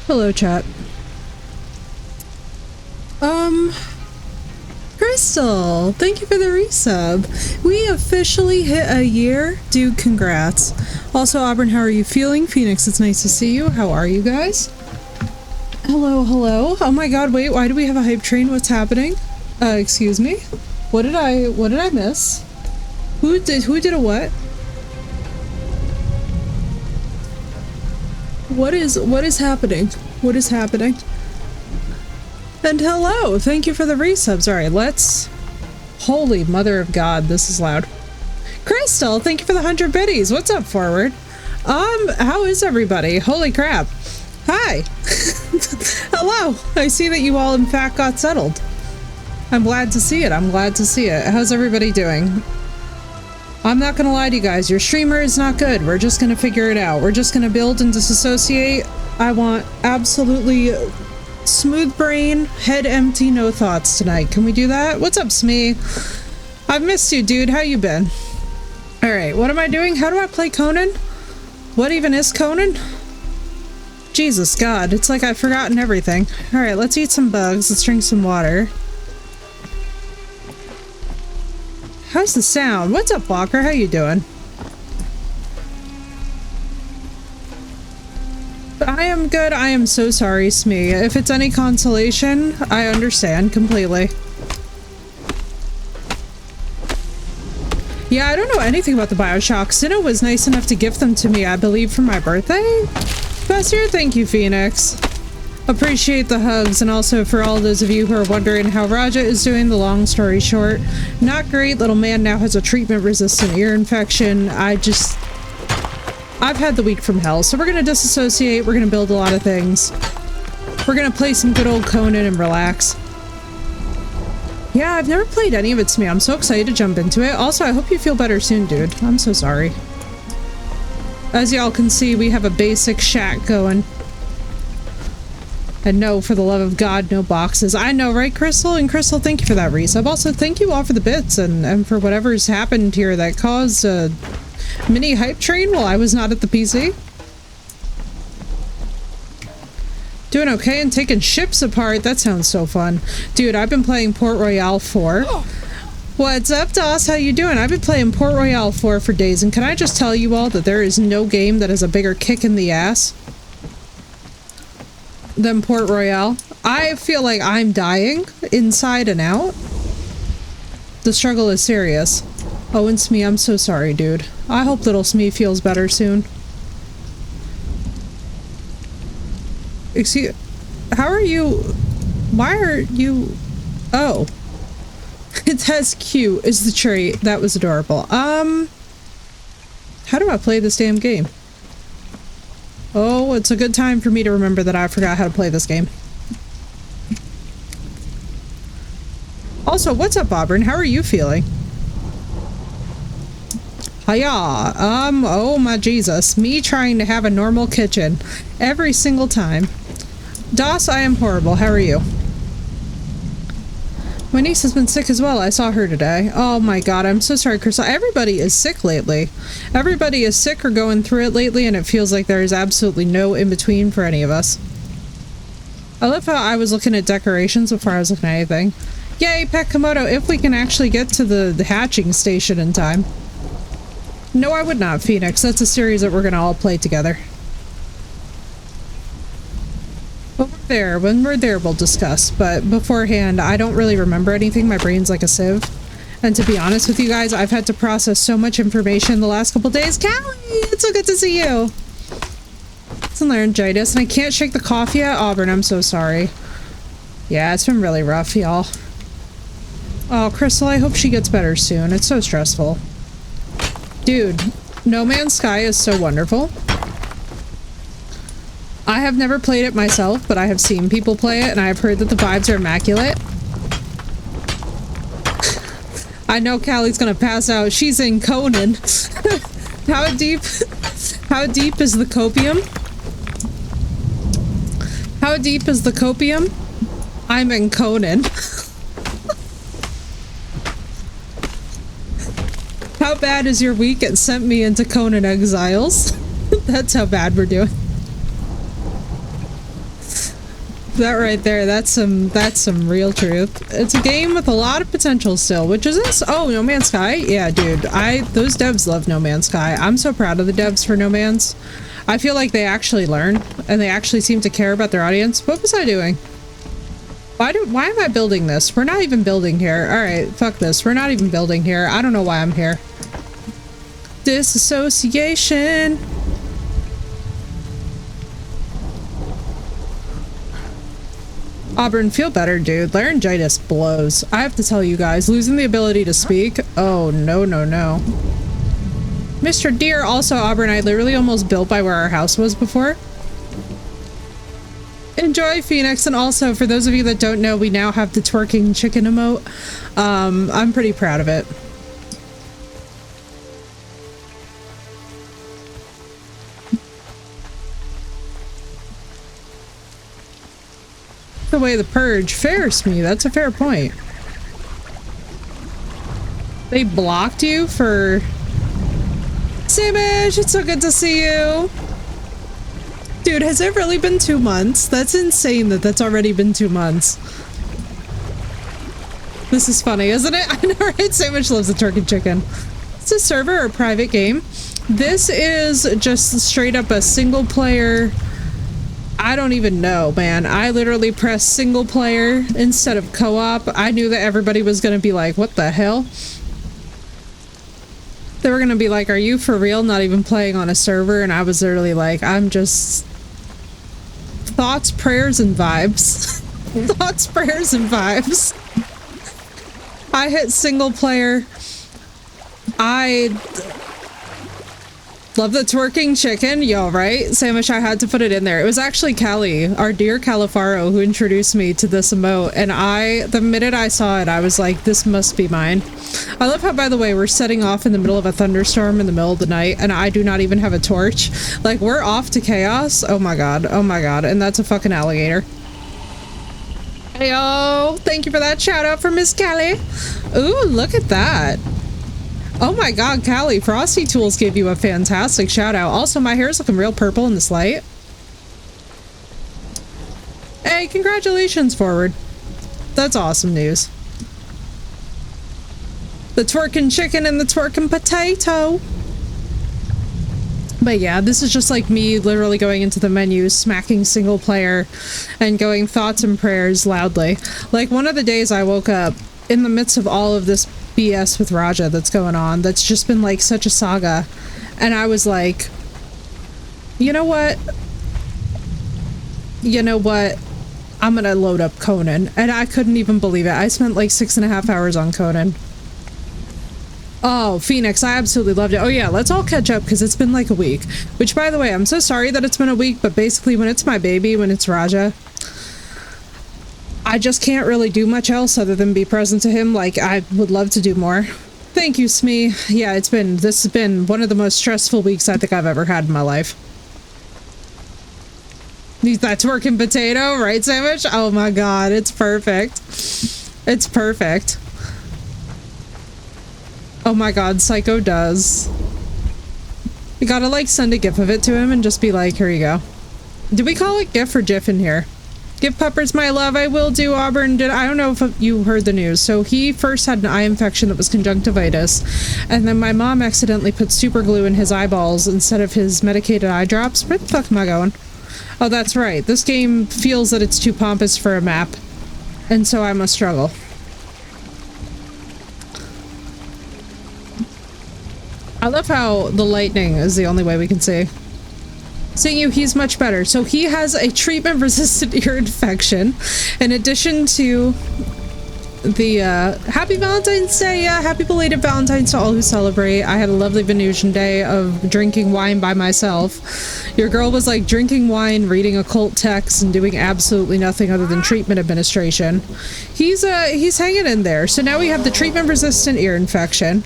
Hello, chat. Crystal, thank you for the resub. We officially hit a year. Dude, congrats. Also, Auburn, how are you feeling? Phoenix, it's nice to see you. How are you guys? Hello, hello. Oh my god, wait, why do we have a hype train? What's happening? Excuse me? What did I miss? Who did a what? What is happening? What is happening? And hello, thank you for the resubs. Alright, let's... Holy mother of God, this is loud. Crystal, thank you for the 100 biddies. What's up, forward? How is everybody? Holy crap. Hi. Hello. I see that you all in fact got settled. I'm glad to see it. I'm glad to see it. How's everybody doing? I'm not gonna lie to you guys. Your streamer is not good. We're just gonna figure it out. We're just gonna build and disassociate. I want absolutely smooth brain, head empty, no thoughts tonight. Can we do that? What's up, Smee? I've missed you, dude. How you been? Alright, what am I doing? How do I play Conan? What even is Conan? Jesus God, it's like I've forgotten everything. Alright, let's eat some bugs. Let's drink some water. How's the sound? What's up, Walker? How you doing? I am good. I am so sorry, Smee. If it's any consolation, I understand completely. Yeah, I don't know anything about the Bioshock. Sinnoh was nice enough to gift them to me, I believe, for my birthday? Best year, thank you, Phoenix. Appreciate the hugs, and also for all those of you who are wondering how Raja is doing, the long story short. Not great. Little man now has a treatment-resistant ear infection. I've had the week from hell, so we're gonna disassociate, we're gonna build a lot of things. We're gonna play some good old Conan and relax. Yeah, I've never played any of it, Smee. I'm so excited to jump into it. Also, I hope you feel better soon, dude. I'm so sorry. As y'all can see, we have a basic shack going. And no, for the love of God, no boxes. I know, right, Crystal? And Crystal, thank you for that resub. Also, thank you all for the bits and for whatever's happened here that caused a mini hype train while I was not at the PC. Doing okay and taking ships apart. That sounds so fun. Dude, I've been playing Port Royale 4. What's up, Doss? How you doing? I've been playing Port Royale 4 for days, and can I just tell you all that there is no game that has a bigger kick in the ass than Port Royale. I feel like I'm dying inside and out. The struggle is serious. Oh, and Smee, I'm so sorry, dude. I hope little Smee feels better soon. Excuse... How are you... Why are you... Oh. It says cute is the trait. That was adorable. How do I play this damn game? Oh, it's a good time for me to remember that I forgot how to play this game. Also, what's up, Auburn? How are you feeling? Hiya. Oh my Jesus. Me trying to have a normal kitchen every single time. Doss, I am horrible. How are you? My niece has been sick as well. I saw her today. Oh my God, I'm so sorry, Crystal. Everybody is sick lately. Everybody is sick or going through it lately, and it feels like there is absolutely no in-between for any of us. I love how I was looking at decorations before I was looking at anything. Yay, Pet Komodo, if we can actually get to the hatching station in time. No, I would not, Phoenix. That's a series that we're gonna all play together. When we're there, we'll discuss. But beforehand, I don't really remember anything. My brain's like a sieve. And to be honest with you guys, I've had to process so much information the last couple days. Callie, it's so good to see you. It's laryngitis, and I can't shake the cough yet. Auburn, I'm so sorry. Yeah, it's been really rough, y'all. Oh, Crystal, I hope she gets better soon. It's so stressful. Dude, No Man's Sky is so wonderful. I have never played it myself, but I have seen people play it, and I have heard that the vibes are immaculate. I know Callie's gonna pass out. She's in Conan. How deep is the copium? How deep is the copium? I'm in Conan. How bad is your week? It sent me into Conan Exiles. That's how bad we're doing. That right there, that's some real truth. It's a game with a lot of potential still, which is this. Oh, No Man's Sky? Yeah, dude. Those devs love No Man's Sky. I'm so proud of the devs for No Man's. I feel like they actually learn and they actually seem to care about their audience. What was I doing? Why am I building this? We're not even building here. All right, fuck this. We're not even building here. I don't know why I'm here. Disassociation. Auburn, feel better, dude. Laryngitis blows. I have to tell you guys, losing the ability to speak. Oh, no, no, no. Mr. Deer, also Auburn, I literally almost built by where our house was before. Enjoy, Phoenix, and also, for those of you that don't know, we now have the twerking chicken emote. I'm pretty proud of it. The way the purge fares me, that's a fair point. They blocked you for... Samish, it's so good to see you. Dude, has it really been 2 months? That's insane that that's already been 2 months. This is funny, isn't it? I know, right? Sandwich loves the turkey chicken. It's a server or private game. This is just straight up a single player. I don't even know, man. I literally pressed single player instead of co-op. I knew that everybody was going to be like, what the hell? They were going to be like, are you for real not even playing on a server? And I was literally like, I'm just... Thoughts, prayers, and vibes. Thoughts, prayers, and vibes. I hit single player. I love the twerking chicken. Yo, right? Samish, I had to put it in there. It was actually Callie, our dear Califaro, who introduced me to this emote. And the minute I saw it, I was like, this must be mine. I love how, by the way, we're setting off in the middle of a thunderstorm in the middle of the night, and I do not even have a torch. Like, we're off to chaos. Oh my god. Oh my god. And that's a fucking alligator. Heyo! Thank you for that shout out from Miss Callie. Ooh, look at that. Oh my god, Callie, Frosty Tools gave you a fantastic shout out. Also, my hair's looking real purple in this light. Hey, congratulations, Forward. That's awesome news. The twerking chicken and the twerking potato. But yeah, this is just like me literally going into the menu, smacking single player, and going thoughts and prayers loudly. Like, one of the days I woke up in the midst of all of this BS with Raja that's going on, that's just been like such a saga, and I was like, you know what? You know what? I'm gonna load up Conan. And I couldn't even believe it. I spent like 6.5 hours on Conan. Oh, Phoenix, I absolutely loved it. Oh yeah, let's all catch up because it's been like a week. Which, by the way, I'm so sorry that it's been a week, but basically when it's my baby, when it's Raja, I just can't really do much else other than be present to him. Like, I would love to do more. Thank you, Smee. Yeah, this has been one of the most stressful weeks I think I've ever had in my life. That twerking potato, right, Sandwich? Oh my god, it's perfect. It's perfect. Oh my god, Psycho does. You gotta, like, send a gif of it to him and just be like, here you go. Do we call it gif or gif in here? Give Peppers my love, I will do, Auburn. I don't know if you heard the news. So he first had an eye infection that was conjunctivitis, and then my mom accidentally put super glue in his eyeballs instead of his medicated eye drops. Where the fuck am I going? Oh, that's right. This game feels that it's too pompous for a map, and so I must struggle. I love how the lightning is the only way we can see. Seeing you, he's much better. So he has a treatment-resistant ear infection. In addition to the, happy Valentine's Day! Yeah, happy belated Valentine's to all who celebrate. I had a lovely Venusian day of drinking wine by myself. Your girl was like drinking wine, reading occult texts, and doing absolutely nothing other than treatment administration. He's hanging in there. So now we have the treatment-resistant ear infection.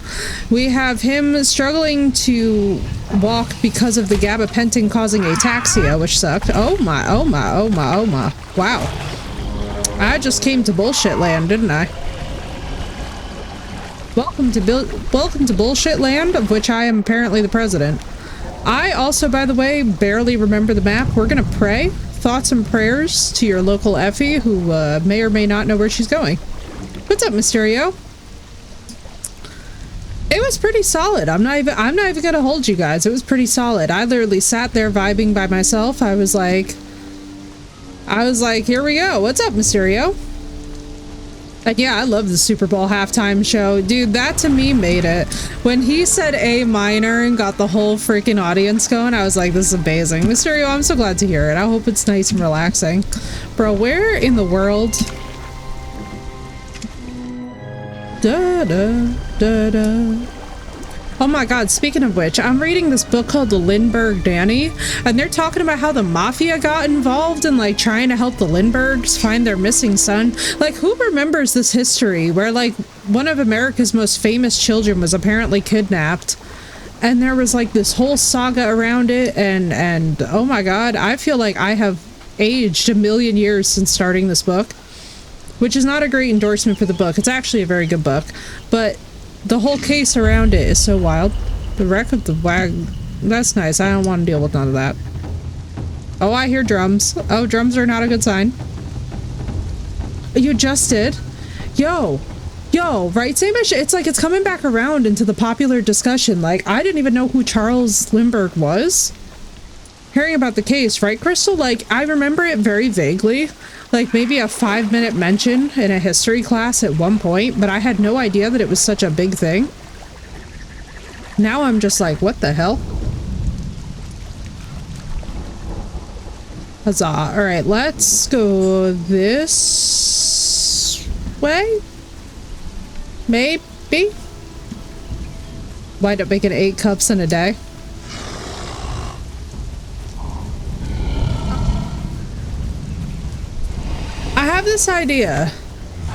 We have him struggling to walk because of the gabapentin causing ataxia, which sucked. Oh my, oh my, oh my, oh my. Wow. I just came to bullshit land, didn't I? Welcome to bullshit land, of which I am apparently the president. I also, by the way, barely remember the map. We're gonna pray thoughts and prayers to your local Effie, who may or may not know where she's going. What's up, Mysterio? It was pretty solid. I'm not even gonna hold you guys. It was pretty solid. I literally sat there vibing by myself. I was like, here we go. What's up, Mysterio? And yeah, I love the Super Bowl halftime show. Dude, that to me made it. When he said A minor and got the whole freaking audience going, I was like, this is amazing. Mysterio, I'm so glad to hear it. I hope it's nice and relaxing. Bro, where in the world? Da da da da. Oh my god, speaking of which, I'm reading this book called The Lindbergh Danny, and they're talking about how the mafia got involved in like trying to help the Lindberghs find their missing son. Like, who remembers this history where like one of America's most famous children was apparently kidnapped, and there was like this whole saga around it, and oh my god, I feel like I have aged a million years since starting this book, which is not a great endorsement for the book. It's actually a very good book, but the whole case around it is so wild. The wreck of the wagon. That's nice. I don't want to deal with none of that. Oh, I hear drums. Oh, drums are not a good sign. You just did? Yo, right? Same as it's like it's coming back around into the popular discussion. Like, I didn't even know who Charles Lindbergh was. Hearing about the case, right, Crystal? Like, I remember it very vaguely. Like maybe a 5-minute mention in a history class at one point, but I had no idea that it was such a big thing. Now I'm just like, what the hell? Huzzah. Alright, let's go this way? Maybe? Wind up making 8 cups in a day. I have this idea.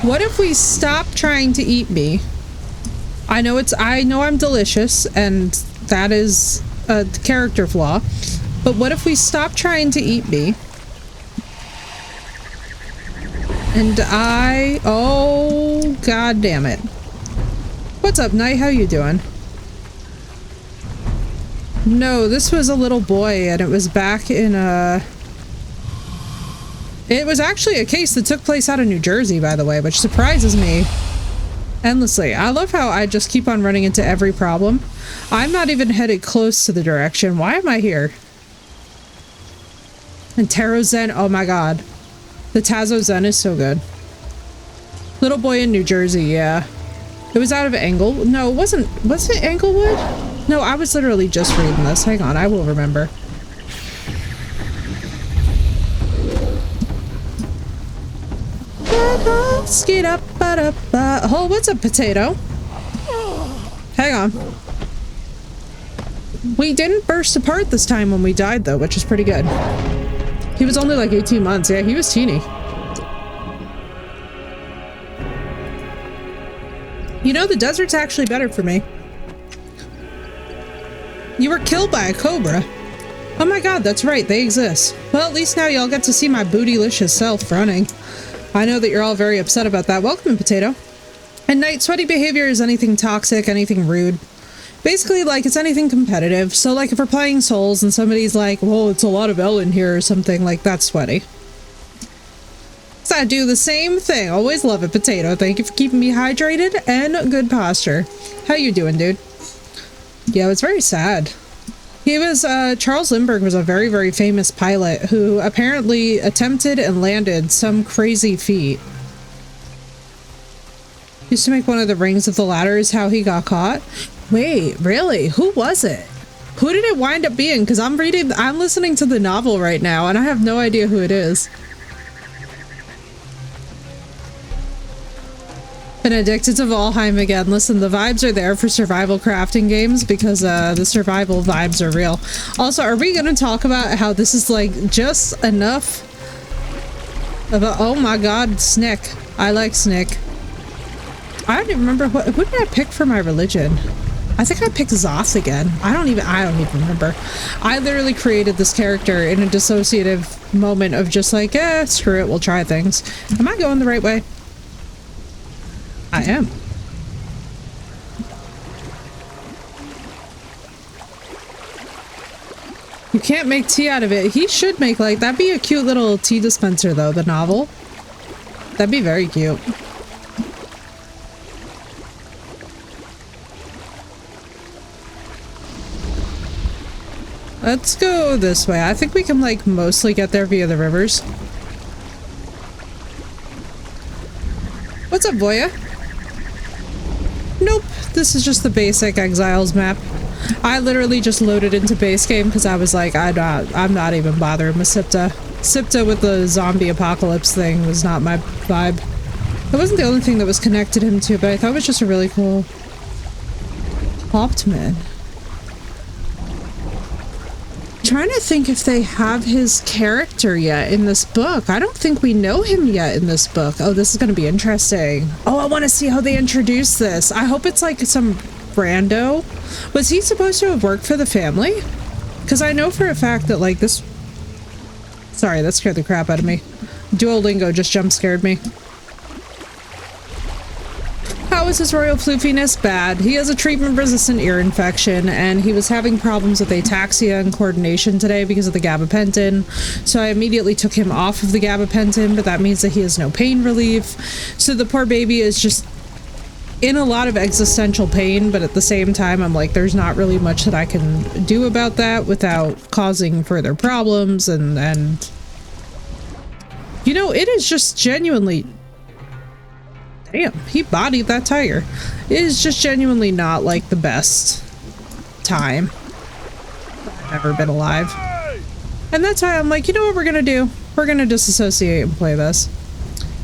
What if we stop trying to eat me? I know I'm delicious, and that is a character flaw. But what if we stop trying to eat me? And oh, god damn it. What's up, Knight? How you doing? No, this was a little boy, and it was back in it was actually a case that took place out of New Jersey, by the way, which surprises me endlessly. I love how I just keep on running into every problem. I'm not even headed close to the direction. Why am I here? And Taro Zen, oh my god. The Tazo Zen is so good. Little boy in New Jersey, yeah. It was out of No, it wasn't. Was it Englewood? No, I was literally just reading this. Hang on, I will remember. Oh, what's up, potato? Hang on. We didn't burst apart this time when we died, though, which is pretty good. He was only like 18 months. Yeah, he was teeny. You know, the desert's actually better for me. You were killed by a cobra. Oh my god, that's right, they exist. Well, at least now y'all get to see my bootylicious self running. I know that you're all very upset about that. Welcome, Potato. And Knight, sweaty behavior is anything toxic, anything rude. Basically, like, it's anything competitive. So, like, if we're playing Souls and somebody's like, whoa, it's a lot of L in here or something, like, that's sweaty. So I do the same thing. Always love it, Potato. Thank you for keeping me hydrated and good posture. How you doing, dude? Yeah, it's very sad. He was, Charles Lindbergh was a very, very famous pilot who apparently attempted and landed some crazy feat. Used to make one of the rings of the ladder is how he got caught. Wait, really? Who was it? Who did it wind up being? Because I'm listening to the novel right now and I have no idea who it is. Been addicted to Valheim again. Listen, the vibes are there for survival crafting games because the survival vibes are real. Also, are we going to talk about how this is like just enough of a, oh my god, Snick. I like Snick. I don't even remember what did I pick for my religion? I think I picked Zoth again. I don't even remember. I literally created this character in a dissociative moment of just like, screw it, we'll try things. Am I going the right way? I am. You can't make tea out of it. He should make, like, that'd be a cute little tea dispenser, though, the novel. That'd be very cute. Let's go this way. I think we can, like, mostly get there via the rivers. What's up, Voya? Nope. This is just the basic Exiles map. I literally just loaded into base game because I was like, I'm not even bothering with SIPTA. SIPTA with the zombie apocalypse thing was not my vibe. It wasn't the only thing that was connected him to, but I thought it was just a really cool Hauptmann. Trying to think if they have his character yet in this book. I don't think we know him yet in this book. Oh, this is going to be interesting. Oh, I want to see how they introduce this. I hope it's like some rando. Was he supposed to have worked for the family? Because I know for a fact that like this... Sorry, that scared the crap out of me. Duolingo just jump scared me. How is his royal floofiness? Bad. He has a treatment-resistant ear infection, and he was having problems with ataxia and coordination today because of the gabapentin. So I immediately took him off of the gabapentin, but that means that he has no pain relief. So the poor baby is just in a lot of existential pain, but at the same time, I'm like, there's not really much that I can do about that without causing further problems, and you know, it is just genuinely... Damn, he bodied that tiger. It is just genuinely not like the best time I've ever been alive. And that's why I'm like, you know what we're gonna do? We're gonna disassociate and play this.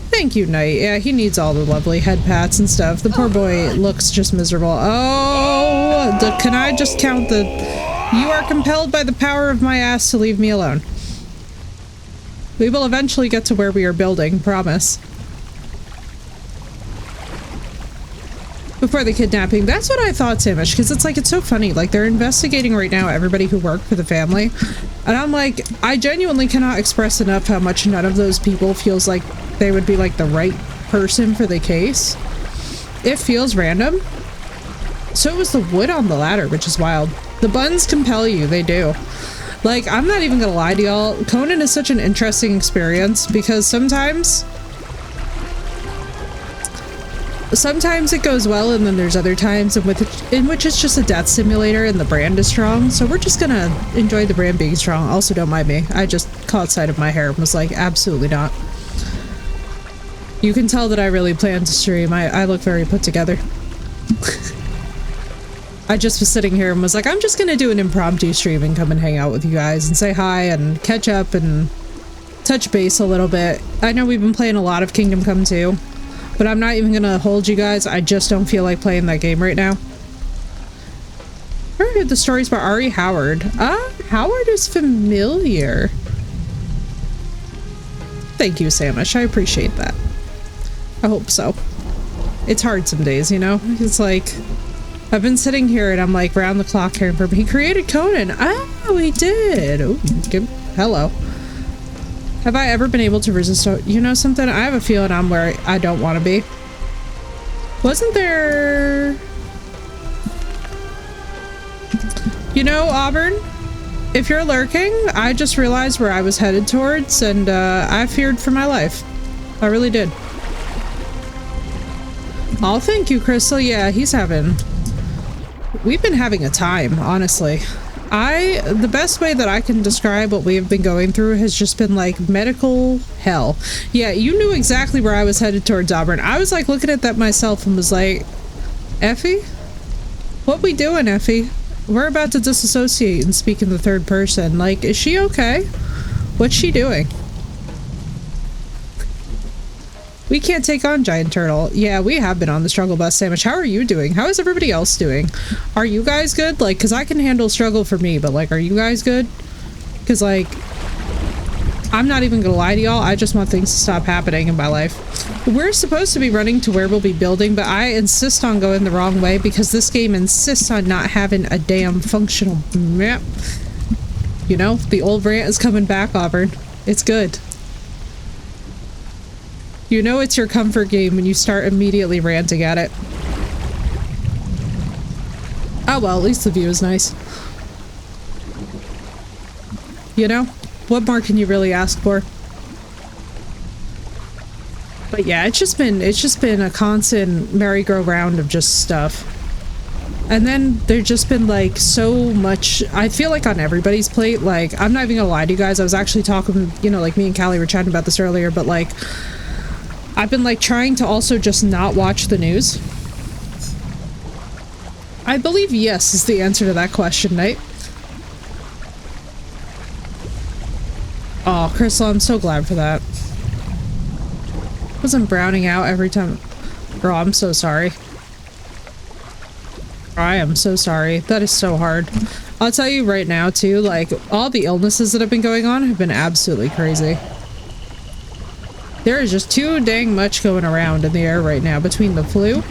Thank you, Knight. Yeah, he needs all the lovely head pats and stuff. The poor boy looks just miserable. Oh, can I just count the... You are compelled by the power of my ass to leave me alone. We will eventually get to where we are building, promise. Before the kidnapping. That's what I thought, Samish, because it's like, it's so funny. Like, they're investigating right now everybody who worked for the family. And I'm like, I genuinely cannot express enough how much none of those people feels like they would be, like, the right person for the case. It feels random. So it was the wood on the ladder, which is wild. The buns compel you. They do. Like, I'm not even gonna lie to y'all. Conan is such an interesting experience because sometimes it goes well, and then there's other times in which it's just a death simulator and the brand is strong. So we're just gonna enjoy the brand being strong. Also, don't mind me. I just caught sight of my hair and was like, absolutely not. You can tell that I really plan to stream. I look very put together. I just was sitting here and was like, I'm just gonna do an impromptu stream and come and hang out with you guys and say hi and catch up and touch base a little bit. I know we've been playing a lot of Kingdom Come 2. But I'm not even gonna hold you guys. I just don't feel like playing that game right now. I heard the stories by Ari Howard. Howard is familiar. Thank you, Samish. I appreciate that. I hope so. It's hard some days, you know? It's like, I've been sitting here and I'm like round the clock caring for him. He created Conan. Oh, he did. Oh, hello. Have I ever been able to resist? You know something? I have a feeling I'm where I don't want to be. Wasn't there... You know, Auburn? If you're lurking, I just realized where I was headed towards, and I feared for my life. I really did. Oh, thank you, Crystal. Yeah, he's having... We've been having a time, honestly. The best way that I can describe what we have been going through has just been like medical hell. Yeah, you knew exactly where I was headed towards, Auburn. I was like looking at that myself and was like, Effie? What we doing, Effie? We're about to disassociate and speak in the third person. Like, is she okay? What's she doing? We can't take on Giant Turtle. Yeah, we have been on the struggle bus, Sandwich. How are you doing? How is everybody else doing? Are you guys good? Like, because I can handle struggle for me, but like, are you guys good? Because like, I'm not even gonna lie to y'all. I just want things to stop happening in my life. We're supposed to be running to where we'll be building, but I insist on going the wrong way because this game insists on not having a damn functional map. You know, the old rant is coming back, Auburn. It's good. You know it's your comfort game when you start immediately ranting at it. Oh well, at least the view is nice. you know? What more can you really ask for? But yeah, it's just been a constant merry-go-round of just stuff. And then there's just been like so much, I feel like on everybody's plate, like I'm not even gonna lie to you guys, I was actually talking, you know, like me and Callie were chatting about this earlier, but like I've been like trying to also just not watch the news. I believe yes is the answer to that question, Knight. Oh, Crystal, I'm so glad for that. Wasn't browning out every time. Girl, I'm so sorry. I am so sorry. That is so hard. I'll tell you right now too, like all the illnesses that have been going on have been absolutely crazy. There is just too dang much going around in the air right now between the flu.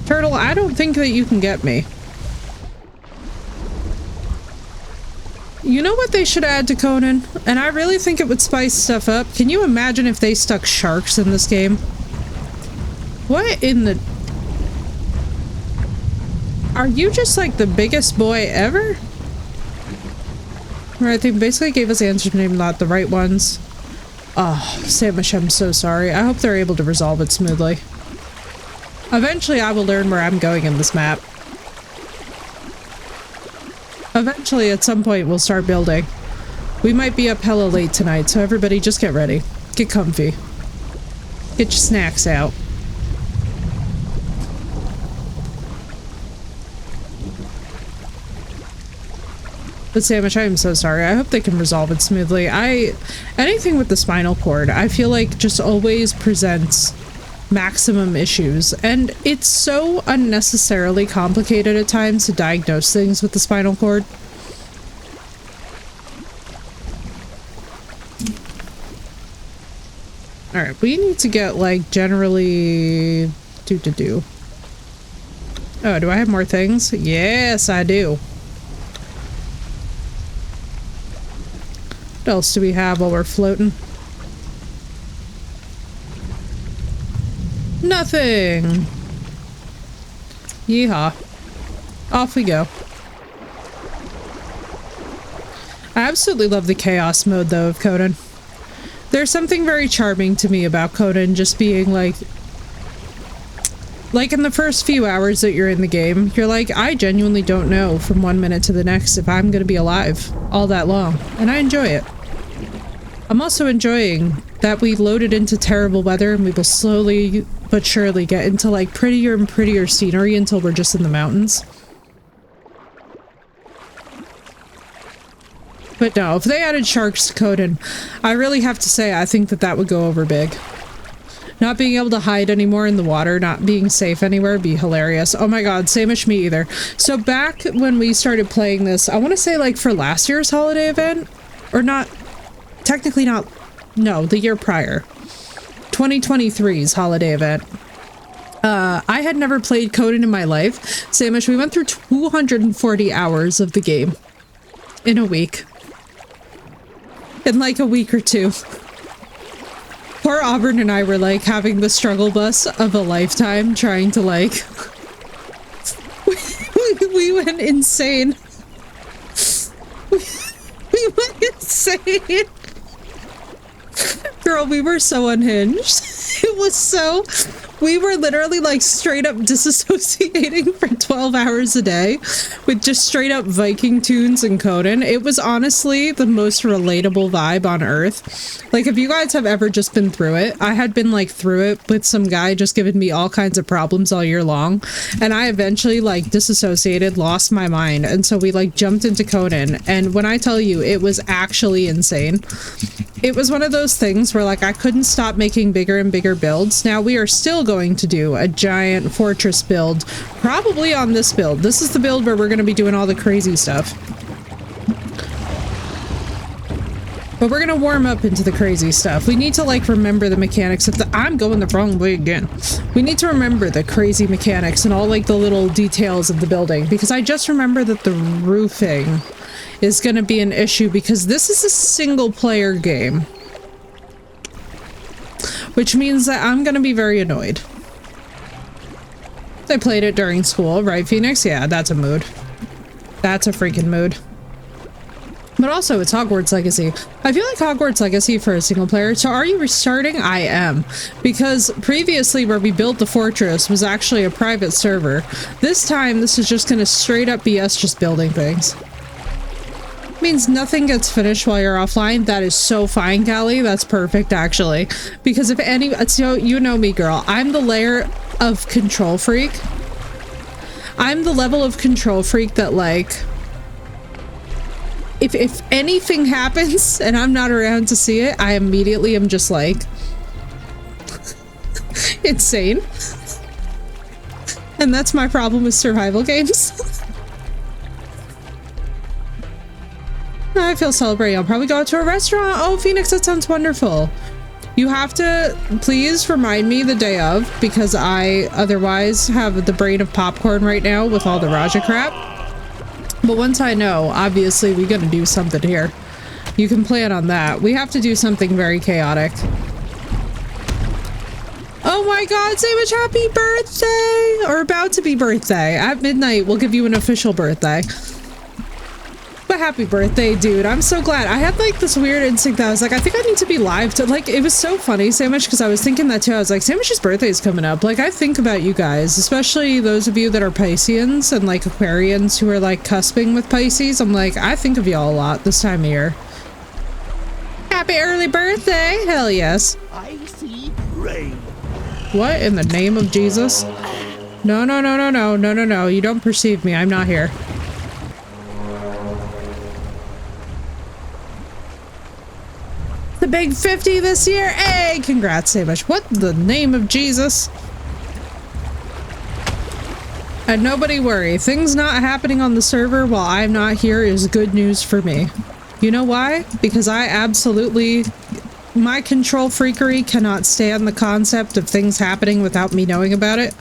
Turtle, I don't think that you can get me. You know what they should add to Conan? And I really think it would spice stuff up. Can you imagine if they stuck sharks in this game? What in the... Are you just like the biggest boy ever? Right, they basically gave us answers, maybe not the right ones. Oh, Samish, I'm so sorry. I hope they're able to resolve it smoothly. Eventually, I will learn where I'm going in this map. Eventually, at some point, we'll start building. We might be up hella late tonight, so everybody just get ready. Get comfy. Get your snacks out. But Samish, I am so sorry. I hope they can resolve it smoothly. Anything with the spinal cord, I feel like just always presents maximum issues. And it's so unnecessarily complicated at times to diagnose things with the spinal cord. Alright, we need to get, like, generally... Oh, do I have more things? Yes, I do. What else do we have while we're floating? Nothing! Yeehaw. Off we go. I absolutely love the chaos mode, though, of Conan. There's something very charming to me about Conan just being like in the first few hours that you're in the game, you're like, I genuinely don't know from 1 minute to the next if I'm gonna be alive all that long, and I enjoy it. I'm also enjoying that we loaded into terrible weather and we will slowly but surely get into like prettier and prettier scenery until we're just in the mountains. But no, if they added sharks to Conan, I really have to say I think that that would go over big. Not being able to hide anymore in the water, not being safe anywhere would be hilarious. Oh my god, Samish, me either. So back when we started playing this, I want to say like for last year's holiday event, or not, technically not, no, the year prior. 2023's holiday event. I had never played Conan in my life. Samish, we went through 240 hours of the game in a week. In like a week or two. Poor Auburn and I were like having the struggle bus of a lifetime trying to like... we went insane. We went insane. Girl, we were so unhinged. It was so... We were literally like straight up disassociating for 12 hours a day with just straight up Viking tunes and Conan. It was honestly the most relatable vibe on earth. Like if you guys have ever just been through it, I had been like through it with some guy just giving me all kinds of problems all year long. And I eventually like disassociated, lost my mind. And so we like jumped into Conan. And when I tell you, it was actually insane. It was one of those things where like I couldn't stop making bigger and bigger builds. Now we are still going to do a giant fortress build, probably on this build. This is the build where we're going to be doing all the crazy stuff. But we're going to warm up into the crazy stuff. We need to like remember the mechanics of the— I'm going the wrong way again. We need to remember the crazy mechanics and all like the little details of the building, because I just remember that the roofing is going to be an issue because this is a single player game. Which means that I'm going to be very annoyed. I played it during school, right, Phoenix? Yeah, that's a mood. That's a freaking mood. But also, it's Hogwarts Legacy. I feel like Hogwarts Legacy for a single player. So are you restarting? I am. Because previously where we built the fortress was actually a private server. This time, this is just going to straight up be us just building things. Means nothing gets finished while you're offline. That is so fine, Callie. That's perfect, actually. Because if any... So you know me, girl. I'm the layer of control freak. I'm the level of control freak that, like... If anything happens and I'm not around to see it, I immediately am just like insane. And that's my problem with survival games. I feel celebrating. I'll probably go out to a restaurant. Oh, Phoenix, that sounds wonderful. You have to please remind me the day of, because I otherwise have the brain of popcorn right now with all the Raja crap. But once I know, obviously we gotta do something here. You can plan on that. We have to do something very chaotic. Oh my god, say much happy birthday! Or about to be birthday. At midnight, we'll give you an official birthday. But happy birthday, dude. I'm so glad. I had like this weird instinct that I was like, I think I need to be live to like, it was so funny, Sandwich, because I was thinking that too. I was like, Sandwich's birthday is coming up. Like, I think about you guys, especially those of you that are Pisceans and like Aquarians who are like cusping with Pisces. I'm like, I think of y'all a lot this time of year. Happy early birthday. Hell yes. I see rain. What in the name of Jesus? No, no, no, no, no, no, no, no. You don't perceive me. I'm not here. The big 50 this year. Hey, congrats, Samish. What the name of Jesus? And nobody worry. Things not happening on the server while I'm not here is good news for me. You know why? Because I absolutely... My control freakery cannot stand the concept of things happening without me knowing about it.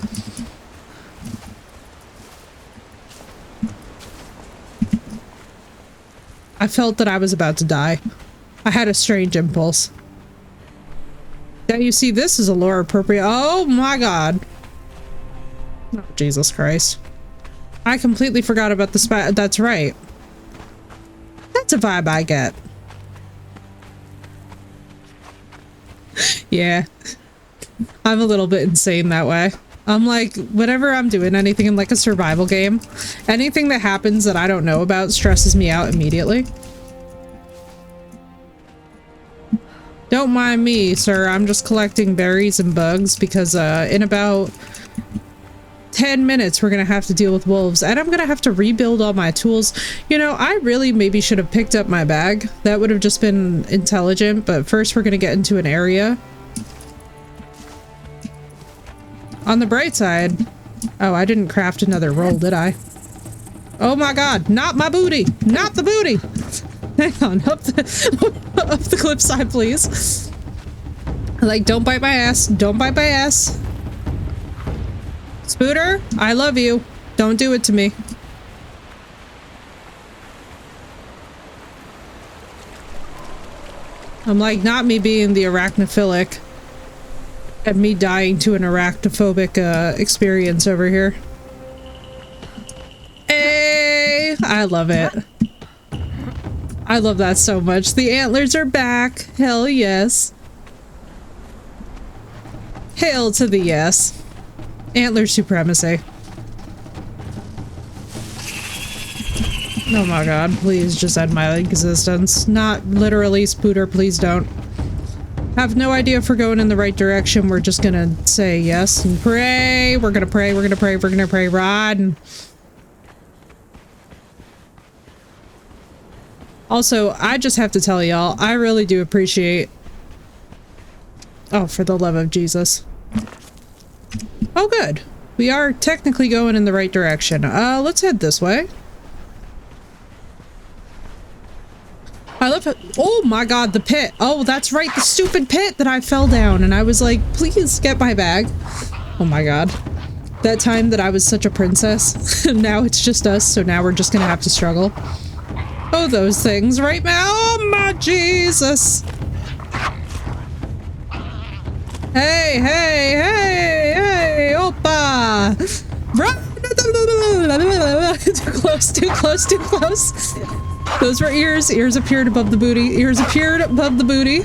I felt that I was about to die. I had a strange impulse. Yeah, you see, this is a lore appropriate. Oh my god. Oh, Jesus Christ. I completely forgot about the spot. That's right. That's a vibe I get. Yeah. I'm a little bit insane that way. I'm like, whenever I'm doing anything in like a survival game, anything that happens that I don't know about stresses me out immediately. Don't mind me, sir. I'm just collecting berries and bugs because in about 10 minutes we're gonna have to deal with wolves and I'm gonna have to rebuild all my tools. You know, I really maybe should have picked up my bag. That would have just been intelligent, but first we're gonna get into an area. On the bright side... Oh, I didn't craft another roll, did I? Oh my god, not my booty! Not the booty! Hang on, up the cliffside, please. Like, don't bite my ass. Don't bite my ass. Spooter, I love you. Don't do it to me. I'm like, not me being the arachnophilic and me dying to an arachnophobic experience over here. Hey, I love it. I love that so much. The antlers are back. Hell yes. Hail to the yes. Antler supremacy. Oh my god, please just end my existence. Not literally, Spooter, please don't. Have no idea if we're going in the right direction. We're just gonna say yes and pray. We're gonna pray, we're gonna pray, we're gonna pray, Rod. Also, I just have to tell y'all, I really do appreciate... Oh, for the love of Jesus. Oh, good. We are technically going in the right direction. Let's head this way. I love it. Oh my god, the pit. Oh, that's right, the stupid pit that I fell down. And I was like, please get my bag. Oh my god. That time that I was such a princess. And now it's just us, so now we're just gonna have to struggle. Oh, those things right now. Oh my Jesus. Hey, hey, hey, hey, oppa! Run! Too close, too close, too close. Those were ears. Ears appeared above the booty. Ears appeared above the booty.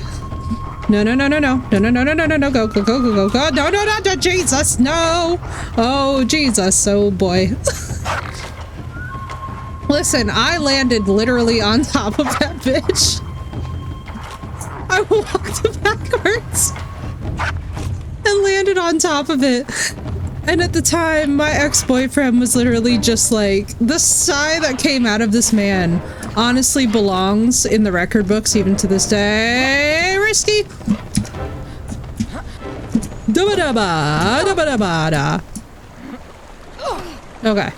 No, no, no, no, no. No, no, no, no, no, no, no. Go, go, go, go, go, go. No, no, no, no, Jesus, no. Oh, Jesus. Oh, boy. Listen, I landed literally on top of that bitch. I walked backwards and landed on top of it. And at the time, my ex-boyfriend was literally just like, the sigh that came out of this man honestly belongs in the record books even to this day. Risky. Okay.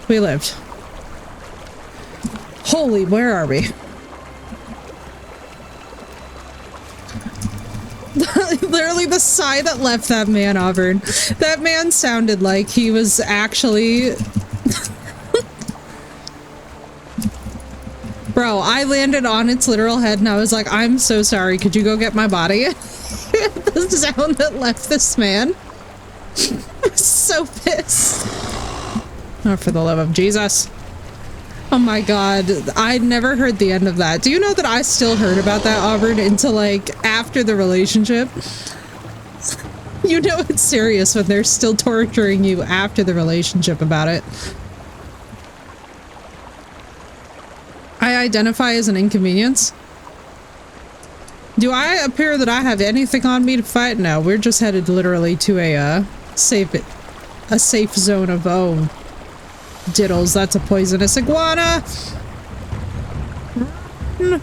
We lived. Holy, where are we? Literally the sigh that left that man, Auburn. That man sounded like he was actually... Bro, I landed on its literal head and I was like, I'm so sorry, could you go get my body? The sound that left this man. I was so pissed. Oh, for the love of Jesus. Oh my god, I'd never heard the end of that. Do you know that I still heard about that, Auburn, until like after the relationship? You know it's serious when they're still torturing you after the relationship about it. I identify as an inconvenience. Do I appear that I have anything on me to fight? No, we're just headed literally to a safe zone of diddles. That's a poisonous iguana. Run,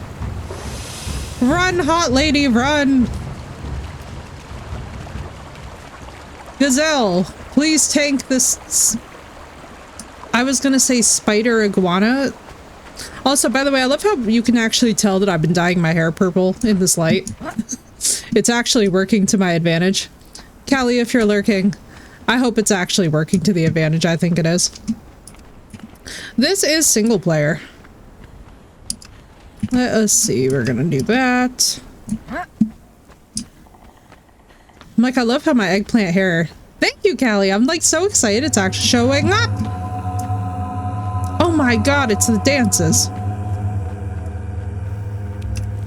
run, hot lady, run. Gazelle, please tank this. I was gonna say spider iguana. Also, by the way, I love how you can actually tell that I've been dyeing my hair purple in this light. It's actually working to my advantage. Callie, if you're lurking, I hope it's actually working to the advantage. I think it is. This is single player. Let us see. We're gonna do that. I'm like, I love how my eggplant hair... Thank you, Callie. I'm like so excited it's actually showing up. Oh my god, it's the dances.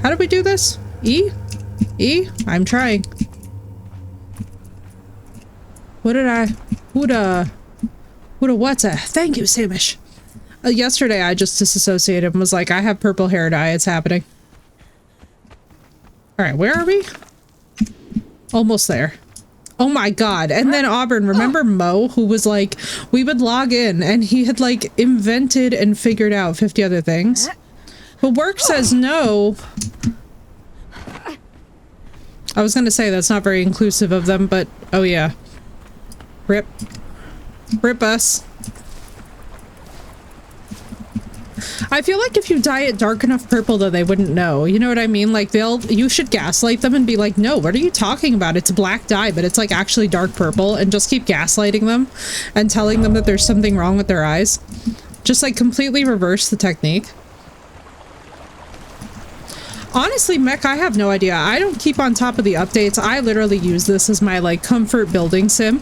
How do we do this? E? E? I'm trying. What did I... Huda what's a... Thank you, Samish. Yesterday I just disassociated and was like, I have purple hair dye, it's happening. Alright, where are we? Almost there. Oh my god. And then Auburn, remember Mo, who was like, we would log in and he had like invented and figured out 50 other things. But work says no. I was gonna say that's not very inclusive of them, but oh yeah. Rip. Rip us. I feel like if you dye it dark enough purple though, they wouldn't know. You know what I mean? Like you should gaslight them and be like, no, what are you talking about? It's black dye, but it's like actually dark purple, and just keep gaslighting them and telling them that there's something wrong with their eyes. Just like completely reverse the technique. Honestly, Mech, I have no idea. I don't keep on top of the updates. I literally use this as my like comfort building sim.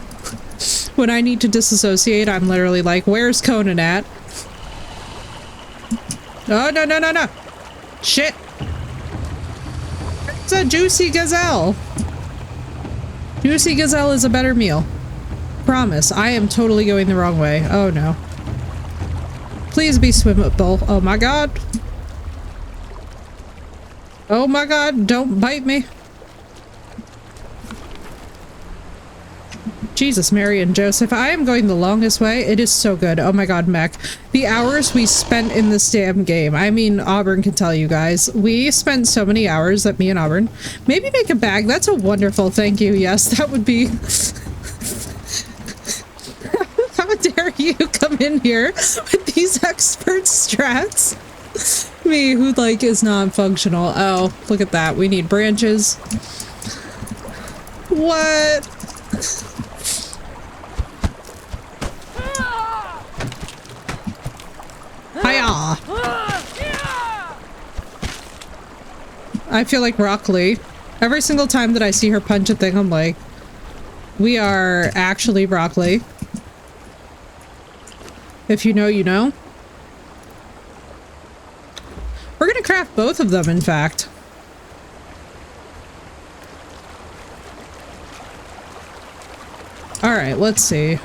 When I need to disassociate, I'm literally like, where's Conan at? Oh, no, no, no, no. Shit. It's a juicy gazelle. Juicy gazelle is a better meal. Promise. I am totally going the wrong way. Oh, no. Please be swimmable. Oh, my God. Oh, my God. Don't bite me. Jesus, Mary and Joseph. I am going the longest way. It is so good. Oh my god, Mech. The hours we spent in this damn game. I mean, Auburn can tell you guys. We spent so many hours, that me and Auburn. Maybe make a bag. That's a wonderful thank you. Yes, that would be... How dare you come in here with these expert strats? Me, who like is non-functional. Oh, look at that. We need branches. What? Hiya! I feel like Rock Lee. Every single time that I see her punch a thing, I'm like, we are actually Rock Lee. If you know, you know. craft both of them, in fact. Alright, let's see.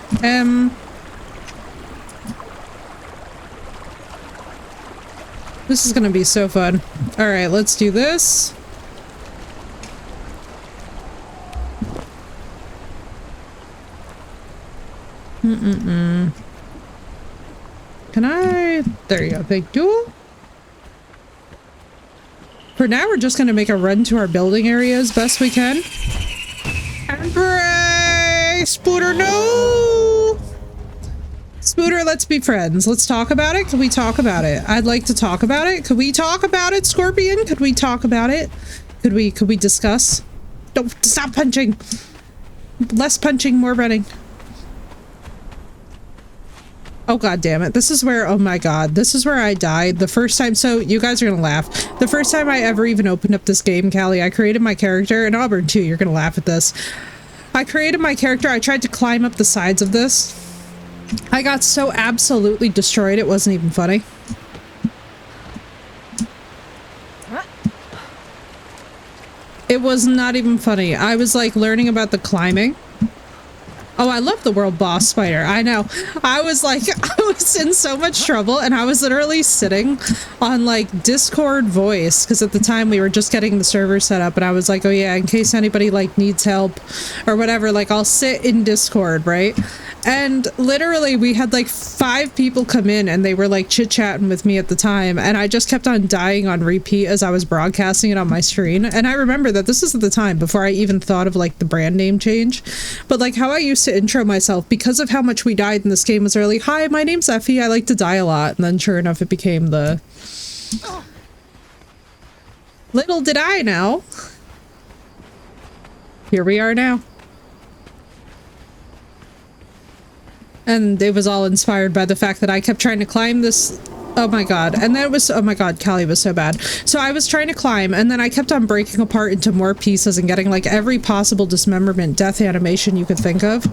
This is gonna be so fun. Alright, let's do this. Can I? There you go. Thank you. For now, we're just gonna make a run to our building area as best we can. Embrace! Spooter, no! Spooter, let's be friends. Let's talk about it. Can we talk about it? I'd like to talk about it. Could we talk about it, Scorpion? Could we talk about it? Could we discuss? Don't stop punching. Less punching, more running. Oh god damn it. This is where, oh my god, this is where I died the first time. So you guys are gonna laugh. The first time I ever even opened up this game, Callie, I created my character, and Auburn too, you're gonna laugh at this. I created my character, I tried to climb up the sides of this. I got so absolutely destroyed, it wasn't even funny. It was not even funny. I was like learning about the climbing. Oh, I love the world boss spider. I know. I was like, I was in so much trouble, and I was literally sitting on like Discord voice, because at the time we were just getting the server set up, and I was like, oh yeah, in case anybody like needs help or whatever, like I'll sit in Discord, right? And literally we had like 5 people come in, and they were like chit-chatting with me at the time, and I just kept on dying on repeat as I was broadcasting it on my screen. And I remember that this is at the time before I even thought of like the brand name change, but like how I used to intro myself, because of how much we died in this game, was early, hi, my name's Effie, I like to die a lot. And then sure enough it became the little did I know, here we are now. And it was all inspired by the fact that I kept trying to climb this. Oh my god. And then it was, oh my god, Callie was so bad. So I was trying to climb, and then I kept on breaking apart into more pieces and getting like every possible dismemberment death animation you could think of.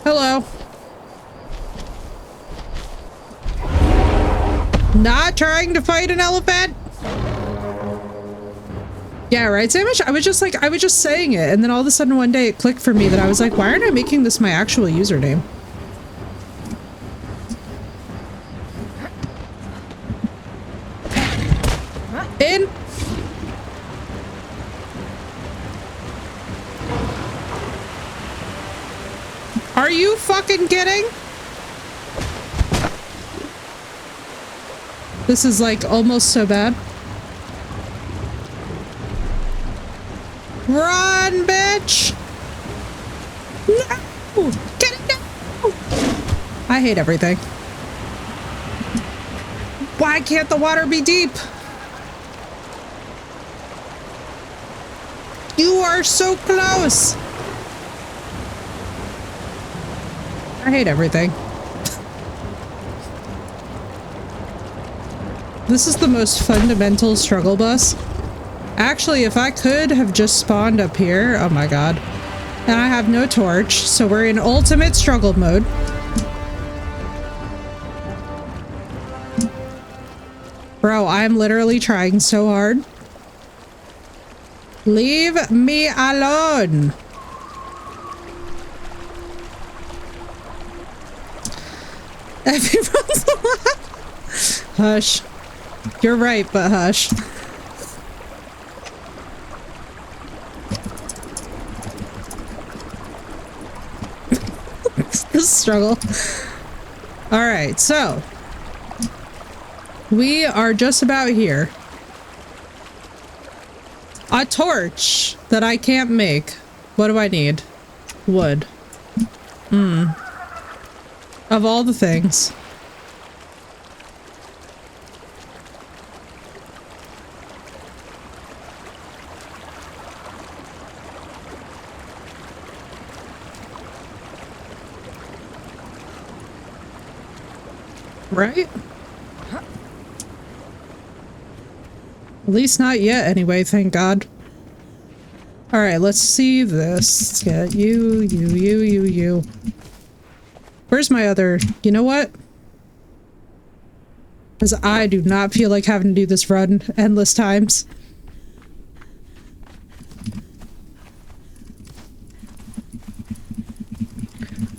Hello. Not trying to fight an elephant. Yeah, right, Samish? I was just like, I was just saying it, and then all of a sudden one day it clicked for me that I was like, why aren't I making this my actual username? In. Are you fucking kidding? This is like almost so bad. Run, bitch! No! Get it down! I hate everything. Why can't the water be deep? You are so close! I hate everything. This is the most fundamental struggle bus. Actually, if I could have just spawned up here, oh my god. And I have no torch, so we're in ultimate struggle mode. Bro, I'm literally trying so hard. Leave me alone. Everyone's hush. You're right, but hush. This struggle. All right, so we are just about here. A torch that I can't make. What do I need? Wood. Of all the things. Right? At least not yet, anyway, thank God. Alright, let's see this. Let's get you. Where's my other... You know what? Because I do not feel like having to do this run endless times.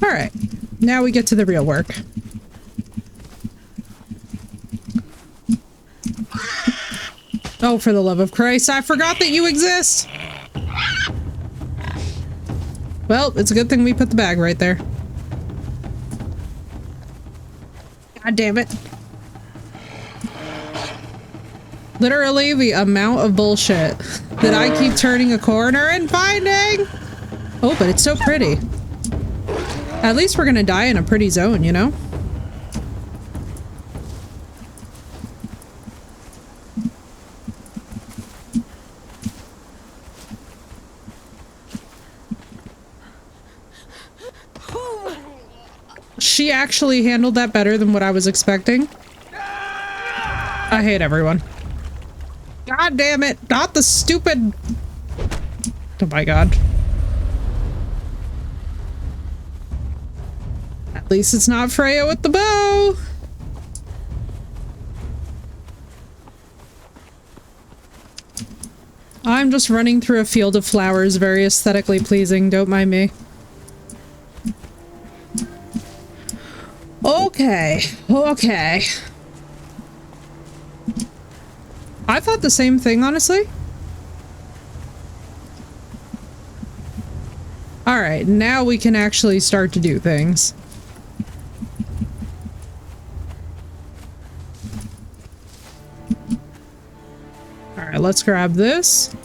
Alright, now we get to the real work. Oh, for the love of Christ, I forgot that you exist! Well, it's a good thing we put the bag right there. God damn it. Literally the amount of bullshit that I keep turning a corner and finding! Oh, but it's so pretty. At least we're gonna die in a pretty zone, you know? She actually handled that better than what I was expecting. I hate everyone. God damn it, not the stupid... Oh my god. At least it's not Freya with the bow! I'm just running through a field of flowers, very aesthetically pleasing, don't mind me. Okay, okay. I thought the same thing, honestly. Alright, now we can actually start to do things. Alright, let's grab this.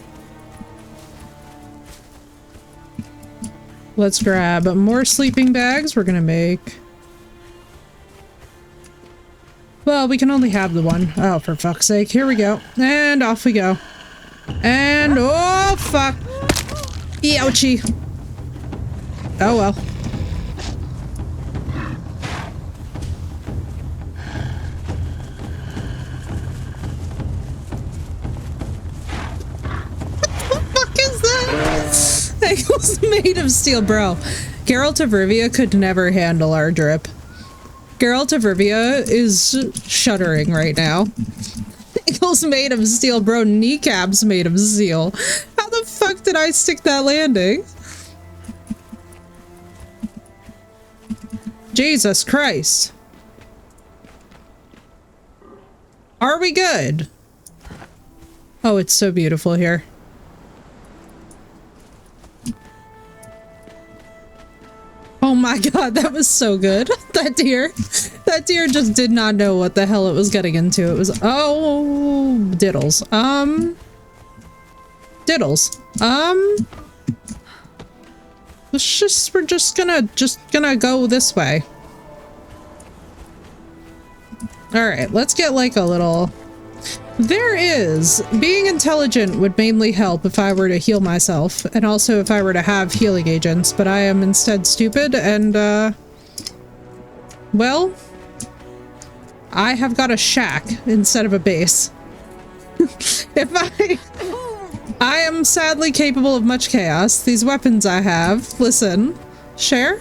Let's grab more sleeping bags. We're gonna make... Well, we can only have the one. Oh, for fuck's sake. Here we go. And off we go. And... Oh, fuck. Ouchie. Oh, well. What the fuck is that? That was made of steel, bro. Geralt of Rivia could never handle our drip. Geralt of Rivia is shuddering right now. Ankles made of steel, bro. Kneecaps made of steel. How the fuck did I stick that landing? Jesus Christ. Are we good? Oh, it's so beautiful here. Oh my god, that was so good. That deer just did not know what the hell it was getting into. It was, oh, diddles. Diddles. We're just gonna go this way. Alright, let's get like a little... Being intelligent would mainly help if I were to heal myself, and also if I were to have healing agents, but I am instead stupid, and, well, I have got a shack instead of a base. I am sadly capable of much chaos. These weapons I have, listen, share?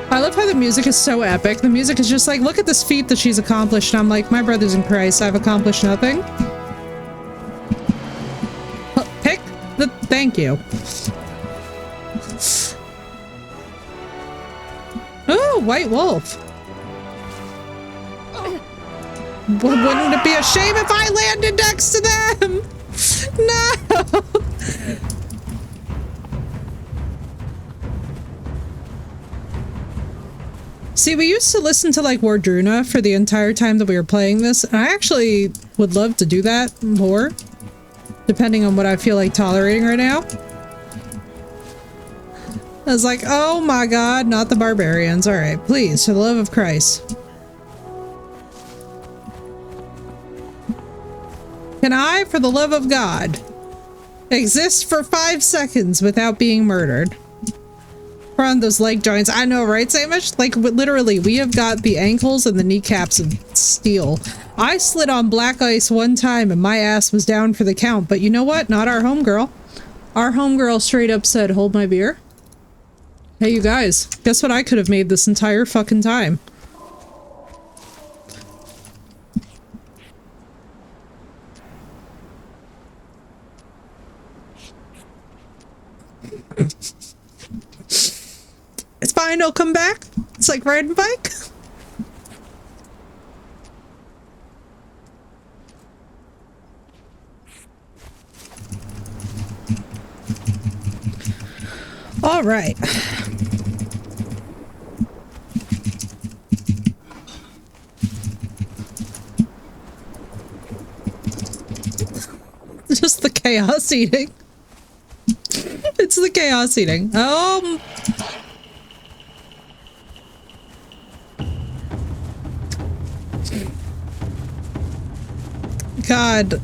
I love how the music is so epic. The music is just like, look at this feat that she's accomplished. And I'm like, my brothers in Christ, I've accomplished nothing. Pick the... Thank you. Oh, White Wolf. Wouldn't it be a shame if I landed next to them? No! See, we used to listen to like Wardruna for the entire time that we were playing this, and I actually would love to do that more, depending on what I feel like tolerating right now. I was like, oh my god, not the barbarians. Alright, please, for the love of Christ. Can I, for the love of God, exist for 5 seconds without being murdered? We're on those leg joints. I know, right, Samish? Like, literally, we have got the ankles and the kneecaps of steel. I slid on black ice one time and my ass was down for the count. But you know what? Not our homegirl. Our homegirl straight up said, hold my beer. Hey, you guys. Guess what I could have made this entire fucking time? It's fine, I'll come back. It's like riding a bike. All right. Just the chaos eating. It's the chaos eating. God,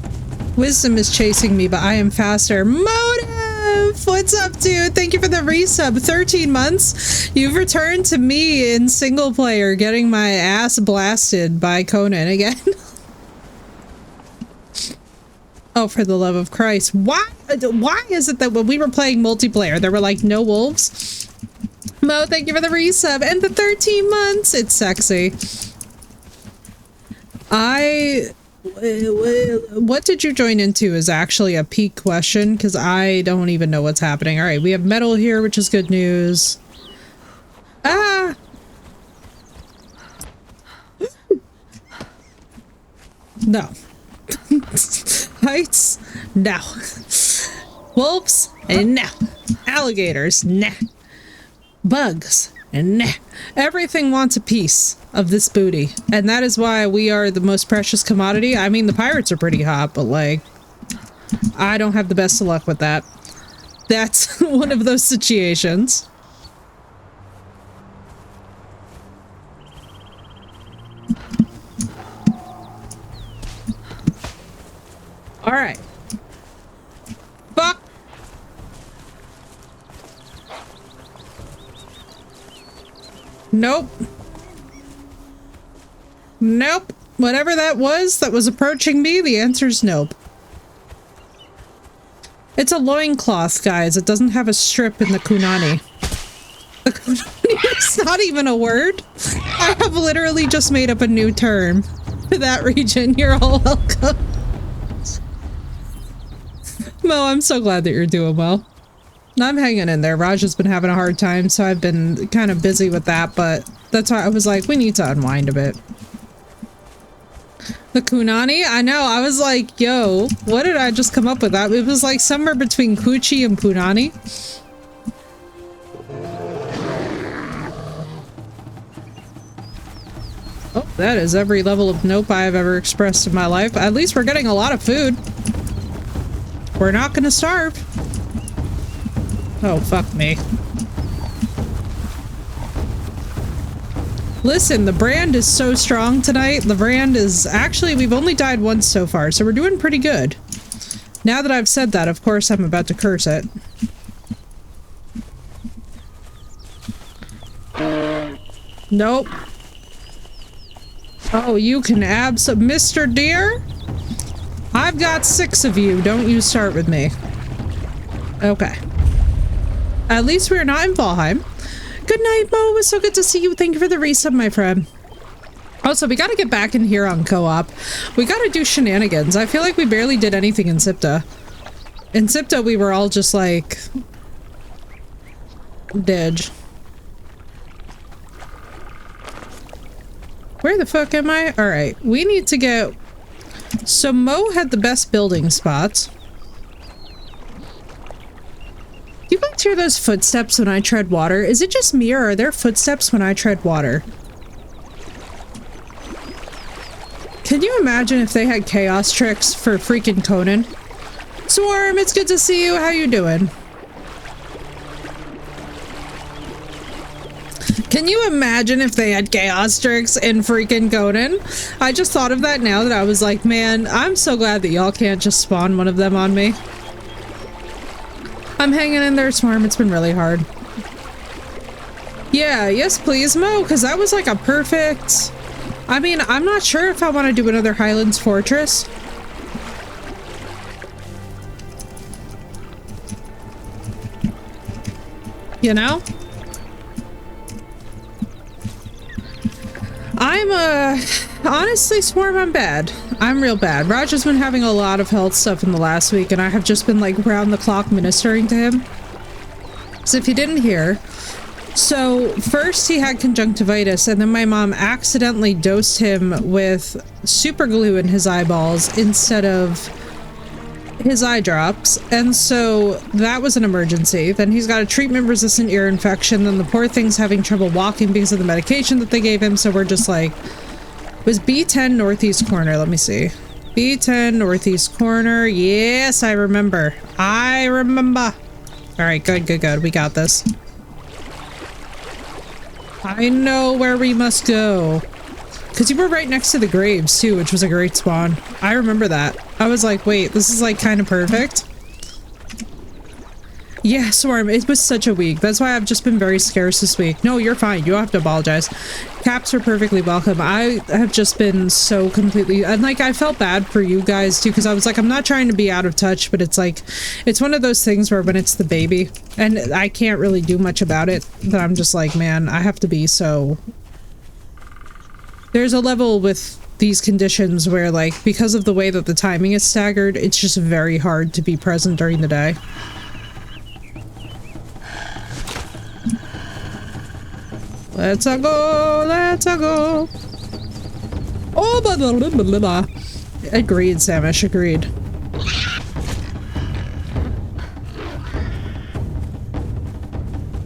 wisdom is chasing me, but I am faster. Motive! What's up, dude? Thank you for the resub. 13 months. You've returned to me in single player, getting my ass blasted by Conan again. Oh, for the love of Christ. Why is it that when we were playing multiplayer, there were like no wolves? Mo, thank you for the resub and the 13 months. It's sexy. What did you join into is actually a peak question because I don't even know what's happening. All right, we have metal here, which is good news. Ah! No. Heights? No. Wolves? No. Alligators? Nah. Bugs? Nah. Everything wants a piece of this booty. And that is why we are the most precious commodity. I mean, the pirates are pretty hot, but like, I don't have the best of luck with that. That's one of those situations. All right. Fuck. Nope. Nope. Whatever that was approaching me, the answer's nope. It's a loincloth, guys. It doesn't have a strip in the kunani. The kunani is not even a word. I have literally just made up a new term for that region. You're all welcome. Mo, I'm so glad that you're doing well. I'm hanging in there. Raj has been having a hard time, so I've been kind of busy with that, but that's why I was like, we need to unwind a bit. The kunani? I know, I was like, yo, what did I just come up with? That? It was like somewhere between Kuchi and punani. Oh, that is every level of nope I have ever expressed in my life. At least we're getting a lot of food. We're not gonna starve. Oh, fuck me. Listen, the brand is so strong tonight. The brand is... Actually, we've only died once so far, so we're doing pretty good. Now that I've said that, of course, I'm about to curse it. Nope. Oh, you can Mr. Deer? I've got 6 of you. Don't you start with me. Okay. At least we're not in Valheim. Good night, Mo. It was so good to see you. Thank you for the resub, my friend. Also, we gotta get back in here on co-op. We gotta do shenanigans. I feel like we barely did anything in Sipta. In Sipta, we were all just like... dead. Where the fuck am I? Alright, we need to get... So Mo had the best building spots. Do you guys hear those footsteps when I tread water? Is it just me, or are there footsteps when I tread water? Can you imagine if they had chaos tricks for freaking Conan? Swarm, it's good to see you. How you doing? Can you imagine if they had chaos tricks in freaking Conan? I just thought of that now that I was like, man, I'm so glad that y'all can't just spawn one of them on me. I'm hanging in there, Swarm. It's been really hard. Yeah, yes please, Mo, because that was like a perfect... I mean, I'm not sure if I want to do another Highlands Fortress. You know? I'm, honestly, Swarm, I'm bad. I'm real bad. Raj has been having a lot of health stuff in the last week, and I have just been, like, round the clock ministering to him. So if you didn't hear... So, first he had conjunctivitis, and then my mom accidentally dosed him with super glue in his eyeballs instead of his eye drops, and so that was an emergency. Then he's got a treatment-resistant ear infection, then the poor thing's having trouble walking because of the medication that they gave him, so we're just like... It was B10 Northeast Corner, let me see. B10 Northeast Corner, yes, I remember. I remember. Alright, good, good, good, we got this. I know where we must go. Because you were right next to the graves, too, which was a great spawn. I remember that. I was like, wait, this is, like, kind of perfect. Yeah, Swarm, it was such a week. That's why I've just been very scarce this week. No, you're fine. You don't have to apologize. Caps are perfectly welcome. I have just been so completely... And, like, I felt bad for you guys, too, because I was like, I'm not trying to be out of touch, but it's like... It's one of those things where when it's the baby, and I can't really do much about it, that I'm just like, man, I have to be so... There's a level with these conditions where, like, because of the way that the timing is staggered, it's just very hard to be present during the day. Let's-a go, let's-a go. Oh, blah, blah, blah, blah, blah. Agreed, Samish, agreed.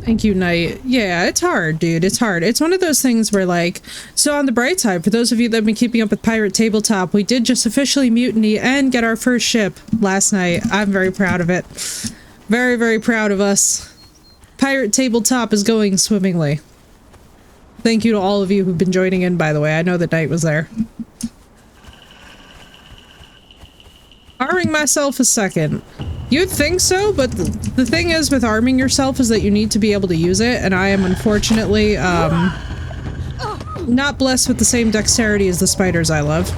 Thank you, Knight. Yeah, it's hard, dude. It's hard. It's one of those things where, like... So on the bright side, for those of you that have been keeping up with Pirate Tabletop, we did just officially mutiny and get our first ship last night. I'm very proud of it. Very, very proud of us. Pirate Tabletop is going swimmingly. Thank you to all of you who've been joining in, by the way. I know that Knight was there. Arming myself a second. You'd think so, but the thing is with arming yourself is that you need to be able to use it, and I am unfortunately, not blessed with the same dexterity as the spiders I love.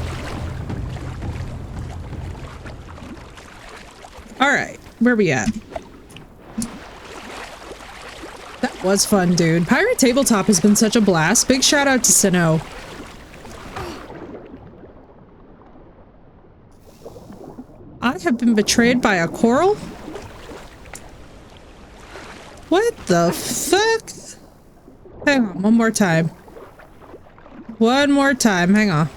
Alright, where we at? That was fun, dude. Pirate Tabletop has been such a blast. Big shout out to Sinnoh. I have been betrayed by a coral? What the fuck? Hang on, one more time. One more time, hang on.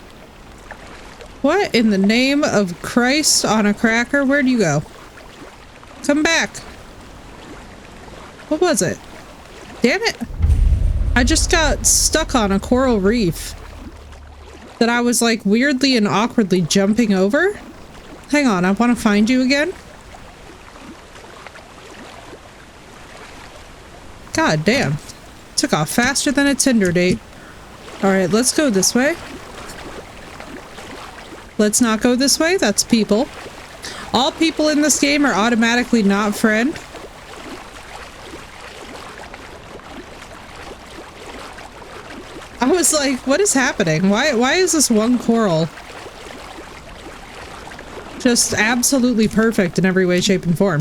What in the name of Christ on a cracker? Where'd you go? Come back. What was it? Damn it. I just got stuck on a coral reef that I was like weirdly and awkwardly jumping over. Hang on, I want to find you again. God damn. Took off faster than a Tinder date. Alright, let's go this way. Let's not go this way. That's people. All people in this game are automatically not friend. I was like, what is happening? Why is this one coral just absolutely perfect in every way, shape, and form?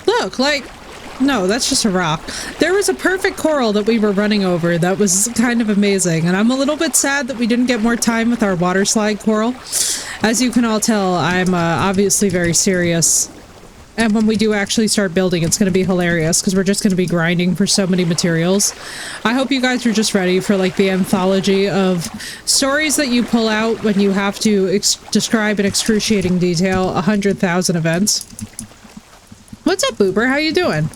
Look, like, no, that's just a rock. There was a perfect coral that we were running over that was kind of amazing, and I'm a little bit sad that we didn't get more time with our water slide coral. As you can all tell, I'm obviously very serious. And when we do actually start building, it's going to be hilarious because we're just going to be grinding for so many materials. I hope you guys are just ready for like the anthology of stories that you pull out when you have to describe in excruciating detail 100,000 events. What's up, Boober? How you doing?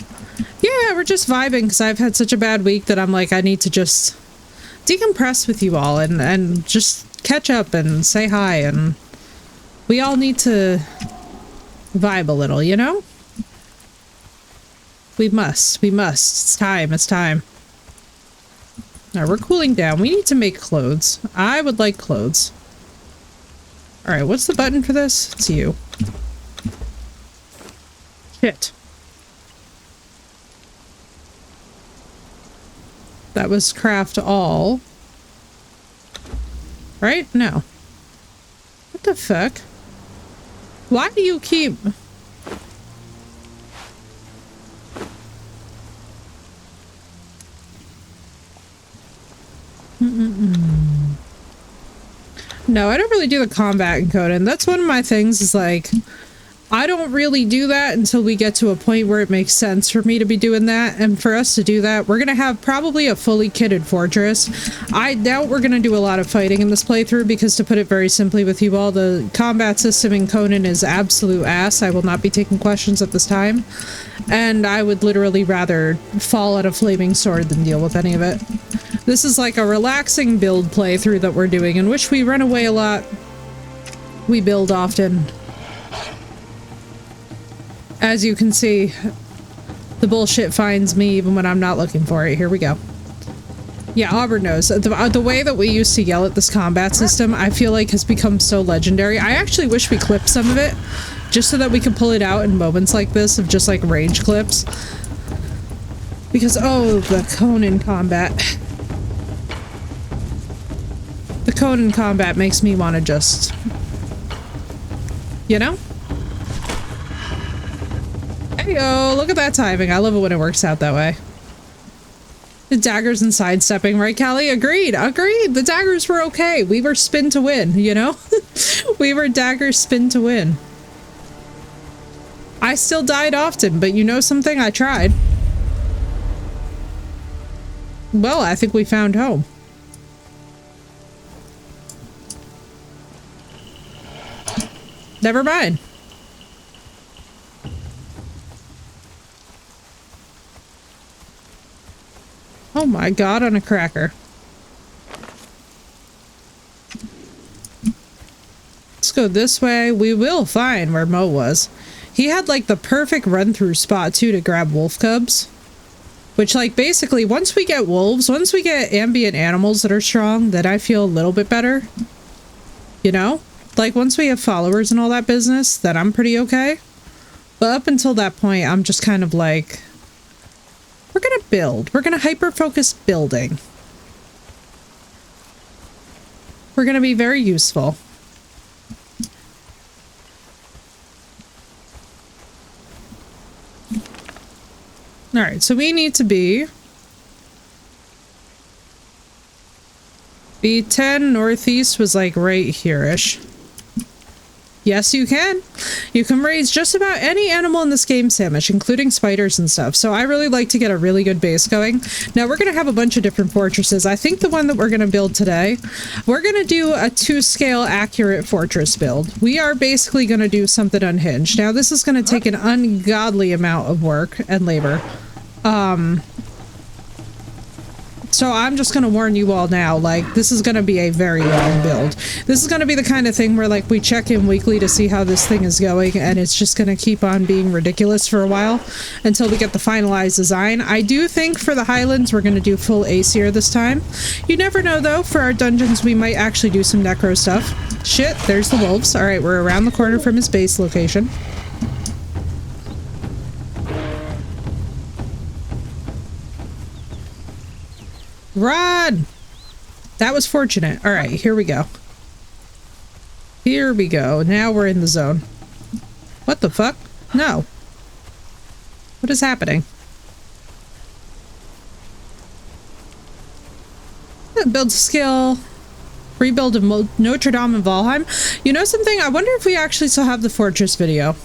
Yeah, we're just vibing because I've had such a bad week that I'm like, I need to just decompress with you all and just catch up and say hi, and we all need to vibe a little, you know? We must. It's time. Alright, we're cooling down. We need to make clothes. I would like clothes. Alright, what's the button for this? It's you. Shit. That was craft all. Right? No. What the fuck? Why do you keep... No, I don't really do the combat in Conan. That's one of my things is like, I don't really do that until we get to a point where it makes sense for me to be doing that. And for us to do that, we're going to have probably a fully kitted fortress. I doubt we're going to do a lot of fighting in this playthrough because, to put it very simply with you all, the combat system in Conan is absolute ass. I will not be taking questions at this time. And I would literally rather fall on a flaming sword than deal with any of it. This is like a relaxing build playthrough that we're doing, in which we run away a lot. We build often. As you can see, the bullshit finds me even when I'm not looking for it. Here we go. Yeah, Auburn knows. The way that we used to yell at this combat system, I feel like has become so legendary. I actually wish we clipped some of it, just so that we can pull it out in moments like this of just like rage clips. Because, oh, the Conan combat. The Conan combat makes me want to just... You know? Hey-o, look at that timing. I love it when it works out that way. The daggers and sidestepping, right, Callie? Agreed, agreed. The daggers were okay. We were spin to win, you know? We were daggers spin to win. I still died often, but you know something? I tried. Well, I think we found home. Never mind. Oh my god, on a cracker. Let's go this way. We will find where Mo was. He had like the perfect run-through spot too to grab wolf cubs. Which, like, basically once we get wolves, once we get ambient animals that are strong, then I feel a little bit better. You know? Like, once we have followers and all that business, then I'm pretty okay. But up until that point, I'm just kind of like... We're gonna build. We're gonna hyper-focus building. We're gonna be very useful. Alright, so we need to be... B10 northeast was like right here-ish. Yes, you can. You can raise just about any animal in this game, Samish, including spiders and stuff. So I really like to get a really good base going. Now we're going to have a bunch of different fortresses. I think the one that we're going to build today, we're going to do a 2-scale accurate fortress build. We are basically going to do something unhinged. Now this is going to take an ungodly amount of work and labor. So I'm just gonna warn you all now, like, this is gonna be a very long build. This is gonna be the kind of thing where, like, we check in weekly to see how this thing is going, and it's just gonna keep on being ridiculous for a while until we get the finalized design. I do think for the Highlands, we're gonna do full Aesir this time. You never know, though. For our dungeons, we might actually do some necro stuff. Shit, there's the wolves. Alright, we're around the corner from his base location. Run! That was fortunate. Alright, here we go. Here we go. Now we're in the zone. What the fuck? No. What is happening? Build skill. Rebuild of Notre Dame and Valheim. You know something? I wonder if we actually still have the fortress video.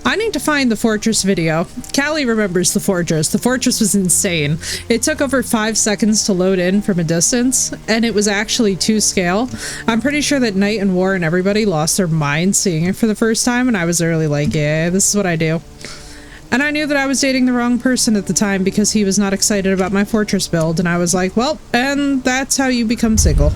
I need to find the fortress video. Callie remembers the fortress. The fortress was insane. It took over 5 seconds to load in from a distance, and it was actually 2-scale. I'm pretty sure that Knight and War and everybody lost their minds seeing it for the first time, and I was really like, yeah, this is what I do. And I knew that I was dating the wrong person at the time because he was not excited about my fortress build, and I was like, well, and that's how you become single.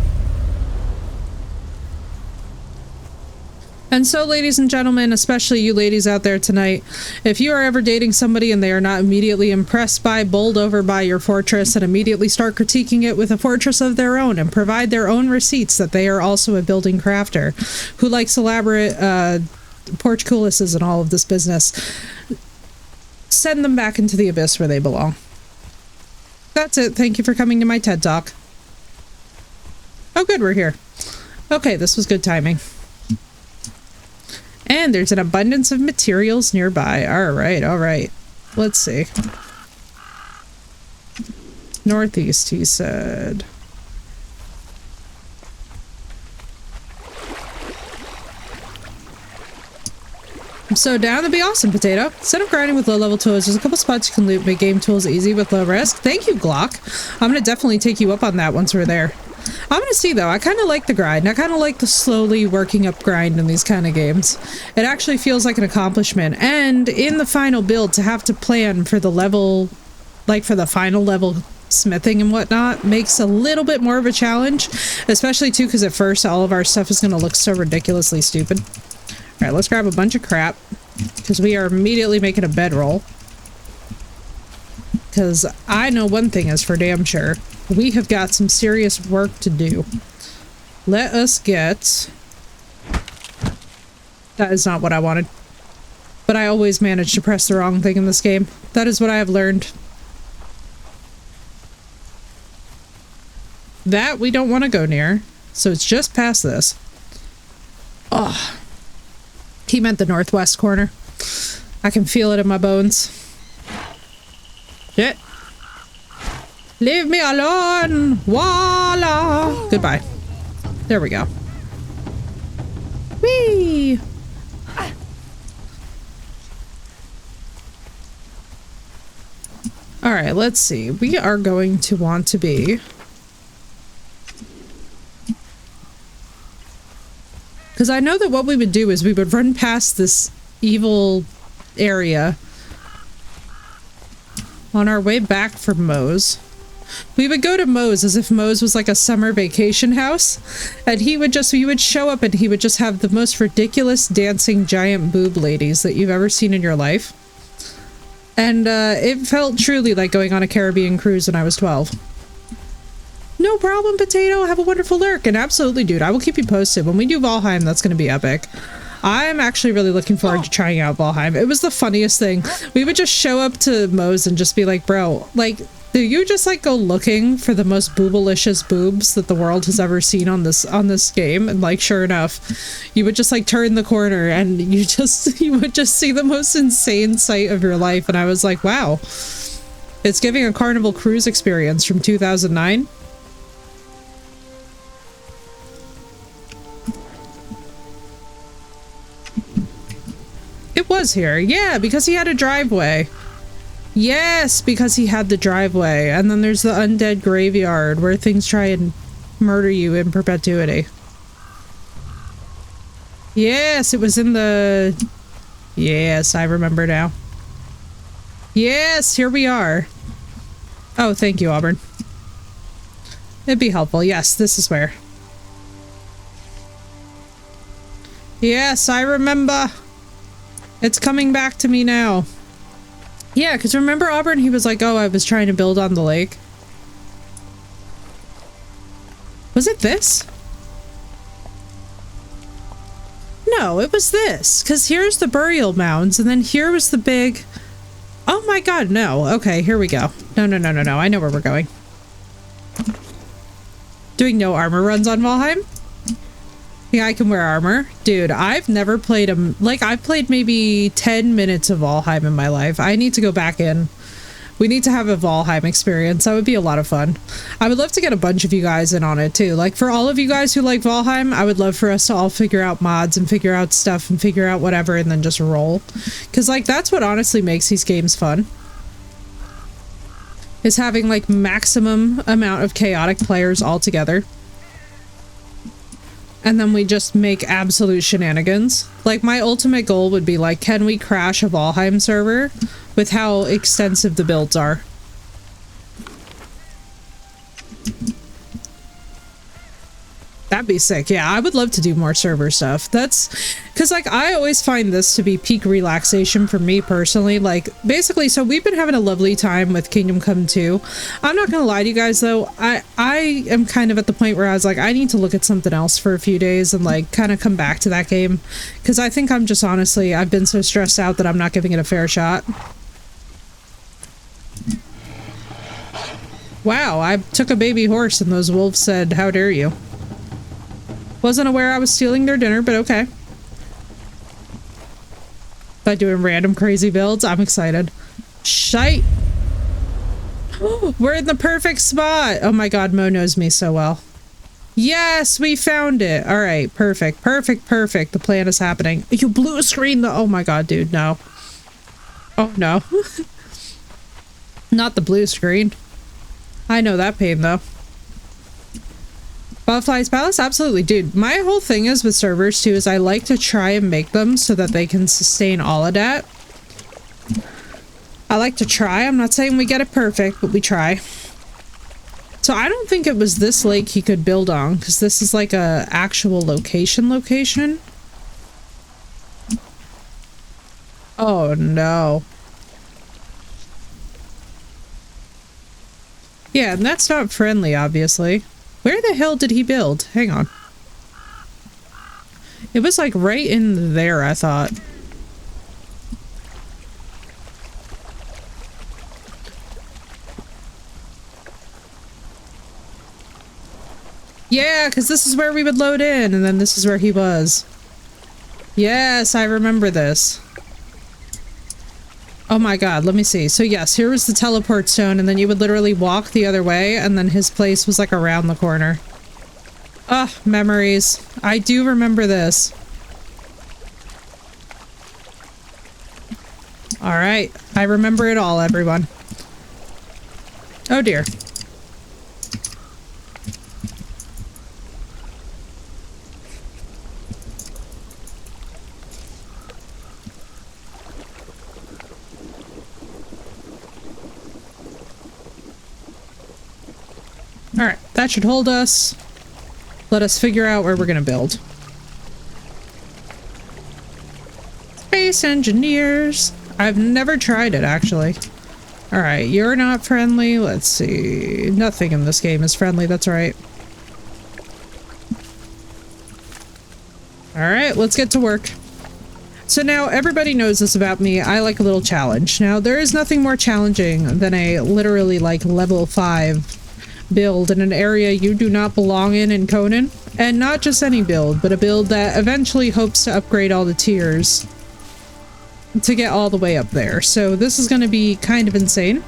And so, ladies and gentlemen, especially you ladies out there tonight, if you are ever dating somebody and they are not immediately impressed by, bowled over by your fortress, and immediately start critiquing it with a fortress of their own and provide their own receipts that they are also a building crafter who likes elaborate portcullises and all of this business. Send them back into the abyss where they belong. That's it. Thank you for coming to my TED Talk. Oh good, we're here. Okay, this was good timing. And there's an abundance of materials nearby. Alright, alright. Let's see. Northeast, he said. I'm so down to be awesome, Potato. Instead of grinding with low-level tools, there's a couple spots you can loot, make game tools easy with low risk. Thank you, Glock. I'm gonna definitely take you up on that once we're there. I'm gonna see, though. I kind of like the grind. I kind of like the slowly working up grind in these kind of games. It actually feels like an accomplishment. And in the final build, to have to plan for the level, like for the final level smithing and whatnot, makes a little bit more of a challenge. Especially, too, because at first, all of our stuff is gonna look so ridiculously stupid. Alright, let's grab a bunch of crap, because we are immediately making a bedroll. Because I know one thing is for damn sure. We have got some serious work to do. Let us get... That is not what I wanted. But I always manage to press the wrong thing in this game. That is what I have learned. That we don't want to go near. So it's just past this. Oh. He meant the northwest corner. I can feel it in my bones. Shit. Leave me alone! Voila! Goodbye. There we go. Whee! Alright, let's see. We are going to want to be... Because I know that what we would do is we would run past this evil area on our way back from Moe's. We would go to Moe's as if Moe's was like a summer vacation house, and he would show up and he would just have the most ridiculous dancing giant boob ladies that you've ever seen in your life. And it felt truly like going on a Caribbean cruise when I was 12. No problem, Potato. Have a wonderful lurk. And absolutely, dude, I will keep you posted. When we do Valheim, that's going to be epic. I'm actually really looking forward to trying out Valheim. It was the funniest thing. We would just show up to Moe's and just be like, bro, like, do you just like go looking for the most boobalicious boobs that the world has ever seen on this game? And like, sure enough, you would just like turn the corner and you would just see the most insane sight of your life. And I was like, wow, it's giving a Carnival Cruise experience from 2009. It was here. Yeah, because he had a driveway. Yes, because he had the driveway. And then there's the undead graveyard where things try and murder you in perpetuity. Yes, it was in the... Yes, I remember now. Yes, here we are. Oh, thank you, Auburn. It'd be helpful. Yes, this is where. Yes, I remember. It's coming back to me now. Yeah, because remember Auburn? He was like, oh, I was trying to build on the lake. Was it this? No, it was this. Because here's the burial mounds, and then here was the big... Oh my god, no. Okay, here we go. No. I know where we're going. Doing no armor runs on Valheim? Yeah, I can wear armor. Dude, I've never played like, I've played maybe 10 minutes of Valheim in my life. I need to go back in. We need to have a Valheim experience. That would be a lot of fun. I would love to get a bunch of you guys in on it, too. Like, for all of you guys who like Valheim, I would love for us to all figure out mods and figure out stuff and figure out whatever and then just roll. Because, like, that's what honestly makes these games fun. Is having, like, maximum amount of chaotic players all together. And then we just make absolute shenanigans. Like, my ultimate goal would be, like, can we crash a Valheim server with how extensive the builds are? That'd be sick. Yeah, I would love to do more server stuff. That's because, like, I always find this to be peak relaxation for me personally. Like, basically, so we've been having a lovely time with Kingdom Come 2. I'm not gonna lie to you guys, though. I am kind of at the point where I was like, I need to look at something else for a few days and, like, kind of come back to that game. Because I think I'm just, honestly, I've been so stressed out that I'm not giving it a fair shot. Wow, I took a baby horse and those wolves said, "How dare you?" Wasn't aware I was stealing their dinner, but okay. By doing random crazy builds, I'm excited. Shite! We're in the perfect spot! Oh my god, Mo knows me so well. Yes, we found it! Alright, perfect, perfect, perfect. The plan is happening. You blew a screen though! Oh my god, dude, no. Oh no. Not the blue screen. I know that pain though. Butterfly's Palace? Absolutely, dude. My whole thing is with servers too is I like to try and make them so that they can sustain all of that. I like to try. I'm not saying we get it perfect, but we try. So I don't think it was this lake he could build on, because this is like a actual location. Oh no. Yeah, and that's not friendly, obviously. Where the hell did he build? Hang on. It was like right in there, I thought. Yeah, because this is where we would load in, and then this is where he was. Yes, I remember this. Oh my god, let me see. So yes, here was the teleport stone, and then you would literally walk the other way, and then his place was like around the corner. Ugh, memories. I do remember this. Alright, I remember it all, everyone. Oh dear. Alright, that should hold us. Let us figure out where we're gonna build. Space engineers. I've never tried it, actually. Alright, you're not friendly. Let's see. Nothing in this game is friendly, that's right. Alright, let's get to work. So now everybody knows this about me. I like a little challenge. Now, there is nothing more challenging than a literally like level 5 build in an area you do not belong in Conan. And not just any build, but a build that eventually hopes to upgrade all the tiers to get all the way up there. So this is going to be kind of insane.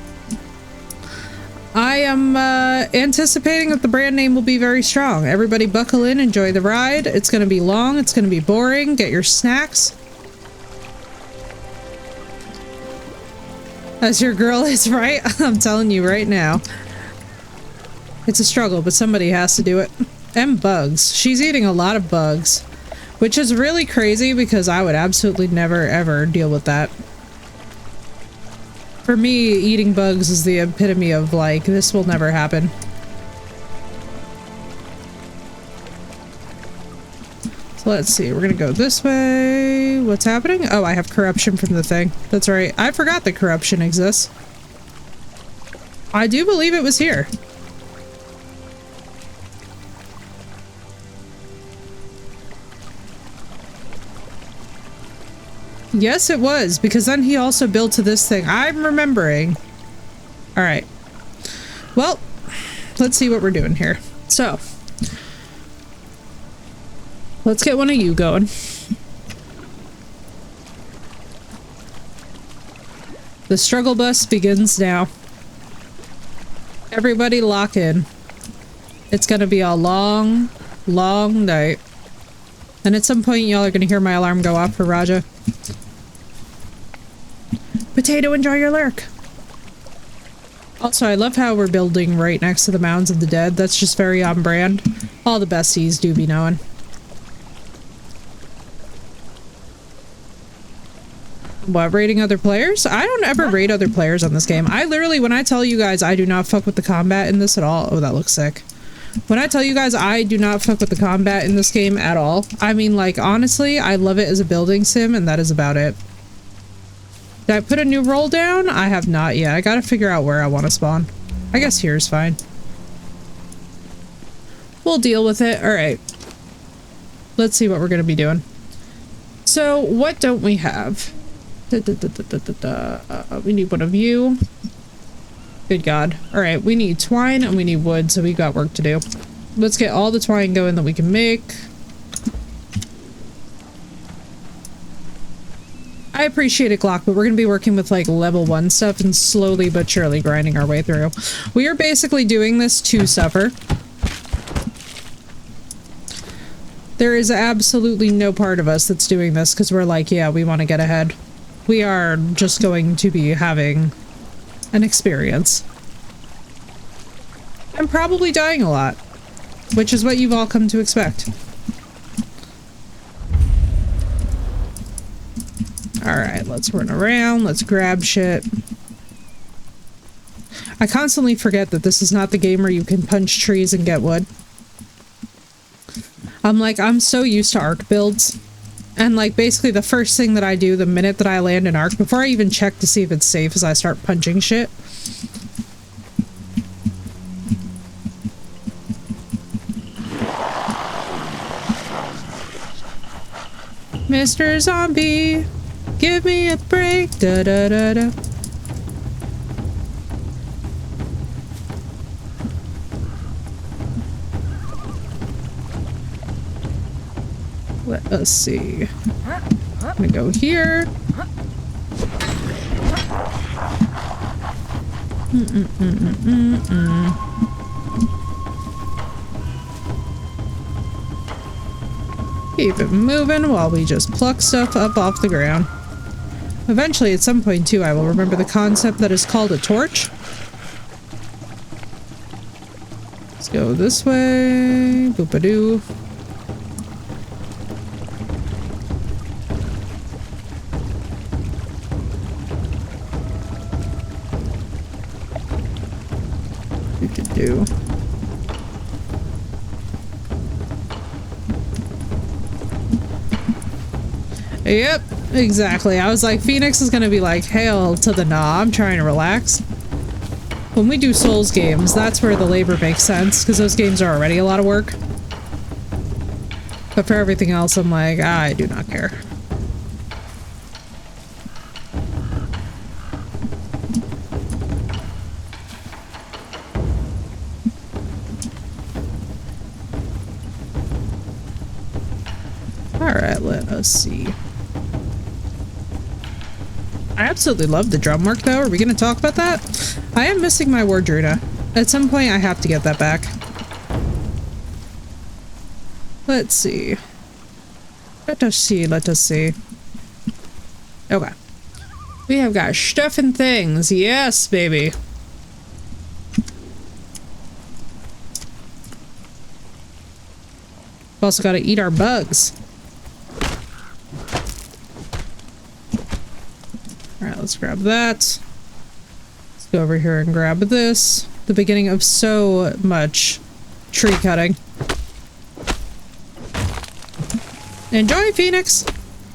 I am anticipating that the brand name will be very strong. Everybody buckle in, enjoy the ride. It's going to be long, it's going to be boring. Get your snacks. As your girl is, right? I'm telling you right now. It's a struggle, but somebody has to do it. And bugs. She's eating a lot of bugs. Which is really crazy because I would absolutely never ever deal with that. For me, eating bugs is the epitome of like, this will never happen. So let's see, we're gonna go this way. What's happening? Oh, I have corruption from the thing. That's right. I forgot that corruption exists. I do believe it was here. Yes, it was, because then he also built to this thing. I'm remembering. Alright. Well, let's see what we're doing here. So, let's get one of you going. The struggle bus begins now. Everybody lock in. It's gonna be a long, long night. And at some point, y'all are gonna hear my alarm go off for Raja. Potato, enjoy your lurk! Also, I love how we're building right next to the Mounds of the Dead. That's just very on brand. All the besties do be knowing. What, rating other players? I don't ever rate other players on this game. I literally, when I tell you guys I do not fuck with the combat in this at all. Oh, that looks sick. When I tell you guys, I do not fuck with the combat in this game at all. I mean, like, honestly, I love it as a building sim, and that is about it. Did I put a new roll down? I have not yet. I gotta figure out where I want to spawn. I guess here's fine. We'll deal with it. Alright. Let's see what we're gonna be doing. So, what don't we have? We need one of you. Good God. Alright, we need twine and we need wood, so we got work to do. Let's get all the twine going that we can make. I appreciate it, Glock, but we're going to be working with like level 1 stuff and slowly but surely grinding our way through. We are basically doing this to suffer. There is absolutely no part of us that's doing this because we're like, yeah, we want to get ahead. We are just going to be having an experience. I'm probably dying a lot, which is what you've all come to expect. Alright, let's run around, let's grab shit. I constantly forget that this is not the game where you can punch trees and get wood. I'm so used to arc builds. And like basically the first thing that I do the minute that I land an arc, before I even check to see if it's safe, is I start punching shit. Mr. Zombie, give me a break. Da da da da. Let us see. I'm gonna go here. Keep it moving while we just pluck stuff up off the ground. Eventually, at some point too, I will remember the concept that is called a torch. Let's go this way. Boop-a-doo. Do. Yep, exactly. I was like, Phoenix is gonna be like, hail to the nah, I'm trying to relax. When we do Souls games, that's where the labor makes sense, because those games are already a lot of work. But for everything else, I'm like, I do not care. Alright, let us see. I absolutely love the drum work though. Are we going to talk about that? I am missing my Wardruna. At some point I have to get that back. Let's see. Let us see, let us see. Okay. We have got stuff and things. Yes, baby. We've also got to eat our bugs. Alright, let's grab that. Let's go over here and grab this. The beginning of so much tree cutting. Enjoy, Phoenix!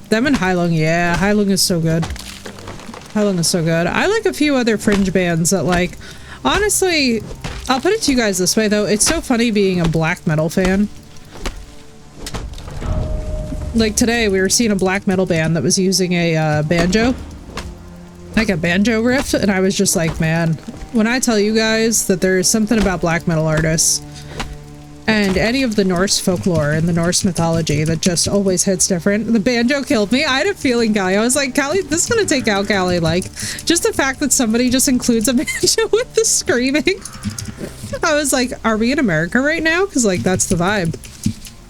Them and Heilung, yeah, Heilung is so good. Heilung is so good. I like a few other fringe bands that like, honestly, I'll put it to you guys this way though, it's so funny being a black metal fan. Like today we were seeing a black metal band that was using a banjo. Like a banjo riff, and I was just like, man, when I tell you guys that there is something about black metal artists and any of the Norse folklore and the Norse mythology that just always hits different. The banjo killed me. I had a feeling, Callie. I was like, Callie, this is gonna take out Callie. Like, just the fact that somebody just includes a banjo with the screaming. I was like, are we in America right now? Because like, that's the vibe.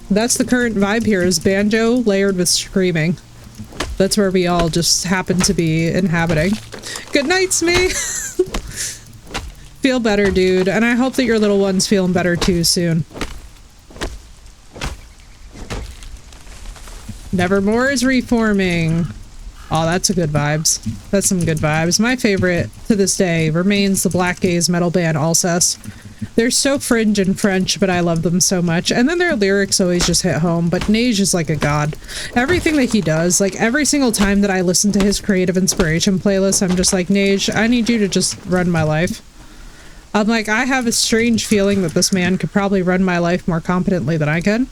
That's the current vibe here, is banjo layered with screaming. That's where we all just happen to be inhabiting. Good night, Smee! Feel better, dude. And I hope that your little one's feeling better too soon. Nevermore is reforming. Oh, that's a good vibes. That's some good vibes. My favorite to this day remains the Black Gaze metal band Alcest. They're so fringe and French, but I love them so much. And then their lyrics always just hit home, but Nage is like a god. Everything that he does, like every single time that I listen to his creative inspiration playlist, I'm just like, Nage, I need you to just run my life. I'm like, I have a strange feeling that this man could probably run my life more competently than I can.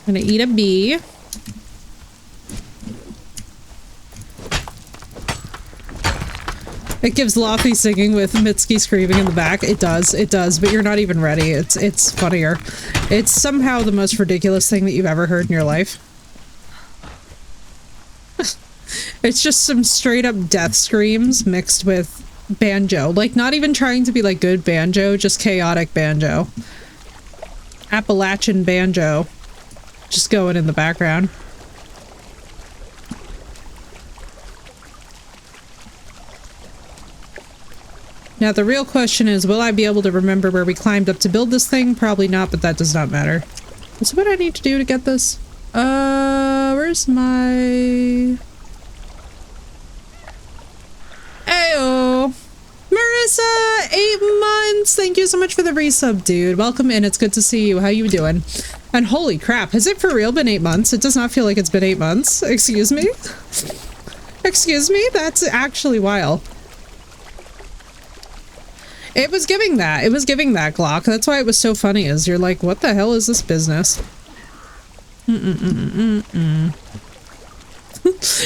I'm gonna eat a bee. It gives Lothy singing with Mitski screaming in the back. It does, but you're not even ready. It's funnier. It's somehow the most ridiculous thing that you've ever heard in your life. It's just some straight up death screams mixed with banjo. Like, not even trying to be like good banjo, just chaotic banjo. Appalachian banjo. Just going in the background. Now the real question is, will I be able to remember where we climbed up to build this thing? Probably not, but that does not matter. So what do I need to do to get this? Where's my... Ayo! Marissa! 8 months! Thank you so much for the resub, dude. Welcome in, it's good to see you. How you doing? And holy crap, has it for real been 8 months? It does not feel like it's been 8 months. Excuse me? Excuse me? That's actually wild. It was giving that. It was giving that, Glock. That's why it was so funny, is you're like, what the hell is this business?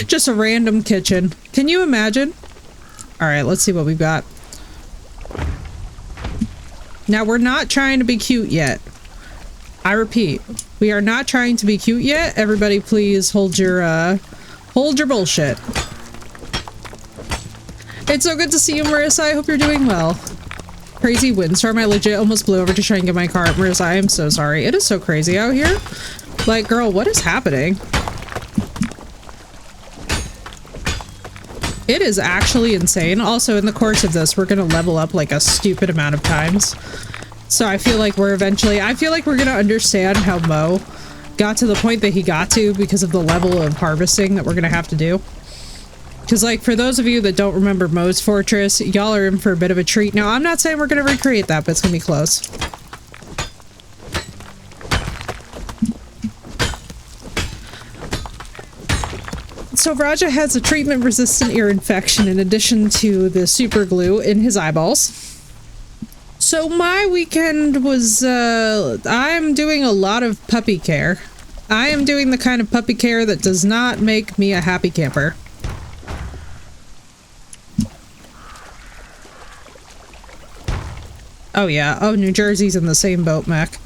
Just a random kitchen. Can you imagine? Alright, let's see what we've got. Now, we're not trying to be cute yet. I repeat, we are not trying to be cute yet. Everybody please hold your bullshit. It's so good to see you, Marissa. I hope you're doing well. Crazy windstorm. I legit almost blew over to try and get my car. Marissa, I am so sorry. It is so crazy out here. Like, girl, what is happening? It is actually insane. Also, in the course of this, we're gonna level up like a stupid amount of times. So I feel like we're eventually... I feel like we're gonna understand how Mo got to the point that he got to because of the level of harvesting that we're gonna have to do. Because, like, for those of you that don't remember Mo's Fortress, y'all are in for a bit of a treat. Now, I'm not saying we're going to recreate that, but it's going to be close. So, Raja has a treatment-resistant ear infection in addition to the super glue in his eyeballs. So, my weekend was, I'm doing a lot of puppy care. I am doing the kind of puppy care that does not make me a happy camper. Oh yeah, oh, New Jersey's in the same boat, Mac.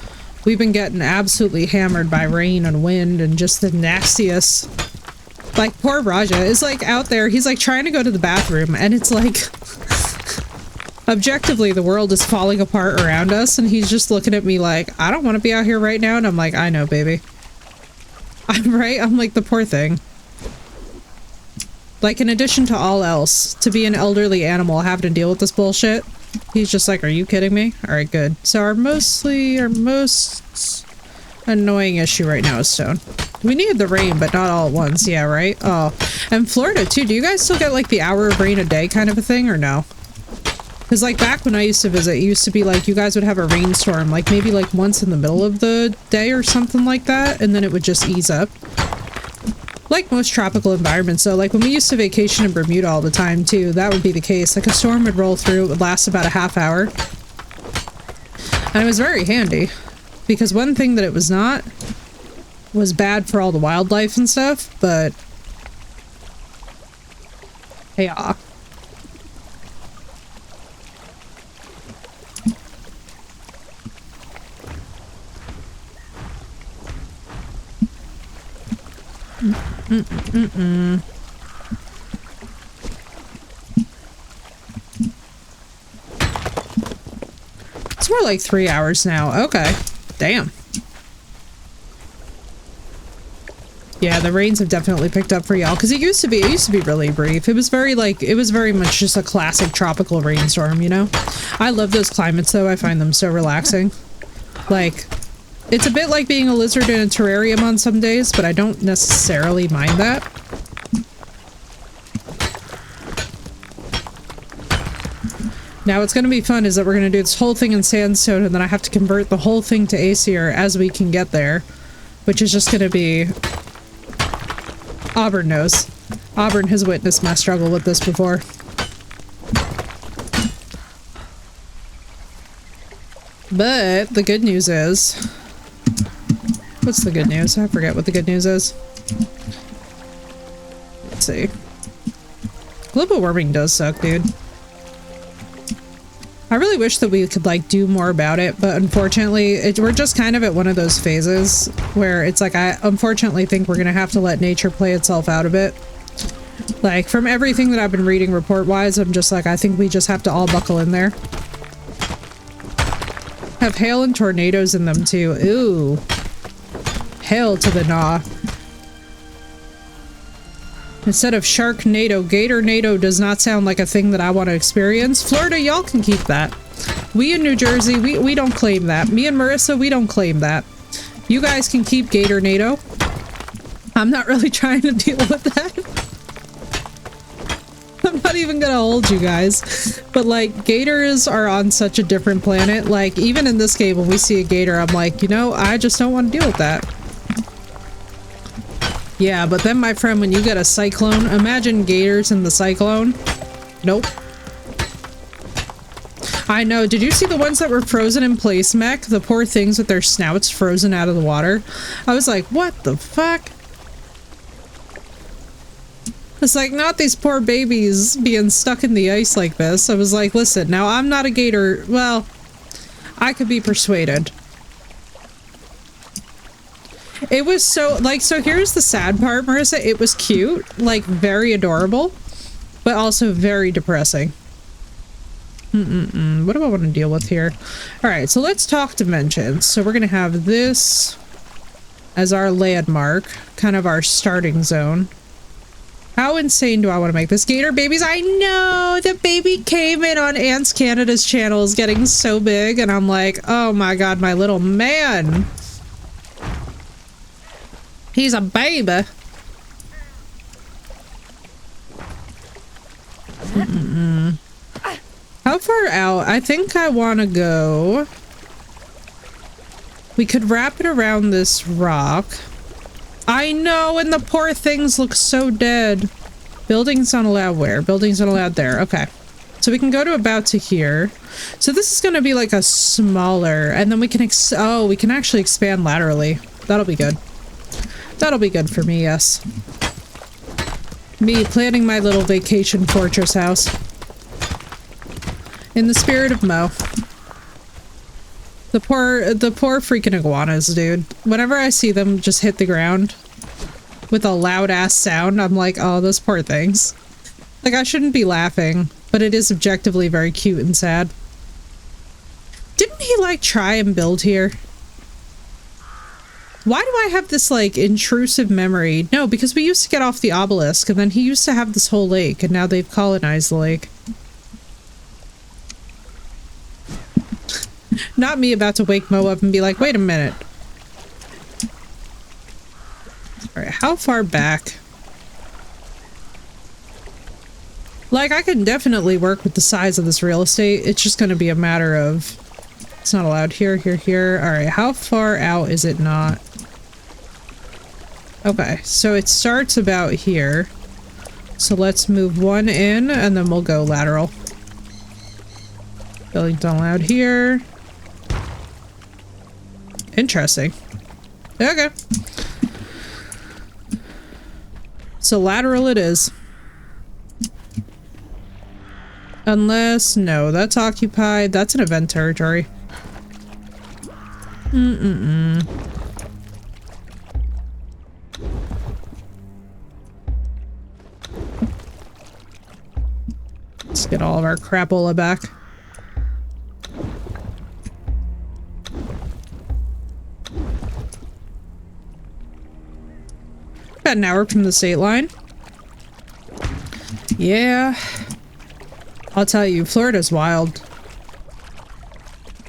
We've been getting absolutely hammered by rain and wind and just the nastiest. Like, poor Raja is like out there, he's like trying to go to the bathroom and it's like... Objectively, the world is falling apart around us and he's just looking at me like, I don't want to be out here right now, and I'm like, I know, baby. I'm right, I'm like the poor thing. Like, in addition to all else, to be an elderly animal having to deal with this bullshit, he's just like, are you kidding me? Alright, good. So our most annoying issue right now is stone. We needed the rain, but not all at once. Yeah, right? Oh, and Florida too. Do you guys still get like the hour of rain a day kind of a thing or no? Because like back when I used to visit, it used to be like you guys would have a rainstorm like maybe like once in the middle of the day or something like that, and then it would just ease up. Like most tropical environments, so like when we used to vacation in Bermuda all the time too, that would be the case. Like a storm would roll through, it would last about a half hour. And it was very handy, because one thing that it was not was bad for all the wildlife and stuff, but yeah. It's more like 3 hours now. Okay. Damn. Yeah, the rains have definitely picked up for y'all, because it used to be really brief. It was very much just a classic tropical rainstorm, you know? I love those climates though. I find them so relaxing. Like, it's a bit like being a lizard in a terrarium on some days, but I don't necessarily mind that. Now what's going to be fun is that we're going to do this whole thing in sandstone and then I have to convert the whole thing to Aesir as we can get there. Which is just going to be... Auburn knows. Auburn has witnessed my struggle with this before. But the good news is... What's the good news? I forget what the good news is. Let's see. Global warming does suck, dude. I really wish that we could, like, do more about it, but unfortunately, we're just kind of at one of those phases where it's like, I unfortunately think we're gonna have to let nature play itself out a bit. Like, from everything that I've been reading report-wise, I'm just like, I think we just have to all buckle in there. Have hail and tornadoes in them, too. Ooh. Hail to the gnaw. Instead of Sharknado, Gatornado does not sound like a thing that I want to experience. Florida, y'all can keep that. We in New Jersey, we don't claim that. Me and Marissa, we don't claim that. You guys can keep Gatornado. I'm not really trying to deal with that. I'm not even gonna hold you guys. But like, gators are on such a different planet. Like, even in this game, when we see a gator, I'm like, you know, I just don't want to deal with that. Yeah, but then, my friend, when you get a cyclone, imagine gators in the cyclone. Nope. I know. Did you see the ones that were frozen in place, Mech? The poor things with their snouts frozen out of the water. I was like, what the fuck? It's like, not these poor babies being stuck in the ice like this. I was like, listen, now I'm not a gator. Well, I could be persuaded. It was so, like, so here's the sad part, Marissa. It was cute, like, very adorable, but also very depressing. What do I want to deal with here? Alright, so let's talk dimensions. So we're gonna have this as our landmark, kind of our starting zone. How insane do I want to make this? Gator babies, I know! The baby came in on Ants Canada's channel is getting so big, and I'm like, oh my god, my little man! He's a baby. How far out? I think I want to go. We could wrap it around this rock. I know, and the poor things look so dead. Buildings not allowed where? Buildings not allowed there. Okay. So we can go to about to here. So this is going to be like a smaller, and then we can oh, we can actually expand laterally. That'll be good. That'll be good for me, yes. Me planning my little vacation fortress house. In the spirit of Mo. The poor freaking iguanas, dude. Whenever I see them just hit the ground with a loud ass sound, I'm like, oh, those poor things. Like, I shouldn't be laughing, but it is objectively very cute and sad. Didn't he, like, try and build here? Why do I have this, like, intrusive memory? No, because we used to get off the obelisk, and then he used to have this whole lake, and now they've colonized the lake. Not me about to wake Mo up and be like, wait a minute. Alright, how far back? Like, I can definitely work with the size of this real estate. It's just gonna be a matter of... It's not allowed here, here, here. Alright, how far out is it not? Okay, so it starts about here. So let's move one in, and then we'll go lateral. Buildings not allowed here. Interesting. Okay. So lateral it is. Unless, no, that's occupied. That's an event territory. Let's get all of our crapola back. About an hour from the state line. Yeah. I'll tell you, Florida's wild.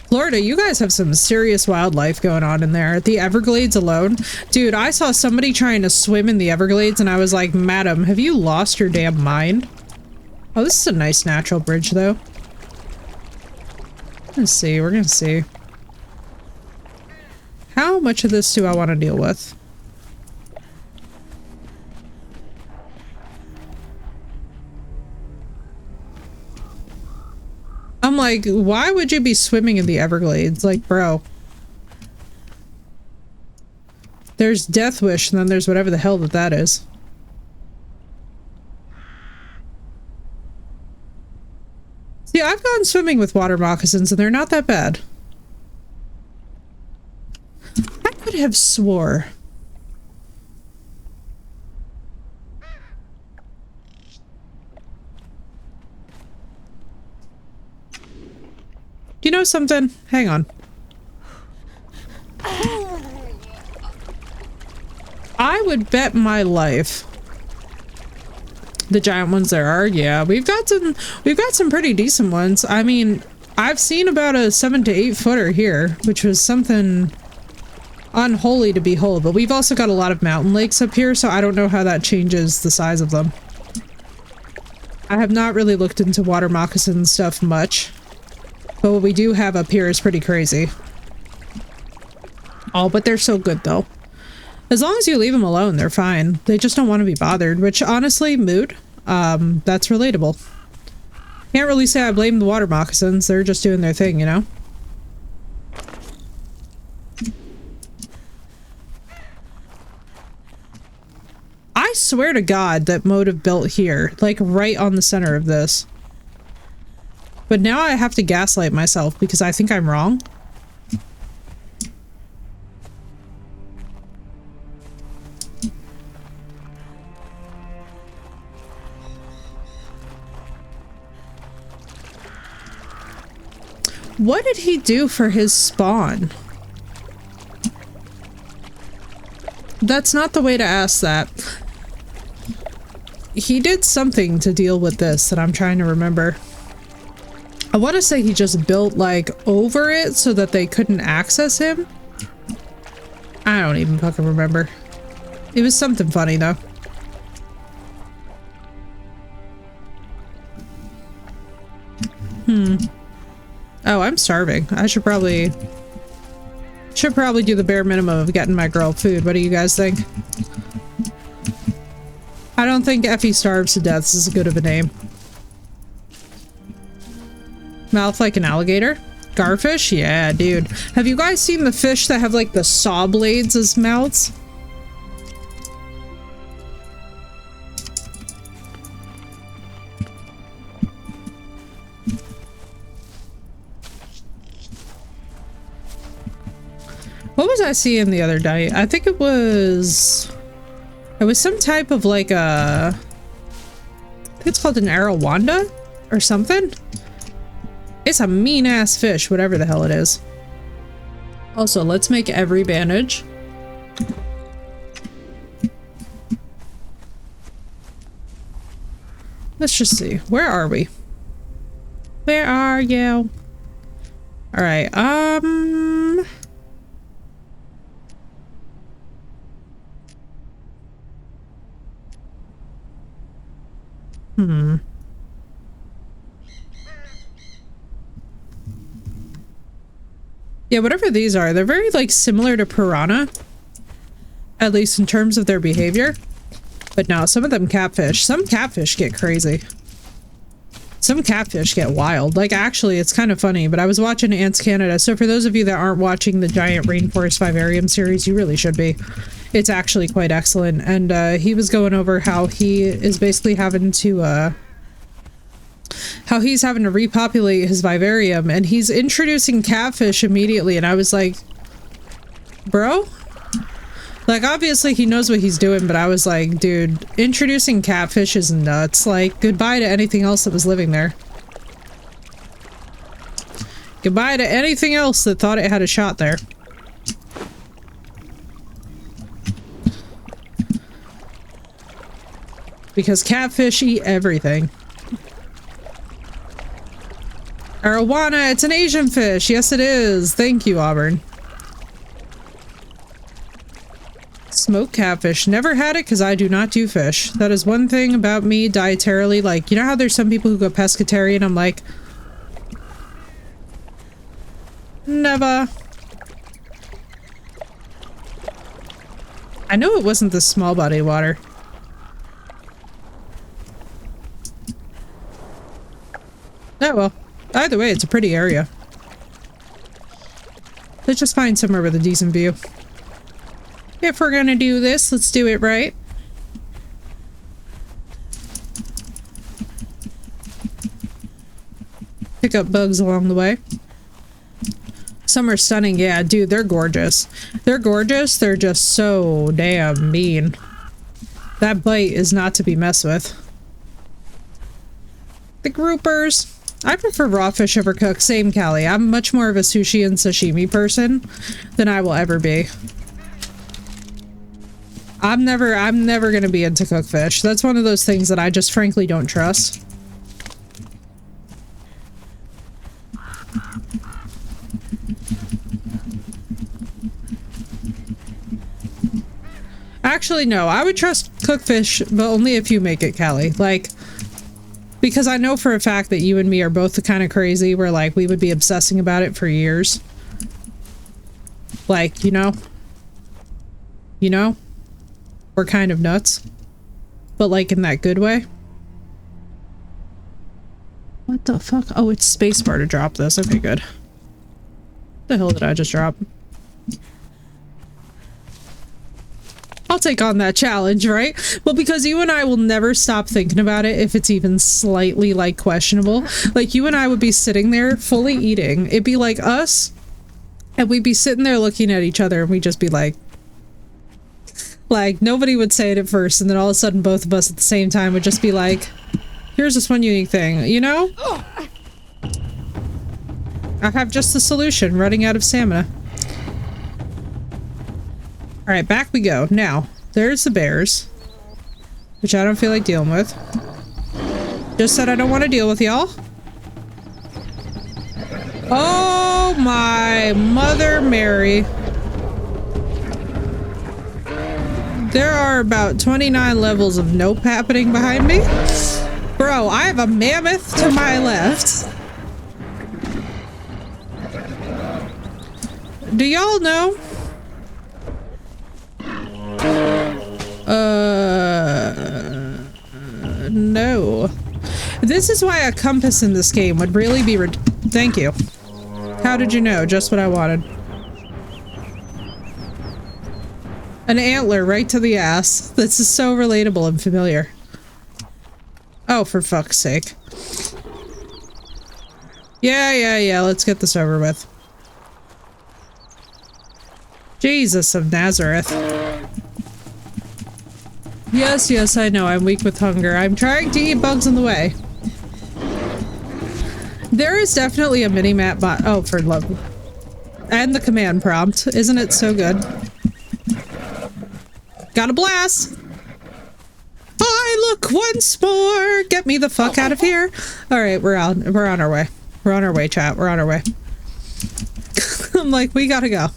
Florida, you guys have some serious wildlife going on in there. The Everglades alone. Dude, I saw somebody trying to swim in the Everglades and I was like, madam, have you lost your damn mind? Oh, this is a nice natural bridge, though. Let's see, we're gonna see. How much of this do I want to deal with? I'm like, why would you be swimming in the Everglades? Like, bro. There's Death Wish, and then there's whatever the hell that is. See, I've gone swimming with water moccasins, and they're not that bad. I could have swore. You know something? Hang on. I would bet my life. The giant ones there are, yeah. We've got some pretty decent ones. I mean, I've seen about a 7 to 8 footer here, which was something unholy to behold, but we've also got a lot of mountain lakes up here, so I don't know how that changes the size of them. I have not really looked into water moccasin stuff much. But what we do have up here is pretty crazy. Oh, but they're so good though. As long as you leave them alone, they're fine. They just don't want to be bothered, which honestly, mood, that's relatable. Can't really say I blame the water moccasins. They're just doing their thing, you know? I swear to God that Motive built here, like right on the center of this. But now I have to gaslight myself because I think I'm wrong. What did he do for his spawn? That's not the way to ask that. He did something to deal with this that I'm trying to remember. I want to say he just built like over it so that they couldn't access him. I don't even fucking remember. It was something funny though. Oh, I'm starving. I should probably do the bare minimum of getting my girl food. What do you guys think? I don't think Effie starves to death is as good of a name. Mouth like an alligator? Garfish? Yeah, dude. Have you guys seen the fish that have like the saw blades as mouths? What was I seeing the other day? I think it was some type of like a, I think it's called an arawanda or something. It's a mean ass fish, whatever the hell it is. Also, let's make every bandage. Let's just see. Where are we? Where are you? All right. Yeah, whatever these are, they're very like similar to piranha, at least in terms of their behavior. But no, some of them catfish. Some catfish get crazy. Some catfish get wild. Like, actually, it's kind of funny, but I was watching Ants Canada. So for those of you that aren't watching the Giant Rainforest Vivarium series, you really should be. It's actually quite excellent. And he was going over how he is basically having to how he's having to repopulate his vivarium, and he's introducing catfish immediately, and I was like, bro? Like, obviously he knows what he's doing, but I was like, dude, introducing catfish is nuts. Like, goodbye to anything else that was living there. Goodbye to anything else that thought it had a shot there. Because catfish eat everything. Arowana, it's an Asian fish. Yes, it is. Thank you, Auburn. Smoked catfish. Never had it because I do not do fish. That is one thing about me dietarily. Like, you know how there's some people who go pescatarian? I'm like, Never. I know it wasn't the small body water. Oh well. Either way, it's a pretty area. Let's just find somewhere with a decent view. If we're gonna do this, let's do it right. Pick up bugs along the way. Some are stunning. Yeah, dude, they're gorgeous. They're gorgeous. They're just so damn mean. That bite is not to be messed with. The groupers. I prefer raw fish over cooked. Same, Callie. I'm much more of a sushi and sashimi person than I will ever be. I'm never gonna be into cooked fish. That's one of those things that I just frankly don't trust. Actually, no. I would trust cooked fish, but only if you make it, Callie. Like, because I know for a fact that you and me are both the kind of crazy where, like, we would be obsessing about it for years. Like, you know? You know? We're kind of nuts. But, like, in that good way. What the fuck? Oh, it's spacebar to drop this. Okay, good. What the hell did I just drop? I'll take on that challenge, right? Well, because you and I will never stop thinking about it if it's even slightly, like, questionable. Like, you and I would be sitting there fully eating. It'd be like us, and we'd be sitting there looking at each other, and we'd just be like, nobody would say it at first, and then all of a sudden both of us at the same time would just be like, here's this one unique thing, you know? I have just the solution, running out of stamina. Alright, back we go. Now, there's the bears, which I don't feel like dealing with. Just said I don't want to deal with y'all. Oh my Mother Mary. There are about 29 levels of nope happening behind me. Bro, I have a mammoth to my left. Do y'all know? No. This is why a compass in this game would really be thank you. How did you know? Just what I wanted. An antler right to the ass. This is so relatable and familiar. Oh, for fuck's sake. Yeah, let's get this over with. Jesus of Nazareth. Yes, I know. I'm weak with hunger. I'm trying to eat bugs on the way. There is definitely a mini-map bot. Oh, for love. And the command prompt. Isn't it so good? Got a blast! I look once more! Get me the fuck out of here! Alright, we're on our way. We're on our way, chat. We're on our way. I'm like, we gotta go.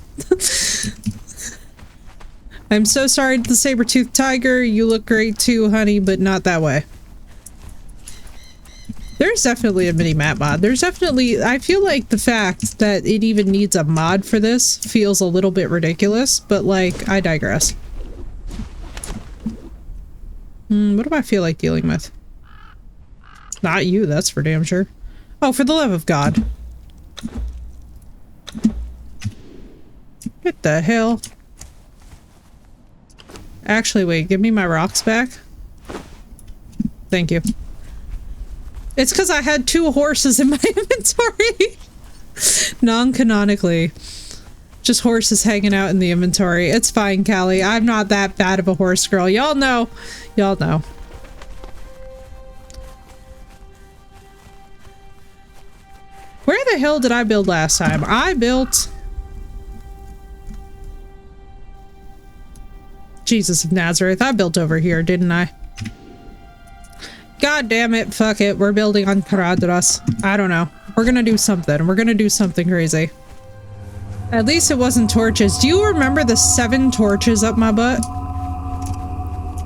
I'm so sorry to the saber-toothed tiger. You look great too, honey, but not that way. There's definitely a mini-map mod. There's definitely... I feel like the fact that it even needs a mod for this feels a little bit ridiculous, but, like, I digress. What do I feel like dealing with? Not you, that's for damn sure. Oh, for the love of God. What the hell? Actually, wait, give me my rocks back. Thank you. It's because I had 2 horses in my inventory. Non-canonically. Just horses hanging out in the inventory. It's fine, Callie. I'm not that bad of a horse girl. Y'all know. Y'all know. Where the hell did I build last time? I built... Jesus of Nazareth. I built over here, didn't I? God damn it. Fuck it. We're building on Caradras. I don't know. We're gonna do something. We're gonna do something crazy. At least it wasn't torches. Do you remember the 7 torches up my butt?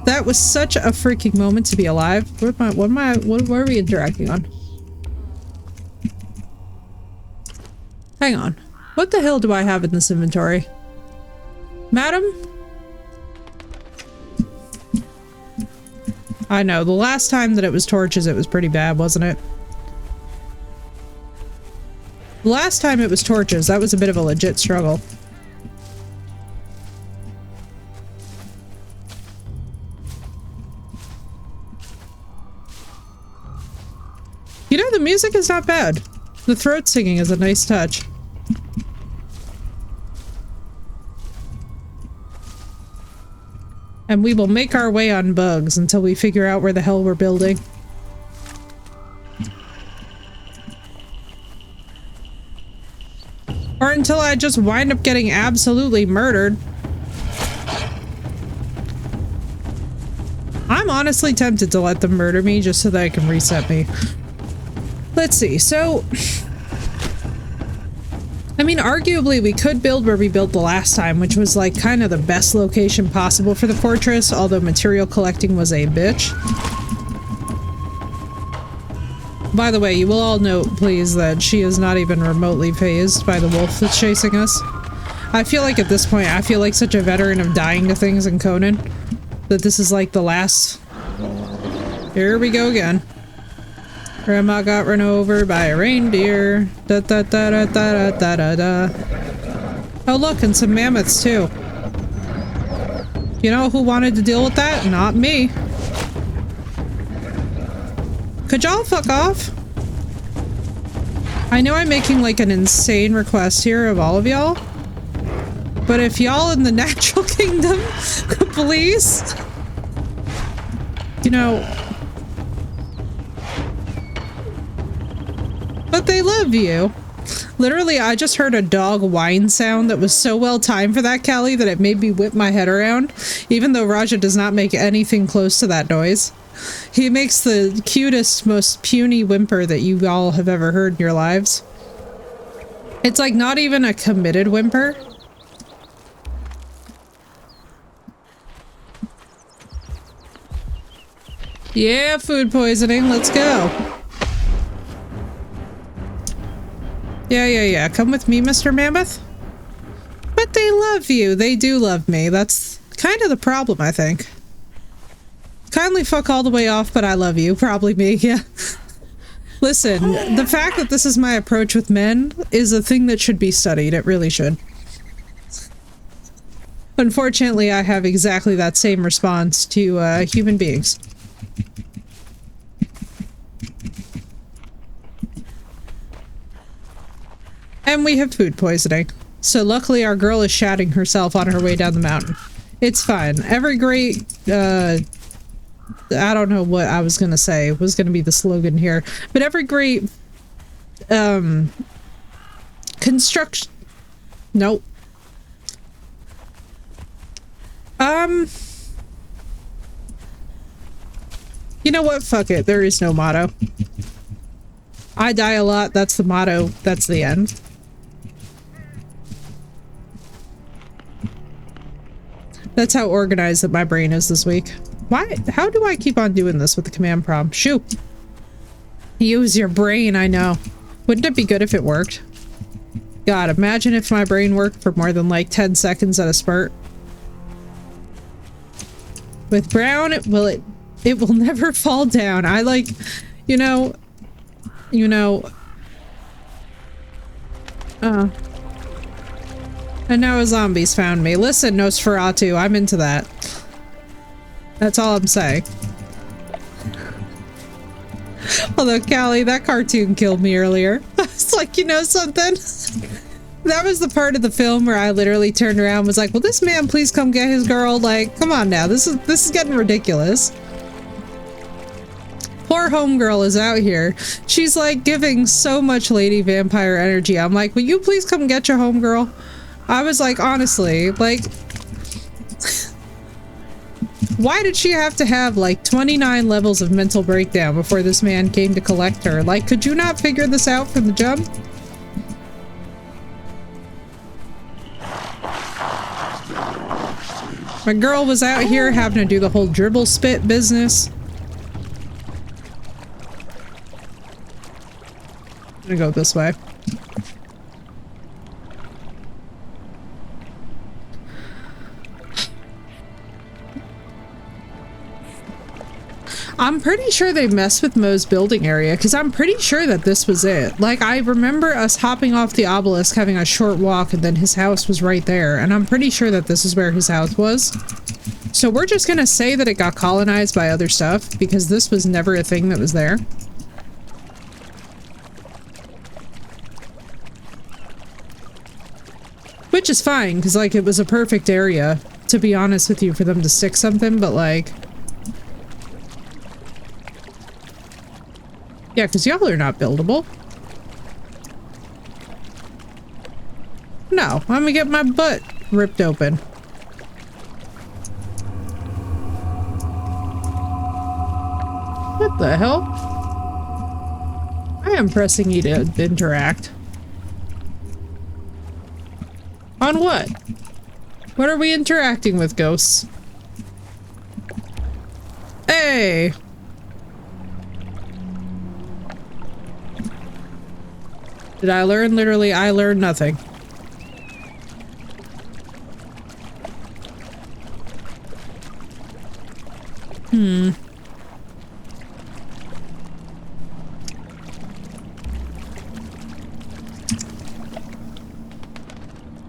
That was such a freaking moment to be alive. What are we interacting on? Hang on. What the hell do I have in this inventory? Madam? I know, the last time that it was torches, it was pretty bad, wasn't it? The last time it was torches, that was a bit of a legit struggle. You know, the music is not bad. The throat singing is a nice touch. And we will make our way on bugs until we figure out where the hell we're building. Or until I just wind up getting absolutely murdered. I'm honestly tempted to let them murder me just so that it can reset me. Let's see, so... I mean, arguably we could build where we built the last time, which was like kind of the best location possible for the fortress, although material collecting was a bitch. By the way, you will all note, please, that she is not even remotely fazed by the wolf that's chasing us. I feel like at this point, I feel like such a veteran of dying to things in Conan, that this is like the last... Here we go again. Grandma got run over by a reindeer. Da da da da da da da da. Oh look, and some mammoths too. You know who wanted to deal with that? Not me. Could y'all fuck off? I know I'm making like an insane request here of all of y'all, but if y'all in the natural kingdom could please, you know, but they love you. Literally, I just heard a dog whine sound that was so well timed for that, Callie, that it made me whip my head around, even though Raja does not make anything close to that noise. He makes the cutest, most puny whimper that you all have ever heard in your lives. It's like not even a committed whimper. Yeah, food poisoning, let's go. Yeah. Come with me, Mr. Mammoth. But they love you. They do love me. That's kind of the problem, I think. Kindly fuck all the way off, but I love you. Probably me, yeah. Listen, the fact that this is my approach with men is a thing that should be studied. It really should. Unfortunately, I have exactly that same response to human beings. And we have food poisoning. So luckily our girl is shatting herself on her way down the mountain. It's fine. Every great, I don't know what I was gonna say. Was gonna be the slogan here. But every great, construction... Nope. You know what? Fuck it. There is no motto. I die a lot. That's the motto. That's the end. That's how organized that my brain is this week. Why? How do I keep on doing this with the command prompt? Shoot. Use your brain, I know. Wouldn't it be good if it worked? God, imagine if my brain worked for more than like 10 seconds at a spurt. With brown, it will never fall down. I like, you know, and now a zombie's found me. Listen, Nosferatu, I'm into that. That's all I'm saying. Although, Callie, that cartoon killed me earlier. It's like, you know something? That was the part of the film where I literally turned around and was like, will this man please come get his girl? Like, come on now, this is getting ridiculous. Poor homegirl is out here. She's like giving so much lady vampire energy. I'm like, will you please come get your homegirl? I was like, honestly, like, why did she have to have like 29 levels of mental breakdown before this man came to collect her? Like, could you not figure this out from the jump? My girl was out here having to do the whole dribble spit business. I'm gonna go this way. I'm pretty sure they messed with Mo's building area, because I'm pretty sure that this was it. Like, I remember us hopping off the obelisk, having a short walk, and then his house was right there. And I'm pretty sure that this is where his house was. So we're just gonna say that it got colonized by other stuff, because this was never a thing that was there. Which is fine, because, like, it was a perfect area, to be honest with you, for them to stick something, but, like... Yeah, because y'all are not buildable. No, I'm gonna get my butt ripped open. What the hell? I am pressing E to interact. On what? What are we interacting with, ghosts? Hey! Did I learn? Literally, I learned nothing.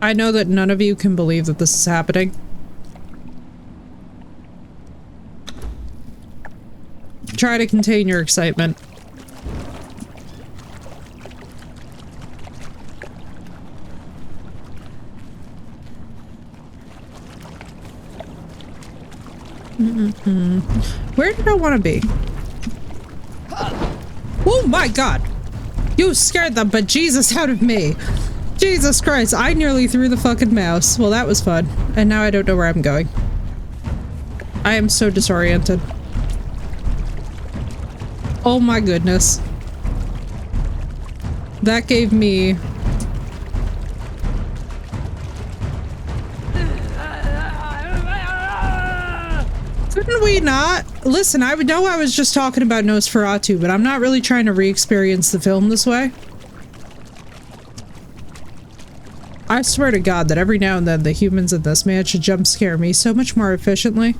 I know that none of you can believe that this is happening. Try to contain your excitement. Where did I want to be? Oh my god! You scared the bejesus out of me! Jesus Christ, I nearly threw the fucking mouse. Well, that was fun. And now I don't know where I'm going. I am so disoriented. Oh my goodness. That gave me... Couldn't we not? Listen, I know I was just talking about Nosferatu, but I'm not really trying to re-experience the film this way. I swear to God that every now and then the humans in this mansion jump scare me so much more efficiently.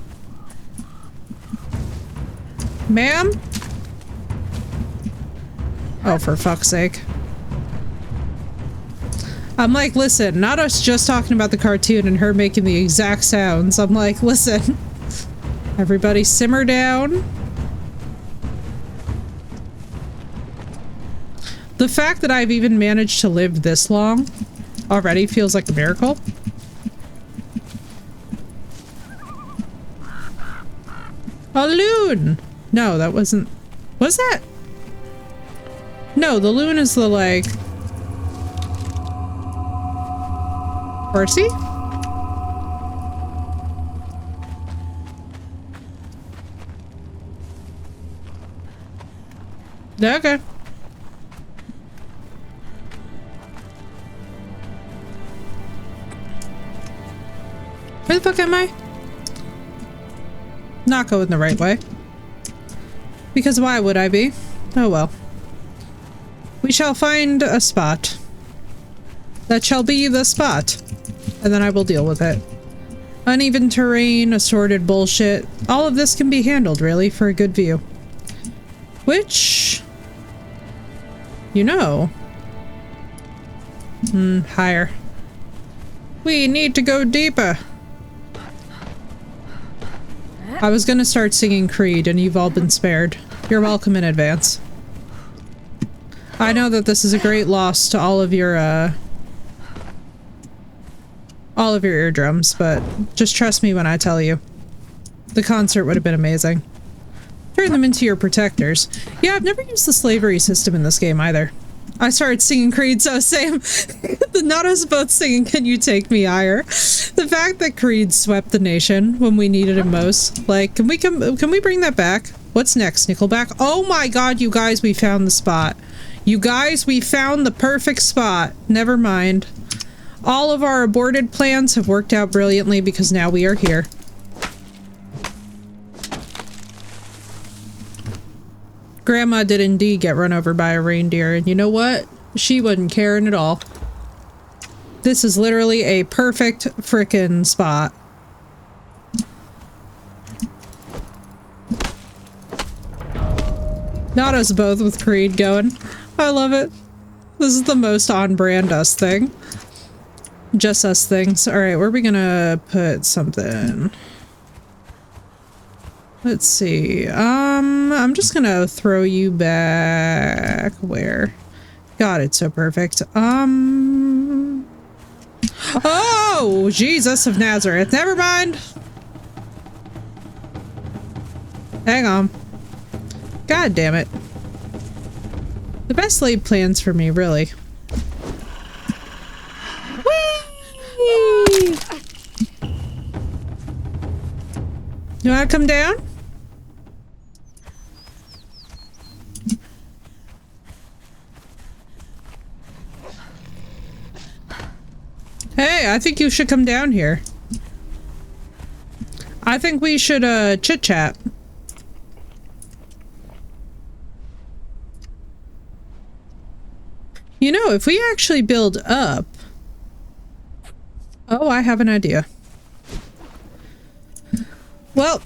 Ma'am? Oh, for fuck's sake. I'm like, listen, not us just talking about the cartoon and her making the exact sounds. I'm like, listen, everybody simmer down. The fact that I've even managed to live this long already feels like a miracle. A loon! No, that wasn't... Was that? No, the loon is the, like... Horsey? Okay. Where the fuck am I? Not going the right way. Because why would I be? Oh well. We shall find a spot. That shall be the spot. And then I will deal with it. Uneven terrain, assorted bullshit. All of this can be handled, really, for a good view. Which... You know... higher. We need to go deeper. I was gonna start singing Creed, and you've all been spared. You're welcome in advance. I know that this is a great loss to all of your eardrums, but just trust me when I tell you. The concert would have been amazing. Turn them into your protectors. Yeah, I've never used the slavery system in this game either. I started singing Creed, so Sam, the not us both singing Can You Take Me Higher. The fact that Creed swept the nation when we needed it most. Like, can we bring that back? What's next, Nickelback? Oh my god, you guys, we found the spot. You guys, we found the perfect spot. Never mind. All of our aborted plans have worked out brilliantly because now we are here. Grandma did indeed get run over by a reindeer, and you know what? She wasn't caring at all. This is literally a perfect frickin' spot. Not us both with Creed going. I love it. This is the most on-brand us thing. Just us things. Alright, where are we gonna put something? Let's see. I'm just gonna throw you back. Where? God, it's so perfect. Oh, Jesus of Nazareth. Never mind. Hang on. God damn it. The best laid plans for me, really. Whee! You wanna come down? Hey, I think you should come down here. I think we should, chit-chat. You know, if we actually build up... Oh, I have an idea. Well...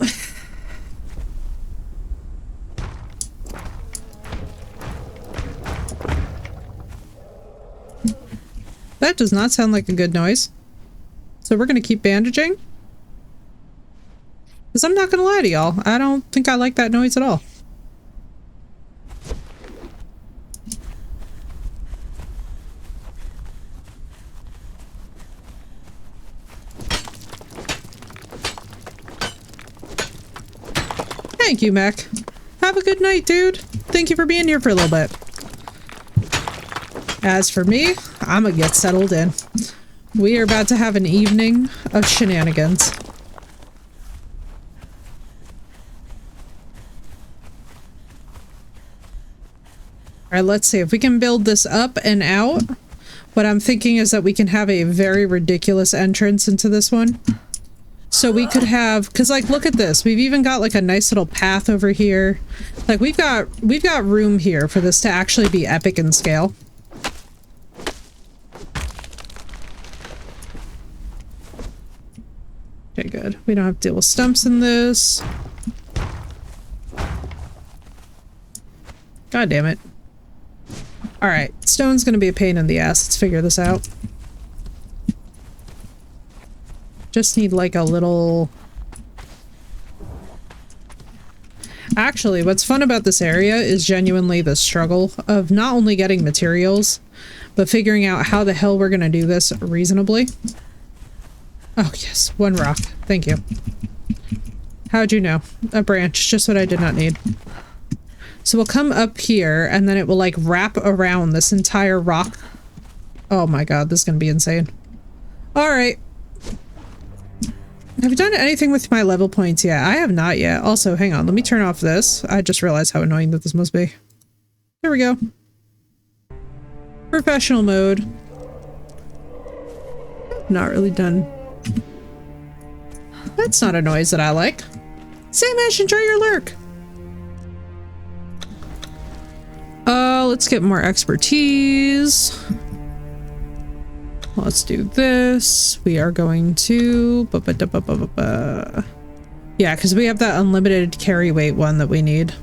That does not sound like a good noise. So we're gonna keep bandaging. Because I'm not gonna lie to y'all, I don't think I like that noise at all. Thank you, Mac. Have a good night, dude. Thank you for being here for a little bit. As for me, I'm gonna get settled in. We are about to have an evening of shenanigans. Alright, let's see if we can build this up and out. What I'm thinking is that we can have a very ridiculous entrance into this one. So we could have, cause like, look at this. We've even got like a nice little path over here. Like we've got room here for this to actually be epic in scale. Okay, good. We don't have to deal with stumps in this. God damn it. Alright, stone's gonna be a pain in the ass. Let's figure this out. Just need like a little... Actually, what's fun about this area is genuinely the struggle of not only getting materials, but figuring out how the hell we're gonna do this reasonably. Oh yes, one rock. Thank you. How'd you know? A branch, just what I did not need. So we'll come up here and then it will like wrap around this entire rock. Oh my god, this is gonna be insane. Alright. Have you done anything with my level points yet? I have not yet. Also, hang on, let me turn off this. I just realized how annoying that this must be. There we go. Professional mode. Not really done. That's not a noise that I like. Samish, enjoy your lurk. Let's get more expertise. Let's do this. We are going to... Yeah, because we have that unlimited carry weight one that we need.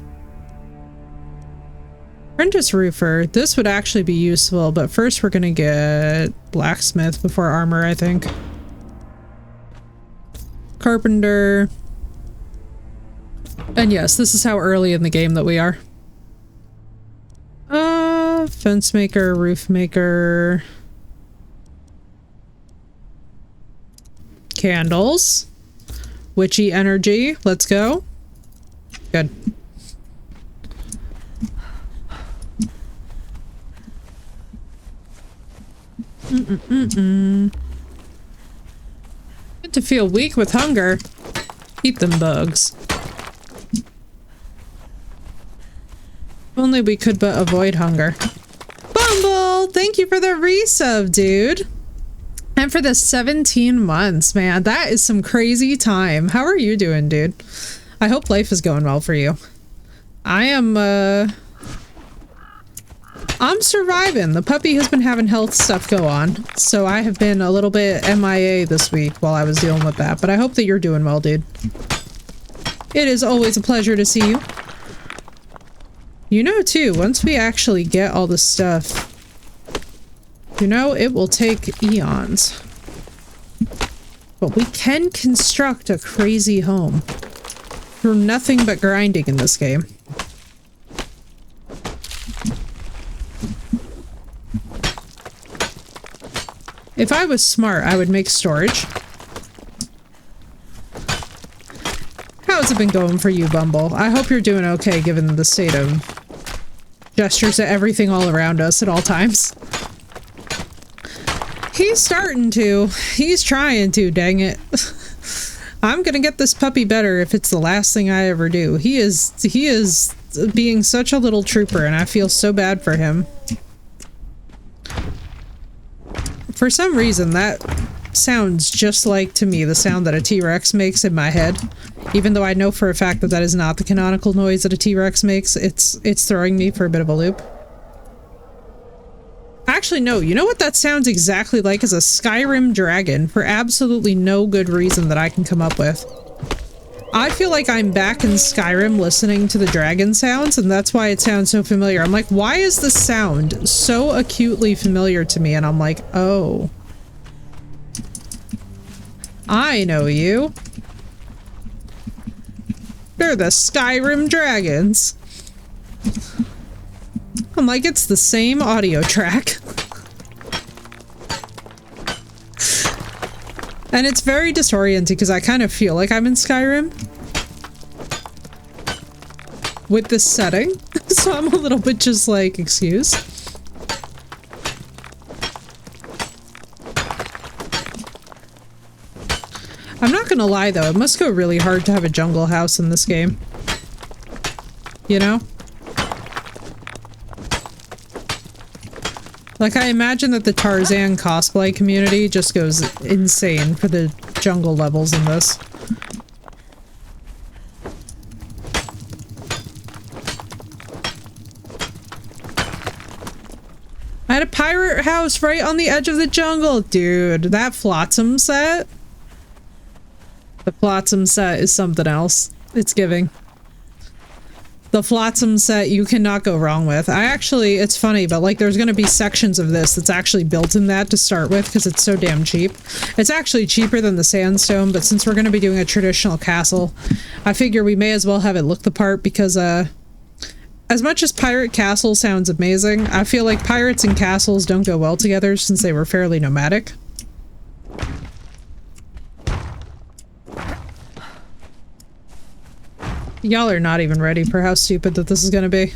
Apprentice Roofer. This would actually be useful, but first we're going to get Blacksmith before Armor, I think. Carpenter. And yes, this is how early in the game that we are. Fence maker, roof maker. Candles. Witchy energy. Let's go. Good. Good to feel weak with hunger. Eat them bugs. Only we could but avoid hunger. Bumble! Thank you for the resub, dude. And for the 17 months, man. That is some crazy time. How are you doing, dude? I hope life is going well for you. I am, I'm surviving. The puppy has been having health stuff go on. So I have been a little bit MIA this week while I was dealing with that. But I hope that you're doing well, dude. It is always a pleasure to see you. You know, too, once we actually get all the stuff, you know, it will take eons. But we can construct a crazy home through nothing but grinding in this game. If I was smart, I would make storage. How's it been going for you, Bumble? I hope you're doing okay given the state of gestures at everything all around us at all times. He's starting to. He's trying to, dang it. I'm gonna get this puppy better if it's the last thing I ever do. He is being such a little trooper, and I feel so bad for him. For some reason, that sounds just like, to me, the sound that a T-Rex makes in my head. Even though I know for a fact that that is not the canonical noise that a T-Rex makes, it's throwing me for a bit of a loop. Actually, no, you know what that sounds exactly like is a Skyrim dragon for absolutely no good reason that I can come up with. I feel like I'm back in Skyrim listening to the dragon sounds, and that's why it sounds so familiar. I'm like, why is this sound so acutely familiar to me? And I'm like, oh. I know you. They're the Skyrim dragons. I'm like, it's the same audio track. And it's very disorienting because I kind of feel like I'm in Skyrim with this setting. So I'm a little bit just like, excuse. I'm not gonna lie though, it must go really hard to have a jungle house in this game. You know? Like, I imagine that the Tarzan cosplay community just goes insane for the jungle levels in this. I had a pirate house right on the edge of the jungle. Dude, that Flotsam set. The Flotsam set is something else. It's giving. The Flotsam set you cannot go wrong with. It's funny, but like there's gonna be sections of this that's actually built in that to start with because it's so damn cheap. It's actually cheaper than the sandstone, but since we're gonna be doing a traditional castle, I figure we may as well have it look the part because as much as Pirate Castle sounds amazing, I feel like pirates and castles don't go well together since they were fairly nomadic. Y'all are not even ready for how stupid that this is gonna be.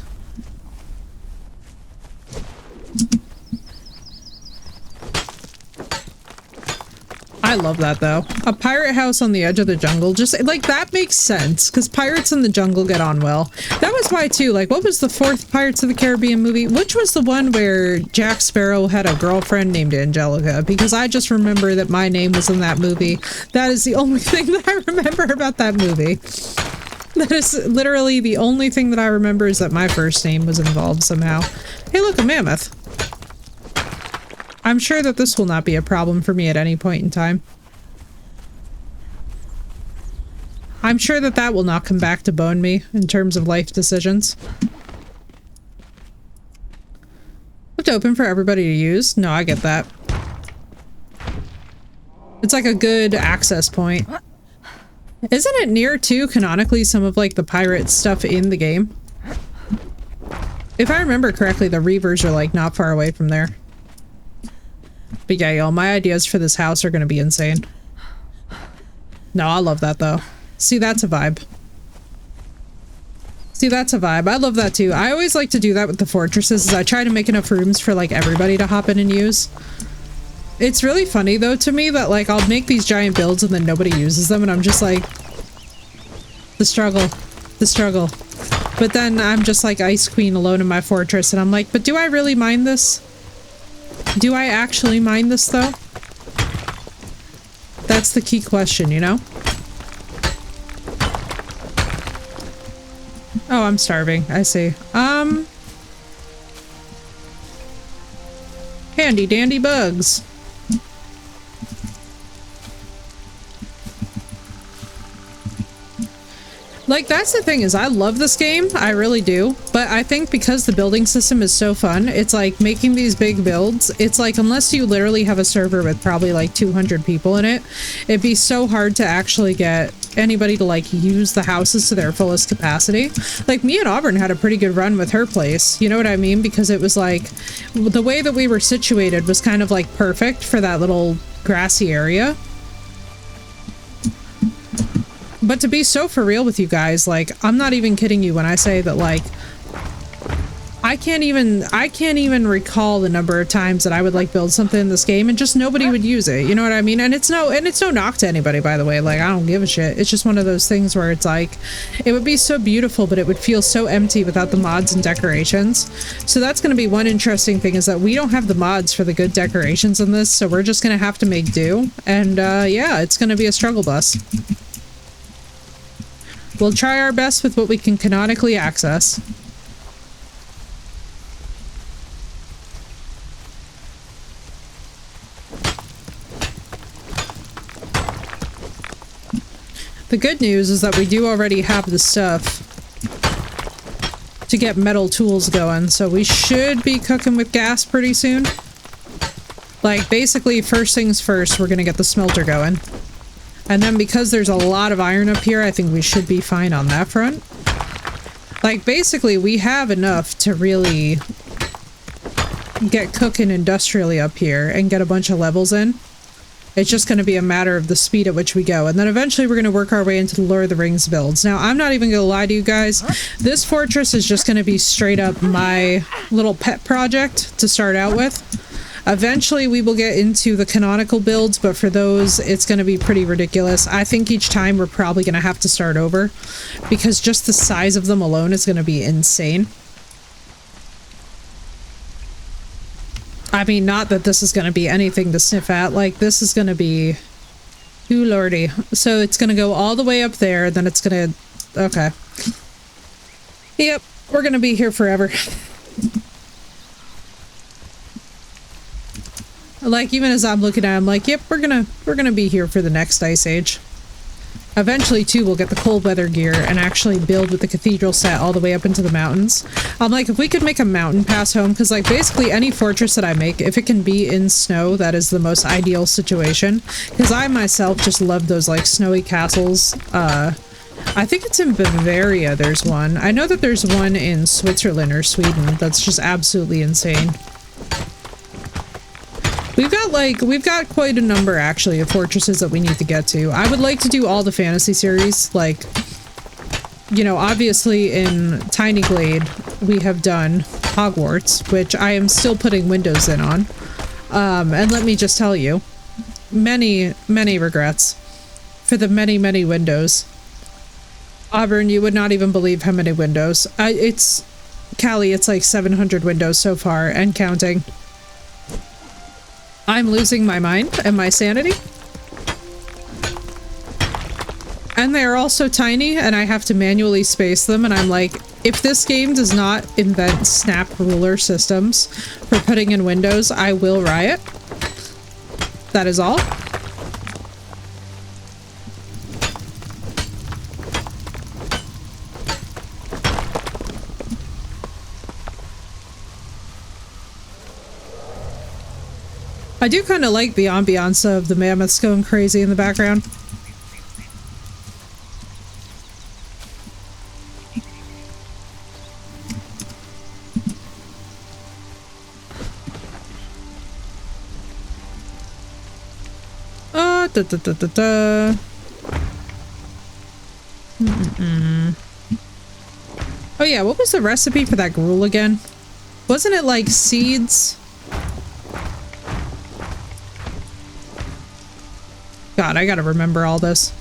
I love that though. A pirate house on the edge of the jungle, just like that makes sense because pirates in the jungle get on well. That was why too, like what was the fourth Pirates of the Caribbean movie? Which was the one where Jack Sparrow had a girlfriend named Angelica? Because I just remember that my name was in that movie. That is the only thing that I remember about that movie. That is literally the only thing that I remember is that my first name was involved somehow. Hey look, a mammoth. I'm sure that this will not be a problem for me at any point in time. I'm sure that that will not come back to bone me in terms of life decisions. Left open for everybody to use? No, I get that. It's like a good access point. Isn't it near too, canonically, some of like the pirate stuff in the game? If I remember correctly, the Reavers are like not far away from there. But yeah, y'all, my ideas for this house are gonna be insane. No, I love that though. See, that's a vibe. See, that's a vibe. I love that too. I always like to do that with the fortresses, is I try to make enough rooms for like everybody to hop in and use. It's really funny though to me that like I'll make these giant builds and then nobody uses them and I'm just like, the struggle, the struggle. But then I'm just like Ice Queen alone in my fortress and I'm like, but do I really mind this? Do I actually mind this though? That's the key question, you know? Oh, I'm starving. I see. Handy dandy bugs. Like, that's the thing is I love this game. I really do. But I think because the building system is so fun, it's like making these big builds. It's like, unless you literally have a server with probably like 200 people in it, it'd be so hard to actually get anybody to like use the houses to their fullest capacity. Like me and Auburn had a pretty good run with her place. You know what I mean? Because it was like the way that we were situated was kind of like perfect for that little grassy area. But to be so for real with you guys, like, I'm not even kidding you when I say that, like, I can't even recall the number of times that I would like build something in this game and just nobody would use it. You know what I mean? And it's no knock to anybody, by the way. Like, I don't give a shit. It's just one of those things where it's like, it would be so beautiful, but it would feel so empty without the mods and decorations. So that's going to be one interesting thing, is that we don't have the mods for the good decorations in this. So we're just going to have to make do. And yeah, it's going to be a struggle bus. We'll try our best with what we can canonically access. The good news is that we do already have the stuff to get metal tools going, so we should be cooking with gas pretty soon. Like, basically, first things first, we're gonna get the smelter going. And then because there's a lot of iron up here, I think we should be fine on that front. Like, basically, we have enough to really get cooking industrially up here and get a bunch of levels in. It's just going to be a matter of the speed at which we go. And then eventually we're going to work our way into the Lord of the Rings builds. Now, I'm not even going to lie to you guys. This fortress is just going to be straight up my little pet project to start out with. Eventually, we will get into the canonical builds, but for those, it's going to be pretty ridiculous. I think each time we're probably going to have to start over, because just the size of them alone is going to be insane. I mean, not that this is going to be anything to sniff at. Like, this is going to be... Ooh, lordy. So it's going to go all the way up there, then it's going to... Okay. Yep, we're going to be here forever. Like, even as I'm looking at it, I'm like, yep, we're gonna be here for the next ice age. Eventually, too, we'll get the cold weather gear and actually build with the cathedral set all the way up into the mountains. I'm like, if we could make a mountain pass home, because, like, basically any fortress that I make, if it can be in snow, that is the most ideal situation. Because I myself just love those, like, snowy castles. I think it's in Bavaria there's one. I know that there's one in Switzerland or Sweden that's just absolutely insane. We've got quite a number, actually, of fortresses that we need to get to. I would like to do all the fantasy series, like, you know, obviously in Tiny Glade, we have done Hogwarts, which I am still putting windows in on. And let me just tell you, many, many regrets for the many, many windows. Auburn, you would not even believe how many windows. Callie, it's like 700 windows so far, and counting. I'm losing my mind and my sanity. And they're all so tiny, and I have to manually space them, and I'm like, if this game does not invent snap ruler systems for putting in windows, I will riot. That is all. I do kind of like the ambiance of the mammoths going crazy in the background. Oh yeah, what was the recipe for that gruel again? Wasn't it like seeds? God, I gotta remember all this.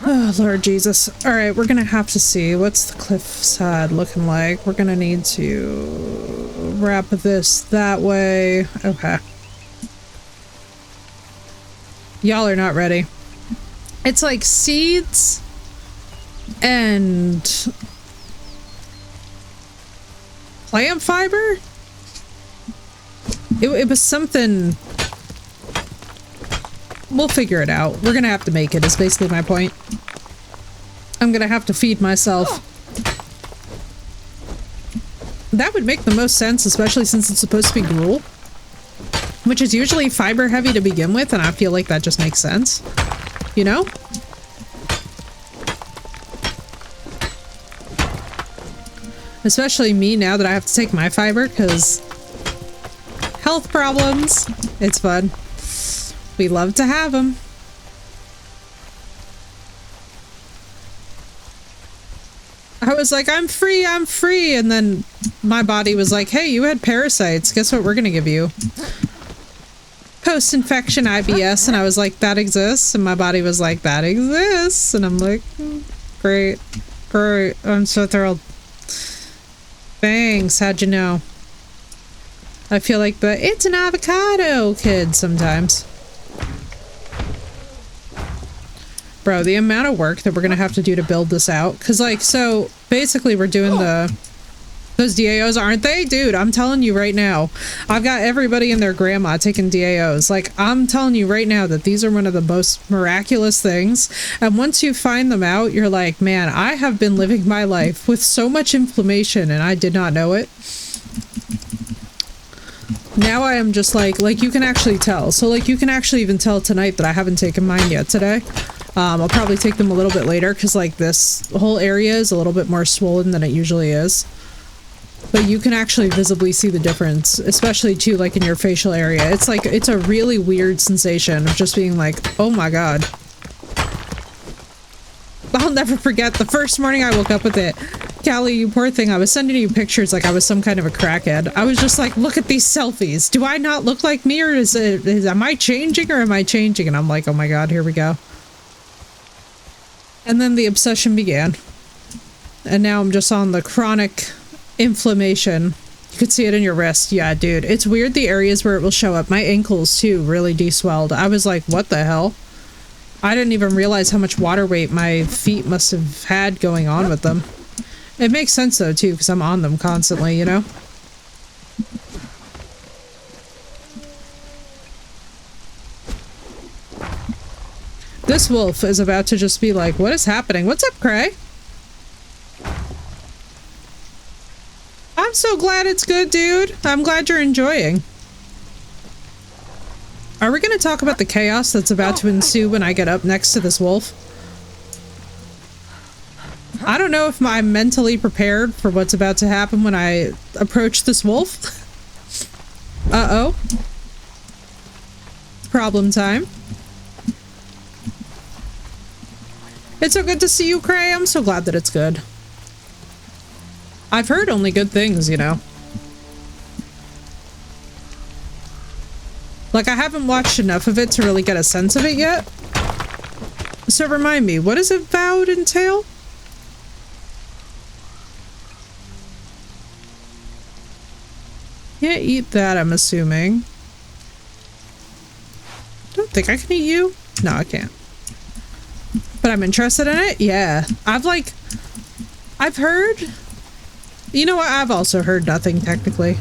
Oh, Lord Jesus. Alright, we're gonna have to see. What's the cliffside looking like? We're gonna need to wrap this that way. Okay. Y'all are not ready. It's like seeds and plant fiber? It was something... We'll figure it out. We're gonna have to make it, is basically my point. I'm gonna have to feed myself. That would make the most sense, especially since it's supposed to be gruel, which is usually fiber heavy to begin with, and I feel like that just makes sense. You know? Especially me now that I have to take my fiber, because health problems. It's fun. We love to have them. I was like, I'm free, and then my body was like, hey, you had parasites. Guess what we're gonna give you? Post-infection IBS, and I was like, that exists? And my body was like, that exists. And I'm like, great, great. I'm so thrilled. Thanks, how'd you know? I feel like the it's an avocado kid sometimes. Bro, the amount of work that we're gonna have to do to build this out. Cause like, so basically we're doing those DAOs, aren't they? Dude, I'm telling you right now, I've got everybody and their grandma taking DAOs. Like, I'm telling you right now that these are one of the most miraculous things. And once you find them out, you're like, man, I have been living my life with so much inflammation and I did not know it. Now I am just like you can actually tell. So like you can actually even tell tonight that I haven't taken mine yet today. I'll probably take them a little bit later because like this whole area is a little bit more swollen than it usually is. But you can actually visibly see the difference, especially too like in your facial area. It's like, it's a really weird sensation of just being like, oh my god. I'll never forget the first morning I woke up with it. Callie, you poor thing, I was sending you pictures like I was some kind of a crackhead. I was just like, look at these selfies. Do I not look like me, or am I changing or am I changing? And I'm like, oh my god, here we go. And then the obsession began. And now I'm just on the chronic inflammation. You could see it in your wrist. Yeah, dude. It's weird the areas where it will show up. My ankles, too, really deswelled. I was like, what the hell? I didn't even realize how much water weight my feet must have had going on with them. It makes sense, though, too, because I'm on them constantly, you know? This wolf is about to just be like, what is happening? What's up, Cray? I'm so glad it's good, dude. I'm glad you're enjoying. Are we going to talk about the chaos that's about to ensue when I get up next to this wolf? I don't know if I'm mentally prepared for what's about to happen when I approach this wolf. Uh-oh. Problem time. It's so good to see you, Cray. I'm so glad that it's good. I've heard only good things, you know. Like, I haven't watched enough of it to really get a sense of it yet. So remind me, what does it vowed entail? Can't eat that, I'm assuming. Don't think I can eat you. No, I can't. But I'm interested in it? Yeah. I've heard... You know what? I've also heard nothing, technically.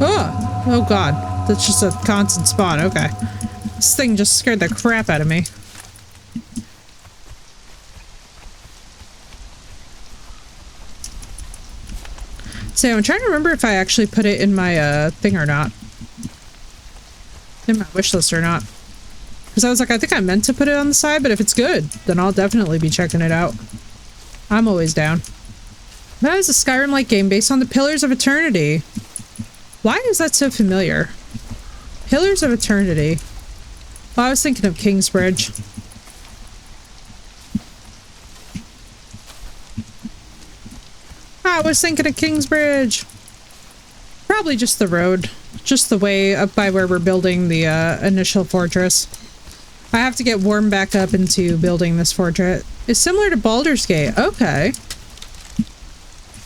Oh! Oh god. That's just a constant spawn. Okay. This thing just scared the crap out of me. So I'm trying to remember if I actually put it in my, thing or not. In my wish list or not. Because I was like, I think I meant to put it on the side, but if it's good, then I'll definitely be checking it out. I'm always down. That is a Skyrim-like game based on the Pillars of Eternity. Why is that so familiar? Pillars of Eternity. Oh, I was thinking of Kingsbridge. I was thinking of Kingsbridge. Probably just the road. Just the way up by where we're building the initial fortress. I have to get warmed back up into building this fortress. It's similar to Baldur's Gate. Okay.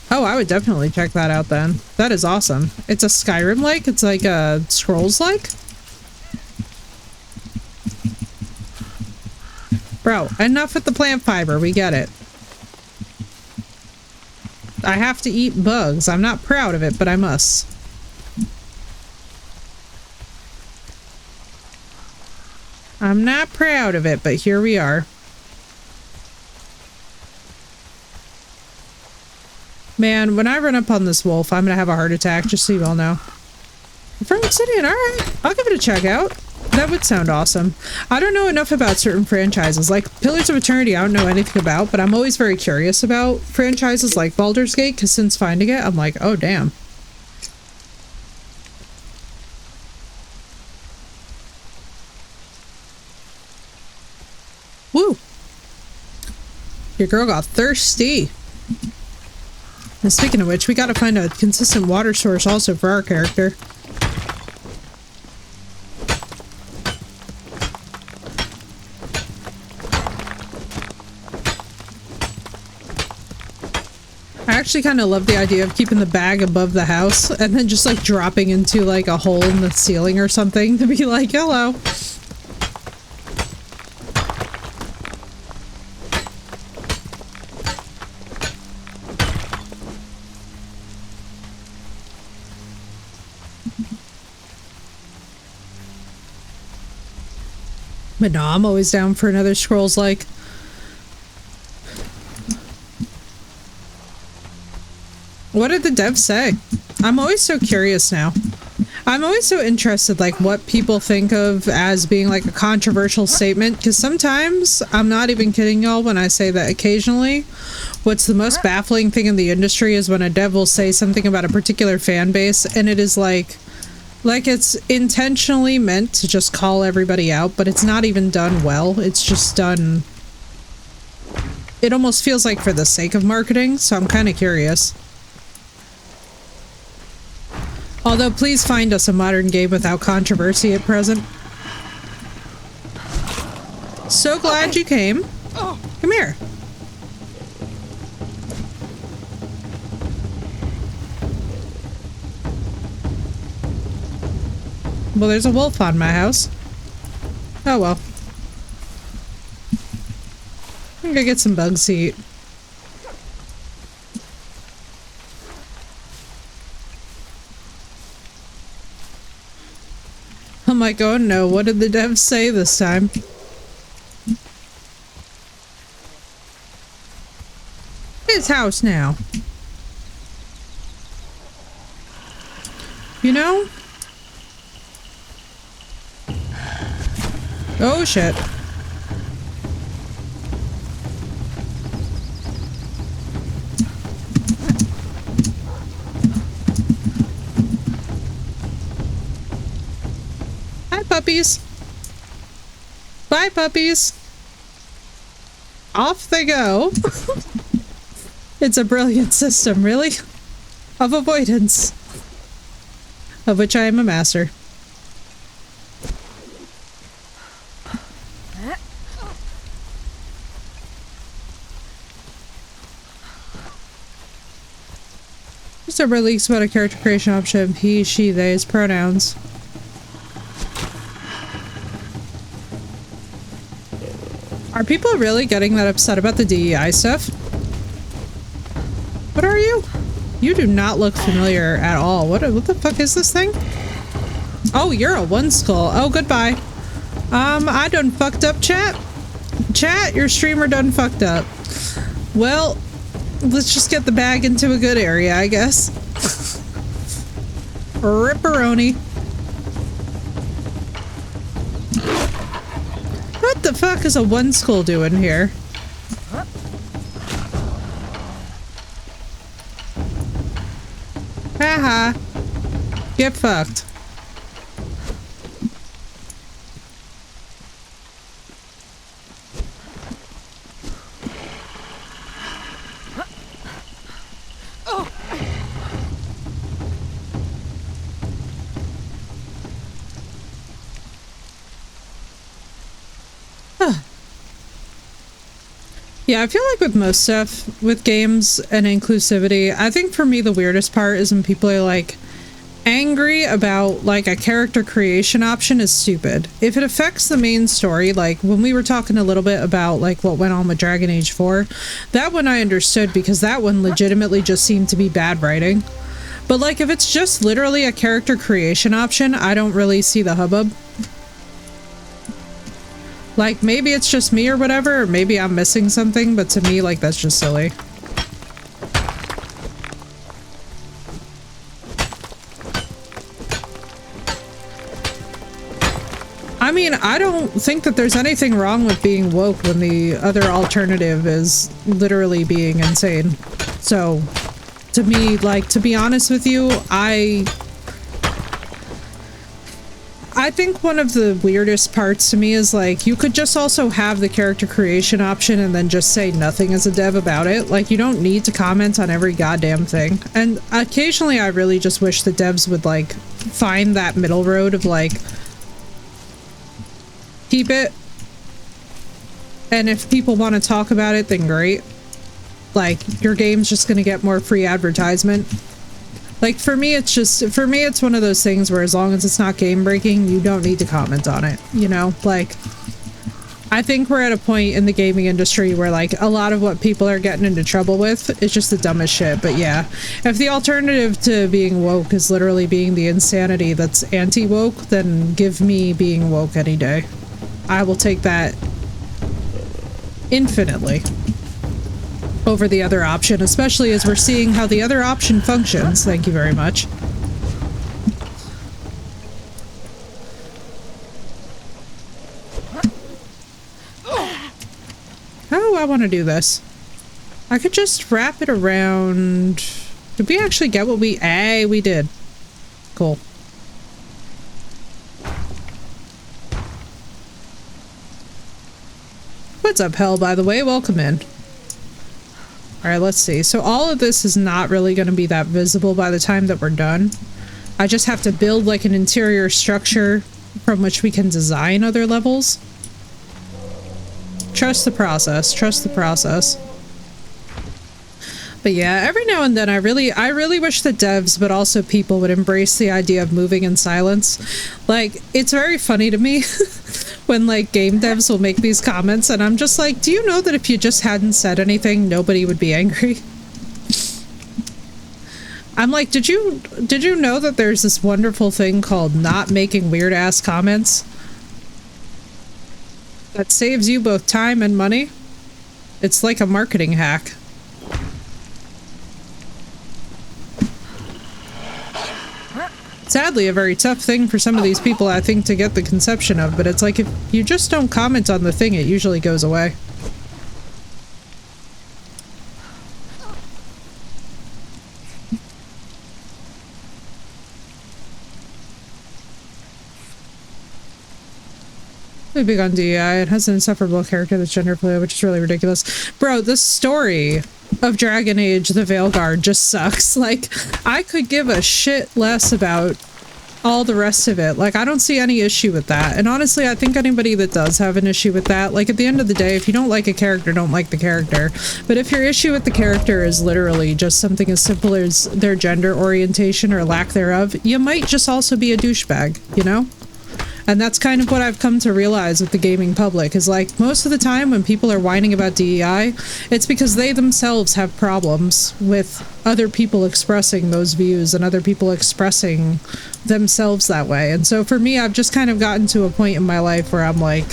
Oh, I would definitely check that out then. That is awesome. It's a Skyrim-like? It's like a Scrolls-like? Bro, enough with the plant fiber. We get it. I have to eat bugs. I'm not proud of it, but I must. I'm not proud of it, but here we are. Man, when I run up on this wolf, I'm gonna have a heart attack, just so you all know. From Obsidian, alright. I'll give it a check out. That would sound awesome. I don't know enough about certain franchises. Like, Pillars of Eternity, I don't know anything about, but I'm always very curious about franchises like Baldur's Gate, because since finding it, I'm like, oh, damn. Woo! Your girl got thirsty. And speaking of which, we gotta find a consistent water source also for our character. I actually kind of love the idea of keeping the bag above the house and then just like dropping into like a hole in the ceiling or something to be like, hello. But no, I'm always down for another Scrolls-like. What did the devs say? I'm always so curious now. I'm always so interested, like, what people think of as being, like, a controversial statement, because sometimes, I'm not even kidding y'all when I say that occasionally, what's the most baffling thing in the industry is when a dev will say something about a particular fan base, and it is like it's intentionally meant to just call everybody out, but it's not even done well. It's just done... It almost feels like for the sake of marketing, so I'm kind of curious. Although, please find us a modern game without controversy at present. So glad you came. Come here. Well, there's a wolf on my house. Oh well. I'm gonna get some bugs to eat. I'm like, oh no, what did the devs say this time? His house now. You know? Oh shit. Hi puppies. Bye puppies. Off they go. It's a brilliant system, really, of avoidance, of which I am a master. Several leaks about a character creation option. He, she, they's pronouns. Are people really getting that upset about the DEI stuff? What are you? You do not look familiar at all. What the fuck is this thing? Oh, you're a one skull. Oh, goodbye. I done fucked up, chat. Chat, your streamer done fucked up. Well, let's just get the bag into a good area, I guess. Ripperoni. What the fuck is a one skull doing here? Haha. Get fucked. Yeah, I feel like with most stuff, with games and inclusivity, I think for me the weirdest part is when people are like angry about like a character creation option is stupid. If it affects the main story, like when we were talking a little bit about like what went on with Dragon Age 4, that one I understood because that one legitimately just seemed to be bad writing. But like if it's just literally a character creation option, I don't really see the hubbub. Like, maybe it's just me or whatever, or maybe I'm missing something, but to me, like, that's just silly. I mean, I don't think that there's anything wrong with being woke when the other alternative is literally being insane. So, to me, like, to be honest with you, I think one of the weirdest parts to me is, like, you could just also have the character creation option and then just say nothing as a dev about it. Like, you don't need to comment on every goddamn thing. And occasionally I really just wish the devs would, like, find that middle road of, like, keep it, and if people want to talk about it, then great. Like, your game's just gonna get more free advertisement. Like, for me, it's one of those things where as long as it's not game breaking, you don't need to comment on it, you know? Like, I think we're at a point in the gaming industry where, like, a lot of what people are getting into trouble with is just the dumbest shit. But yeah, if the alternative to being woke is literally being the insanity that's anti-woke, then give me being woke any day. I will take that infinitely over the other option, especially as we're seeing how the other option functions. Thank you very much. How do I want to do this? I could just wrap it around... Did we actually get what we... Hey, we did. Cool. What's up, Hell, by the way? Welcome in. Alright, let's see. So all of this is not really going to be that visible by the time that we're done. I just have to build, like, an interior structure from which we can design other levels. Trust the process. Trust the process. But yeah, every now and then I really wish that devs, but also people, would embrace the idea of moving in silence. Like, it's very funny to me when, like, game devs will make these comments and I'm just like, do you know that if you just hadn't said anything, nobody would be angry? I'm like, did you know that there's this wonderful thing called not making weird ass comments that saves you both time and money? It's like a marketing hack. Sadly, a very tough thing for some of these people, I think, to get the conception of, but it's like, if you just don't comment on the thing, it usually goes away. Really big on DEI. It has an insufferable character that's gender fluid, which is really ridiculous. Bro, the story of Dragon Age the Veilguard just sucks. Like, I could give a shit less about all the rest of it. Like, I don't see any issue with that. And honestly, I think anybody that does have an issue with that, like, at the end of the day, if you don't like a character, don't like the character. But if your issue with the character is literally just something as simple as their gender orientation or lack thereof, you might just also be a douchebag, you know? And that's kind of what I've come to realize with the gaming public, is like, most of the time when people are whining about DEI, it's because they themselves have problems with other people expressing those views and other people expressing themselves that way. And so for me, I've just kind of gotten to a point in my life where I'm like,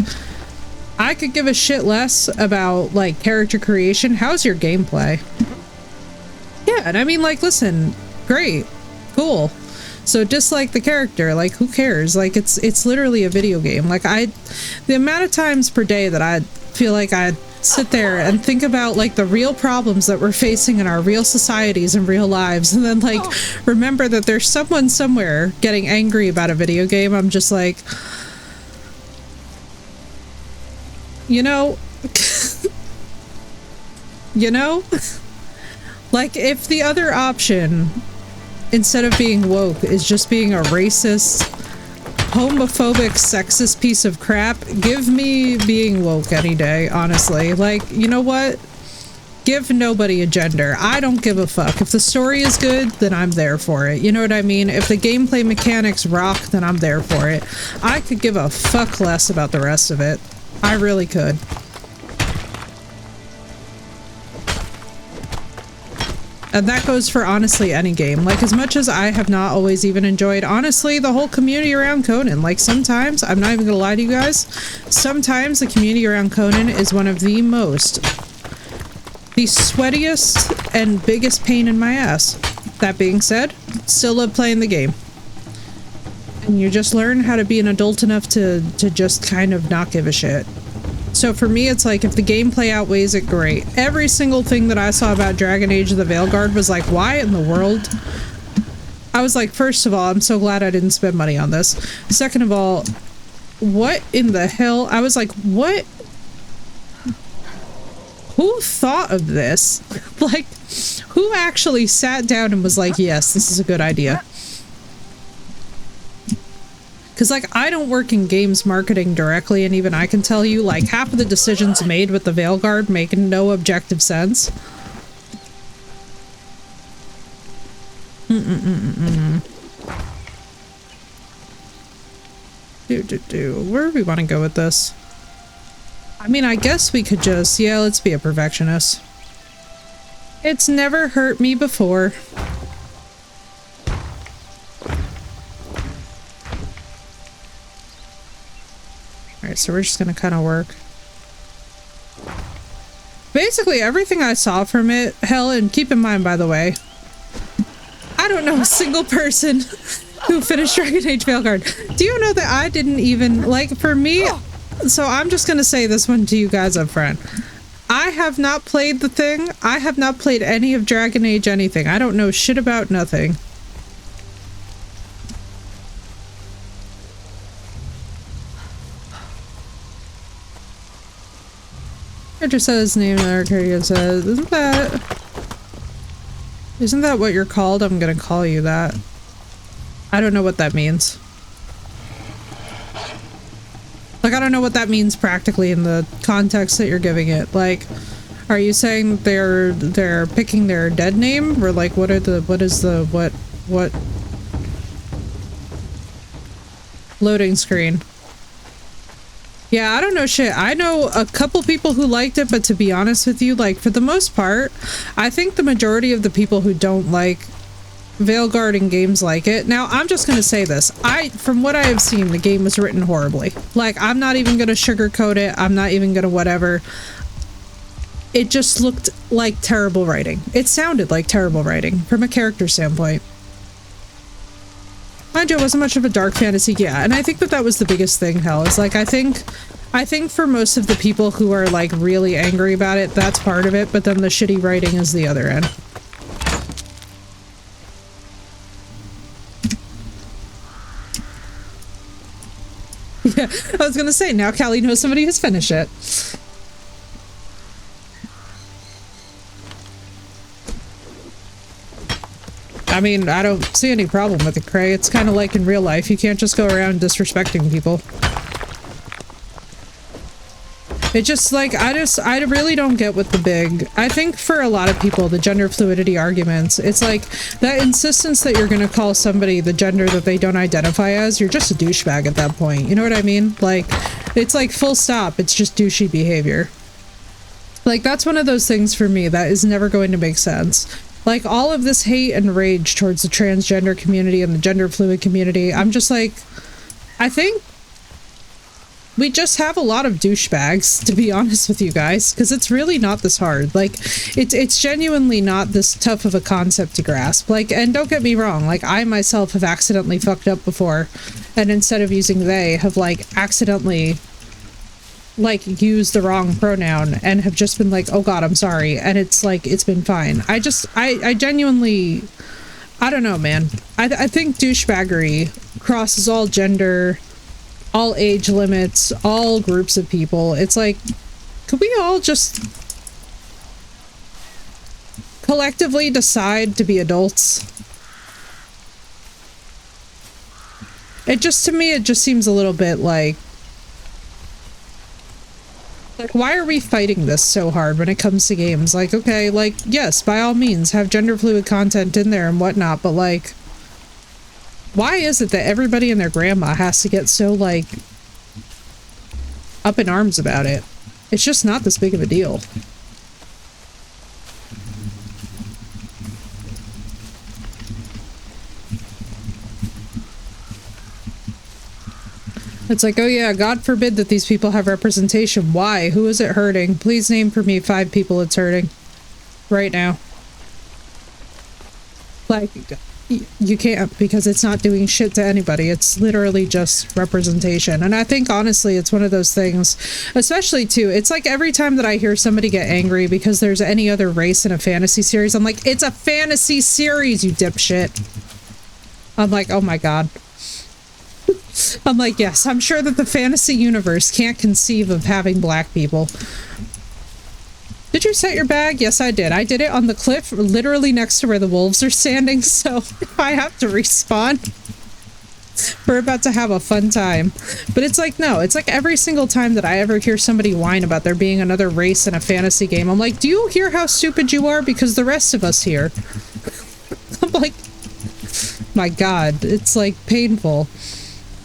I could give a shit less about, like, character creation. How's your gameplay? Yeah, and I mean, like, listen, great, cool. So dislike the character, like, who cares? Like, it's literally a video game. Like, the amount of times per day that I feel like I sit there and think about, like, the real problems that we're facing in our real societies and real lives, and then, like, remember that there's someone somewhere getting angry about a video game. I'm just like, you know, you know, like, if the other option, instead of being woke, is just being a racist, homophobic, sexist piece of crap, give me being woke any day, honestly. Like, you know what? Give nobody a gender. I don't give a fuck. If the story is good, then I'm there for it. You know what I mean? If the gameplay mechanics rock, then I'm there for it. I could give a fuck less about the rest of it. I really could. And that goes for honestly any game. Like, as much as I have not always even enjoyed, honestly, the whole community around Conan. Like, sometimes, I'm not even gonna lie to you guys, sometimes the community around Conan is one of the sweatiest and biggest pain in my ass. That being said, still love playing the game. And you just learn how to be an adult enough to just kind of not give a shit. So for me, it's like, if the gameplay outweighs it, great. Every single thing that I saw about Dragon Age of the Veilguard was like, why in the world? I was like, first of all, I'm so glad I didn't spend money on this. Second of all, what in the hell? I was like, what? Who thought of this? Like, who actually sat down and was like, yes, this is a good idea? Because, like, I don't work in games marketing directly, and even I can tell you, like, half of the decisions made with the Veilguard make no objective sense. Where do we want to go with this? I mean, I guess we could just, yeah, let's be a perfectionist. It's never hurt me before. Alright, so we're just gonna kind of work. Basically, everything I saw from it, hell, and keep in mind, by the way, I don't know a single person who finished Dragon Age Veilguard. Do you know that I didn't even, like, for me, so I'm just gonna say this one to you guys up front. I have not played the thing. I have not played any of Dragon Age anything. I don't know shit about nothing. It just says name there, it says, isn't that what you're called? I'm gonna call you that. I don't know what that means. Like, I don't know what that means practically in the context that you're giving it. Like, are you saying they're picking their dead name? Or like, what is the loading screen? Yeah, I don't know shit. I know a couple people who liked it, but to be honest with you, like, for the most part, I think the majority of the people who don't like Veilguard in games like it. Now, I'm just gonna say this. From what I have seen, the game was written horribly. Like, I'm not even gonna sugarcoat it. I'm not even gonna whatever. It just looked like terrible writing. It sounded like terrible writing from a character standpoint. Mind you, it wasn't much of a dark fantasy, yeah, and I think that was the biggest thing, hell, is like, I think for most of the people who are like really angry about it, that's part of it, but then the shitty writing is the other end. Yeah, I was gonna say, now Callie knows somebody who's finished it. I mean, I don't see any problem with it, Cray. It's kind of like in real life. You can't just go around disrespecting people. It just, like, I really don't get what the big... I think for a lot of people, the gender fluidity arguments, it's like, that insistence that you're gonna call somebody the gender that they don't identify as, you're just a douchebag at that point. You know what I mean? Like, it's like, full stop. It's just douchey behavior. Like, that's one of those things for me that is never going to make sense. Like, all of this hate and rage towards the transgender community and the gender fluid community, I'm just like, I think we just have a lot of douchebags, to be honest with you guys, because it's really not this hard. Like, it's genuinely not this tough of a concept to grasp. Like, and don't get me wrong, like, I myself have accidentally fucked up before, and instead of using they, have, like, accidentally, like, used the wrong pronoun and have just been like, oh god, I'm sorry, and it's like, it's been fine. I genuinely, I don't know, man. I think douchebaggery crosses all gender, all age limits, all groups of people. It's like, could we all just collectively decide to be adults? It just, to me, it just seems a little bit like, why are we fighting this so hard when it comes to games? Like, okay, like, yes, by all means, have gender fluid content in there and whatnot, but like, why is it that everybody and their grandma has to get so, like, up in arms about it? It's just not this big of a deal. It's like, oh yeah, God forbid that these people have representation. Why? Who is it hurting? Please name for me 5 people it's hurting. Right now. Like, you can't, because it's not doing shit to anybody. It's literally just representation. And I think, honestly, it's one of those things, especially too, it's like every time that I hear somebody get angry because there's any other race in a fantasy series, I'm like, it's a fantasy series, you dipshit. I'm like, oh my god. I'm like, yes, I'm sure that the fantasy universe can't conceive of having black people. Did you set your bag? Yes, I did. I did it on the cliff, literally next to where the wolves are standing, so if I have to respawn, we're about to have a fun time. But it's like, no, it's like every single time that I ever hear somebody whine about there being another race in a fantasy game, I'm like, do you hear how stupid you are? Because the rest of us here. I'm like, my god, it's like painful.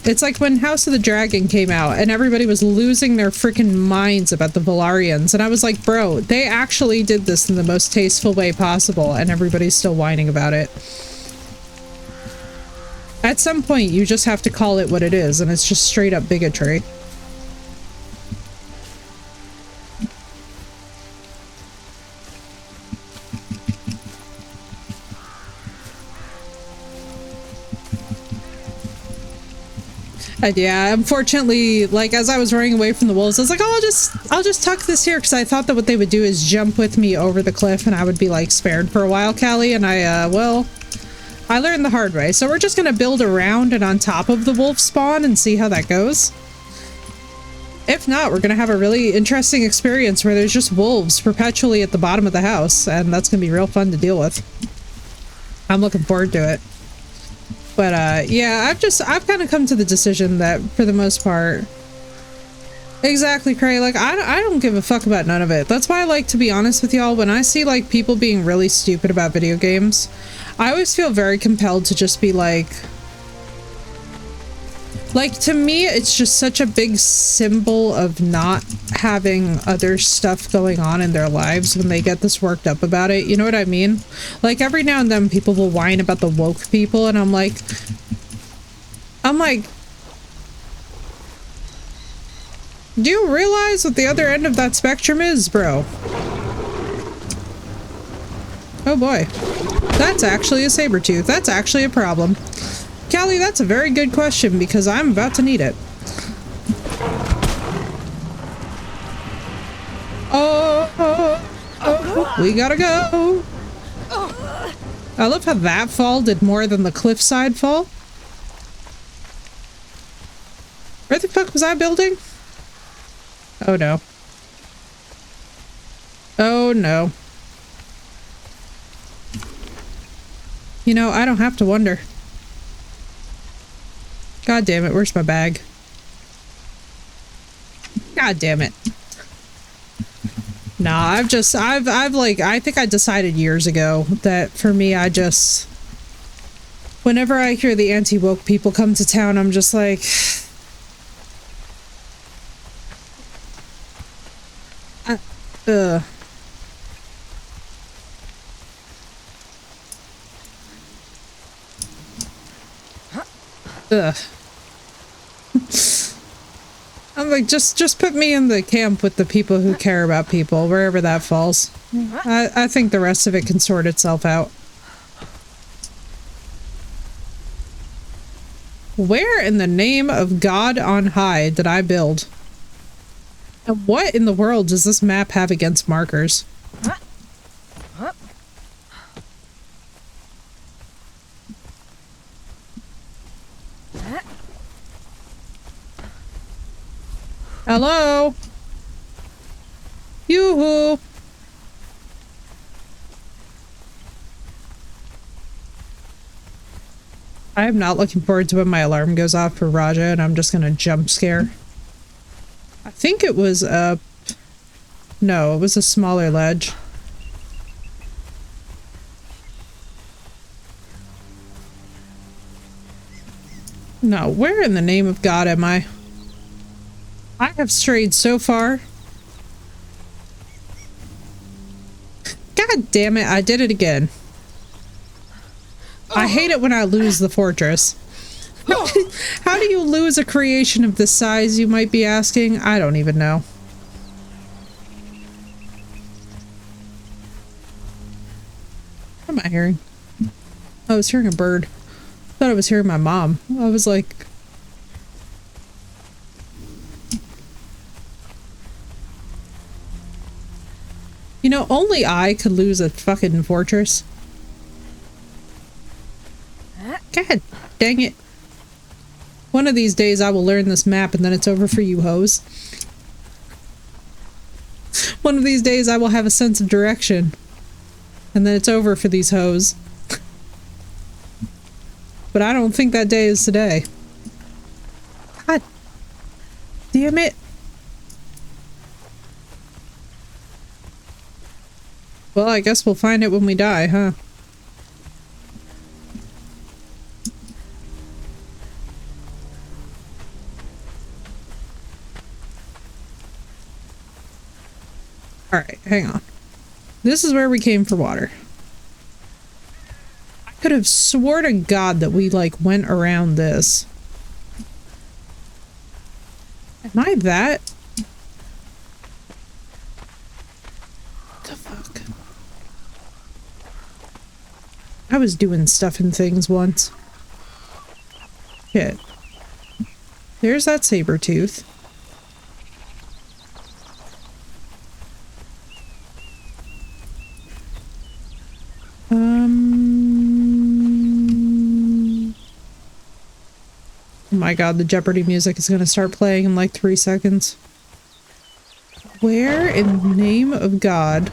It's like when House of the Dragon came out and everybody was losing their freaking minds about the Valarians, and I was like, bro, they actually did this in the most tasteful way possible and everybody's still whining about it. At some point, you just have to call it what it is, and it's just straight up bigotry. And yeah, unfortunately, like, as I was running away from the wolves, I was like, oh, I'll just tuck this here, because I thought that what they would do is jump with me over the cliff and I would be, like, spared for a while, Callie, and well, I learned the hard way. So we're just gonna build around and on top of the wolf spawn and see how that goes. If not, we're gonna have a really interesting experience where there's just wolves perpetually at the bottom of the house, and that's gonna be real fun to deal with. I'm looking forward to it. But, yeah, I've kind of come to the decision that, for the most part... Exactly, Cray. Like, I don't give a fuck about none of it. That's why I like to be honest with y'all. When I see, like, people being really stupid about video games, I always feel very compelled to just be like... Like, to me, it's just such a big symbol of not having other stuff going on in their lives when they get this worked up about it. You know what I mean? Like, every now and then people will whine about the woke people, and I'm like, do you realize what the other end of that spectrum is, bro? Oh boy. That's actually a saber-tooth. That's actually a problem. Callie, that's a very good question, because I'm about to need it. Oh, we gotta go. I love how that fall did more than the cliffside fall. Where the fuck was I building? Oh no. Oh no. You know, I don't have to wonder. God damn it, where's my bag? God damn it. Nah, I've like, I think I decided years ago that for me, whenever I hear the anti-woke people come to town, I'm just like... Ugh. I'm like, just put me in the camp with the people who care about people, wherever that falls. I think the rest of it can sort itself out. Where in the name of God on high did I build? And what in the world does this map have against markers? Hello? Yoo-hoo! I am not looking forward to when my alarm goes off for Raja and I'm just gonna jump scare. I think it was up... No, it was a smaller ledge. No, where in the name of God am I? I have strayed so far. God damn it, I did it again. I hate it when I lose the fortress. How do you lose a creation of this size, you might be asking? I don't even know. What am I hearing? I was hearing a bird. I thought I was hearing my mom. I was like... You know, only I could lose a fucking fortress. God dang it. One of these days I will learn this map and then it's over for you hoes. One of these days I will have a sense of direction. And then it's over for these hoes. But I don't think that day is today. God damn it. Well, I guess we'll find it when we die, huh? Alright, hang on. This is where we came for water. I could have swore to God that we, like, went around this. Am I that? What the fuck? I was doing stuff and things once. Shit. There's that saber tooth. Oh my god, the Jeopardy music is gonna start playing in like 3 seconds. Where in the name of God?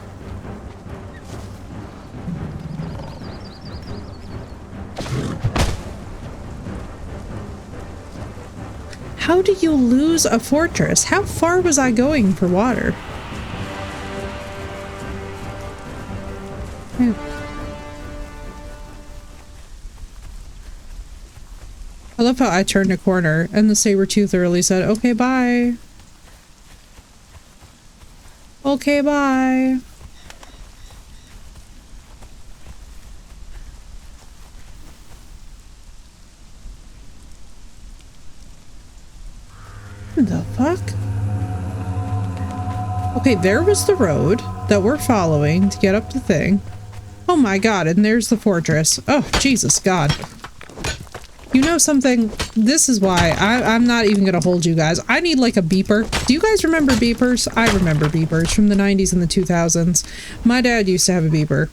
How do you lose a fortress? How far was I going for water? Hmm. I love how I turned a corner and the saber-tooth literally said, okay, bye. Okay, bye. What the fuck? Okay, there was the road that we're following to get up the thing. Oh my god, and there's the fortress. Oh, Jesus God. You know something? This is why I'm not even gonna hold you guys. I need like a beeper. Do you guys remember beepers? I remember beepers from the 90s and the 2000s. My dad used to have a beeper.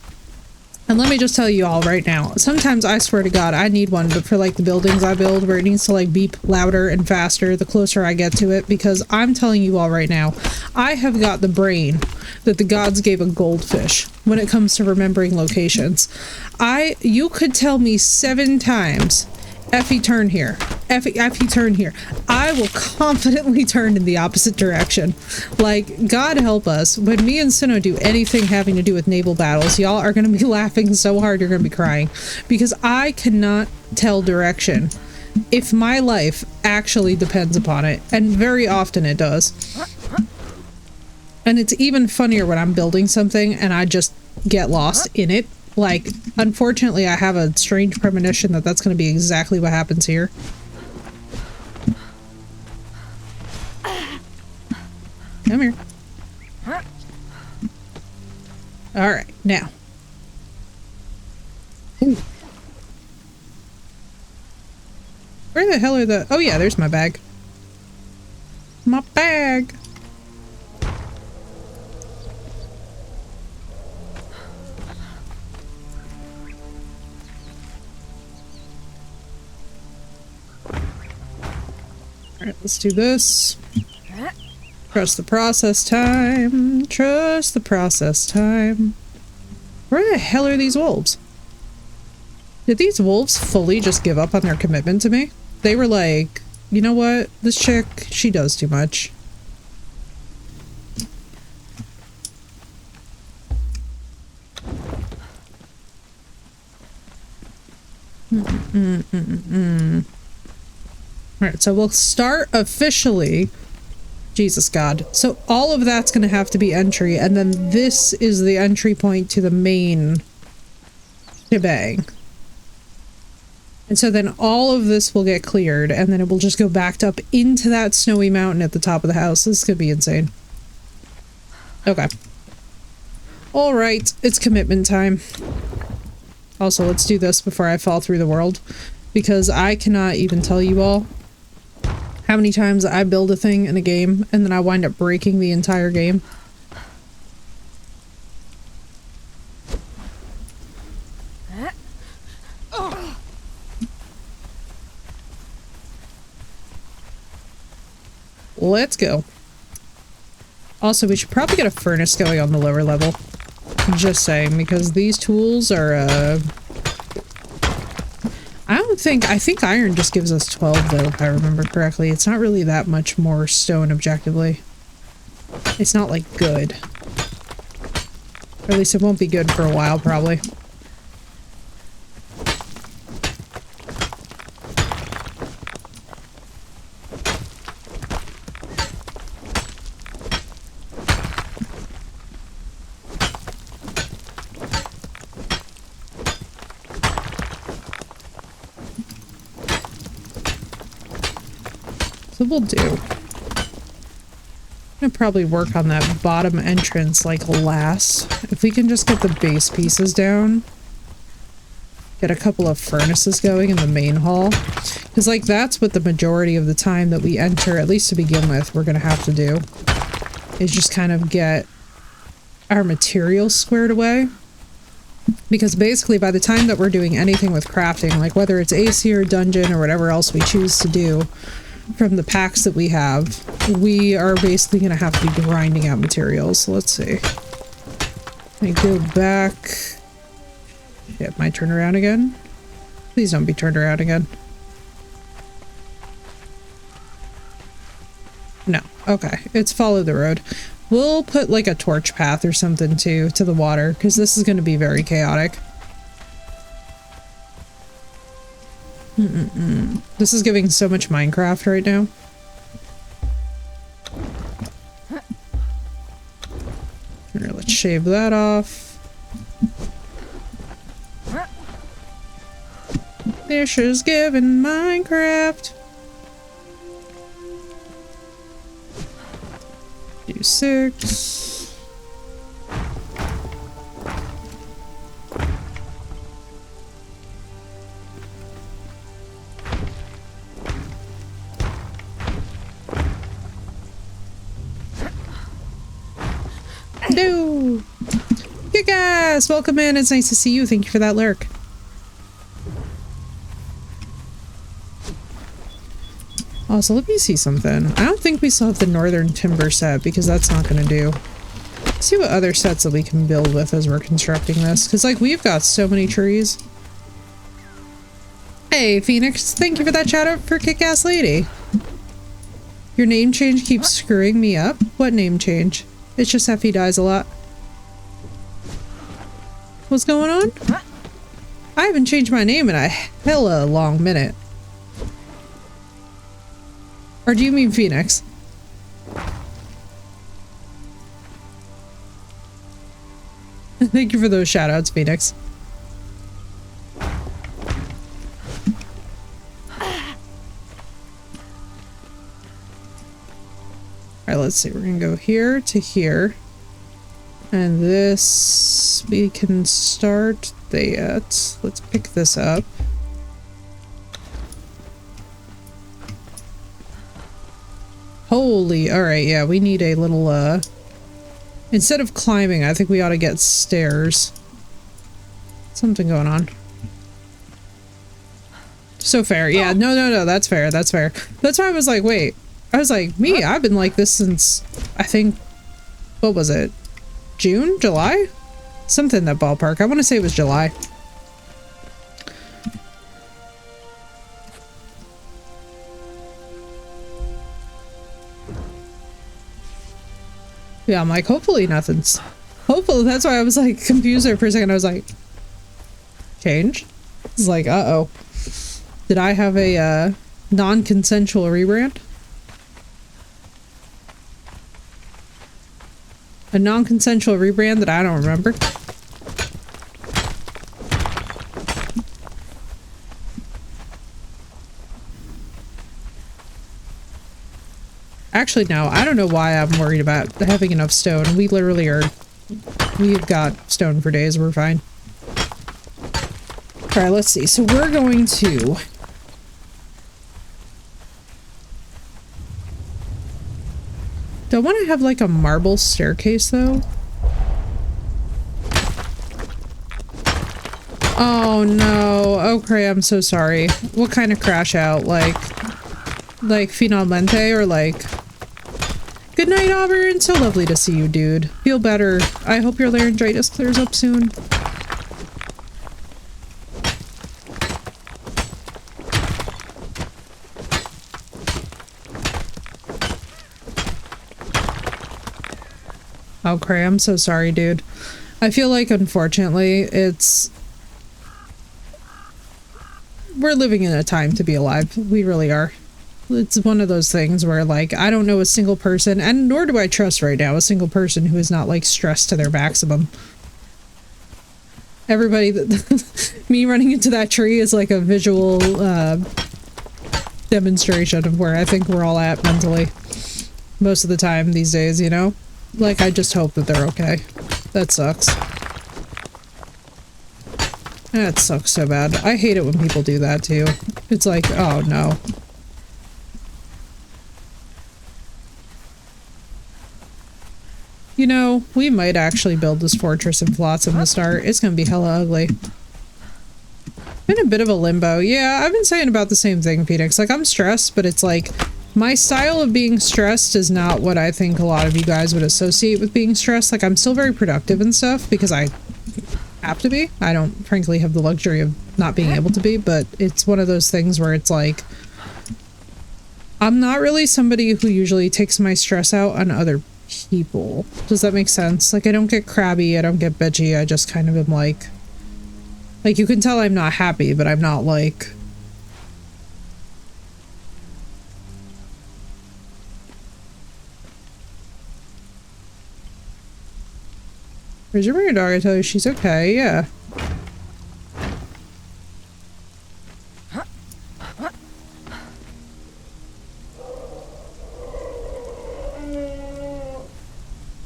And let me just tell you all right now, sometimes I swear to God, I need one, but for like the buildings I build where it needs to like beep louder and faster the closer I get to it, because I'm telling you all right now, I have got the brain that the gods gave a goldfish when it comes to remembering locations. You could tell me 7 times, Effie, turn here. Effie, turn here. I will confidently turn in the opposite direction. Like, God help us. When me and Sinnoh do anything having to do with naval battles, y'all are going to be laughing so hard you're going to be crying. Because I cannot tell direction if my life actually depends upon it. And very often it does. And it's even funnier when I'm building something and I just get lost in it. Like, unfortunately, I have a strange premonition that that's going to be exactly what happens here. Come here. Alright, now. Ooh. Where the hell are the... Oh yeah, there's my bag. My bag! Alright, let's do this. Trust the process time. Trust the process time. Where the hell are these wolves? Did these wolves fully just give up on their commitment to me? They were like, you know what? This chick, she does too much. Alright, so we'll start officially. Jesus God. So all of that's going to have to be entry, and then this is the entry point to the main shebang. And so then all of this will get cleared, and then it will just go back up into that snowy mountain at the top of the house. This could be insane. Okay. All right, it's commitment time. Also, let's do this before I fall through the world, because I cannot even tell you all how many times I build a thing in a game and then I wind up breaking the entire game. Let's go. Also, we should probably get a furnace going on the lower level. Just saying, because these tools are, I think iron just gives us 12 though, if I remember correctly. It's not really that much more stone objectively. It's not like good. Or at least it won't be good for a while, probably. So we'll do. I'm gonna probably work on that bottom entrance like last. If we can just get the base pieces down. Get a couple of furnaces going in the main hall. Because like that's what the majority of the time that we enter, at least to begin with, we're gonna have to do. Is just kind of get our materials squared away. Because basically by the time that we're doing anything with crafting, like whether it's AC or dungeon or whatever else we choose to do, from the packs that we have, we are basically going to have to be grinding out materials. So let's see. Let me go back. Shit, my turn around again? Please don't be turned around again. No. Okay. It's follow the road. We'll put like a torch path or something too to the water, because this is going to be very chaotic. This is giving so much Minecraft right now. Here, let's shave that off. This is giving Minecraft. Do 6. No! You guys! Welcome in, it's nice to see you. Thank you for that lurk. Also, let me see something. I don't think we still have the Northern Timber set, because that's not gonna do. Let's see what other sets that we can build with as we're constructing this, because like we've got so many trees. Hey Phoenix, thank you for that shout out for Kick-Ass Lady. Your name change keeps screwing me up. What name change? It's just Effie dies a lot. What's going on? I haven't changed my name in a hella long minute. Or do you mean Phoenix? Thank you for those shoutouts, Phoenix. Alright, let's see. We're gonna go here to here. And this we can start that. Let's pick this up. Holy, alright, yeah, we need a little, instead of climbing, I think we ought to get stairs. Something going on. So fair, yeah, no, that's fair, that's fair. That's why I was like, wait. I was like, me, I've been like this since, I think, what was it? June? July? Something in that ballpark. I want to say it was July. Yeah, I'm like, hopefully nothing's... Hopefully, that's why I was like confused there for a second. I was like, change? It's like, uh-oh. Did I have a non-consensual rebrand? A non-consensual rebrand that I don't remember? Actually, no. I don't know why I'm worried about having enough stone. We literally are... We've got stone for days. We're fine. Alright, let's see. So we're going to... Do I want to have like a marble staircase though? Oh no. Okay, I'm so sorry. What kind of crash out? Like finalmente or like... Good night, Auburn. So lovely to see you, dude. Feel better. I hope your laryngitis clears up soon. Okay, I'm so sorry, dude. I feel like, unfortunately, we're living in a time to be alive. We really are. It's one of those things where, like, I don't know a single person, and nor do I trust right now a single person who is not, like, stressed to their maximum. Everybody that... me running into that tree is like a visual, demonstration of where I think we're all at mentally. Most of the time these days, you know? Like, I just hope that they're okay. That sucks. That sucks so bad. I hate it when people do that too. It's like, oh no. You know, we might actually build this fortress in Flotsam to start. It's gonna be hella ugly. I'm in a bit of a limbo. Yeah, I've been saying about the same thing, Phoenix. Like, I'm stressed, but it's like... My style of being stressed is not what I think a lot of you guys would associate with being stressed. Like, I'm still very productive and stuff because I have to be. I don't, frankly, have the luxury of not being able to be, but it's one of those things where it's like... I'm not really somebody who usually takes my stress out on other people. Does that make sense? Like, I don't get crabby, I don't get bitchy, I just kind of am like... Like, you can tell I'm not happy, but I'm not like... Where's your married dog? I tell you she's okay, yeah.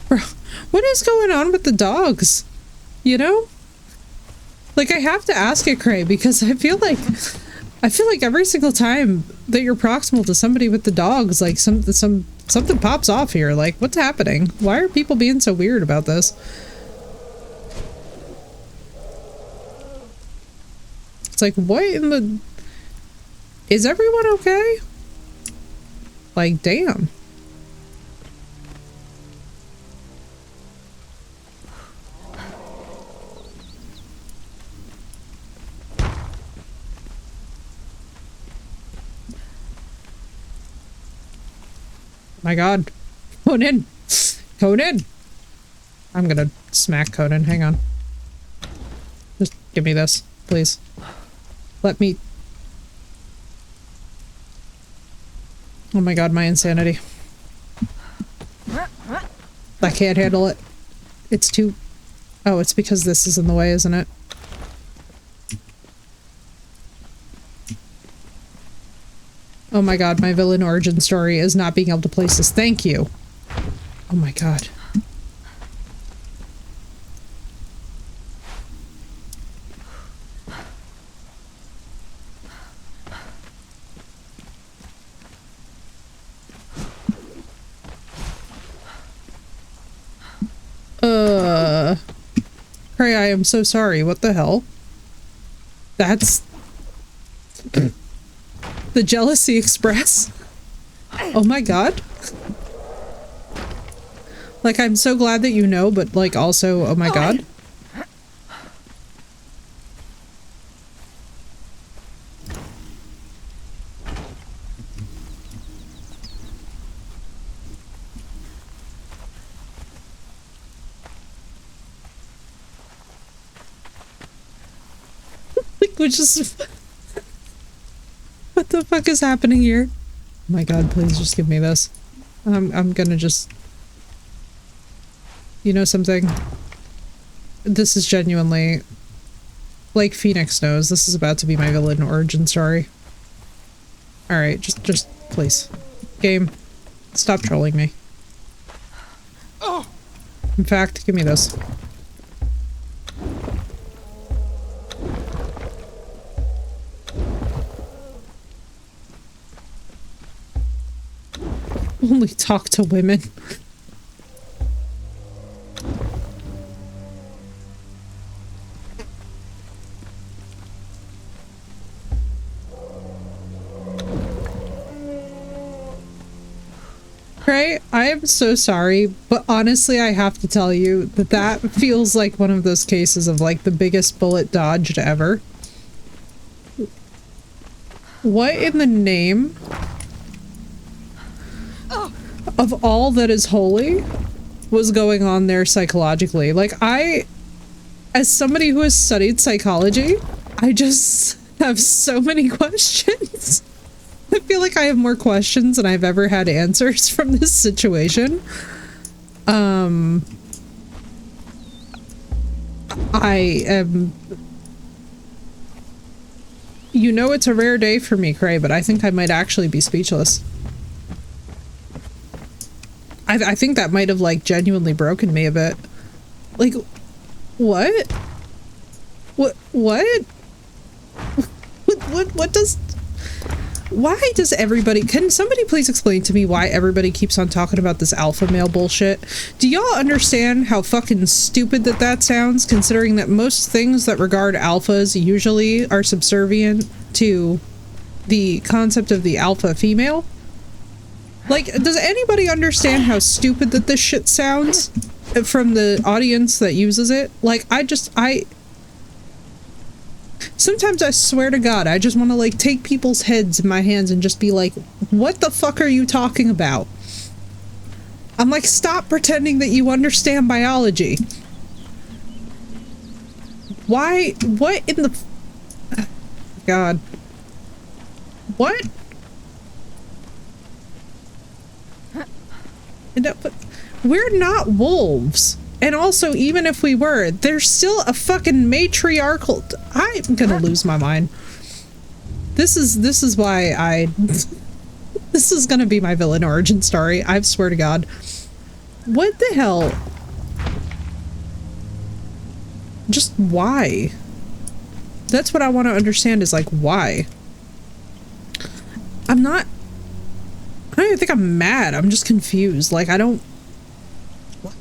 Bro, what is going on with the dogs? You know? Like, I have to ask it, Cray, because I feel like every single time that you're proximal to somebody with the dogs, like something pops off here. Like, what's happening? Why are people being so weird about this? It's like, what in the... Is everyone okay? Like, damn. My god. Conan! Conan! I'm gonna smack Conan, hang on. Just give me this, please. Let me... Oh my god, my insanity. I can't handle it. It's too... Oh, it's because this is in the way, isn't it? Oh my god, my villain origin story is not being able to place this. Thank you. Oh my god. Cray, I am so sorry. What the hell? That's... The Jealousy Express? Oh my god. Like, I'm so glad that you know, but like also, oh my god. Like, which is... What the fuck is happening here? Oh my god, please just give me this. I'm gonna just... You know something? This is genuinely... Like Phoenix knows, this is about to be my villain origin story. Alright, just please. Game. Stop trolling me. In fact, give me this. Only talk to women. Right? I am so sorry, but honestly, I have to tell you that that feels like one of those cases of like the biggest bullet dodged ever. What in the name of all that is holy was going on there psychologically? Like, as somebody who has studied psychology, I just have so many questions. I feel like I have more questions than I've ever had answers from this situation. I am... You know it's a rare day for me, Cray, but I think I might actually be speechless. I think that might have, like, genuinely broken me a bit. Like, what? What? What does... Why does everybody... Can somebody please explain to me why everybody keeps on talking about this alpha male bullshit? Do y'all understand how fucking stupid that sounds, considering that most things that regard alphas usually are subservient to the concept of the alpha female? Like, does anybody understand how stupid that this shit sounds from the audience that uses it? Like, sometimes I swear to God, I just want to, like, take people's heads in my hands and just be like, what the fuck are you talking about? I'm like, stop pretending that you understand biology. Why? What in the... God. What? But we're not wolves. And also, even if we were, there's still a fucking matriarchal... I'm gonna lose my mind. This is why this is gonna be my villain origin story. I swear to God. What the hell? Just why? That's what I want to understand is, like, why? I don't even think I'm mad. I'm just confused. Like, I don't... What?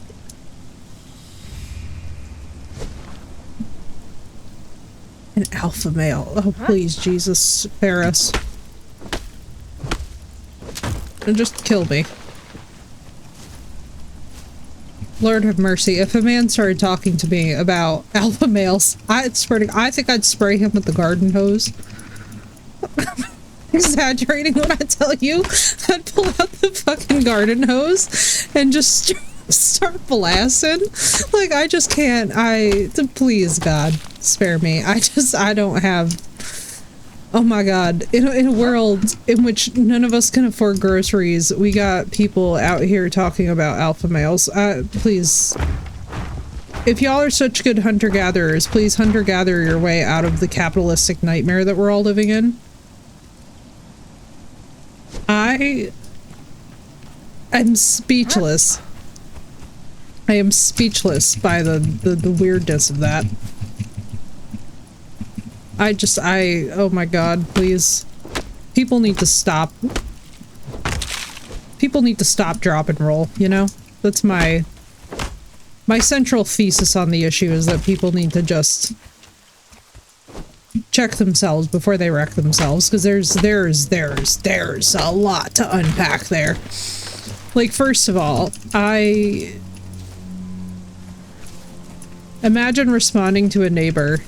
An alpha male. Oh, please, Jesus, spare us. And just kill me. Lord have mercy. If a man started talking to me about alpha males, I think I'd spray him with the garden hose. Exaggerating when I tell you, I'd pull out the fucking garden hose and just start blasting. Like, I just can't. Please, God, spare me. I don't have... Oh my God. In a world in which none of us can afford groceries, we got people out here talking about alpha males. Please. If y'all are such good hunter-gatherers, please hunter-gather your way out of the capitalistic nightmare that we're all living in. I am speechless. I am speechless by the weirdness of that. Oh my God, please. People need to stop. People need to stop, drop, and roll, you know? That's my central thesis on the issue, is that people need to just check themselves before they wreck themselves, because there's a lot to unpack there. Like, first of all, imagine responding to a neighbor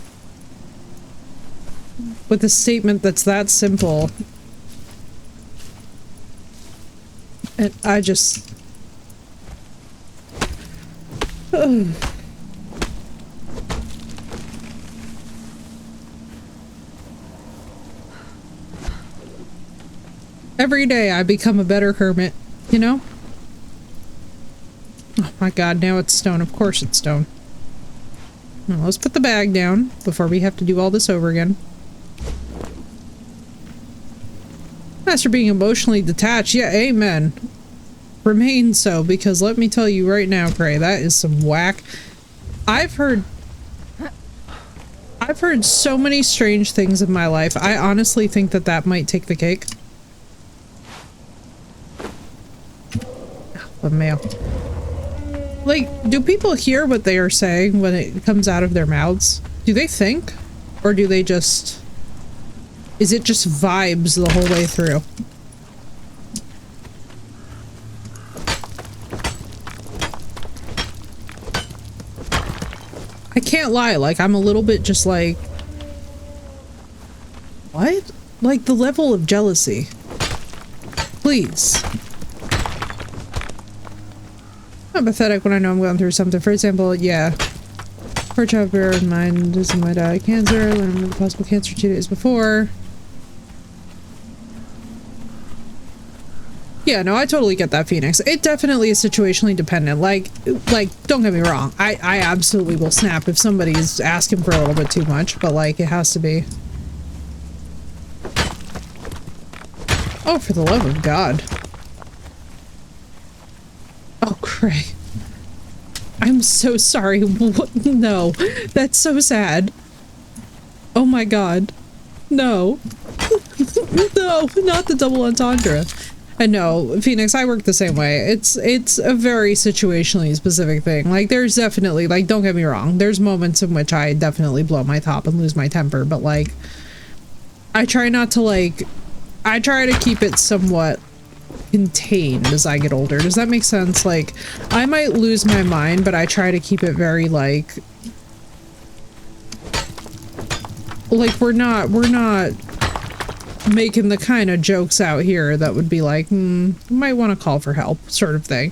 with a statement that's that simple. And I just... Every day I become a better hermit, you know? Oh my God, now it's stone. Of course it's stone. Well, let's put the bag down before we have to do all this over again. As for being emotionally detached, yeah, amen. remain so, because let me tell you right now, Prey, that is some whack. I've heard so many strange things in my life. I honestly think that that might take the cake. Oh, mail. Like, do people hear what they are saying when it comes out of their mouths? Do they think? Or do they just... Is it just vibes the whole way through? I can't lie, like, I'm a little bit just like... What? Like, the level of jealousy. Please. I'm pathetic when I know I'm going through something. For example, yeah. Poor child bear in mind is my die cancer. I learned of possible cancer 2 days before. Yeah, no, I totally get that, Phoenix. It definitely is situationally dependent. Like, don't get me wrong. I absolutely will snap if somebody's asking for a little bit too much, but like, it has to be. Oh, for the love of God. Oh, Cray. I'm so sorry. What? No, that's so sad. Oh my God. No. No, not the double entendre. And no, Phoenix, I work the same way. It's a very situationally specific thing. Like, there's definitely, like, don't get me wrong. There's moments in which I definitely blow my top and lose my temper, but like, I try not to like, I try to keep it somewhat contained as I get older. Does that make sense? Like, I might lose my mind, but I try to keep it very like we're not making the kind of jokes out here that would be like, you might want to call for help, sort of thing.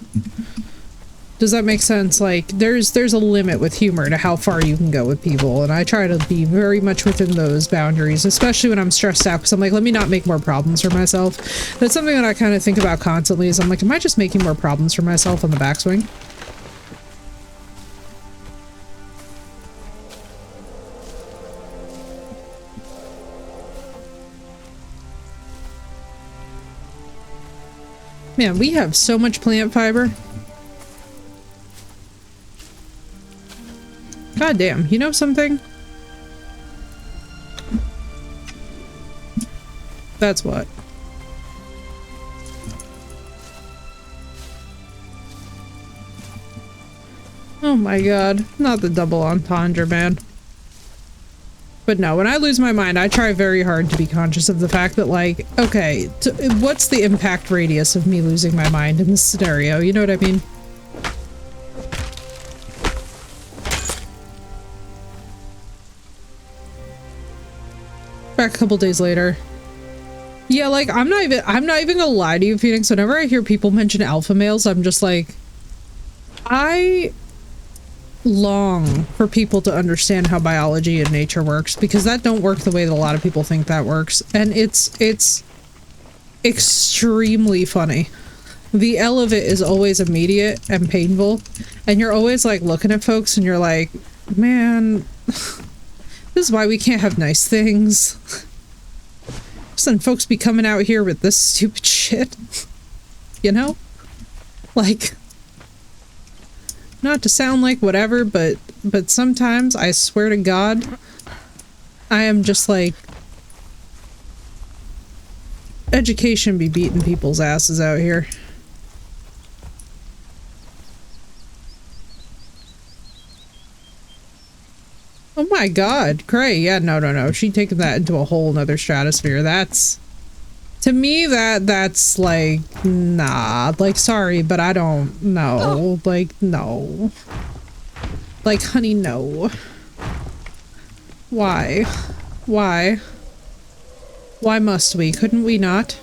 Does that make sense? Like, there's a limit with humor to how far you can go with people, and I try to be very much within those boundaries, especially when I'm stressed out, because I'm like, let me not make more problems for myself. That's something that I kind of think about constantly, is I'm like, am I just making more problems for myself on the backswing? Man, we have so much plant fiber. God damn, you know something? That's what. Oh my God, not the double entendre, man. But no, when I lose my mind, I try very hard to be conscious of the fact that, like, okay, what's the impact radius of me losing my mind in this scenario? You know what I mean? Back a couple days later. Yeah, like, I'm not even gonna lie to you, Phoenix. Whenever I hear people mention alpha males, I'm just like, I long for people to understand how biology and nature works, because that don't work the way that a lot of people think that works, and it's extremely funny. The L of it is always immediate and painful, and you're always like looking at folks and you're like, man, this is why we can't have nice things. Just then folks be coming out here with this stupid shit, you know? Like, not to sound like whatever, but sometimes, I swear to God, I am just like, education be beating people's asses out here. Oh my God, Cray, yeah, no, she taken that into a whole nother stratosphere. That's, to me, that's like, nah, like, sorry, but I don't know. Like, no. Like, honey, no. Why? Why? Why must we? Couldn't we not?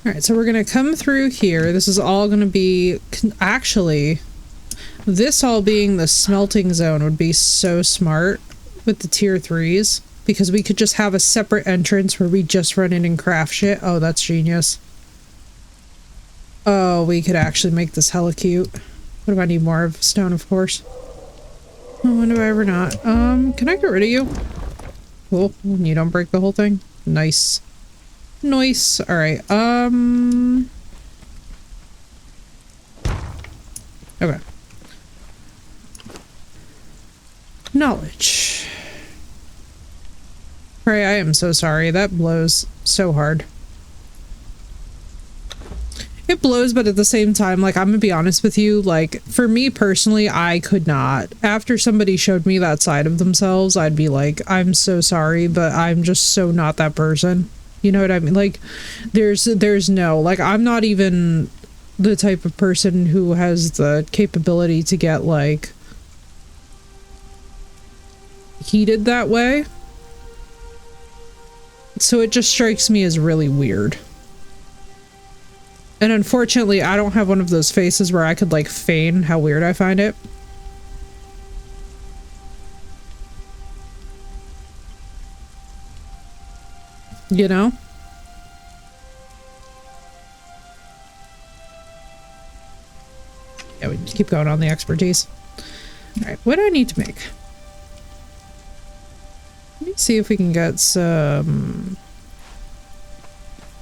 Alright, so we're gonna come through here. This is all gonna be, actually, this all being the smelting zone would be so smart with the tier 3s, because we could just have a separate entrance where we just run in and craft shit. Oh, that's genius. Oh, we could actually make this hella cute. What do I need more of? Stone, of course. Oh, when do I ever not? Can I get rid of you? Cool. You don't break the whole thing? Nice. Nice. All right. Okay. Knowledge. Pray, I am so sorry. That blows so hard. It blows, but at the same time, like, I'm gonna be honest with you, like, for me personally, I could not. After somebody showed me that side of themselves, I'd be like, I'm so sorry, but I'm just so not that person. You know what I mean? Like, there's no, like, I'm not even the type of person who has the capability to get, like, heated that way. So it just strikes me as really weird. And unfortunately, I don't have one of those faces where I could, like, feign how weird I find it. You know? Yeah, we keep going on the expertise. Alright, what do I need to make? Let me see if we can get some...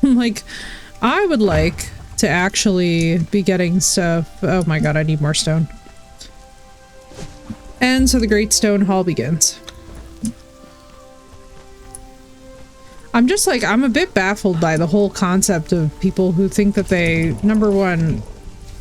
like, I would like to actually be getting stuff. Oh my god, I need more stone. And so the Great Stone Hall begins. I'm just like, I'm a bit baffled by the whole concept of people who think that they, number one,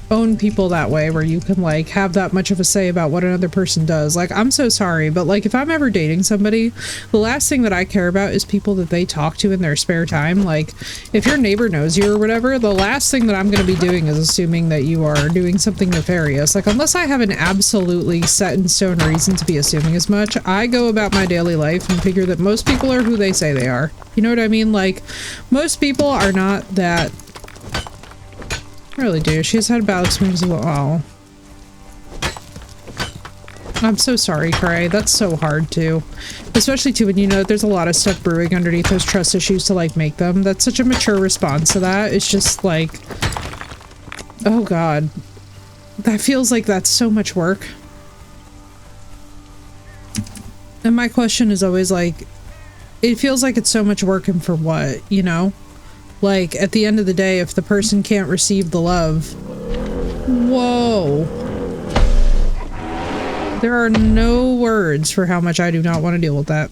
own people that way, where you can, like, have that much of a say about what another person does. Like, I'm so sorry, but, like, if I'm ever dating somebody, the last thing that I care about is people that they talk to in their spare time. Like, if your neighbor knows you or whatever, the last thing that I'm going to be doing is assuming that you are doing something nefarious. Like, unless I have an absolutely set in stone reason to be assuming as much, I go about my daily life and figure that most people are who they say they are. You know what I mean? Like, most people are not that... I really do. She has had bad experiences as well. I'm so sorry, Cray. That's so hard, too. Especially, too, when you know that there's a lot of stuff brewing underneath those trust issues to, like, make them. That's such a mature response to that. It's just, like... oh, God. That feels like that's so much work. And my question is always, like... it feels like it's so much work, and for what, you know? Like, at the end of the day, if the person can't receive the love... Whoa. There are no words for how much I do not want to deal with that.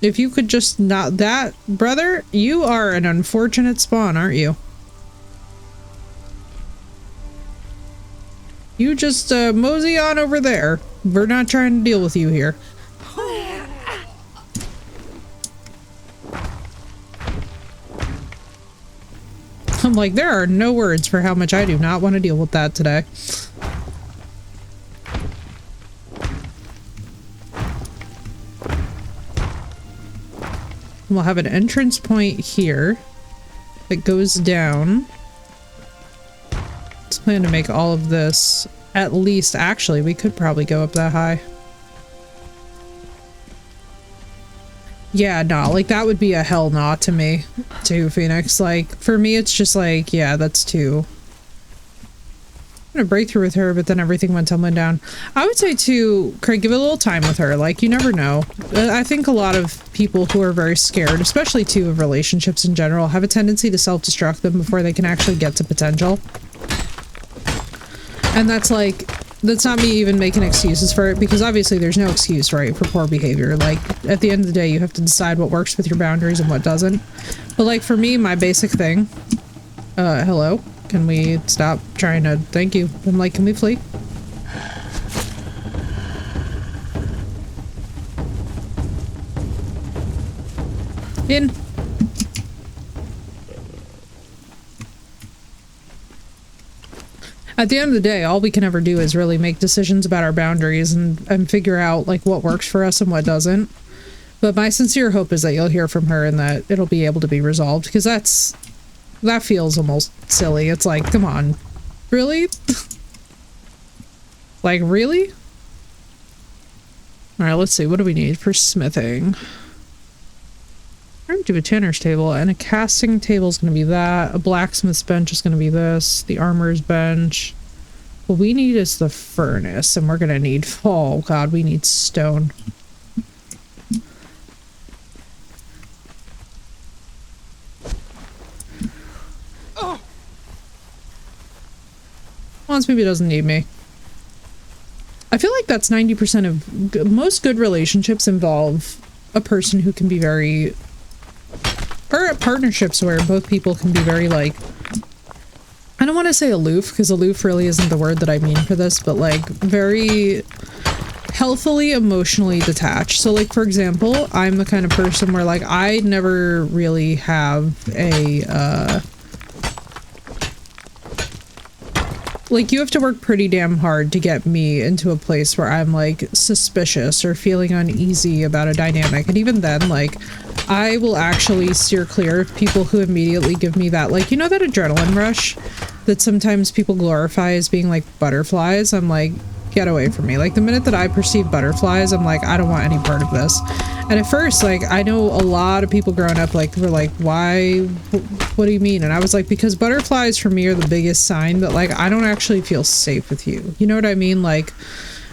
If you could just not... that, brother, you are an unfortunate spawn, aren't you? You just, mosey on over there. We're not trying to deal with you here. I'm like, there are no words for how much I do not want to deal with that today. We'll have an entrance point here that goes down. Let's plan to make all of this at least. Actually, we could probably go up that high. Yeah, no, like, that would be a hell nah to me, too, Phoenix. Like, for me, it's just like, yeah, that's too... I'm gonna break through with her, but then everything went tumbling down. I would say, too, Craig, give it a little time with her. Like, you never know. I think a lot of people who are very scared, especially, too, of relationships in general, have a tendency to self-destruct them before they can actually get to potential. And that's, like... that's not me even making excuses for it, because obviously there's no excuse, right, for poor behavior. Like, at the end of the day, you have to decide what works with your boundaries and what doesn't. But, like, for me, my basic thing... hello? Can we stop trying to... thank you. I'm like, can we flee? In. At the end of the day, all we can ever do is really make decisions about our boundaries and figure out, like, what works for us and what doesn't. But my sincere hope is that you'll hear from her and that it'll be able to be resolved, because that feels almost silly. It's like, come on. Really? Like, really? Alright, let's see. What do we need for smithing? We're going to do a tanner's table, and a casting table is going to be that. A blacksmith's bench is going to be this. The armorer's bench. What we need is the furnace, and we're going to need... oh, God, we need stone. wants me but doesn't need me. I feel like that's 90% of most good relationships involve a person who can be very, or partnerships where both people can be very like, I don't want to say aloof because aloof really isn't the word that I mean for this, but like very healthily emotionally detached. So like, for example, I'm the kind of person where like I never really have a like, you have to work pretty damn hard to get me into a place where I'm like suspicious or feeling uneasy about a dynamic. And even then, like, I will actually steer clear of people who immediately give me that, like, you know, that adrenaline rush that sometimes people glorify as being like butterflies. I'm like, get away from me. Like, the minute that I perceive butterflies, I'm like, I don't want any part of this. And at first, like, I know a lot of people growing up, like, were like, why, what do you mean? And I was like, because butterflies for me are the biggest sign that, like, I don't actually feel safe with you. You know what I mean? Like,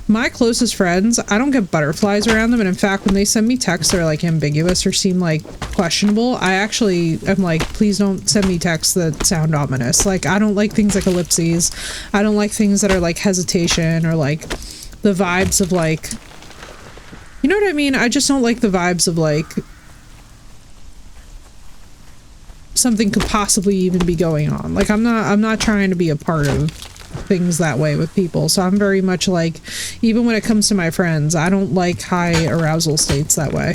my closest friends, I don't get butterflies around them. And in fact, when they send me texts that are like ambiguous or seem like questionable, I actually am like, please don't send me texts that sound ominous. Like, I don't like things like ellipses. I don't like things that are like hesitation or like the vibes of like, you know what I mean? I just don't like the vibes of like something could possibly even be going on. Like, I'm not trying to be a part of things that way with people. So I'm very much like, even when it comes to my friends, I don't like high arousal states that way.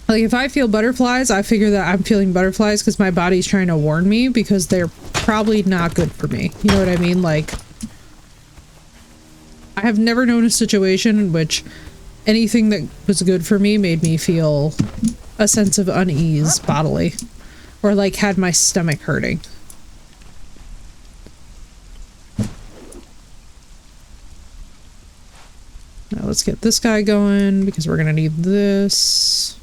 Like, if I feel butterflies, I figure that I'm feeling butterflies because my body's trying to warn me because they're probably not good for me. You know what I mean? Like, I have never known a situation in which anything that was good for me made me feel a sense of unease bodily or like had my stomach hurting. Now let's get this guy going because we're gonna need this.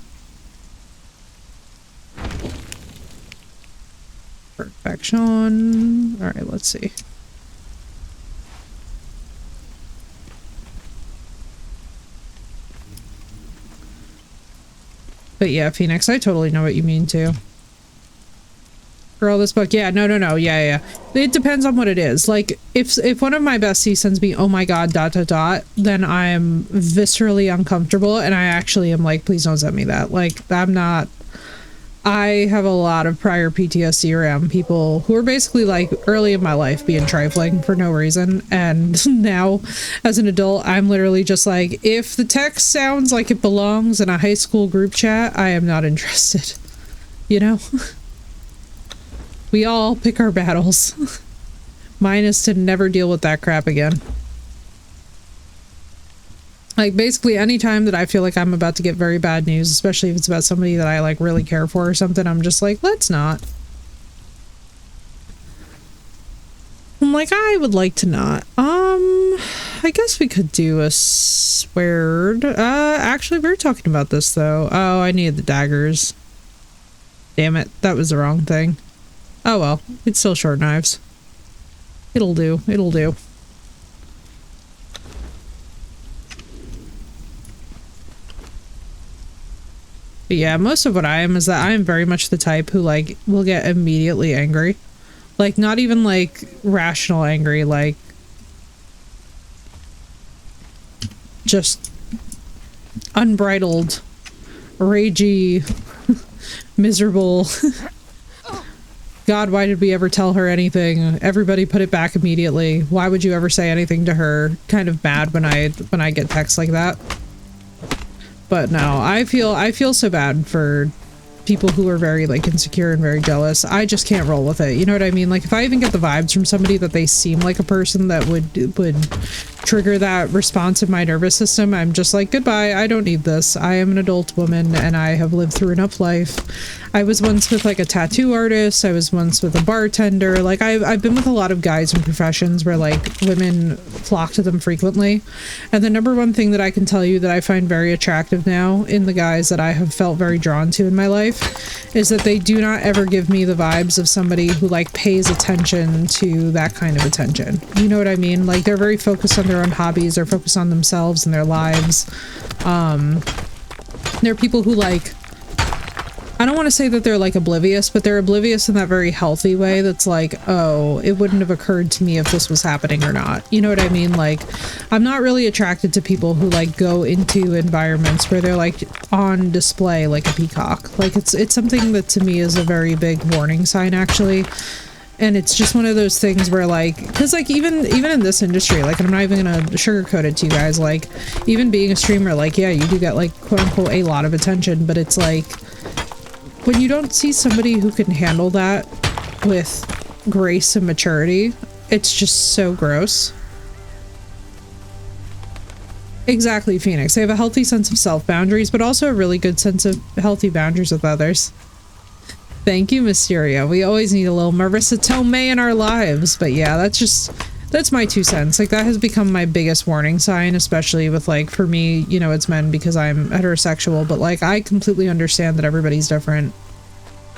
Perfection. All right, let's see. But yeah, Phoenix, I totally know what you mean too. Girl, this book, yeah, no, yeah. It depends on what it is. Like, if one of my besties sends me, oh my god, ... then I'm viscerally uncomfortable, and I actually am like, please don't send me that. Like, I have a lot of prior PTSD around people who are basically like early in my life being trifling for no reason, and now as an adult I'm literally just like, if the text sounds like it belongs in a high school group chat, I am not interested. You know? We all pick our battles. Mine is to never deal with that crap again. Like, basically any time that I feel like I'm about to get very bad news, especially if it's about somebody that I like really care for or something, I'm just like, let's not. I'm like, I would like to not. I guess we could do a sweared. Actually, we were talking about this though. Oh, I needed the daggers. Damn it, that was the wrong thing. Oh well, it's still short knives. It'll do, it'll do. But yeah, most of what I am is that I am very much the type who like will get immediately angry. Like, not even like rational angry, like just unbridled, ragey, miserable. God, why did we ever tell her anything? Everybody put it back immediately. Why would you ever say anything to her? Kind of mad when I get texts like that. But no, I feel so bad for people who are very like insecure and very jealous. I just can't roll with it. You know what I mean? Like, if I even get the vibes from somebody that they seem like a person that would trigger that response in my nervous system, I'm just like, goodbye, I don't need this. I am an adult woman and I have lived through enough life. I was once with like a tattoo artist. I was once with a bartender. Like, I've been with a lot of guys in professions where like women flock to them frequently. And the number one thing that I can tell you that I find very attractive now in the guys that I have felt very drawn to in my life is that they do not ever give me the vibes of somebody who like pays attention to that kind of attention. You know what I mean? Like, they're very focused on their own hobbies. They're focused on themselves and their lives. They're people who like, I don't want to say that they're like oblivious, but they're oblivious in that very healthy way that's like, oh, it wouldn't have occurred to me if this was happening or not. You know what I mean? Like, I'm not really attracted to people who like go into environments where they're like on display like a peacock. Like it's something that to me is a very big warning sign, actually. And it's just one of those things where like, because like even in this industry, like, and I'm not even gonna sugarcoat it to you guys, like even being a streamer, like, yeah, you do get like quote unquote a lot of attention, but it's like when you don't see somebody who can handle that with grace and maturity, it's just so gross. Exactly, Phoenix. They have a healthy sense of self boundaries, but also a really good sense of healthy boundaries with others. Thank you, Mysterio. We always need a little Marissa Tomei in our lives. But yeah, that's my 2 cents. Like, that has become my biggest warning sign, especially with, like, for me, you know, it's men because I'm heterosexual. But, like, I completely understand that everybody's different.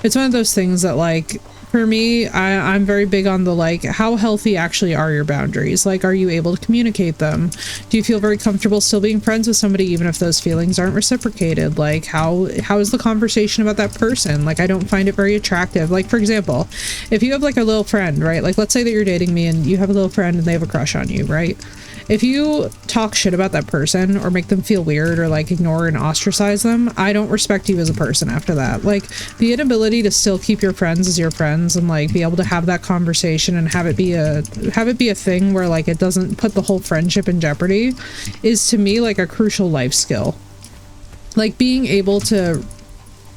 It's one of those things that, like, for me, I'm very big on the, like, how healthy actually are your boundaries? Like, are you able to communicate them? Do you feel very comfortable still being friends with somebody even if those feelings aren't reciprocated? Like, how is the conversation about that person? Like, I don't find it very attractive. Like, for example, if you have, like, a little friend, right? Like, let's say that you're dating me and you have a little friend and they have a crush on you, right? If you talk shit about that person or make them feel weird or like ignore and ostracize them, I don't respect you as a person after that. Like, the inability to still keep your friends as your friends and like be able to have that conversation and have it be a thing where like it doesn't put the whole friendship in jeopardy is to me like a crucial life skill. Like, being able to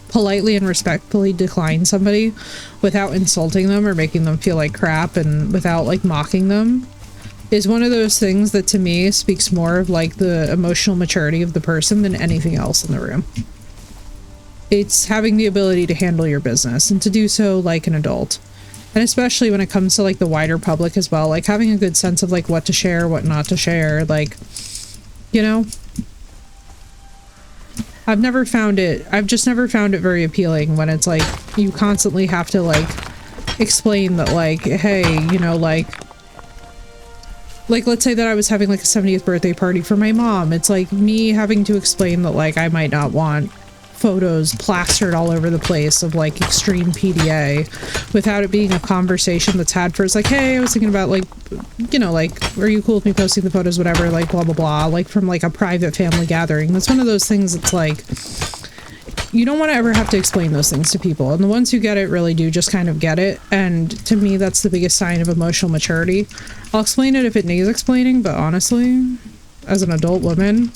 politely and respectfully decline somebody without insulting them or making them feel like crap and without like mocking them is one of those things that to me speaks more of like the emotional maturity of the person than anything else in the room. It's having the ability to handle your business and to do so like an adult. And especially when it comes to like the wider public as well, like having a good sense of like what to share, what not to share, like, you know, I've just never found it very appealing when it's like you constantly have to like explain that like, hey, you know, like let's say that I was having like a 70th birthday party for my mom. It's like me having to explain that like I might not want photos plastered all over the place of like extreme PDA without it being a conversation that's had first, like, hey, I was thinking about like, you know, like, are you cool with me posting the photos, whatever, like blah blah blah, like from like a private family gathering. That's one of those things that's like, you don't want to ever have to explain those things to people, and the ones who get it really do just kind of get it. And to me, that's the biggest sign of emotional maturity. I'll explain it if it needs explaining, but honestly, as an adult woman,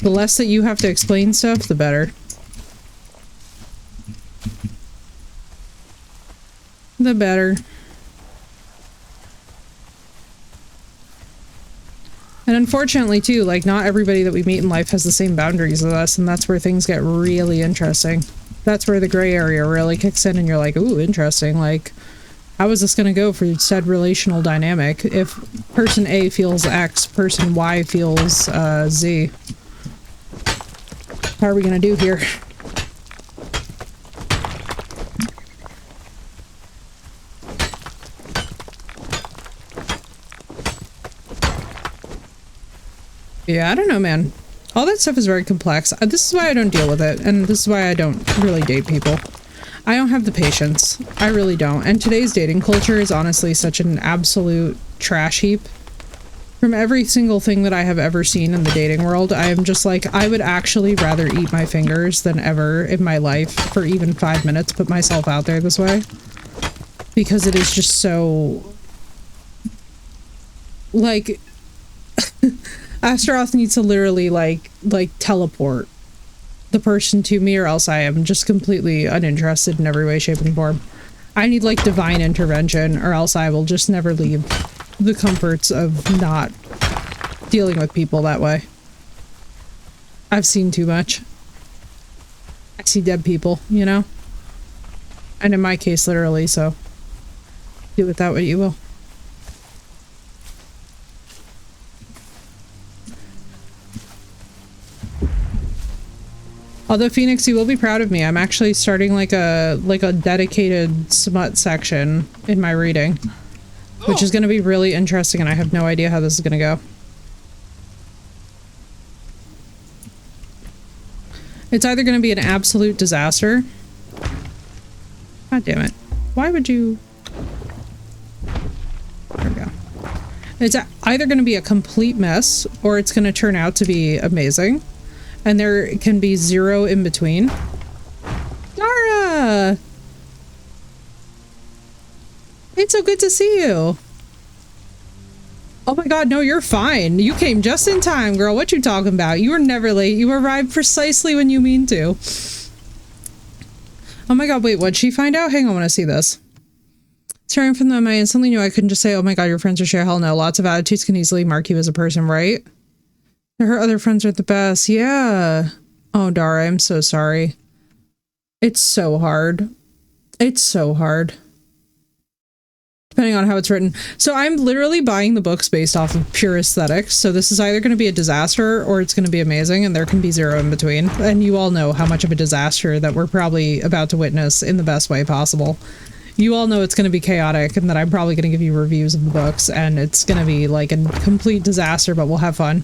the less that you have to explain stuff, the better. The better. And unfortunately too, like, not everybody that we meet in life has the same boundaries as us, and that's where things get really interesting. That's where the gray area really kicks in and you're like, ooh, interesting. Like, how is this going to go for said relational dynamic if person A feels X, person Y feels Z? How are we going to do here? Yeah, I don't know, man. All that stuff is very complex. This is why I don't deal with it, and this is why I don't really date people. I don't have the patience. I really don't. And today's dating culture is honestly such an absolute trash heap. From every single thing that I have ever seen in the dating world, I am just like, I would actually rather eat my fingers than ever in my life for even 5 minutes put myself out there this way. Because it is just so... like... Astaroth needs to literally like teleport the person to me, or else I am just completely uninterested in every way, shape, and form. I need like divine intervention, or else I will just never leave the comforts of not dealing with people that way. I've seen too much. I see dead people, you know? And in my case, literally, so do with that what you will. Although, Phoenix, you will be proud of me. I'm actually starting like a dedicated smut section in my reading, which is going to be really interesting, and I have no idea how this is going to go. It's either going to be an absolute disaster, God damn it. Why would you... There we go. It's either going to be a complete mess or it's going to turn out to be amazing. And there can be zero in between. Dara! It's so good to see you. Oh my god, no, you're fine. You came just in time, girl. What you talking about? You were never late. You arrived precisely when you mean to. Oh my god, wait, what'd she find out? Hang on, I want to see this. Starting from them, I instantly knew I couldn't just say, oh my god, your friends are share. Hell no. Lots of attitudes can easily mark you as a person, right? Her other friends are the best. Yeah. Oh, Dara, I'm so sorry. It's so hard. It's so hard. Depending on how it's written. So I'm literally buying the books based off of pure aesthetics. So this is either going to be a disaster or it's going to be amazing, and there can be zero in between. And you all know how much of a disaster that we're probably about to witness in the best way possible. You all know it's going to be chaotic and that I'm probably going to give you reviews of the books and it's going to be like a complete disaster, but we'll have fun.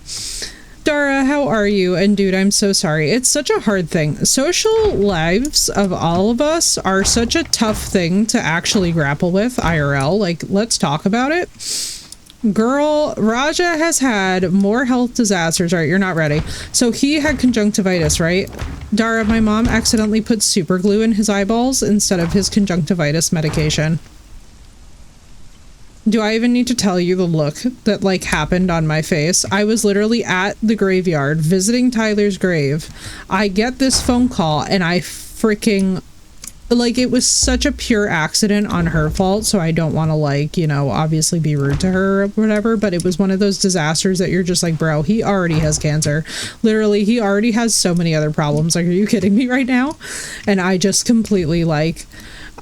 Dara, how are you? And dude, I'm so sorry. It's such a hard thing. Social lives of all of us are such a tough thing to actually grapple with IRL. Like, let's talk about it. Girl, Raja has had more health disasters. Right, you're not ready. So he had conjunctivitis, right? Dara, my mom accidentally put super glue in his eyeballs instead of his conjunctivitis medication. Do I even need to tell you the look that like happened on my face? I was literally at the graveyard visiting Tyler's grave. I get this phone call and I freaking like, it was such a pure accident on her fault. So I don't want to like, you know, obviously be rude to her or whatever, but it was one of those disasters that you're just like, bro, he already has cancer. Literally, he already has so many other problems. Like, are you kidding me right now? And I just completely like,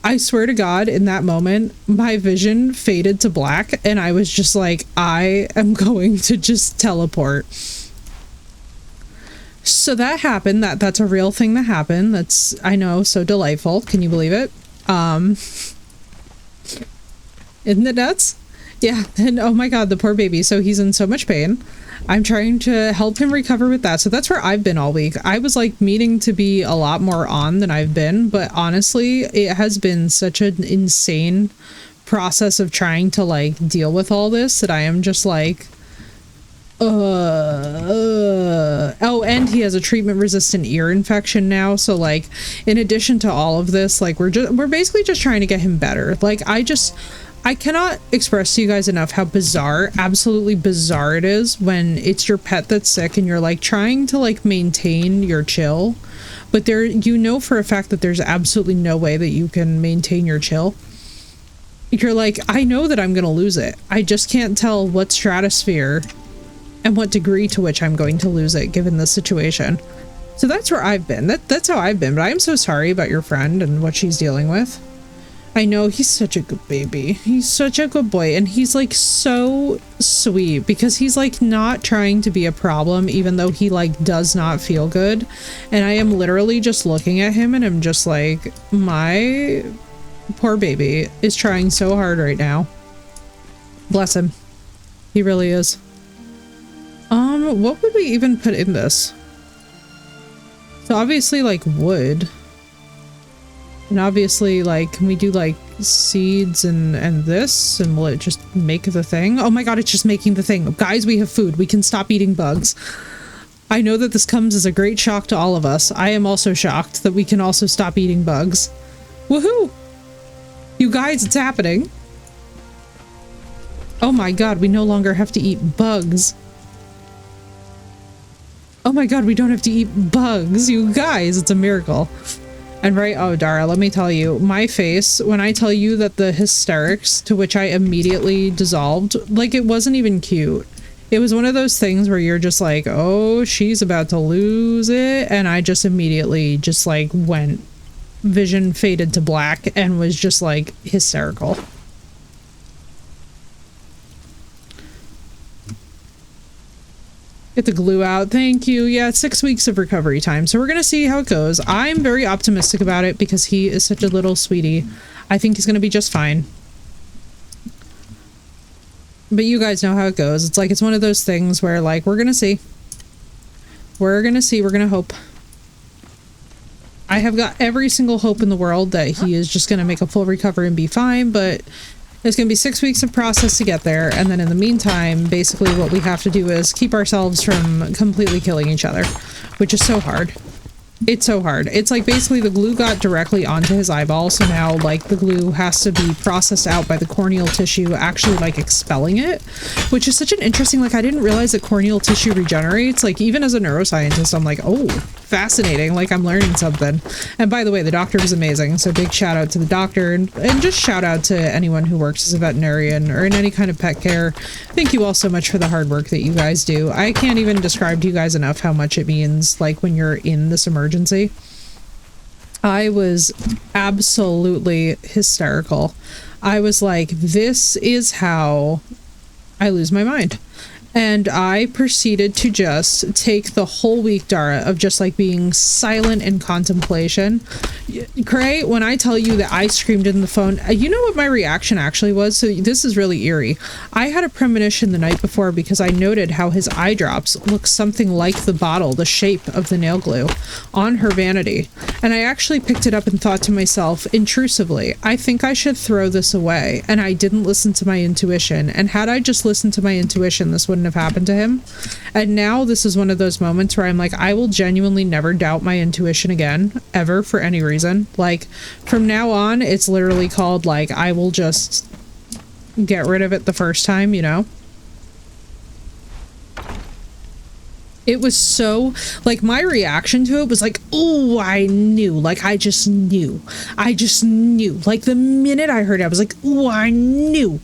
I swear to God, in that moment, my vision faded to black and I was just like, I am going to just teleport. So that happened. That's a real thing that happened. That's, I know, so delightful. Can you believe it? Isn't it nuts? Yeah. And oh my God, the poor baby. So he's in so much pain. I'm trying to help him recover with that. So that's where I've been all week. I was like meaning to be a lot more on than I've been, but honestly, it has been such an insane process of trying to like deal with all this that I am just like, oh, and he has a treatment resistant ear infection now. So like, in addition to all of this, like we're basically just trying to get him better. Like I cannot express to you guys enough how bizarre, absolutely bizarre it is when it's your pet that's sick and you're like trying to like maintain your chill, but there, you know for a fact that there's absolutely no way that you can maintain your chill. You're like, I know that I'm gonna lose it. I just can't tell what stratosphere and what degree to which I'm going to lose it given the situation. So that's where I've been. That's how I've been, but I'm so sorry about your friend and what she's dealing with. I know, he's such a good baby. He's such a good boy, and he's like so sweet because he's like not trying to be a problem even though he like does not feel good. And I am literally just looking at him and I'm just like, my poor baby is trying so hard right now. Bless him. He really is. What would we even put in this? So obviously like wood. And obviously, like, can we do, like, seeds and this? And will it just make the thing? Oh my God, it's just making the thing. Guys, we have food. We can stop eating bugs. I know that this comes as a great shock to all of us. I am also shocked that we can also stop eating bugs. Woohoo! You guys, it's happening. Oh my God, we no longer have to eat bugs. Oh my God, we don't have to eat bugs. You guys, it's a miracle. And right, oh Dara, let me tell you, my face, when I tell you that the hysterics to which I immediately dissolved, like it wasn't even cute. It was one of those things where you're just like, oh, she's about to lose it. And I just immediately just like went, vision faded to black and was just like hysterical. Get the glue out. Thank you. Yeah, 6 weeks of recovery time. So we're going to see how it goes. I'm very optimistic about it because he is such a little sweetie. I think he's going to be just fine. But you guys know how it goes. It's like, it's one of those things where like, we're going to see. We're going to see. We're going to hope. I have got every single hope in the world that he is just going to make a full recovery and be fine, but it's going to be 6 weeks of process to get there. And then in the meantime, basically what we have to do is keep ourselves from completely killing each other, which is so hard. It's so hard. It's like basically the glue got directly onto his eyeball, so now like the glue has to be processed out by the corneal tissue actually like expelling it, which is such an interesting, like I didn't realize that corneal tissue regenerates. Like even as a neuroscientist, I'm like, oh, fascinating, like I'm learning something. And by the way, the doctor was amazing, so big shout out to the doctor, and just shout out to anyone who works as a veterinarian or in any kind of pet care. Thank you all so much for the hard work that you guys do. I can't even describe to you guys enough how much it means, like when you're in this emergency. I was absolutely hysterical. I was like, this is how I lose my mind. And I proceeded to just take the whole week, Dara, of just like being silent in contemplation. Cray, when I tell you that I screamed in the phone, you know what my reaction actually was? So this is really eerie. I had a premonition the night before because I noted how his eye drops look something like the bottle, the shape of the nail glue, on her vanity. And I actually picked it up and thought to myself, intrusively, I think I should throw this away. And I didn't listen to my intuition. And had I just listened to my intuition, this wouldn't have happened to him. And now this is one of those moments where I'm like, I will genuinely never doubt my intuition again, ever, for any reason. Like from now on, it's literally called like, I will just get rid of it the first time, you know? It was so, like, my reaction to it was like, oh, I knew. Like, I just knew. Like, the minute I heard it, I was like, oh, I knew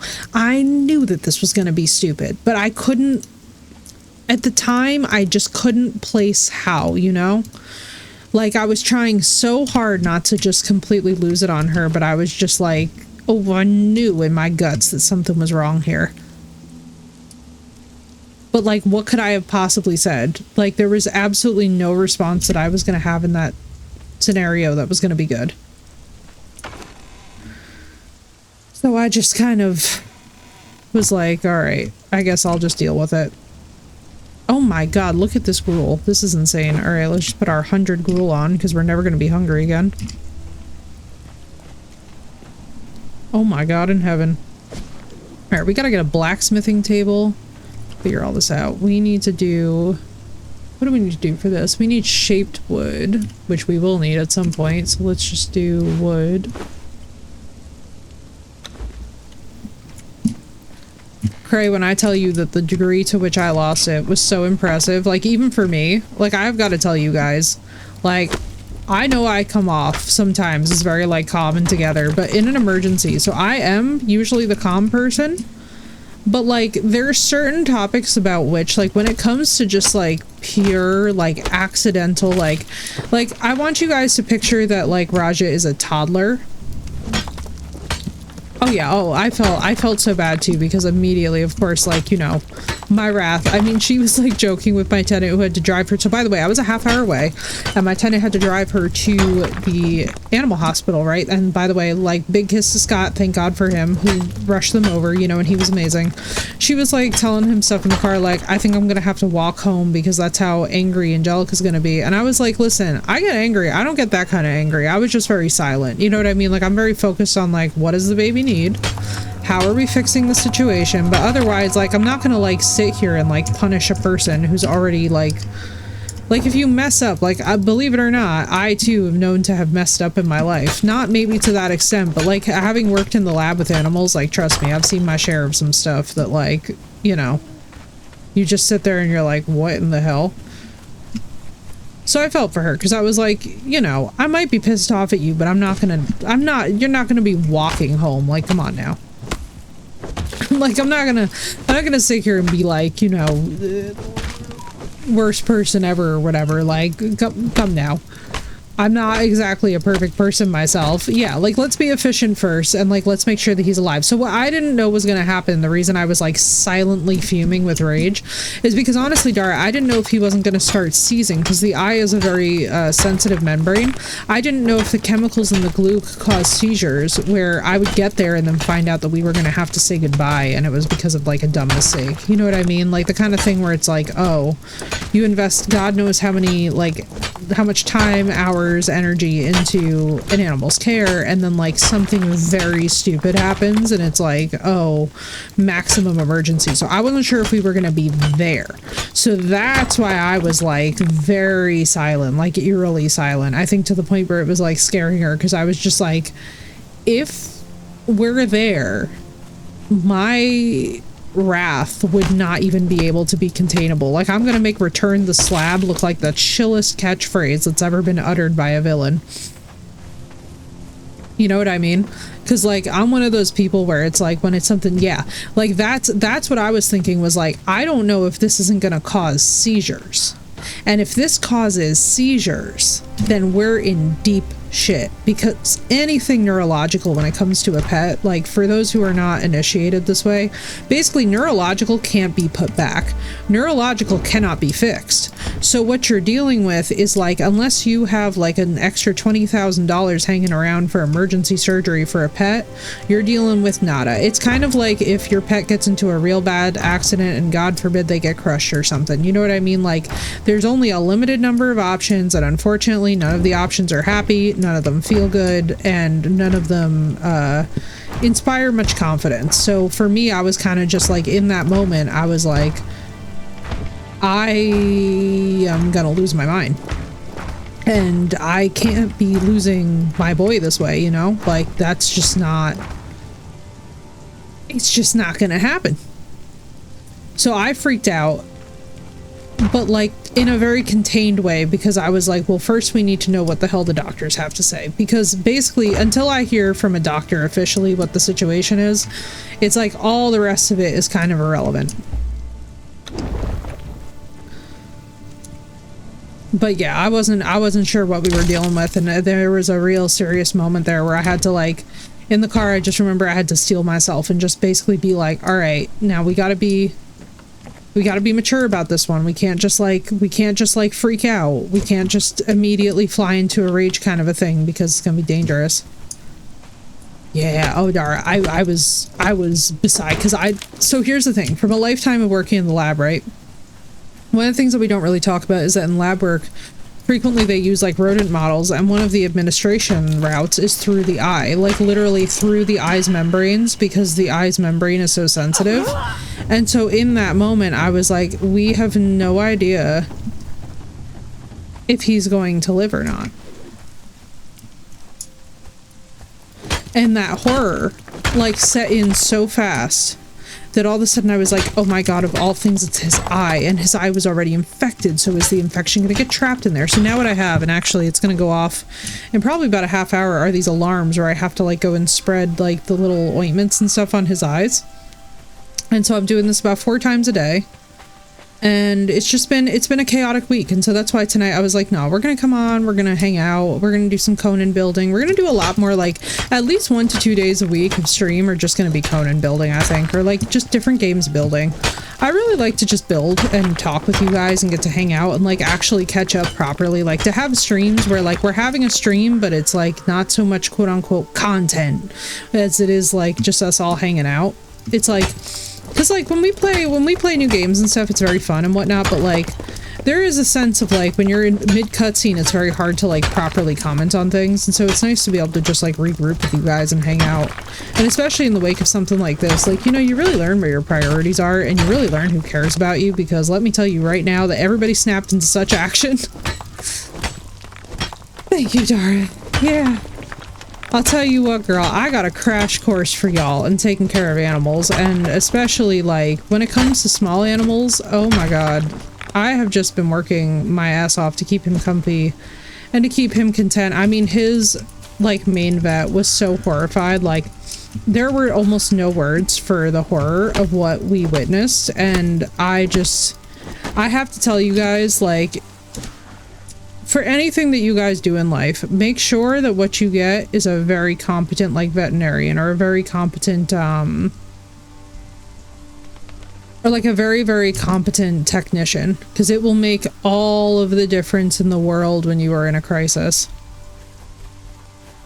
that this was going to be stupid. But I couldn't, at the time, I just couldn't place how, you know? Like, I was trying so hard not to just completely lose it on her, but I was just like, oh, I knew in my guts that something was wrong here. But, like, what could I have possibly said? Like, there was absolutely no response that I was going to have in that scenario that was going to be good. So I just kind of was like, all right, I guess I'll just deal with it. Oh my god, look at this gruel. This is insane. All right, let's just put our 100 gruel on because we're never going to be hungry again. Oh my god in heaven. All right, we got to get a blacksmithing table. Figure all this out. We need to do, what do we need to do for this? We need shaped wood, which we will need at some point, so let's just do wood. Cray, when I tell you that the degree to which I lost it was so impressive, like even for me, like I've got to tell you guys, like I know I come off sometimes as very like calm and together, but in an emergency, so I am usually the calm person. But, like, there are certain topics about which, like, when it comes to just, like, pure, like, accidental, like, I want you guys to picture that, like, Raja is a toddler. Oh, yeah. Oh, I felt so bad, too, because immediately, of course, like, you know, my wrath. I mean, she was, like, joking with my tenant who had to drive her. So, by the way, I was a half hour away, and my tenant had to drive her to the animal hospital, right? And by the way, like, big kiss to Scott, thank God for him, who rushed them over, you know, and he was amazing. She was, like, telling him stuff in the car, like, I think I'm gonna have to walk home because that's how angry Angelica's gonna be. And I was like, listen, I get angry. I don't get that kind of angry. I was just very silent. You know what I mean? Like, I'm very focused on, like, what does the baby need? How are we fixing the situation? But otherwise, like, I'm not gonna, like, sit here and, like, punish a person who's already, like, if you mess up, like, believe it or not, I, too, am known to have messed up in my life. Not maybe to that extent, but, like, having worked in the lab with animals, like, trust me, I've seen my share of some stuff that, like, you know, you just sit there and you're like, what in the hell? So I felt for her, because I was like, you know, I might be pissed off at you, but you're not gonna be walking home. Like, come on now. Like, I'm not gonna sit here and be like, you know, worst person ever or whatever. Like, come now. I'm not exactly a perfect person myself. Yeah, like, let's be efficient first, and, like, let's make sure that he's alive. So what I didn't know was gonna happen, the reason I was, like, silently fuming with rage, is because, honestly, Dara, I didn't know if he wasn't gonna start seizing, because the eye is a very sensitive membrane. I didn't know if the chemicals in the glue could cause seizures, where I would get there and then find out that we were gonna have to say goodbye, and it was because of, like, a dumb mistake. You know what I mean? Like, the kind of thing where it's like, oh, you invest God knows how many, like, how much time, hours, pours energy into an animal's care, and then like something very stupid happens and it's like, oh, maximum emergency. So I wasn't sure if we were going to be there. So that's why I was like very silent, like eerily silent. I think to the point where it was like scaring her, because I was just like, if we're there, my wrath would not even be able to be containable. Like, I'm gonna make return the slab look like the chillest catchphrase that's ever been uttered by a villain. You know what I mean? Because like, I'm one of those people where it's like, when it's something, yeah, like that's what I was thinking, was like, I don't know if this isn't gonna cause seizures, and if this causes seizures, then we're in deep shit. Because anything neurological when it comes to a pet, like, for those who are not initiated this way, basically neurological can't be put back. Neurological cannot be fixed. So what you're dealing with is like, unless you have like an extra $20,000 hanging around for emergency surgery for a pet, you're dealing with nada. It's kind of like if your pet gets into a real bad accident and God forbid they get crushed or something. You know what I mean? Like, there's only a limited number of options, and unfortunately none of the options are happy, none of them feel good, and none of them inspire much confidence. So for me, I was kind of just like, in that moment, I was like, I am gonna lose my mind, and I can't be losing my boy this way, you know? Like, that's just not, it's just not gonna happen. So I freaked out, but like in a very contained way, because I was like, well, first we need to know what the hell the doctors have to say, because basically until I hear from a doctor officially what the situation is, it's like all the rest of it is kind of irrelevant. But yeah, I wasn't sure what we were dealing with, and there was a real serious moment there where I had to, like, in the car, I just remember I had to steel myself and just basically be like, all right, now we gotta be mature about this one. We can't just like freak out. We can't just immediately fly into a rage kind of a thing, because it's gonna be dangerous. Yeah, oh Dara, I was beside, because so here's the thing, from a lifetime of working in the lab, right? One of the things that we don't really talk about is that in lab work, frequently they use like rodent models, and one of the administration routes is through the eye, like literally through the eye's membranes, because the eye's membrane is so sensitive. And so in that moment, I was like, we have no idea if he's going to live or not. And that horror, like, set in so fast that all of a sudden I was like, oh my god, of all things, it's his eye, and his eye was already infected, so is the infection going to get trapped in there? So now what I have, and actually it's going to go off in probably about a half hour, are these alarms where I have to like go and spread like the little ointments and stuff on his eyes. And so I'm doing this about 4 times a day, and it's been a chaotic week. And so that's why tonight I was like, no, we're gonna come on, we're gonna hang out, we're gonna do some Conan building, we're gonna do a lot more, like at least 1 to 2 days a week of stream are just gonna be Conan building, I think, or like just different games building. I really like to just build and talk with you guys and get to hang out and like actually catch up properly, like to have streams where like we're having a stream, but it's like not so much quote unquote content as it is like just us all hanging out. It's like, because like when we play new games and stuff, it's very fun and whatnot, but like there is a sense of like when you're in mid cutscene, it's very hard to like properly comment on things, and so it's nice to be able to just like regroup with you guys and hang out. And especially in the wake of something like this, like, you know, you really learn where your priorities are, and you really learn who cares about you, because let me tell you right now that everybody snapped into such action. Thank you, Dara. Yeah. I'll tell you what, girl, I got a crash course for y'all in taking care of animals, and especially like when it comes to small animals, oh my god. I have just been working my ass off to keep him comfy and to keep him content. I mean, his like main vet was so horrified, like there were almost no words for the horror of what we witnessed, and I have to tell you guys, like, for anything that you guys do in life, make sure that what you get is a very competent, like, veterinarian, or a very competent, or like a very, very competent technician, because it will make all of the difference in the world when you are in a crisis.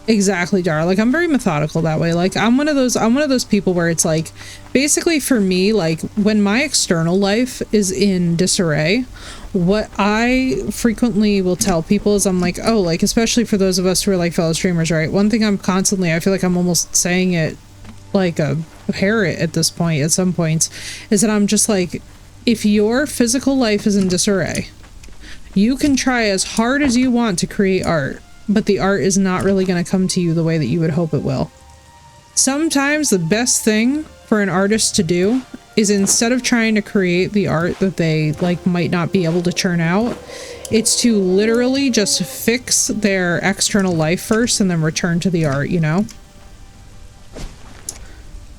Exactly, Dara. Like, I'm very methodical that way. Like, I'm one of those people where it's like, basically for me, like, when my external life is in disarray, what I frequently will tell people is I'm like, oh, like, especially for those of us who are like fellow streamers, right? One thing I'm constantly, I feel like I'm almost saying it like a parrot at this point, at some points, is that I'm just like, if your physical life is in disarray, you can try as hard as you want to create art, but the art is not really going to come to you the way that you would hope it will. Sometimes the best thing for an artist to do is, instead of trying to create the art that they like might not be able to churn out, it's to literally just fix their external life first and then return to the art, you know?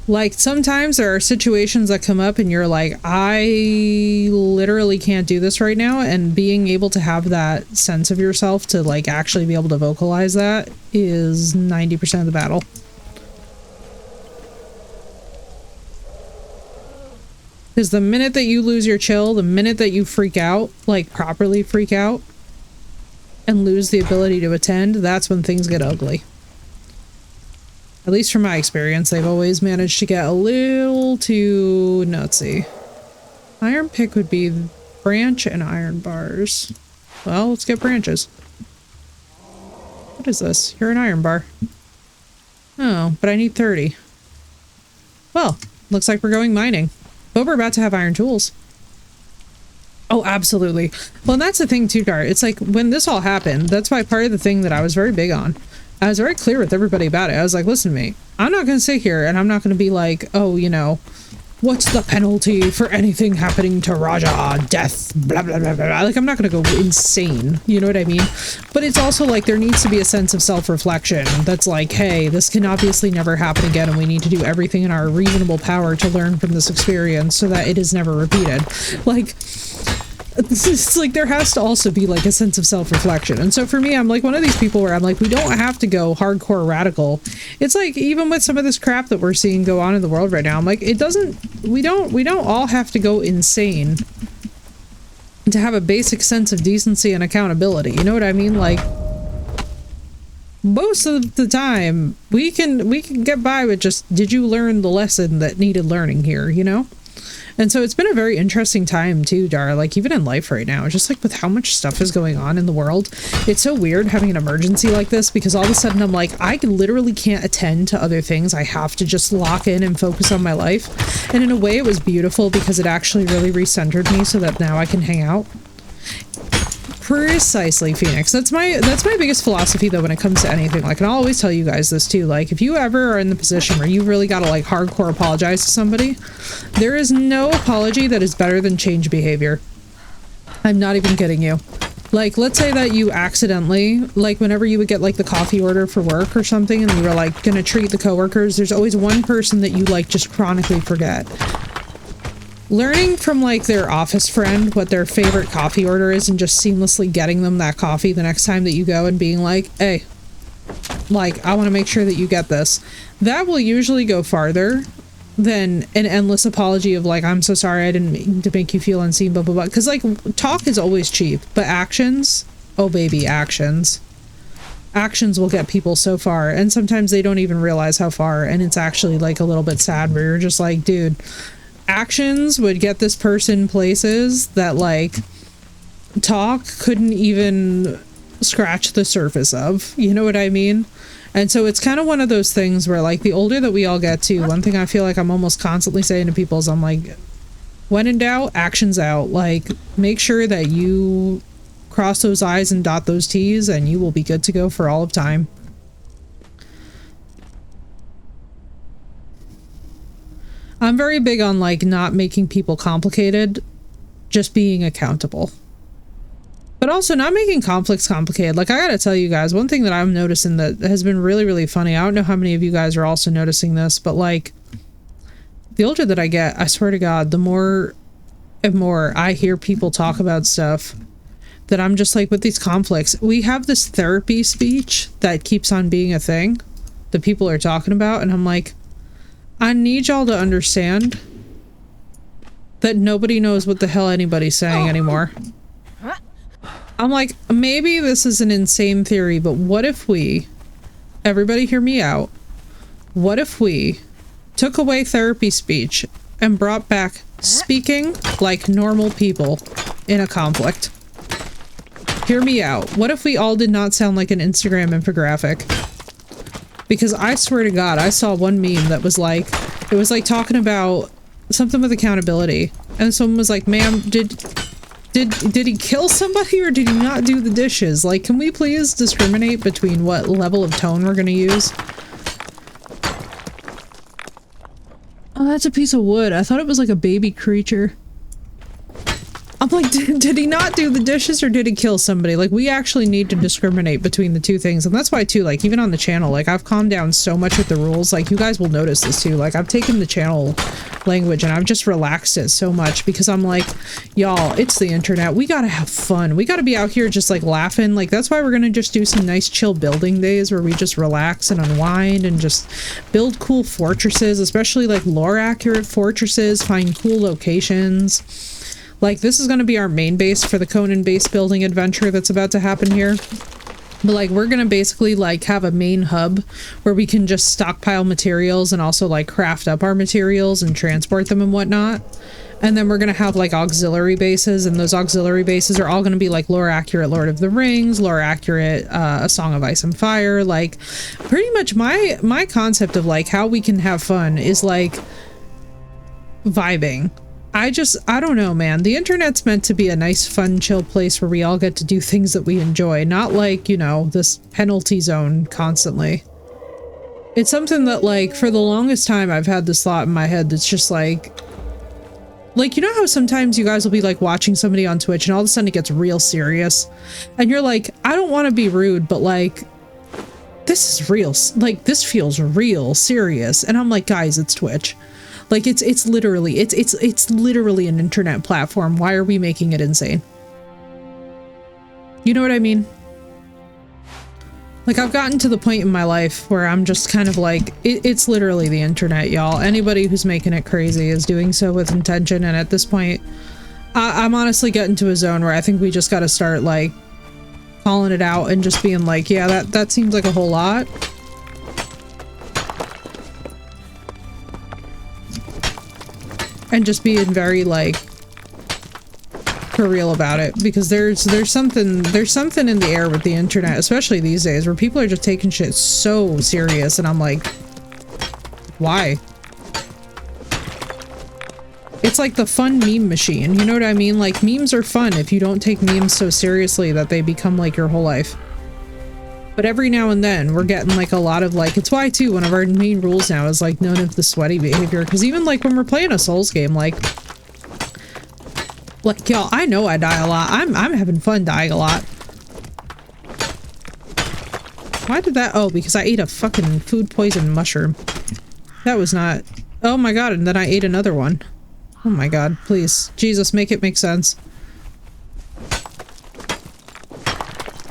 Like, sometimes there are situations that come up and you're like, I literally can't do this right now, and being able to have that sense of yourself to like actually be able to vocalize that is 90% of the battle. Because the minute that you lose your chill, the minute that you freak out, like properly freak out, and lose the ability to attend, that's when things get ugly. At least from my experience, they've always managed to get a little too nutsy. Iron pick would be branch and iron bars. Well, let's get branches. What is this? You're an iron bar. Oh, but I need 30. Well, looks like we're going mining. But we're about to have iron tools. Oh, absolutely. Well, and that's the thing too, Dart. It's like, when this all happened, that's why part of the thing that I was very big on. I was very clear with everybody about it. I was like, listen to me. I'm not going to sit here and I'm not going to be like, oh, you know, what's the penalty for anything happening to Raja? Death, blah, blah, blah, blah. Like, I'm not going to go insane. You know what I mean? But it's also like, there needs to be a sense of self-reflection that's like, hey, this can obviously never happen again, and we need to do everything in our reasonable power to learn from this experience so that it is never repeated. Like, it's like, there has to also be like a sense of self-reflection. And so for me, I'm like one of these people where I'm like, we don't have to go hardcore radical. It's like, even with some of this crap that we're seeing go on in the world right now, I'm like, it doesn't, we don't all have to go insane to have a basic sense of decency and accountability. You know what I mean? Like, most of the time we can get by with just, did you learn the lesson that needed learning here, you know? And so it's been a very interesting time too, Dara, like even in life right now, just like with how much stuff is going on in the world. It's so weird having an emergency like this, because all of a sudden I'm like, I literally can't attend to other things. I have to just lock in and focus on my life. And in a way it was beautiful, because it actually really recentered me so that now I can hang out. Precisely, Phoenix. That's my biggest philosophy though when it comes to anything. Like, and I'll always tell you guys this too, like if you ever are in the position where you really gotta like hardcore apologize to somebody, there is no apology that is better than change behavior. I'm not even kidding you. Like, let's say that you accidentally, like whenever you would get like the coffee order for work or something and you were like gonna treat the coworkers, there's always one person that you like just chronically forget. Learning from like their office friend what their favorite coffee order is and just seamlessly getting them that coffee the next time that you go and being like, hey, like, I want to make sure that you get this. That will usually go farther than an endless apology of like, I'm so sorry, I didn't mean to make you feel unseen, blah, blah, blah. Because like, talk is always cheap, but actions, oh baby, actions. Actions will get people so far, and sometimes they don't even realize how far, and it's actually like a little bit sad where you're just like, dude, actions would get this person places that like talk couldn't even scratch the surface of, you know what I mean? And so it's kind of one of those things where like the older that we all get to, one thing I feel like I'm almost constantly saying to people is I'm like, when in doubt, actions out. Like, make sure that you cross those I's and dot those T's and you will be good to go for all of time. I'm very big on like not making people complicated, just being accountable. But also not making conflicts complicated. Like, I gotta tell you guys, one thing that I'm noticing that has been really, really funny, I don't know how many of you guys are also noticing this, but like, the older that I get, I swear to God, the more and more I hear people talk about stuff that I'm just like, with these conflicts, we have this therapy speech that keeps on being a thing that people are talking about, and I'm like, I need y'all to understand that nobody knows what the hell anybody's saying anymore. I'm like, maybe this is an insane theory, but what if we everybody hear me out. What if we took away therapy speech and brought back speaking like normal people in a conflict? Hear me out. What if we all did not sound like an Instagram infographic? Because I swear to God, I saw one meme that was like, it was like talking about something with accountability. And someone was like, ma'am, did he kill somebody or did he not do the dishes? Like, can we please discriminate between what level of tone we're gonna use? Oh, that's a piece of wood. I thought it was like a baby creature. I'm like, did he not do the dishes or did he kill somebody? Like, we actually need to discriminate between the two things. And that's why, too, like, even on the channel, like, I've calmed down so much with the rules. Like, you guys will notice this, too. Like, I've taken the channel language and I've just relaxed it so much because I'm like, y'all, it's the internet. We gotta have fun. We gotta be out here just, like, laughing. Like, that's why we're gonna just do some nice chill building days where we just relax and unwind and just build cool fortresses, especially, like, lore-accurate fortresses, find cool locations. Like, this is going to be our main base for the Conan base building adventure that's about to happen here. But, like, we're going to basically, like, have a main hub where we can just stockpile materials and also, like, craft up our materials and transport them and whatnot. And then we're going to have, like, auxiliary bases, and those auxiliary bases are all going to be, like, lore-accurate Lord of the Rings, lore-accurate A Song of Ice and Fire. Like, pretty much my concept of, like, how we can have fun is, like, vibing. I don't know, man. The internet's meant to be a nice, fun, chill place where we all get to do things that we enjoy, not like, you know, this penalty zone constantly. It's something that, like, for the longest time I've had this thought in my head that's just like, you know how sometimes you guys will be, like, watching somebody on Twitch and all of a sudden it gets real serious? And you're like, I don't want to be rude, but, like, this is real. Like, this feels real serious. And I'm like, guys, it's Twitch. Like, it's literally an internet platform. Why are we making it insane? You know what I mean? Like, I've gotten to the point in my life where I'm just kind of like, it's literally the internet, y'all. Anybody who's making it crazy is doing so with intention, and at this point, I'm honestly getting to a zone where I think we just gotta start, like, calling it out and just being like, yeah, that seems like a whole lot. And just being very, like, for real about it, because there's something in the air with the internet, especially these days, where people are just taking shit so serious, and I'm like, why? It's like the fun meme machine, you know what I mean? Like, memes are fun if you don't take memes so seriously that they become like your whole life. But every now and then we're getting like a lot of, like, it's why too one of our main rules now is like none of the sweaty behavior, because even like when we're playing a Souls game, like y'all, I know I die a lot. I'm having fun dying a lot. Why did that? Oh, because I ate a fucking food poison mushroom. That was not, oh my god, and then I ate another one. Oh my god, please, Jesus, make it make sense.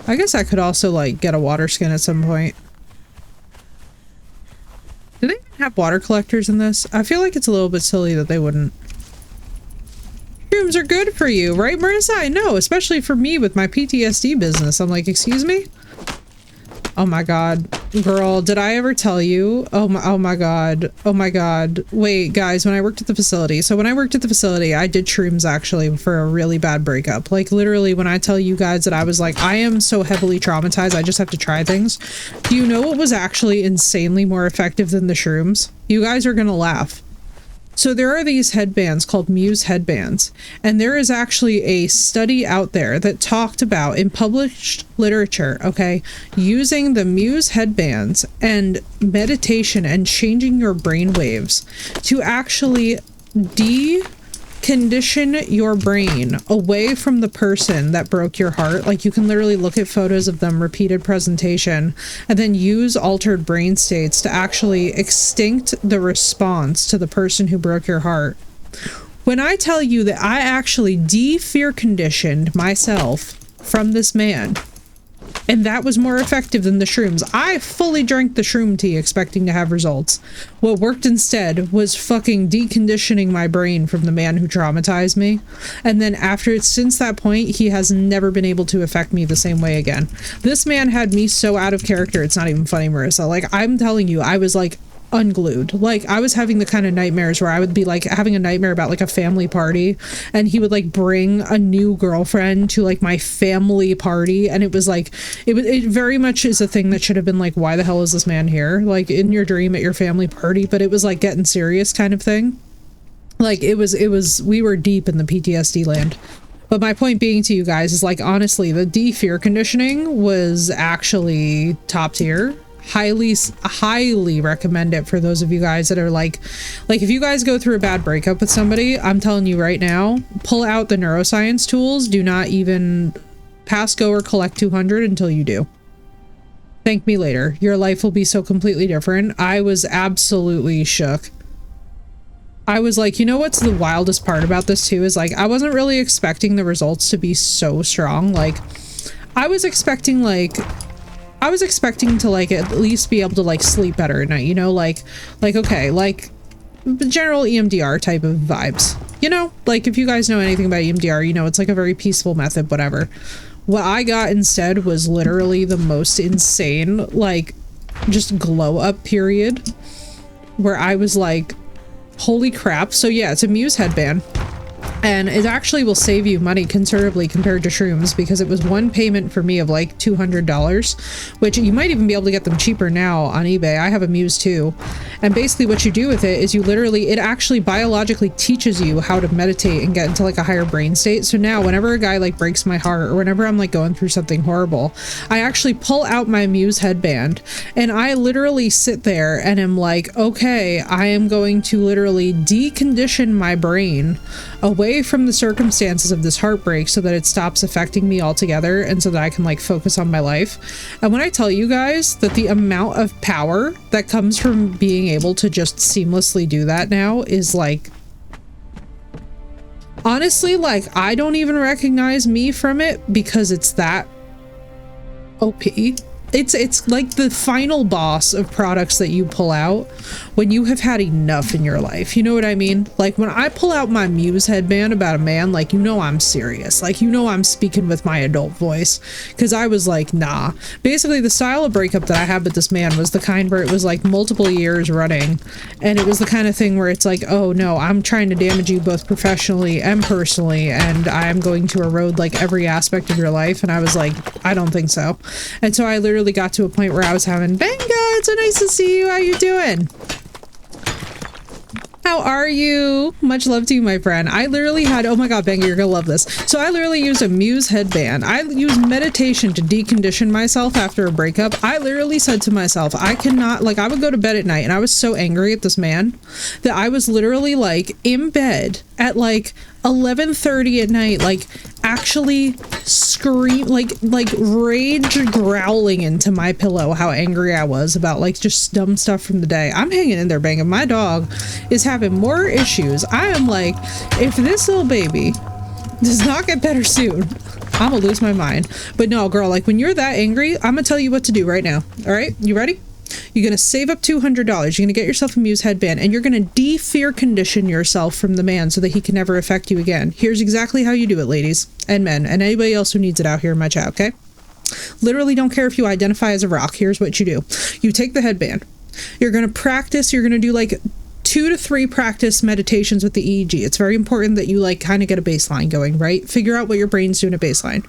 I guess I could also, like, get a water skin at some point. Do they even have water collectors in this? I feel like it's a little bit silly that they wouldn't. Shrooms are good for you, right, Marissa? I know, especially for me with my PTSD business. I'm like, excuse me? Oh my god. Girl, did I ever tell you? Oh my god. Oh my god. Wait, guys, when I worked at the facility. So when I worked at the facility, I did shrooms actually for a really bad breakup. Like, literally, when I tell you guys that I was like, I am so heavily traumatized, I just have to try things. Do you know what was actually insanely more effective than the shrooms? You guys are gonna laugh. So there are these headbands called Muse headbands, and there is actually a study out there that talked about, in published literature, okay, using the Muse headbands and meditation and changing your brain waves to actually decondition your brain away from the person that broke your heart. Like, you can literally look at photos of them, repeated presentation, and then use altered brain states to actually extinct the response to the person who broke your heart. When I tell you that I actually de-fear conditioned myself from this man, And that was more effective than the shrooms. I fully drank the shroom tea expecting to have results. What worked instead was fucking deconditioning my brain from the man who traumatized me. And then since that point, he has never been able to affect me the same way again. This man had me so out of character, it's not even funny, Marissa. Like, I'm telling you, I was like unglued. Like, I was having the kind of nightmares where I would be like having a nightmare about like a family party, and he would like bring a new girlfriend to like my family party, and it was like it very much is a thing that should have been like, why the hell is this man here, like in your dream at your family party? But it was like getting serious kind of thing. Like it was we were deep in the PTSD land. But my point being to you guys is, like, honestly, the fear conditioning was actually top tier. Highly recommend it for those of you guys that are like if you guys go through a bad breakup with somebody, I'm telling you right now, pull out the neuroscience tools. Do not even pass go or collect 200 until you do. Thank me later. Your life will be so completely different. I was absolutely shook. I was like, you know what's the wildest part about this too is, like, I wasn't really expecting the results to be so strong. Like, I was expecting to like at least be able to like sleep better at night, you know, like okay, like general EMDR type of vibes, you know, like if you guys know anything about EMDR, you know, it's like a very peaceful method, whatever. What I got instead was literally the most insane, like, just glow up period where I was like, holy crap. So yeah, it's a Muse headband. And it actually will save you money considerably compared to shrooms, because it was one payment for me of like $200, which you might even be able to get them cheaper now on eBay. I have a Muse too. And basically what you do with it is it actually biologically teaches you how to meditate and get into like a higher brain state. So now whenever a guy like breaks my heart, or whenever I'm like going through something horrible, I actually pull out my Muse headband and I literally sit there and am like, okay, I am going to literally decondition my brain away from the circumstances of this heartbreak so that it stops affecting me altogether, and so that I can like focus on my life. And when I tell you guys that the amount of power that comes from being able to just seamlessly do that now is like, honestly, like, I don't even recognize me from it, because it's that OP. It's like the final boss of products that you pull out when you have had enough in your life. You know what I mean? Like when I pull out my Muse headband about a man, like, you know I'm serious. Like, you know I'm speaking with my adult voice, because I was like, nah. Basically, the style of breakup that I had with this man was the kind where it was like multiple years running, and it was the kind of thing where it's like, oh no, I'm trying to damage you both professionally and personally, and I'm going to erode like every aspect of your life. And I was like, I don't think so. And so I literally got to a point where I was having, Benga, it's so nice to see you. How you doing? How are you? Much love to you, my friend. I literally had, oh my god, Benga, you're gonna love this. So I literally used a Muse headband. I used meditation to decondition myself after a breakup. I literally said to myself, I cannot, like, I would go to bed at night and I was so angry at this man that I was literally like in bed at like 11:30 at night, like actually scream, like rage growling into my pillow how angry I was about like just dumb stuff from the day. I'm hanging in there, banging. My dog is having more issues. I am like, if this little baby does not get better soon, I'm gonna lose my mind. But no, girl, like when you're that angry, I'm gonna tell you what to do right now. All right, you ready? You're going to save up $200. You're going to get yourself a Muse headband, and you're going to de-fear condition yourself from the man so that he can never affect you again. Here's exactly how you do it, ladies and men, and anybody else who needs it out here in my chat, okay? Literally don't care if you identify as a rock. Here's what you do. You take the headband. You're going to practice. You're going to do like 2 to 3 practice meditations with the EEG. It's very important that you like kind of get a baseline going, right? Figure out what your brain's doing at baseline.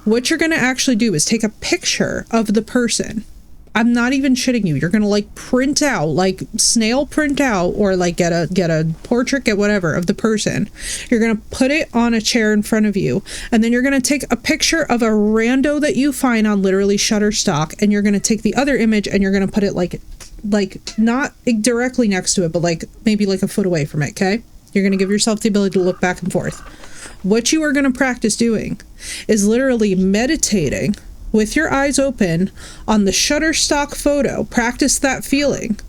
What you're going to actually do is take a picture of the person. I'm not even shitting you. You're gonna like print out, like snail print out, or like get a portrait, get whatever of the person. You're gonna put it on a chair in front of you, and then you're gonna take a picture of a rando that you find on literally Shutterstock, and you're gonna take the other image and you're gonna put it like not directly next to it, but like maybe like a foot away from it. Okay? You're gonna give yourself the ability to look back and forth. What you are gonna practice doing is literally meditating with your eyes open on the Shutterstock photo. Practice that feeling.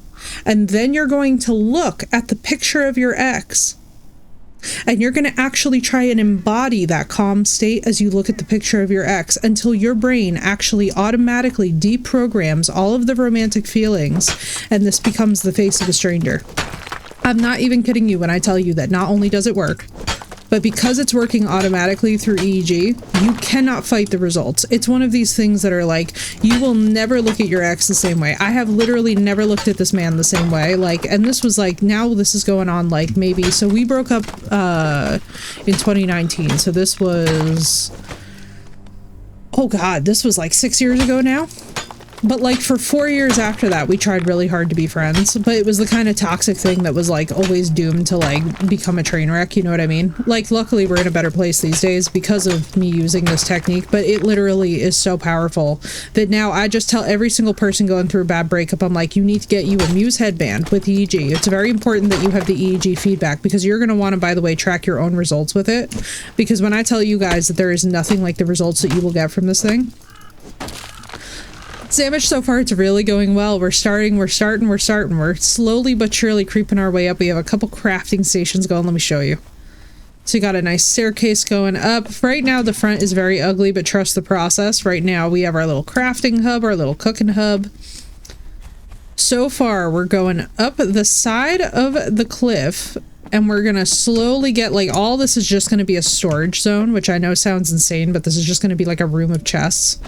And then you're going to look at the picture of your ex. And you're going to actually try and embody that calm state as you look at the picture of your ex until your brain actually automatically deprograms all of the romantic feelings and this becomes the face of a stranger. I'm not even kidding you when I tell you that not only does it work, but because it's working automatically through EEG, you cannot fight the results. It's one of these things that are like, you will never look at your ex the same way. I have literally never looked at this man the same way. Like, and this was like, now this is going on like maybe, so we broke up in 2019. So this was, oh God, this was like 6 years ago now. But like for 4 years after that, we tried really hard to be friends, but it was the kind of toxic thing that was like always doomed to like become a train wreck. You know what I mean? Like, luckily we're in a better place these days because of me using this technique, but it literally is so powerful that now I just tell every single person going through a bad breakup, I'm like, you need to get you a Muse headband with EEG. It's very important that you have the EEG feedback because you're going to want to, by the way, track your own results with it. Because when I tell you guys that there is nothing like the results that you will get from this thing, Sandwich, so far it's really going well. We're starting. We're slowly but surely creeping our way up. We have a couple crafting stations going. Let me show you. So you got a nice staircase going up. Right now the front is very ugly, but trust the process. Right now we have our little crafting hub, our little cooking hub. So far we're going up the side of the cliff and we're gonna slowly get, like, all this is just gonna be a storage zone, which I know sounds insane, but this is just gonna be like a room of chests.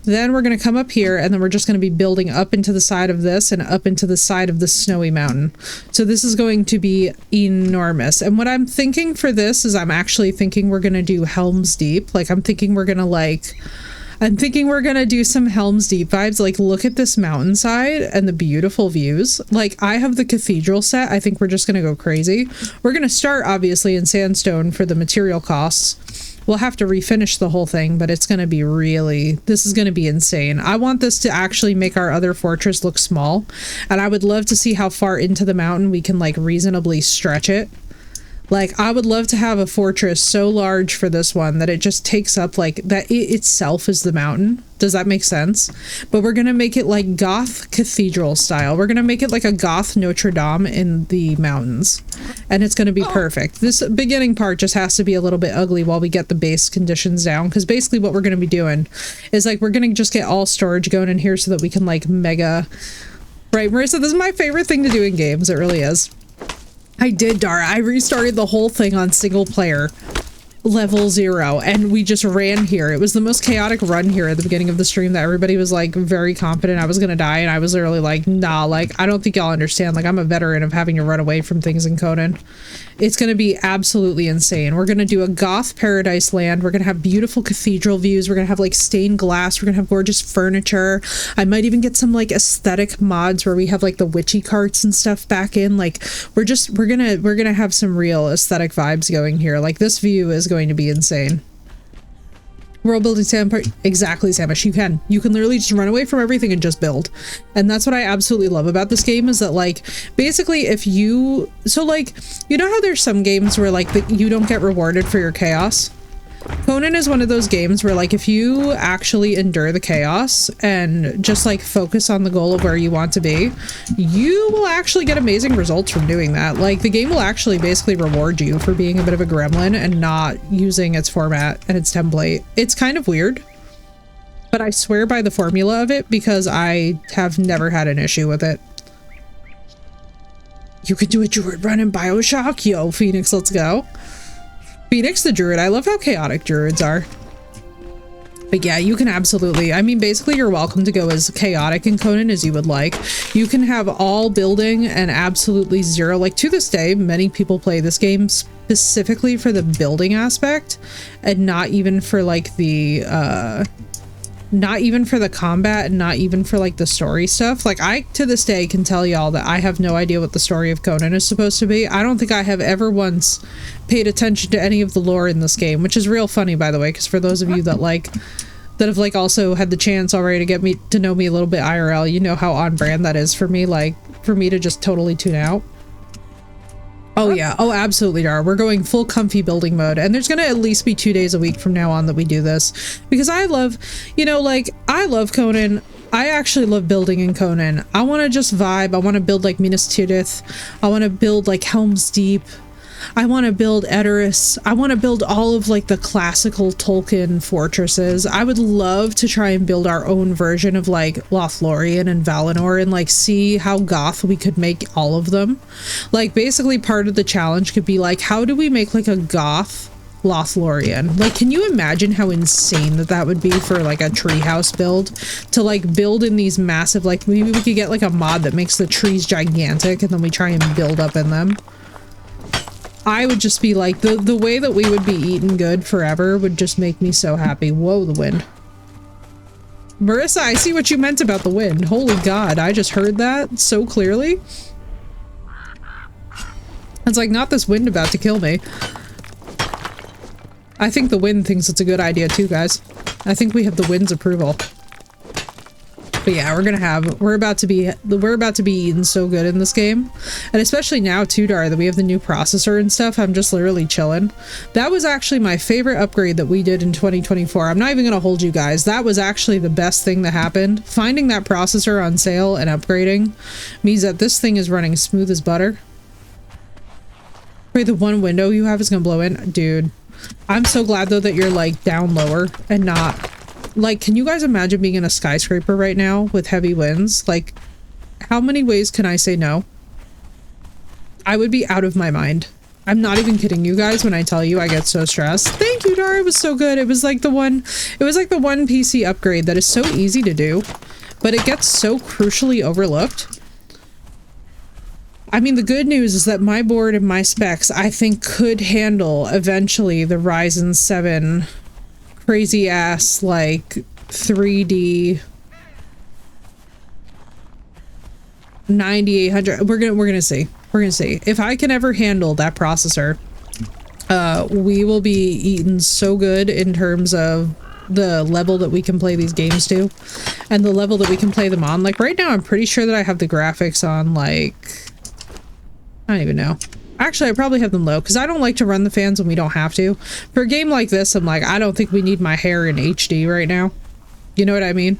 Then we're gonna come up here and then we're just gonna be building up into the side of this and up into the side of the snowy mountain. So this is going to be enormous. And what I'm thinking for this is I'm actually thinking we're gonna do Helm's Deep. Like, I'm thinking we're gonna do some Helm's Deep vibes. Like, look at this mountainside and the beautiful views. Like, I have the cathedral set. I think we're just gonna go crazy. We're gonna start obviously in sandstone for the material costs. We'll have to refinish the whole thing, but it's gonna be really, this is gonna be insane. I want this to actually make our other fortress look small, and I would love to see how far into the mountain we can, like, reasonably stretch it. Like, I would love to have a fortress so large for this one that it just takes up, like, that it itself is the mountain. Does that make sense? But we're gonna make it like goth cathedral style. We're gonna make it like a goth Notre Dame in the mountains. And it's gonna be perfect. This beginning part just has to be a little bit ugly while we get the base conditions down. Because basically what we're gonna be doing is, like, we're gonna just get all storage going in here so that we can, like, mega... Right, Marissa, this is my favorite thing to do in games. It really is. I did, Dara. I restarted the whole thing on single player level 0 and we just ran here. It was the most chaotic run here at the beginning of the stream that everybody was, like, very confident I was gonna die, and I was literally like, nah, like, I don't think y'all understand. Like, I'm a veteran of having to run away from things in Conan. It's gonna be absolutely insane. We're gonna do a goth paradise land. We're gonna have beautiful cathedral views. We're gonna have, like, stained glass. We're gonna have gorgeous furniture. I might even get some, like, aesthetic mods where we have, like, the witchy carts and stuff back in. Like, we're gonna have some real aesthetic vibes going here. Like, this view is going to be insane. World building sandpart, exactly, Samish. You can literally just run away from everything and just build. And that's what I absolutely love about this game, is that, like, basically if you, so, like, you know how there's some games where, like, you don't get rewarded for your chaos? Conan is one of those games where, like, if you actually endure the chaos and just, like, focus on the goal of where you want to be, you will actually get amazing results from doing that. Like, the game will actually basically reward you for being a bit of a gremlin and not using its format and its template. It's kind of weird, but I swear by the formula of it because I have never had an issue with it. You could do a druid run in BioShock? Yo, Phoenix, let's go. Phoenix the druid. I love how chaotic druids are. But yeah, you can absolutely, I mean, basically you're welcome to go as chaotic in Conan as you would like. You can have all building and absolutely zero. Like, to this day, many people play this game specifically for the building aspect and not even for, like, the not even for the combat and not even for, like, the story stuff. Like, I to this day can tell y'all that I have no idea what the story of Conan is supposed to be. I don't think I have ever once paid attention to any of the lore in this game, which is real funny, by the way, because for those of you that, like, that have, like, also had the chance already to get me to know me a little bit IRL, you know how on brand that is for me, like, for me to just totally tune out. Oh yeah, oh absolutely are. We're going full comfy building mode, and there's gonna at least be 2 days a week from now on that we do this, because I love, you know, like, I love Conan. I actually love building in Conan. I want to just vibe. I want to build, like, Minas Tirith. I want to build, like, Helm's Deep. I want to build Edoras. I want to build all of like the classical Tolkien fortresses. I would love to try and build our own version of like Lothlorien and Valinor and like see how goth we could make all of them. Like basically part of the challenge could be like, how do we make like a goth Lothlorien? Like, can you imagine how insane that would be for like a treehouse build? To like build in these massive, like maybe we could get like a mod that makes the trees gigantic and then we try and build up in them. I would just be like, the way that we would be eating good forever would just make me so happy. Whoa, the wind. Marissa, I see what you meant about the wind. Holy God, I just heard that so clearly. It's like, not this wind about to kill me. I think the wind thinks it's a good idea too, guys. I think we have the wind's approval. But yeah, we're about to be eating so good in this game. And especially now too, Dar, that we have the new processor and stuff, I'm just literally chilling. That was actually my favorite upgrade that we did in 2024. I'm not even gonna hold you guys. That was actually the best thing that happened. Finding that processor on sale and upgrading means that this thing is running smooth as butter. Wait, the one window you have is gonna blow in? Dude. I'm so glad though that you're like down lower and not like, can you guys imagine being in a skyscraper right now with heavy winds? Like, how many ways can I say no? I would be out of my mind. I'm not even kidding you guys when I tell you I get so stressed. Thank you, Dara. It was so good. It was like the one PC upgrade that is so easy to do, but it gets so crucially overlooked. I mean, the good news is that my board and my specs, I think, could handle eventually the Ryzen 7 crazy ass, like, 3D 9800. We're gonna see. We're gonna see. If I can ever handle that processor, we will be eating so good in terms of the level that we can play these games to and the level that we can play them on. Like, right now, I'm pretty sure that I have the graphics on, like... I don't even know. Actually, I probably have them low because I don't like to run the fans when we don't have to. For a game like this, I'm like, I don't think we need my hair in HD right now. You know what I mean?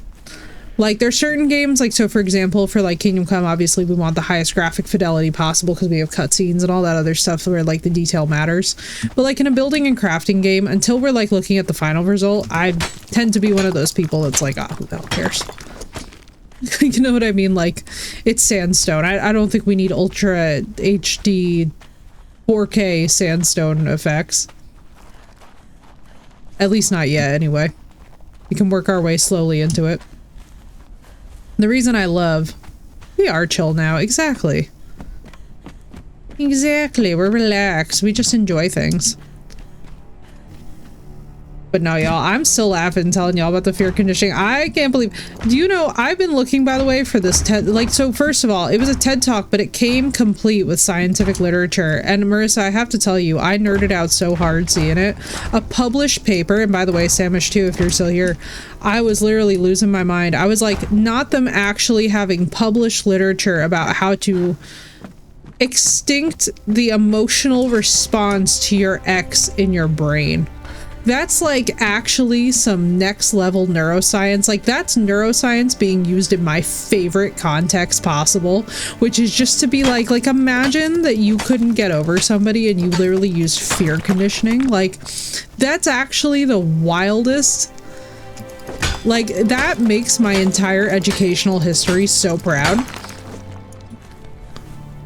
Like, there's certain games, like, so for example, for like Kingdom Come, obviously we want the highest graphic fidelity possible because we have cutscenes and all that other stuff where like the detail matters. But like in a building and crafting game, until we're like looking at the final result, I tend to be one of those people that's like, oh, who the hell cares? You know what I mean? Like, it's sandstone. I don't think we need ultra HD 4K sandstone effects. At least not yet, anyway. We can work our way slowly into it. The reason I love... We are chill now. Exactly. Exactly. We're relaxed. We just enjoy things. But no, y'all, I'm still laughing telling y'all about the fear conditioning. I can't believe... Do you know, I've been looking, by the way, for this TED... Like, so first of all, it was a TED Talk, but it came complete with scientific literature. And Marissa, I have to tell you, I nerded out so hard seeing it. A published paper, and by the way, Samish too, if you're still here, I was literally losing my mind. I was like, not them actually having published literature about how to extinct the emotional response to your ex in your brain. That's like actually some next level neuroscience. Like, that's neuroscience being used in my favorite context possible, which is just to be like imagine that you couldn't get over somebody and you literally used fear conditioning. Like, that's actually the wildest. Like, that makes my entire educational history so proud.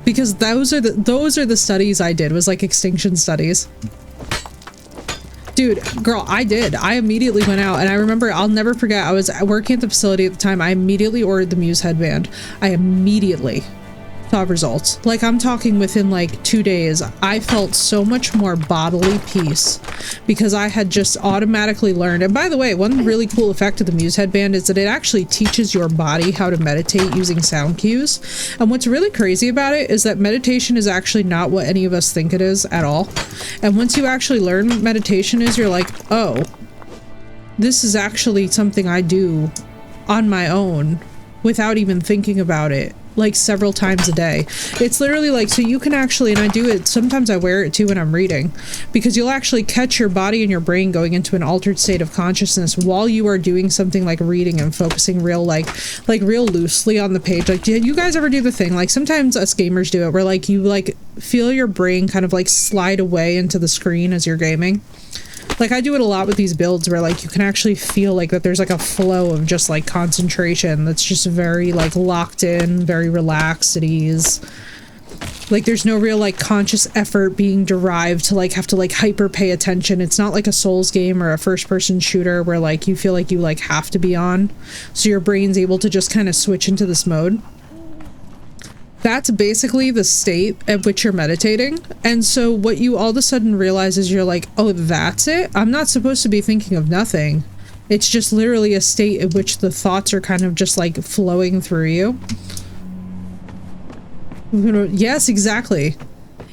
Because those are the studies I did, was like extinction studies. Dude, girl, I did. I immediately went out, and I remember, I'll never forget, I was working at the facility at the time. I immediately ordered the Muse headband. I immediately saw results. Like, I'm talking within like 2 days. I felt so much more bodily peace because I had just automatically learned. And by the way, one really cool effect of the Muse headband is that it actually teaches your body how to meditate using sound cues. And what's really crazy about it is that meditation is actually not what any of us think it is at all. And once you actually learn what meditation is, you're like, oh, this is actually something I do on my own without even thinking about it like several times a day. It's literally like, so you can actually, and I do it, sometimes I wear it too when I'm reading, because you'll actually catch your body and your brain going into an altered state of consciousness while you are doing something like reading and focusing real like real loosely on the page. Like, do you guys ever do the thing, like sometimes us gamers do it, where like you like feel your brain kind of like slide away into the screen as you're gaming? Like, I do it a lot with these builds where, like, you can actually feel, like, that there's, like, a flow of just, like, concentration that's just very, like, locked in, very relaxed at ease. Like, there's no real, like, conscious effort being derived to, like, have to, like, hyper pay attention. It's not like a Souls game or a first-person shooter where, like, you feel like you, like, have to be on. So your brain's able to just kind of switch into this mode. That's basically the state at which you're meditating. And so what you all of a sudden realize is you're like, oh, that's it? I'm not supposed to be thinking of nothing. It's just literally a state at which the thoughts are kind of just like flowing through you. Yes, exactly.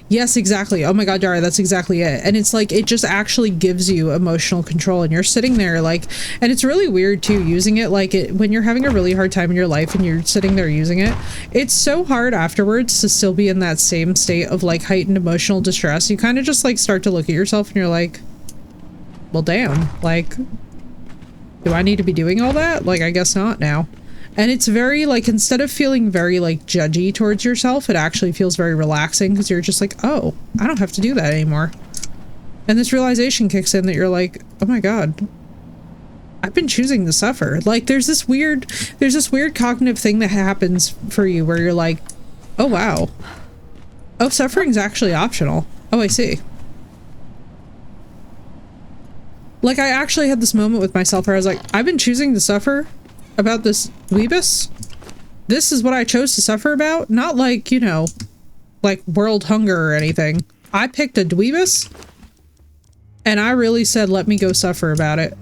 Yes, exactly. Oh my god, Dara, that's exactly it. And it's like, it just actually gives you emotional control, and you're sitting there like, and it's really weird too, using it like it when you're having a really hard time in your life and you're sitting there using it. It's so hard afterwards to still be in that same state of like heightened emotional distress. You kind of just like start to look at yourself and you're like, well, damn, like, do I need to be doing all that? Like, I guess not now. And it's very, like, instead of feeling very, like, judgy towards yourself, it actually feels very relaxing because you're just like, oh, I don't have to do that anymore. And this realization kicks in that you're like, oh my god, I've been choosing to suffer. Like, there's this weird cognitive thing that happens for you where you're like, oh wow. Oh, suffering's actually optional. Oh, I see. Like, I actually had this moment with myself where I was like, I've been choosing to suffer about this dweebus. This is what I chose to suffer about, not like, you know, like world hunger or anything. I picked a dweebus and I really said, let me go suffer about it.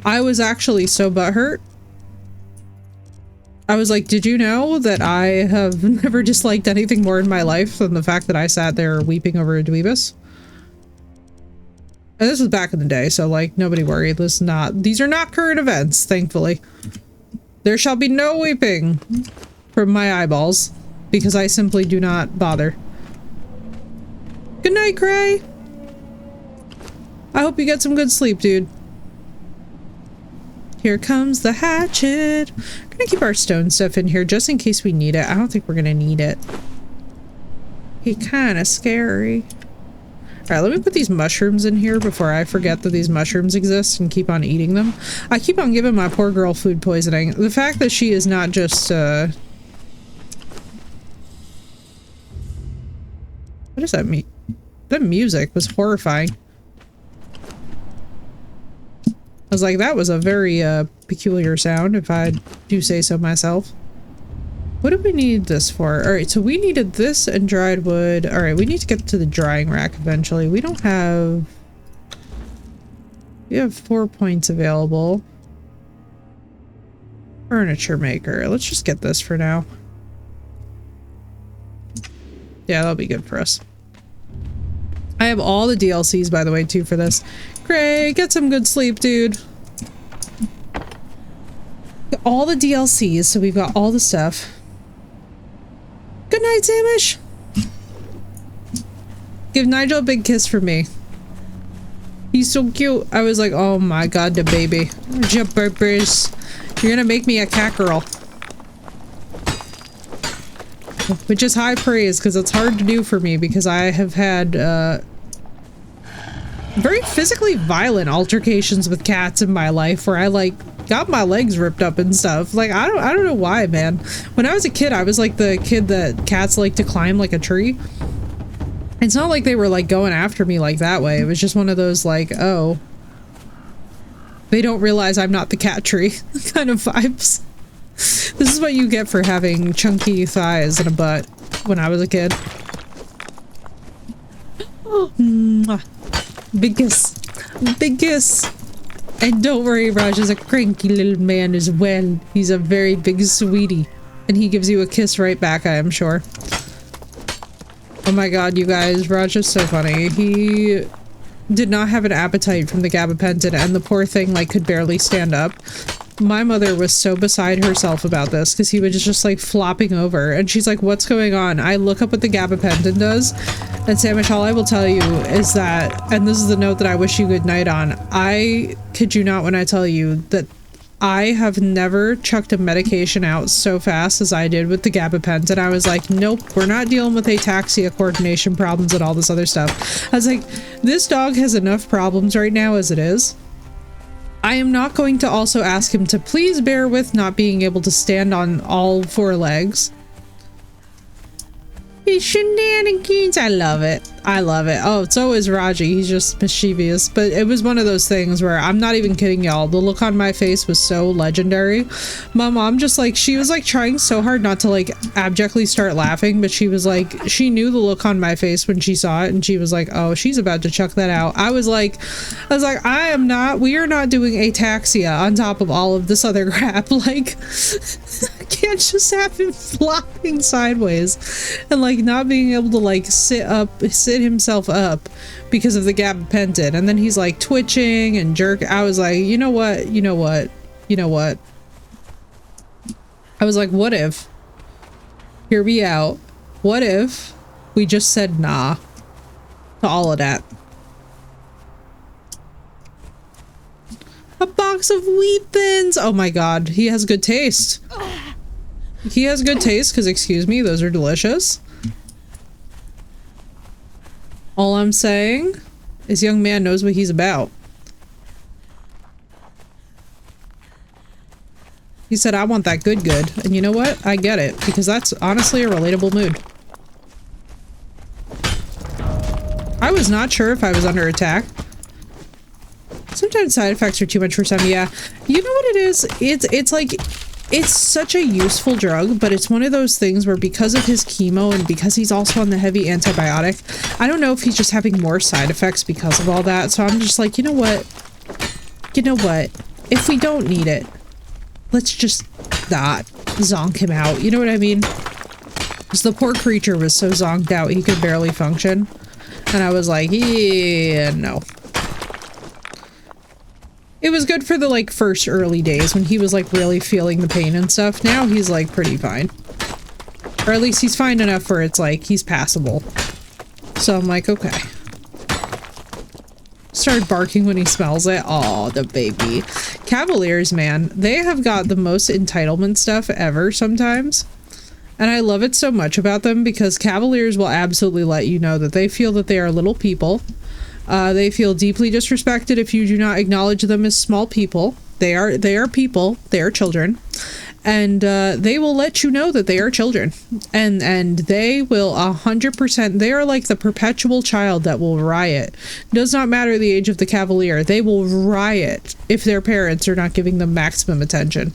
I was actually so butthurt. I was like, did you know that I have never disliked anything more in my life than the fact that I sat there weeping over a dweebus? And this was back in the day, so like, nobody worry. These are not current events, thankfully. There shall be no weeping from my eyeballs, because I simply do not bother. Good night, Cray! I hope you get some good sleep, dude. Here comes the hatchet. I'm gonna keep our stone stuff in here just in case we need it. I don't think we're gonna need it. He kinda scary. Alright, let me put these mushrooms in here before I forget that these mushrooms exist and keep on eating them. I keep on giving my poor girl food poisoning. The fact that she is not just, what does that mean? That music was horrifying. I was like, that was a very, peculiar sound, if I do say so myself. What do we need this for? Alright, so we needed this and dried wood. Alright, we need to get to the drying rack eventually. We don't have... We have 4 points available. Furniture maker. Let's just get this for now. Yeah, that'll be good for us. I have all the DLCs, by the way, too, for this. Craig, get some good sleep, dude. All the DLCs, so we've got all the stuff. Good night, Samish! Give Nigel a big kiss for me. He's so cute. I was like, oh my god, the baby. Jump burpers. You're gonna make me a cat girl. Which is high praise, because it's hard to do for me, because I have had, very physically violent altercations with cats in my life, where I, like, got my legs ripped up and stuff. Like, I don't know why, man. When I was a kid, I was like the kid that cats like to climb like a tree. It's not like they were like going after me like that way. It was just one of those like, oh, they don't realize I'm not the cat tree kind of vibes. This is what you get for having chunky thighs and a butt when I was a kid. Mwah. Big kiss. Big kiss. And don't worry, Raj is a cranky little man as well. He's a very big sweetie. And he gives you a kiss right back, I am sure. Oh my god, you guys, Raj is so funny. He did not have an appetite from the gabapentin, and the poor thing, like, could barely stand up. My mother was so beside herself about this because he was just like flopping over, and she's like, what's going on? I look up what the gabapentin does, and Sandwich, all I will tell you is that, and this is the note that I wish you good night on, I kid you not when I tell you that I have never chucked a medication out so fast as I did with the gabapentin. I was like, nope, we're not dealing with ataxia coordination problems and all this other stuff. I was like, this dog has enough problems right now as it is. I am not going to also ask him to please bear with not being able to stand on all four legs. It's shenanigans. I love it. I love it. Oh, so is Raji. He's just mischievous. But it was one of those things where I'm not even kidding y'all. The look on my face was so legendary. My mom just like, she was like trying so hard not to like abjectly start laughing, but she was like, she knew the look on my face when she saw it, and she was like, oh, she's about to chuck that out. I was like, we are not doing ataxia on top of all of this other crap. Like, I can't just have him flopping sideways and like not being able to like sit himself up because of the gabapentin, and then he's like twitching and jerk. I was like, you know what I was like, what if, hear me out, what if we just said nah to all of that? A box of wheat thins. Oh my god, he has good taste. He has good taste because, excuse me, those are delicious. All I'm saying is young man knows what he's about. He said, I want that good. And you know what? I get it, because that's honestly a relatable mood. I was not sure if I was under attack. Sometimes side effects are too much for some, yeah. You know what it is? It's like, it's such a useful drug, but it's one of those things where because of his chemo and because he's also on the heavy antibiotic, I don't know if he's just having more side effects because of all that. So I'm just like, you know what? If we don't need it, let's just not zonk him out. You know what I mean? Because the poor creature was so zonked out, he could barely function. And I was like, yeah, no. It was good for the like first early days when he was like really feeling the pain and stuff. Now he's like pretty fine. Or at least he's fine enough where it's like he's passable. So I'm like, okay. Started barking when he smells it. Oh, the baby. Cavaliers, man, they have got the most entitlement stuff ever sometimes. And I love it so much about them because Cavaliers will absolutely let you know that they feel that they are little people. They feel deeply disrespected if you do not acknowledge them as small people. They are people. They are children. And they will let you know that they are children. And they will 100%, they are like the perpetual child that will riot. Does not matter the age of the Cavalier. They will riot if their parents are not giving them maximum attention.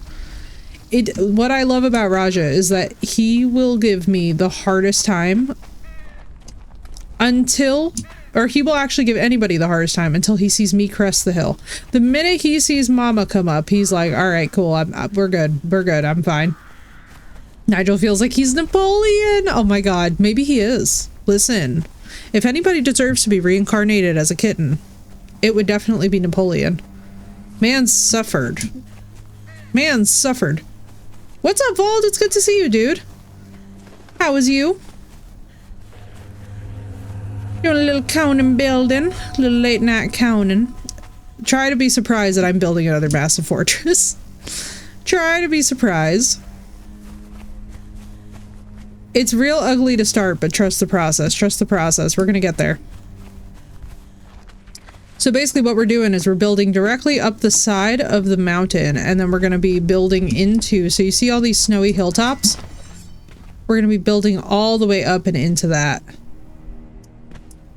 What I love about Raja is that he will give me the hardest time or he will actually give anybody the hardest time until he sees me crest the hill. The minute he sees Mama come up, he's like, all right, cool. We're good. I'm fine. Nigel feels like he's Napoleon. Oh my God. Maybe he is. Listen, if anybody deserves to be reincarnated as a kitten, it would definitely be Napoleon. Man suffered. What's up, Vault? It's good to see you, dude. How was you? Doing a little Conan building. A little late night Conan. Try to be surprised that I'm building another massive fortress. Try to be surprised. It's real ugly to start, but trust the process. Trust the process. We're gonna get there. So basically what we're doing is we're building directly up the side of the mountain, and then we're going to be building into, so you see all these snowy hilltops? We're going to be building all the way up and into that.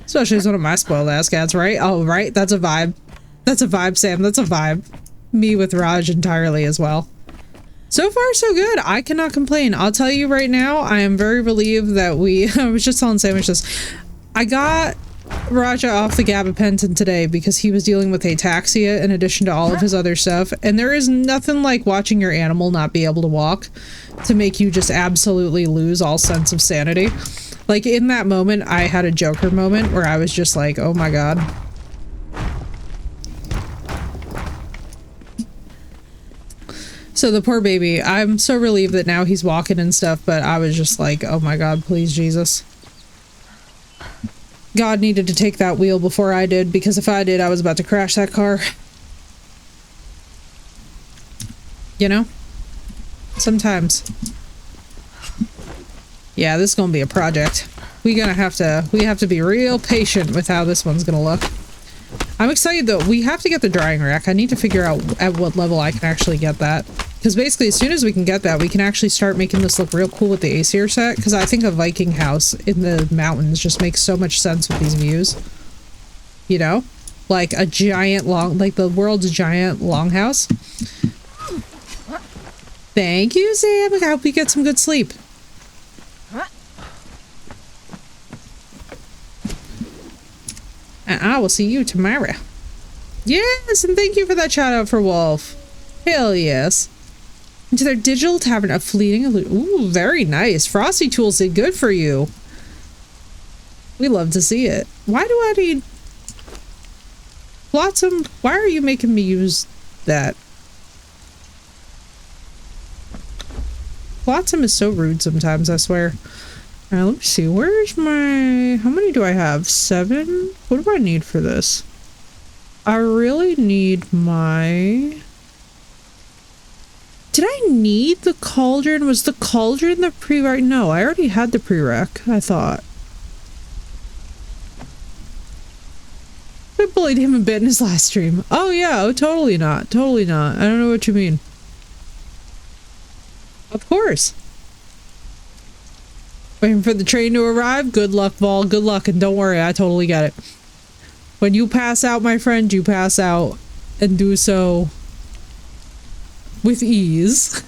Especially as one of my spoiled ass cats, right? Oh, right? That's a vibe. That's a vibe, Sam. That's a vibe. Me with Raj entirely as well. So far, so good. I cannot complain. I'll tell you right now, I am very relieved that I was just telling Sandwich this. I got Raja off the gabapentin today because he was dealing with ataxia in addition to all of his other stuff, and there is nothing like watching your animal not be able to walk to make you just absolutely lose all sense of sanity. Like in that moment, I had a Joker moment where I was just like, oh my God. So the poor baby, I'm so relieved that now he's walking and stuff, but I was just like, oh my God, please, Jesus. God needed to take that wheel before I did, because if I did, I was about to crash that car. You know? Sometimes. Yeah, this is gonna be a project. We have to be real patient with how this one's gonna look. I'm excited though. We have to get the drying rack. I need to figure out at what level I can actually get that. Because basically, as soon as we can get that, we can actually start making this look real cool with the Aesir set. Because I think a Viking house in the mountains just makes so much sense with these views. You know? Like a giant like the world's giant longhouse. Thank you, Sam. I hope you get some good sleep. And I will see you tomorrow. Yes, and thank you for that shout out for Wolf. Hell yes. Into their digital tavern of fleeting illusion. Ooh, very nice. Frosty Tools did good for you. We love to see it. Why do I need... Flotsam, why are you making me use that? Flotsam is so rude sometimes, I swear. Alright, let me see. Where's my... How many do I have? 7? What do I need for this? I really need my... Did I need the cauldron? Was the cauldron the prereq? No, I already had the prereq, I thought. I bullied him a bit in his last stream. Oh yeah, oh, totally not. Totally not. I don't know what you mean. Of course. Waiting for the train to arrive? Good luck, Vol. Good luck, and don't worry, I totally get it. When you pass out, my friend, you pass out, and do so with ease.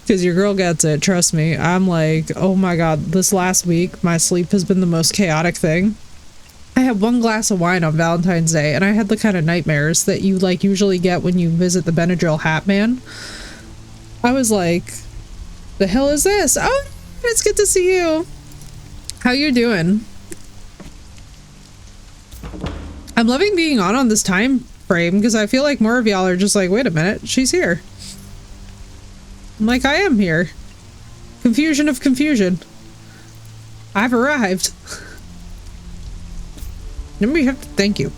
Because your girl gets it, trust me. I'm like, oh my God, this last week, my sleep has been the most chaotic thing. I had 1 glass of wine on Valentine's Day, and I had the kind of nightmares that you, like, usually get when you visit the Benadryl Hat Man. I was like, the hell is this? Oh, it's good to see you. How you doing? I'm loving being on this time frame because I feel like more of y'all are just like, wait a minute, she's here. I'm like, I am here. Confusion of confusion. I've arrived. Remember, you have to thank you.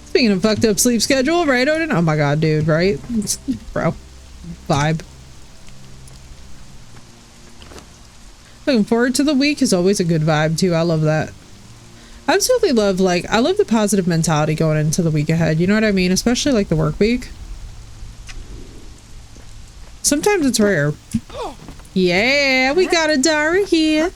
Speaking of fucked up sleep schedule, right, Odin? Oh my God, dude, right? Bro. Vibe. Looking forward to the week is always a good vibe too. I love that. I absolutely love, like, I love the positive mentality going into the week ahead. You know what I mean? Especially like the work week. Sometimes it's rare. Yeah, we got a Dara here.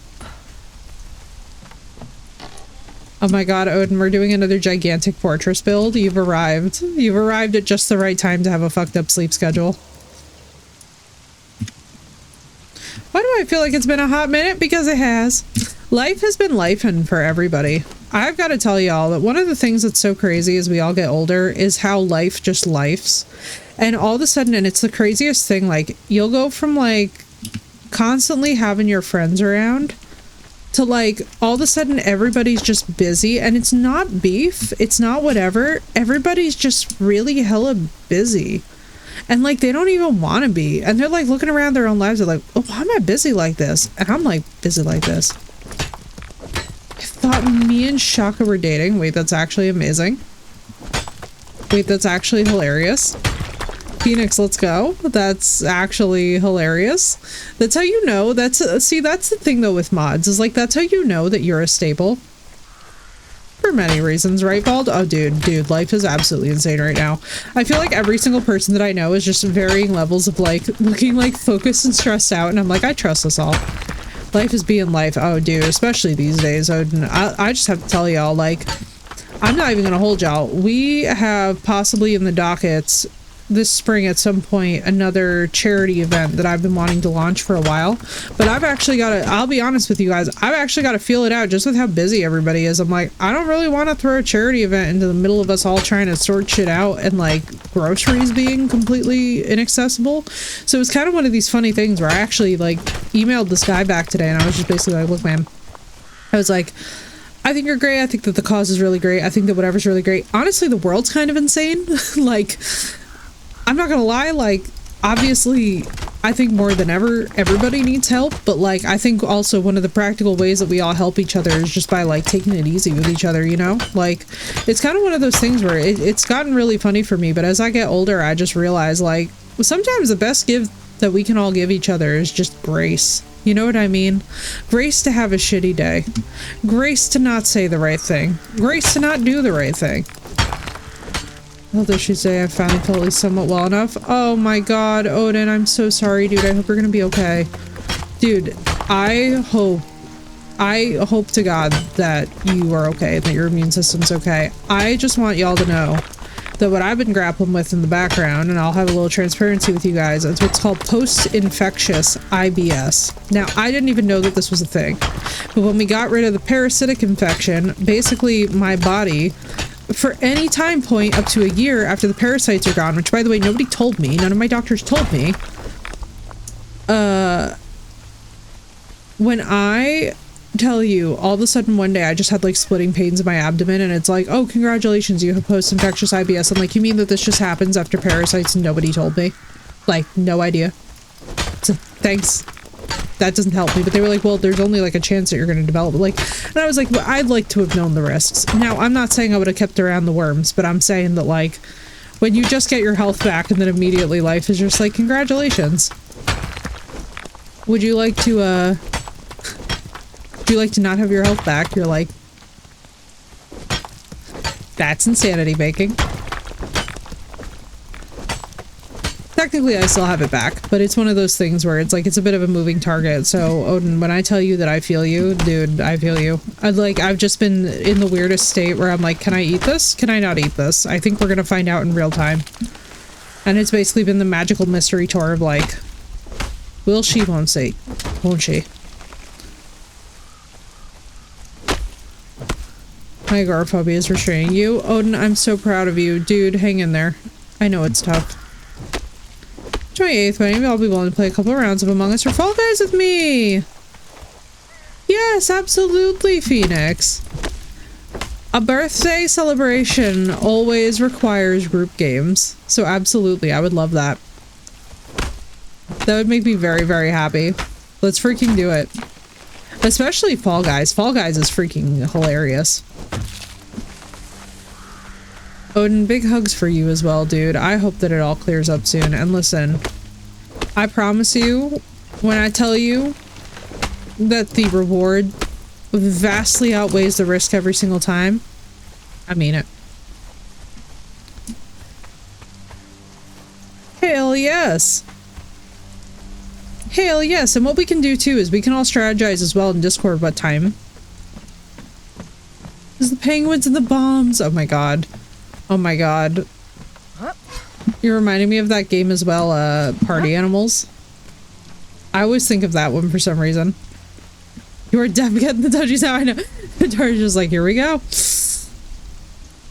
Oh my God, Odin, we're doing another gigantic fortress build. You've arrived. You've arrived at just the right time to have a fucked up sleep schedule. Why do I feel like it's been a hot minute? Because it has. Life has been lifing for everybody. I've got to tell y'all that one of the things that's so crazy as we all get older is how life just lifes. And all of a sudden, and it's the craziest thing, like, you'll go from, like, constantly having your friends around to, like, all of a sudden everybody's just busy. And it's not beef. It's not whatever. Everybody's just really hella busy. And, like, they don't even want to be. And they're, like, looking around their own lives. They're like, oh, why am I busy like this? And I'm, like, busy like this. I thought me and Shaka were dating. Wait, that's actually amazing. Wait, that's actually hilarious. Phoenix, let's go. That's actually hilarious. That's how you know. See, that's the thing, though, with mods. Is, like, that's how you know that you're a staple. For many reasons, right, Bald? Oh, dude, life is absolutely insane right now. I feel like every single person that I know is just varying levels of, like, looking, like, focused and stressed out, and I'm like, I trust us all. Life is being life. Oh, dude, especially these days. I just have to tell y'all, like, I'm not even gonna hold y'all. We have possibly in the dockets this spring at some point another charity event that I've been wanting to launch for a while, but I've actually got to, I'll be honest with you guys, I've actually got to feel it out just with how busy everybody is. I'm like, I don't really want to throw a charity event into the middle of us all trying to sort shit out and, like, groceries being completely inaccessible. So it's kind of one of these funny things where I actually, like, emailed this guy back today and I was just basically like, look, man, I was like, I think you're great. I think that the cause is really great. I think that whatever's really great. Honestly, the world's kind of insane. Like, I'm not gonna lie, like, obviously, I think more than ever, everybody needs help, but like, I think also one of the practical ways that we all help each other is just by like taking it easy with each other, you know? Like, it's kind of one of those things where it's gotten really funny for me, but as I get older, I just realize like, sometimes the best gift that we can all give each other is just grace. You know what I mean? Grace to have a shitty day. Grace to not say the right thing. Grace to not do the right thing. Although she'd say I finally felt at least somewhat well enough. Oh my god, Odin, I'm so sorry, dude. I hope you're gonna be okay. Dude, I hope to God that you are okay, that your immune system's okay. I just want y'all to know that what I've been grappling with in the background, and I'll have a little transparency with you guys, is what's called post-infectious IBS. Now, I didn't even know that this was a thing, but when we got rid of the parasitic infection, basically my body, for any time point up to a year after the parasites are gone, which by the way, nobody told me, none of my doctors told me, when I tell you, all of a sudden one day I just had like splitting pains in my abdomen, and it's like, oh, congratulations, you have post-infectious IBS. I'm like, you mean that this just happens after parasites and nobody told me? Like, no idea. So, thanks. That doesn't help me. But they were like, well, there's only like a chance that you're going to develop it. Like, and I was like, well, I'd like to have known the risks. Now, I'm not saying I would have kept around the worms, but I'm saying that like, when you just get your health back and then immediately life is just like, congratulations. Would you like to, do you like to not have your health back? You're like, that's insanity baking. Technically, I still have it back, but it's one of those things where it's like, it's a bit of a moving target. So, Odin, when I tell you that I feel you, dude, I feel you. I've just been in the weirdest state where I'm like, can I eat this? Can I not eat this? I think we're gonna find out in real time. And it's basically been the magical mystery tour of like, will she, won't she? Won't she? My agoraphobia is restraining you. Odin, I'm so proud of you. Dude, hang in there. I know it's tough. 28th, maybe I'll be willing to play a couple of rounds of Among Us or Fall Guys with me! Yes, absolutely, Phoenix. A birthday celebration always requires group games. So absolutely, I would love that. That would make me very, very happy. Let's freaking do it. Especially Fall Guys. Fall Guys is freaking hilarious. Odin, big hugs for you as well, dude. I hope that it all clears up soon. And listen, I promise you, when I tell you that the reward vastly outweighs the risk every single time, I mean it. Hell yes! Hell yes! And what we can do too is we can all strategize as well in Discord what time. There's the penguins and the bombs! Oh my god. Oh my god. You're reminding me of that game as well, Party Animals. I always think of that one for some reason. You are definitely getting the touchies now, I know. Tori's just like, here we go.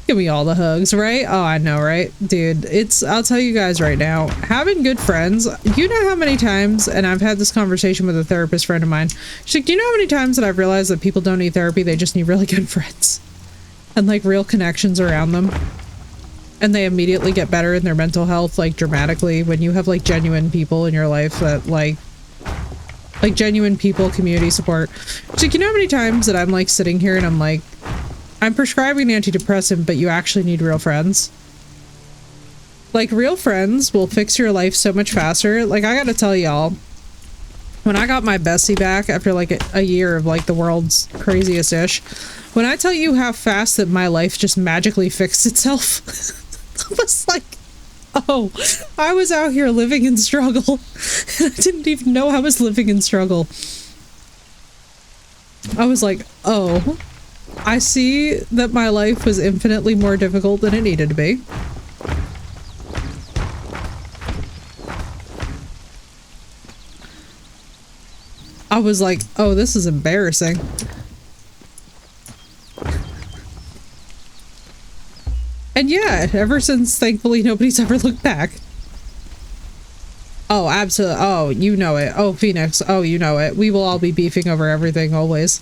Give me all the hugs, right? Oh, I know, right? Dude, I'll tell you guys right now, having good friends, you know how many times, and I've had this conversation with a therapist friend of mine, she's like, do you know how many times that I've realized that people don't need therapy, they just need really good friends? And like real connections around them. And they immediately get better in their mental health, like dramatically, when you have like genuine people in your life that like genuine people, community support. She's like, you know how many times that I'm like sitting here and I'm like, I'm prescribing an antidepressant, but you actually need real friends. Like real friends will fix your life so much faster. Like I gotta tell y'all, when I got my bestie back after like a year of like the world's craziest ish, when I tell you how fast that my life just magically fixed itself, I was like, oh, I was out here living in struggle. I didn't even know I was living in struggle. I was like, oh, I see that my life was infinitely more difficult than it needed to be. I was like, oh, this is embarrassing. And yeah, ever since, thankfully, nobody's ever looked back. Oh, absolutely. Oh, you know it. Oh, Phoenix. Oh, you know it. We will all be beefing over everything, always.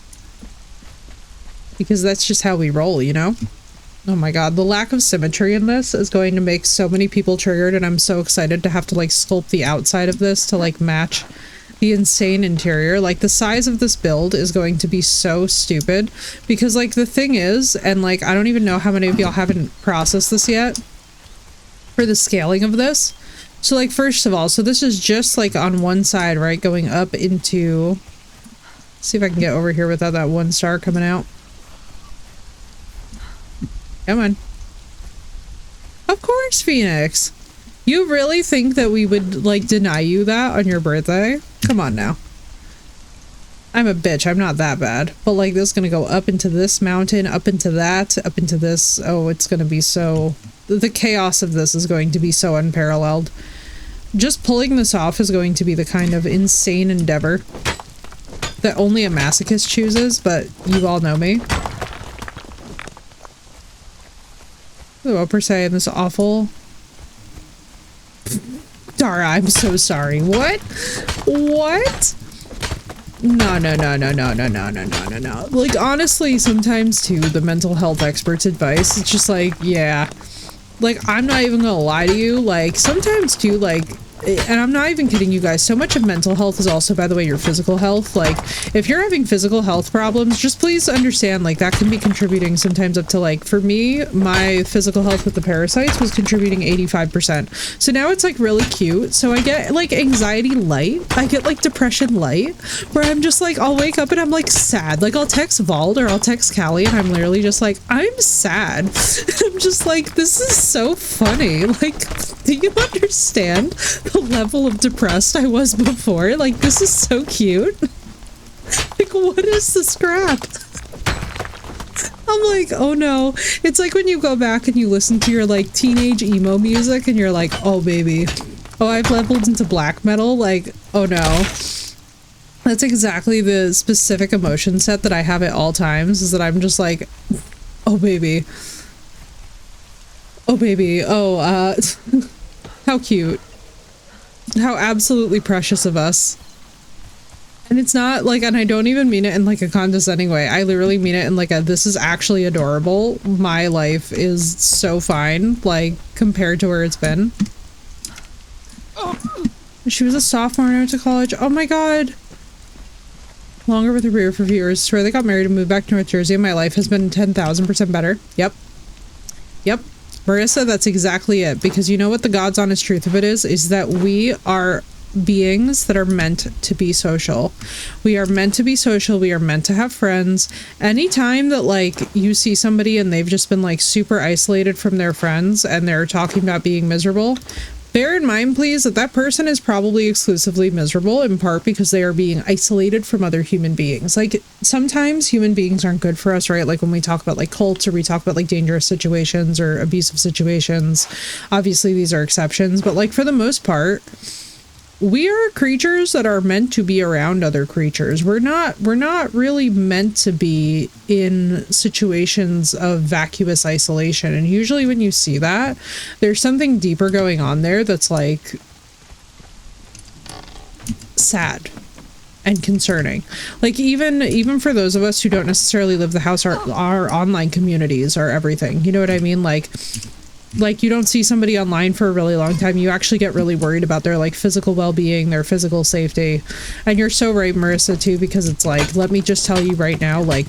Because that's just how we roll, you know? Oh my god, the lack of symmetry in this is going to make so many people triggered, and I'm so excited to have to like sculpt the outside of this to like match the insane interior. Like the size of this build is going to be so stupid because like the thing is, and like I don't even know how many of y'all haven't processed this yet for the scaling of this. So like first of all, so this is just like on one side, right, going up into, let's see if I can get over here without that 1 star coming out. Come on. Of course, Phoenix. You really think that we would, like, deny you that on your birthday? Come on now. I'm a bitch. I'm not that bad. But, like, this is gonna go up into this mountain, up into that, up into this. Oh, it's gonna be so... The chaos of this is going to be so unparalleled. Just pulling this off is going to be the kind of insane endeavor that only a masochist chooses, but you all know me. Oh, per se, in this awful... Dara, I'm so sorry. What? What? No. Like, honestly, sometimes, too, the mental health expert's advice, it's just like, yeah. Like, I'm not even gonna lie to you. Like, sometimes, too, like... And I'm not even kidding you guys. So much of mental health is also, by the way, your physical health. Like, if you're having physical health problems, just please understand, like, that can be contributing sometimes up to, like, for me, my physical health with the parasites was contributing 85%. So now it's, like, really cute. So I get, like, anxiety light. I get, like, depression light, where I'm just, like, I'll wake up and I'm, like, sad. Like, I'll text Vald or I'll text Callie and I'm literally just, like, I'm sad. I'm just, like, this is so funny. Like, do you understand the level of depressed I was before? Like, this is so cute. Like, what is this crap? I'm like, oh no. It's like when you go back and you listen to your, like, teenage emo music and you're like, oh baby. Oh, I've leveled into black metal. Like, oh no. That's exactly the specific emotion set that I have at all times, is that I'm just like, oh baby. Oh baby. Oh, how cute. How absolutely precious of us. And it's not like, and I don't even mean it in like a condescending way. I literally mean it in like a, this is actually adorable. My life is so fine, like, compared to where it's been. She was a sophomore and went to college. Oh my god. Longer with a career for viewers. Swear they got married and moved back to North Jersey and my life has been 10,000% better. Yep. Yep. Marissa, that's exactly it. Because you know what the God's honest truth of it is that we are beings that are meant to be social. We are meant to be social. We are meant to have friends. Anytime that, like, you see somebody and they've just been, like, super isolated from their friends and they're talking about being miserable, bear in mind, please, that that person is probably exclusively miserable, in part because they are being isolated from other human beings. Like, sometimes human beings aren't good for us, right? Like, when we talk about, like, cults or we talk about, like, dangerous situations or abusive situations, obviously these are exceptions, but, like, for the most part, we are creatures that are meant to be around other creatures. We're not really meant to be in situations of vacuous isolation. And usually when you see that, there's something deeper going on there that's like sad and concerning. Like even for those of us who don't necessarily live the house, our online communities are everything. You know what I mean? Like you don't see somebody online for a really long time, you actually get really worried about their like physical well-being, their physical safety. And you're so right, Marissa, too, because it's like, let me just tell you right now, like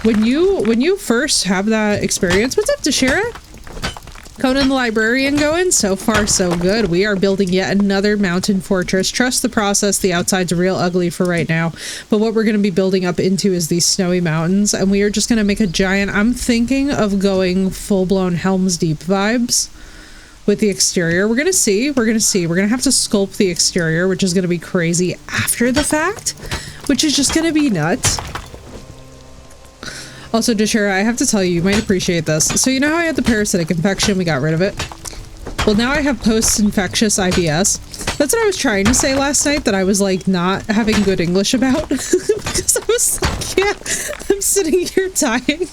when you first have that experience, what's up, Deshira? Conan the Librarian going? So far, so good. We are building yet another mountain fortress. Trust the process. The outside's real ugly for right now. But what we're going to be building up into is these snowy mountains. And we are just going to make a giant... I'm thinking of going full-blown Helm's Deep vibes with the exterior. We're going to see. We're going to see. We're going to have to sculpt the exterior, which is going to be crazy after the fact, which is just going to be nuts. Also, Deshira, I have to tell you, you might appreciate this. So you know how I had the parasitic infection? We got rid of it. Well, now I have post-infectious IBS. That's what I was trying to say last night, that I was, like, not having good English about. Because I was like, yeah, I'm sitting here dying.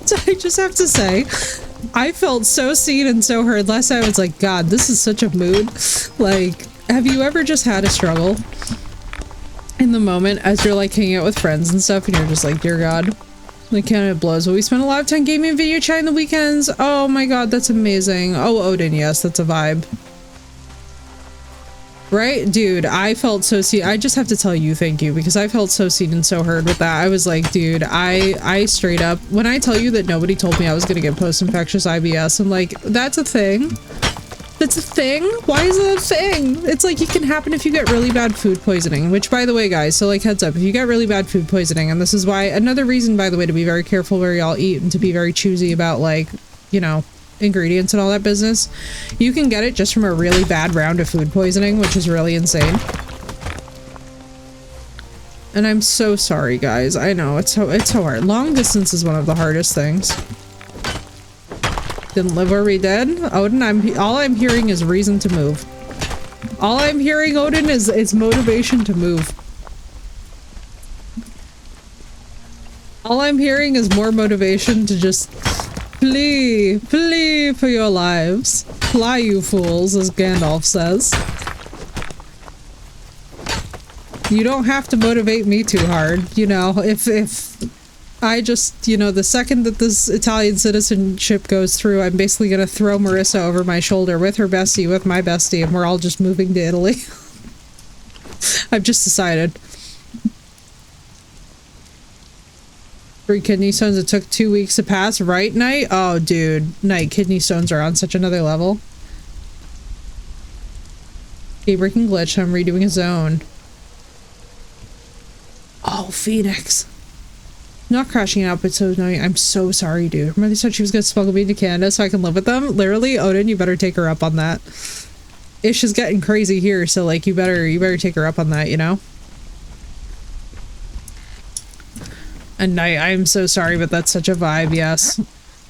So I just have to say, I felt so seen and so heard. Last night I was like, God, this is such a mood. Like, have you ever just had a struggle in the moment as you're like hanging out with friends and stuff and you're just like, dear God, The Canada blows. Well, we spend a lot of time gaming, video chatting the weekends. Oh my god, that's amazing. Oh, Odin, yes, that's a vibe. Right? Dude, I felt so seen. I just have to tell you thank you, because I felt so seen and so heard with that. I was like, dude, I straight up, when I tell you that nobody told me I was gonna get post-infectious IBS, I'm like, that's a thing? That's a thing? Why is it a thing? It's like, it can happen if you get really bad food poisoning, which, by the way, guys, so like, heads up, if you get really bad food poisoning, and this is why, another reason, by the way, to be very careful where y'all eat and to be very choosy about, like, you know, ingredients and all that business, you can get it just from a really bad round of food poisoning, which is really insane. And I'm so sorry, guys. I know, it's so hard. Long distance is one of the hardest things. Didn't live where we did? Odin, all I'm hearing is reason to move. All I'm hearing, Odin, is motivation to move. All I'm hearing is more motivation to just flee for your lives. Fly, you fools, as Gandalf says. You don't have to motivate me too hard, you know, if I just, you know, the second that this Italian citizenship goes through, I'm basically gonna throw Marissa over my shoulder with her bestie, with my bestie, and we're all just moving to Italy. I've just decided. 3 kidney stones, it took 2 weeks to pass, right, Knight? Oh, dude, Knight, kidney stones are on such another level. Breaking glitch, I'm redoing a zone. Oh, Phoenix. Not crashing out, but so annoying. I'm so sorry, dude. Remember they said she was gonna smuggle me to Canada so I can live with them? Literally, Odin, you better take her up on that. Ish is getting crazy here, so like you better take her up on that, you know? And I'm so sorry, but that's such a vibe, yes.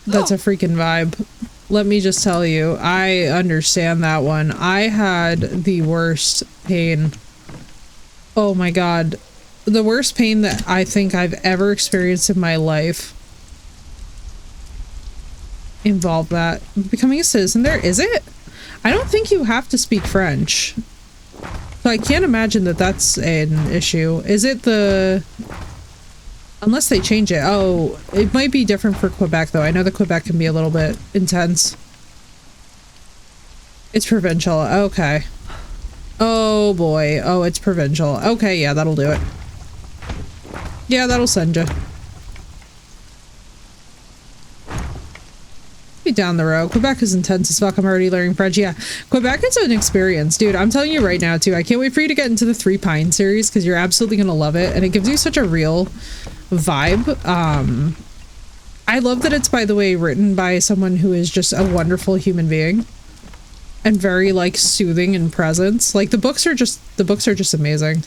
That's a freaking vibe. Let me just tell you, I understand that one. I had the worst pain. Oh my god. The worst pain that I think I've ever experienced in my life involved that. Becoming a citizen there, is it? I don't think you have to speak French. So I can't imagine that that's an issue. Is it the... Unless they change it. Oh, it might be different for Quebec though. I know that Quebec can be a little bit intense. It's provincial. Okay. Oh boy. Oh, it's provincial. Okay, yeah, that'll do it. Yeah, that'll send you. Be down the road. Quebec is intense as fuck. I'm already learning French. Yeah, Quebec is an experience, dude. I'm telling you right now, too. I can't wait for you to get into the Three Pines series because you're absolutely gonna love it, and it gives you such a real vibe. I love that it's, by the way, written by someone who is just a wonderful human being and very like soothing in presence. Like the books are just amazing.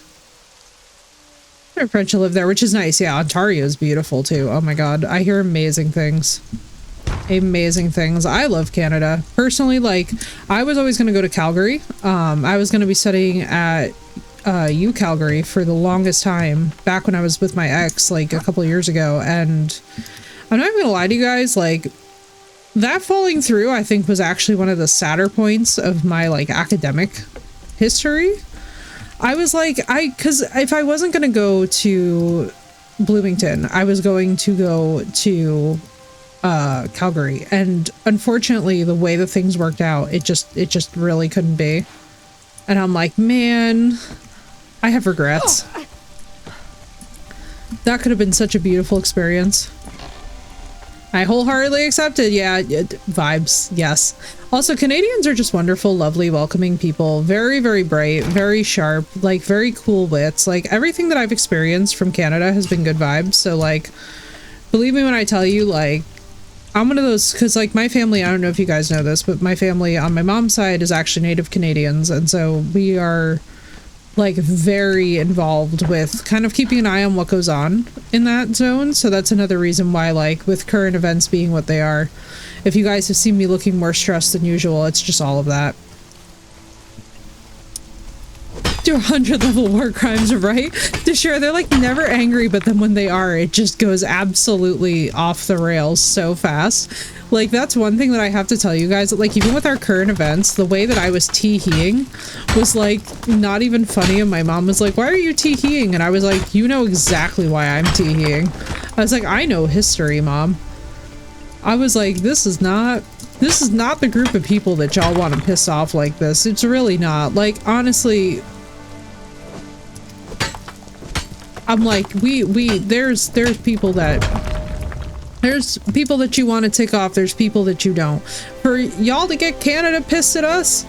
My friend to live there, which is nice. Yeah, Ontario is beautiful too. Oh my god, I hear amazing things. Amazing things. I love Canada. Personally, like, I was always going to go to Calgary. I was going to be studying at U Calgary for the longest time, back when I was with my ex, like, a couple of years ago, and I'm not even gonna lie to you guys, like, that falling through, I think, was actually one of the sadder points of my, like, academic history. I was like, because if I wasn't gonna go to Bloomington, I was going to go to Calgary, and unfortunately the way that things worked out, it just really couldn't be, and I'm like, man, I have regrets. That could have been such a beautiful experience. I wholeheartedly accepted. Yeah, vibes, yes. Also, Canadians are just wonderful, lovely, welcoming people. Very, very bright, very sharp, like, very cool wits. Like, everything that I've experienced from Canada has been good vibes. So, like, believe me when I tell you, like, I'm one of those, because, like, my family, I don't know if you guys know this, but my family on my mom's side is actually Native Canadians, and so we are, like, very involved with kind of keeping an eye on what goes on in that zone. So that's another reason why, like, with current events being what they are, if you guys have seen me looking more stressed than usual, it's just all of that. Do 100 level war crimes, right? To sure, they're like never angry, but then when they are, it just goes absolutely off the rails so fast. Like, that's one thing that I have to tell you guys, that, like, even with our current events, the way that I was tee-heeing was, like, not even funny, and my mom was like, why are you tee-heeing? And I was like, you know exactly why I'm tee-heeing. I was like, I know history, Mom. I was like, this is not the group of people that y'all want to piss off like this. It's really not. Like, honestly, I'm like, there's people that you want to tick off. There's people that you don't. For y'all to get Canada pissed at us,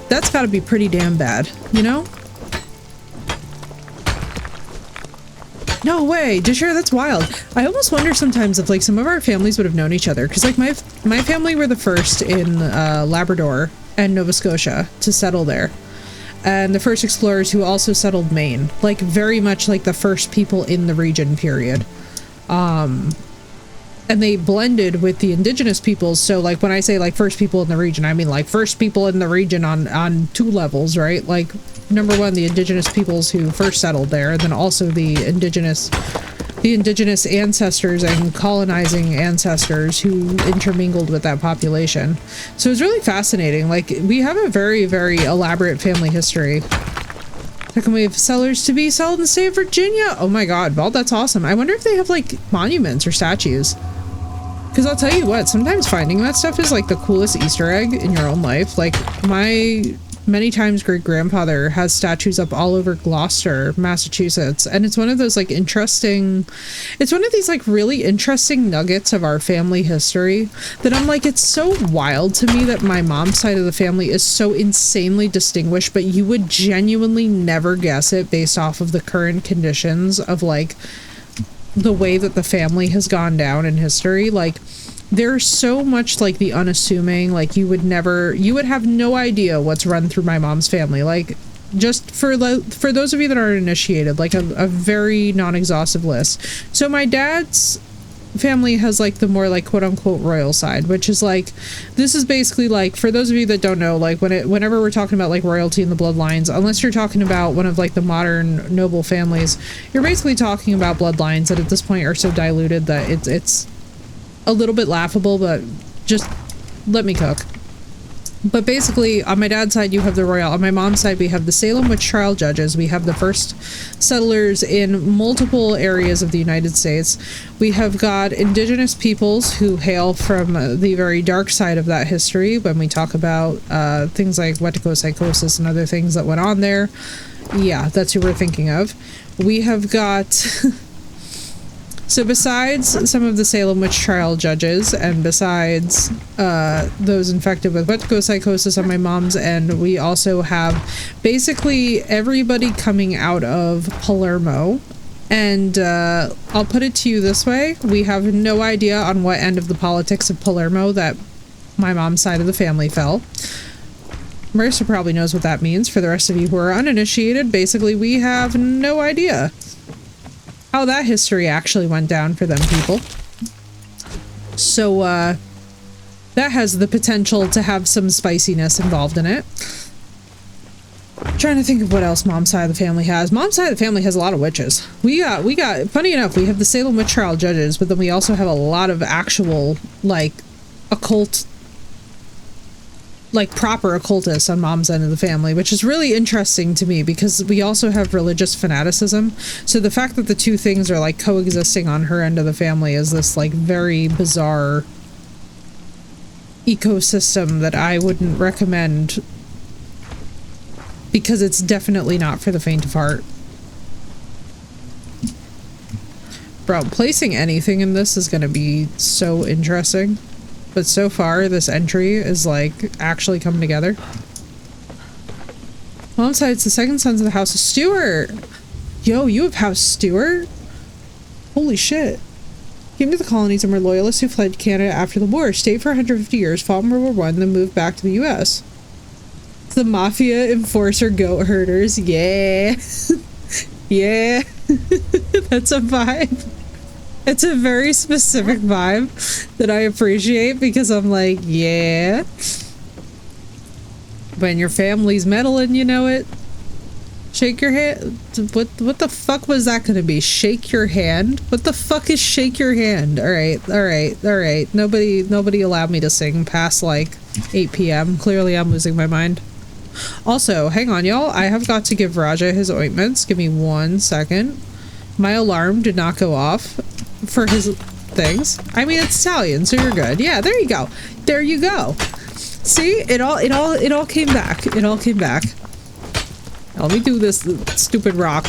that's got to be pretty damn bad, you know? No way, Deshare, that's wild. I almost wonder sometimes if like some of our families would have known each other, because like my family were the first in Labrador and Nova Scotia to settle there, and the first explorers who also settled Maine, like very much like the first people in the region, period. And they blended with the indigenous peoples. So like when I say like first people in the region, I mean like first people in the region on two levels, right? Like number one, the indigenous peoples who first settled there, and then also the indigenous ancestors and colonizing ancestors who intermingled with that population. So it's really fascinating. Like we have a very, very elaborate family history. Second wave settlers to be settled in the state of Virginia. Oh my god, well, that's awesome. I wonder if they have like monuments or statues. Because I'll tell you what, sometimes finding that stuff is like the coolest Easter egg in your own life. Like my many times great grandfather has statues up all over Gloucester, Massachusetts. And it's one of those like interesting, it's one of these like really interesting nuggets of our family history that I'm like, it's so wild to me that my mom's side of the family is so insanely distinguished, but you would genuinely never guess it based off of the current conditions of like the way that the family has gone down in history. Like there's so much like the unassuming, like you would have no idea what's run through my mom's family. Like just for those of you that aren't initiated, like a very non-exhaustive list. So my dad's family has like the more like quote unquote royal side, which is like, this is basically like, for those of you that don't know, like whenever we're talking about like royalty in the bloodlines, unless you're talking about one of like the modern noble families, you're basically talking about bloodlines that at this point are so diluted that it's a little bit laughable, but just let me cook. But basically, on my dad's side, you have the royal. On my mom's side, we have the Salem witch trial judges. We have the first settlers in multiple areas of the United States. We have got indigenous peoples who hail from the very dark side of that history when we talk about things like wetiko-psychosis and other things that went on there. Yeah, that's who we're thinking of. We have got... So besides some of the Salem witch trial judges, and besides those infected with wetiko-psychosis on my mom's end, we also have basically everybody coming out of Palermo. And I'll put it to you this way. We have no idea on what end of the politics of Palermo that my mom's side of the family fell. Marissa probably knows what that means. For the rest of you who are uninitiated, basically we have no idea how that history actually went down for them people. So that has the potential to have some spiciness involved in it. I'm trying to think of what else mom's side of the family has. Mom's side of the family has a lot of witches. We got funny enough, we have the Salem witch trial judges, but then we also have a lot of actual like occult, like proper occultists on mom's end of the family, which is really interesting to me because we also have religious fanaticism. So the fact that the two things are like coexisting on her end of the family is this like very bizarre ecosystem that I wouldn't recommend, because it's definitely not for the faint of heart. Bro, placing anything in this is going to be so interesting. But so far, this entry is like actually coming together. Mom's side, it's the second sons of the House of Stewart. Yo, you have House Stewart? Holy shit. Came to the colonies and were loyalists who fled Canada after the war. Stayed for 150 years, fought in World War I, then moved back to the US. The Mafia Enforcer Goat Herders. Yeah. Yeah. That's a vibe. It's a very specific vibe that I appreciate because I'm like, yeah. When your family's meddling, you know it. Shake your hand. What the fuck was that gonna be? Shake your hand? What the fuck is shake your hand? Alright. Nobody allowed me to sing past like 8 p.m. Clearly I'm losing my mind. Also, hang on y'all. I have got to give Raja his ointments. Give me 1 second. My alarm did not go off for his things. I mean, it's Italian, so you're good. Yeah, there you go. There you go. See, it all came back. It all came back. Let me do this stupid rock.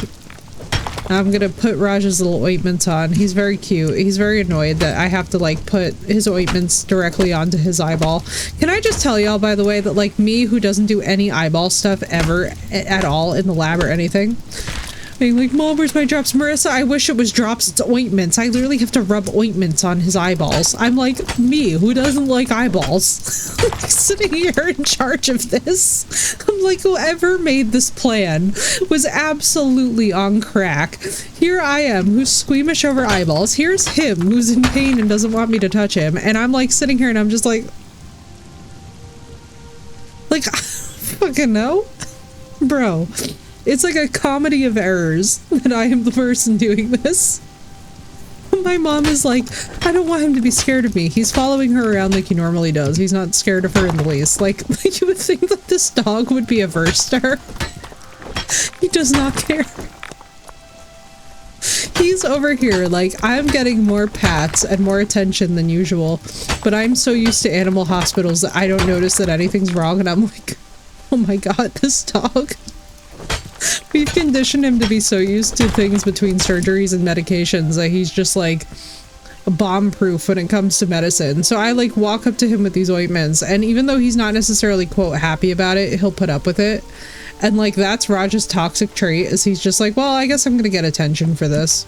I'm gonna put Raj's little ointments on. He's very cute. He's very annoyed that I have to like put his ointments directly onto his eyeball. Can I just tell y'all, by the way, that like me, who doesn't do any eyeball stuff ever at all in the lab or anything, being like, Mom, where's my drops? Marissa, I wish it was drops, it's ointments. I literally have to rub ointments on his eyeballs. I'm like, me, who doesn't like eyeballs? Like, sitting here in charge of this. I'm like, whoever made this plan was absolutely on crack. Here I am, who's squeamish over eyeballs. Here's him, who's in pain and doesn't want me to touch him. And I'm like, sitting here and I'm just like, I fucking know. Bro. It's like a comedy of errors that I am the person doing this. My mom is like, I don't want him to be scared of me. He's following her around like he normally does. He's not scared of her in the least. Like you would think that this dog would be averse to her. He does not care. He's over here like, I'm getting more pats and more attention than usual, but I'm so used to animal hospitals that I don't notice that anything's wrong, and I'm like, oh my god, this dog. We've conditioned him to be so used to things between surgeries and medications that he's just like bomb-proof when it comes to medicine. So I like walk up to him with these ointments, and even though he's not necessarily quote happy about it, he'll put up with it. And like that's Raj's toxic trait, is he's just like, well, I guess I'm gonna get attention for this,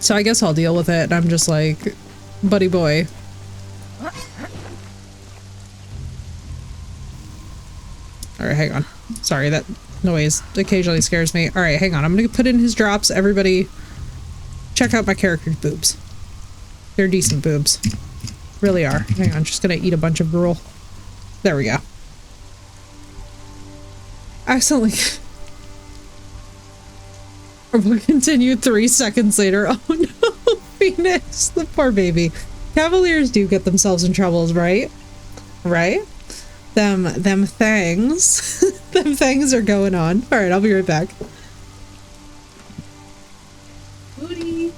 so I guess I'll deal with it. And I'm just like, buddy boy. Alright, hang on. Sorry, that noise occasionally scares me. Alright, hang on. I'm gonna put in his drops. Everybody, check out my character's boobs. They're decent boobs. Really are. Hang on, just gonna eat a bunch of gruel. There we go. Accidentally. We'll continue 3 seconds later. Oh no, Phoenix, the poor baby. Cavaliers do get themselves in troubles, right? Right? Them things. Them things are going on. Alright, I'll be right back. Booty.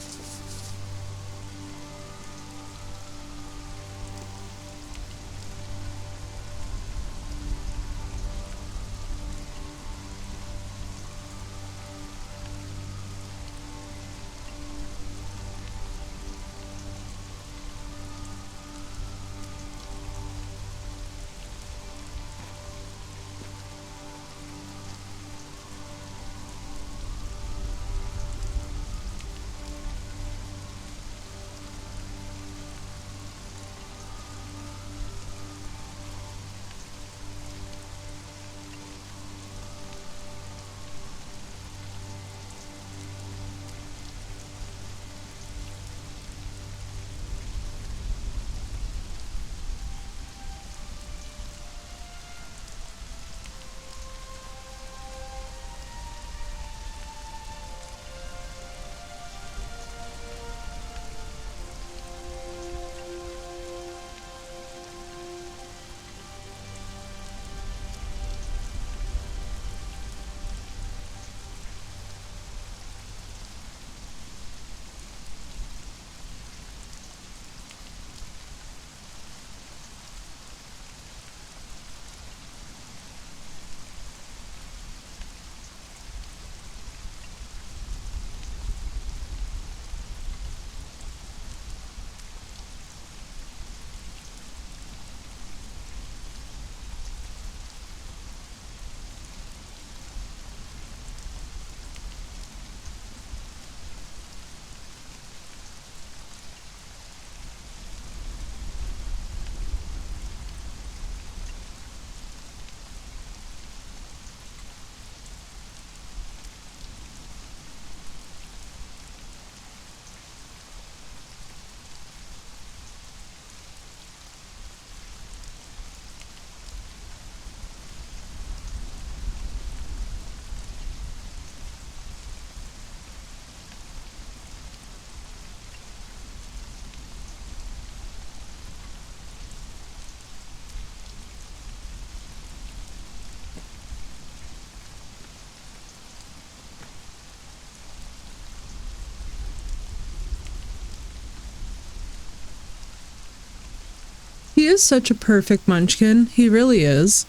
He is such a perfect munchkin. He really is.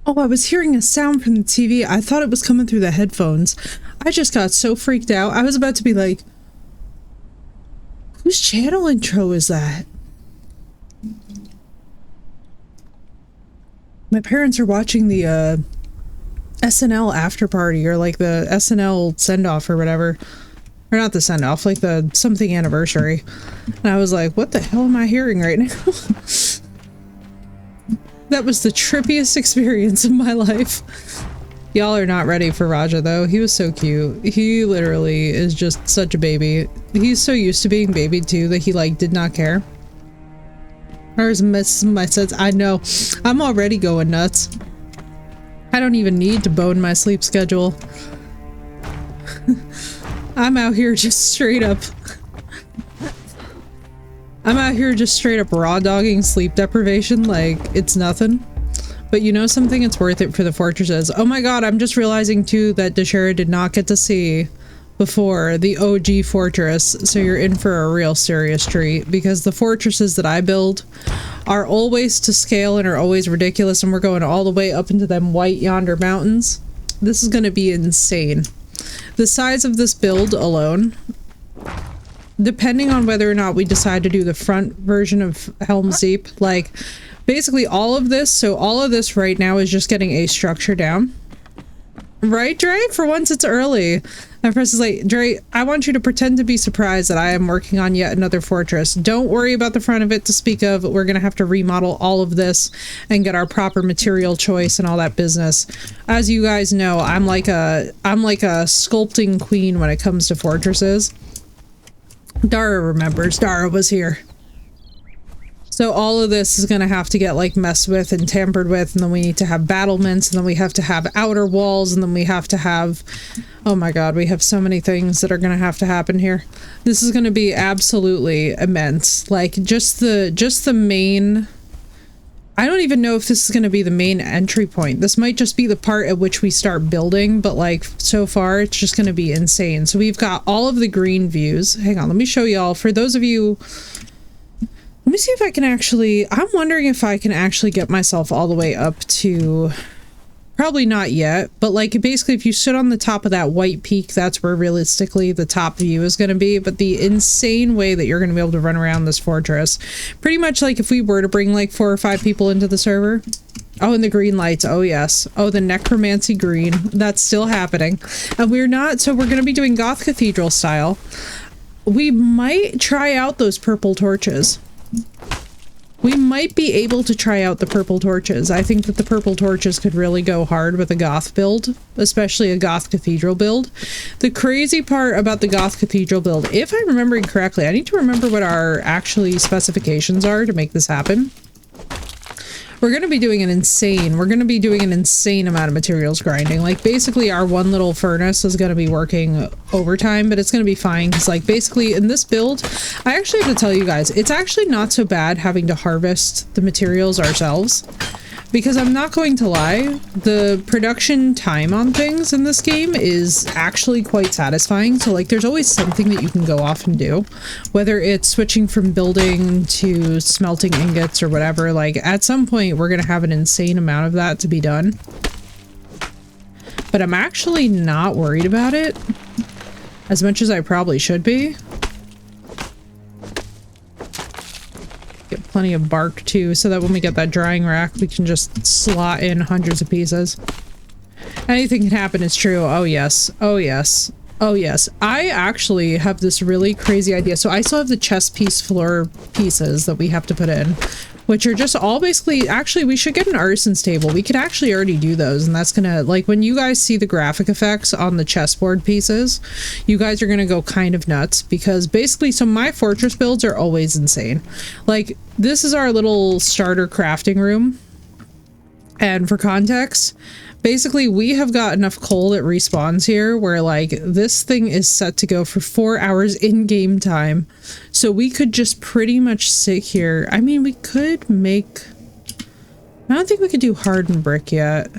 Oh, I was hearing a sound from the TV. I thought it was coming through the headphones. I just got so freaked out. I was about to be like, whose channel intro is that? My parents are watching the SNL after party, or like the SNL send-off or whatever. Or not the send-off, like the something anniversary. And I was like, what the hell am I hearing right now? That was the trippiest experience of my life. Y'all are not ready for Raja though. He was so cute. He literally is just such a baby. He's so used to being babied too that he like did not care. Or as my sense, I know. I'm already going nuts. I don't even need to bone my sleep schedule. I'm out here just straight up. I'm out here just straight up raw dogging sleep deprivation like it's nothing. But you know something? It's worth it for the fortresses. Oh my god, I'm just realizing too that Deshera did not get to see before the OG fortress, so you're in for a real serious treat, because the fortresses that I build are always to scale and are always ridiculous, and we're going all the way up into them white yonder mountains. This is going to be insane. The size of this build alone, depending on whether or not we decide to do the front version of Helm's Deep, like basically all of this, so all of this right now is just getting a structure down. Right, Dre? For once it's early. And Press is like, Dre, I want you to pretend to be surprised that I am working on yet another fortress. Don't worry about the front of it to speak of. We're gonna have to remodel all of this and get our proper material choice and all that business. As you guys know, I'm like a sculpting queen when it comes to fortresses. Dara remembers. Dara was here. So all of this is going to have to get like messed with and tampered with, and then we need to have battlements, and then we have to have outer walls, and then we have to have, oh my god, we have so many things that are going to have to happen here. This is going to be absolutely immense. Like just the main, I don't even know if this is going to be the main entry point. This might just be the part at which we start building, but like so far it's just going to be insane. So we've got all of the green views. Hang on, let me show y'all. For those of you, let me see if I can actually, I'm wondering if I can actually get myself all the way up to, probably not yet, but like basically if you sit on the top of that white peak, that's where realistically the top view is going to be. But the insane way that you're going to be able to run around this fortress, pretty much like if we were to bring like 4 or 5 people into the server. Oh, and the green lights. Oh yes. Oh, the necromancy green. That's still happening. And we're not, so we're going to be doing Goth Cathedral style. We might try out those purple torches. We might be able to try out the purple torches. I think that the purple torches could really go hard with a goth build, especially a goth cathedral build. The crazy part about the goth cathedral build, if I'm remembering correctly, I need to remember what our actually specifications are to make this happen. We're going to be doing an insane amount of materials grinding. Like basically our one little furnace is going to be working overtime, but it's going to be fine because like basically in this build, I actually have to tell you guys, it's actually not so bad having to harvest the materials ourselves. Because I'm not going to lie, the production time on things in this game is actually quite satisfying. So like there's always something that you can go off and do, whether it's switching from building to smelting ingots or whatever. Like at some point we're going to have an insane amount of that to be done. But I'm actually not worried about it as much as I probably should be. Get plenty of bark too, so that when we get that drying rack, we can just slot in hundreds of pieces. Anything can happen, it's true. Oh yes. Oh yes. Oh yes. I actually have this really crazy idea. So I still have the chess piece floor pieces that we have to put in, which are just all basically, actually we should get an artisan's table. We could actually already do those, and that's gonna, like when you guys see the graphic effects on the chessboard pieces, you guys are gonna go kind of nuts, because basically, so my fortress builds are always insane. Like this is our little starter crafting room. And for context, Basically, we have got enough coal that respawns here where, like, this thing is set to go for 4 hours in-game time. So we could just pretty much sit here. I mean, we could make... I don't think we could do hardened brick yet.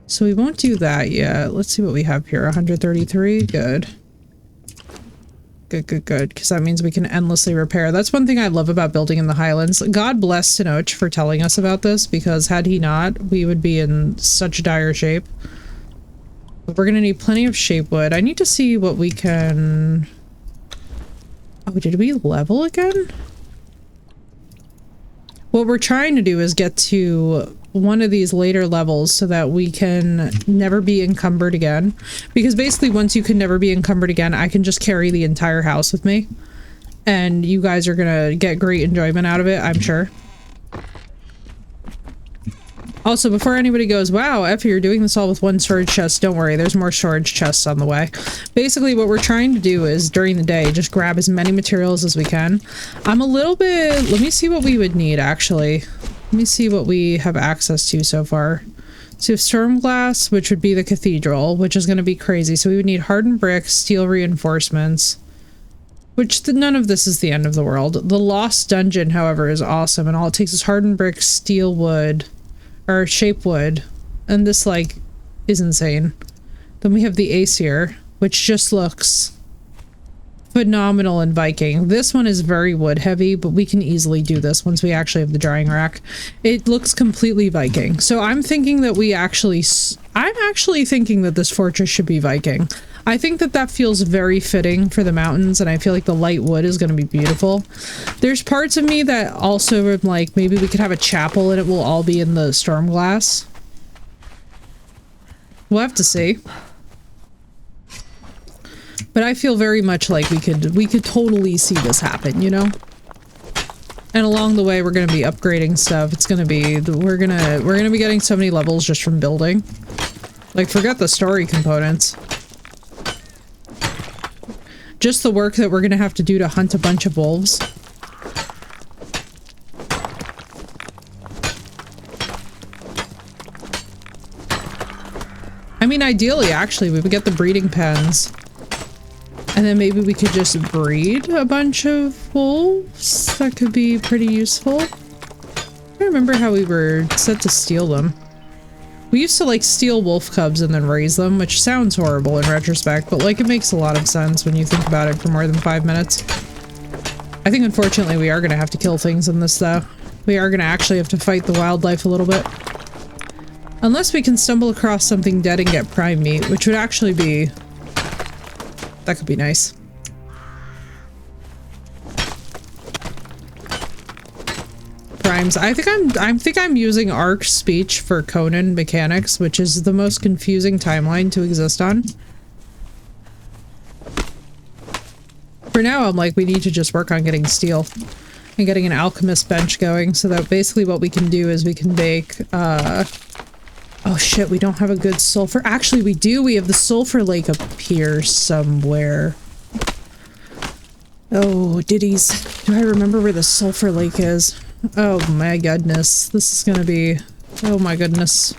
So we won't do that yet. Let's see what we have here. 133. Good. Good, good, good. Because that means we can endlessly repair. That's one thing I love about building in the Highlands. God bless Tenoch for telling us about this, because had he not, we would be in such dire shape. But we're going to need plenty of shape wood. I need to see what we can... Oh, did we level again? What we're trying to do is get to one of these later levels so that we can never be encumbered again. Because basically once you can never be encumbered again, I can just carry the entire house with me. And you guys are gonna get great enjoyment out of it, I'm sure. Also, before anybody goes, wow, Effie, you're doing this all with one storage chest, don't worry, there's more storage chests on the way. Basically, what we're trying to do is, during the day, just grab as many materials as we can. I'm a little bit... Let me see what we would need, actually. Let me see what we have access to so far. So we have storm glass, which would be the cathedral, which is going to be crazy. So we would need hardened brick, steel reinforcements, which none of this is the end of the world. The Lost Dungeon, however, is awesome, and all it takes is hardened brick, steel wood, or shape wood, and this, like, is insane. Then we have the Aesir, which just looks phenomenal in Viking. This one is very wood heavy, but we can easily do this once we actually have the drying rack. It looks completely Viking. So I'm thinking that I'm actually thinking that this fortress should be Viking. I think that that feels very fitting for the mountains, and I feel like the light wood is going to be beautiful. There's parts of me that also are like, maybe we could have a chapel and it will all be in the storm glass. We'll have to see. But I feel very much like we could totally see this happen, you know? And along the way, we're going to be upgrading stuff. It's going to be, we're going to be getting so many levels just from building. Like, forget the story components. Just the work that we're going to have to do to hunt a bunch of wolves. I mean, ideally, actually, we would get the breeding pens. And then maybe we could just breed a bunch of wolves. That could be pretty useful. I remember how we were set to steal them. We used to, like, steal wolf cubs and then raise them, which sounds horrible in retrospect, but, like, it makes a lot of sense when you think about it for more than 5 minutes. I think, unfortunately, we are going to have to kill things in this, though. We are going to actually have to fight the wildlife a little bit. Unless we can stumble across something dead and get prime meat, which would actually be... That could be nice. Primes. I think I'm using arc speech for Conan mechanics, which is the most confusing timeline to exist on. For now, I'm like, we need to just work on getting steel and getting an alchemist bench going, so that basically what we can do is we can make, oh shit, we don't have a good sulfur. Actually, we do. We have the sulfur lake up here somewhere. Oh, ditties. Do I remember where the sulfur lake is? Oh my goodness. This is gonna be... Oh my goodness.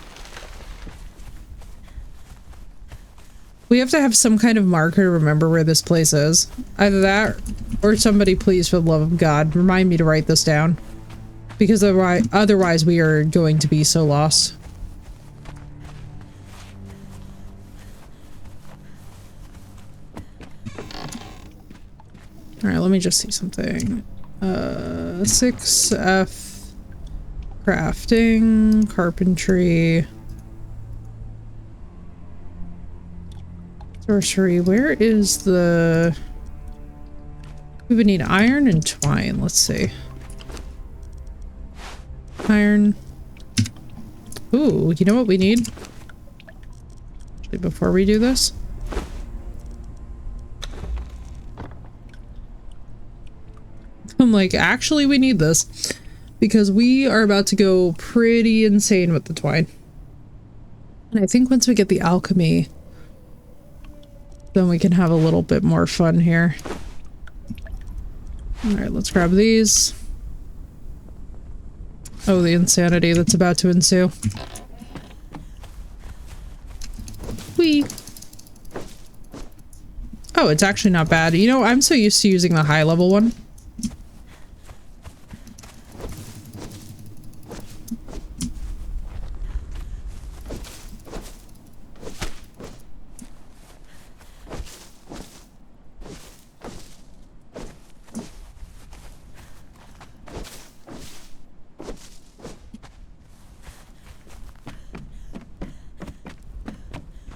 We have to have some kind of marker to remember where this place is. Either that, or somebody, please, for the love of God, remind me to write this down. Because otherwise we are going to be so lost. Alright, let me just see something. 6F... Crafting... Carpentry... Sorcery. Where is the... We would need iron and twine. Let's see. Iron. Ooh, you know what we need? Actually, before we do this... I'm like, actually, we need this. Because we are about to go pretty insane with the twine. And I think once we get the alchemy, then we can have a little bit more fun here. Alright, let's grab these. Oh, the insanity that's about to ensue. Bye. Oh, it's actually not bad. You know, I'm so used to using the high level one.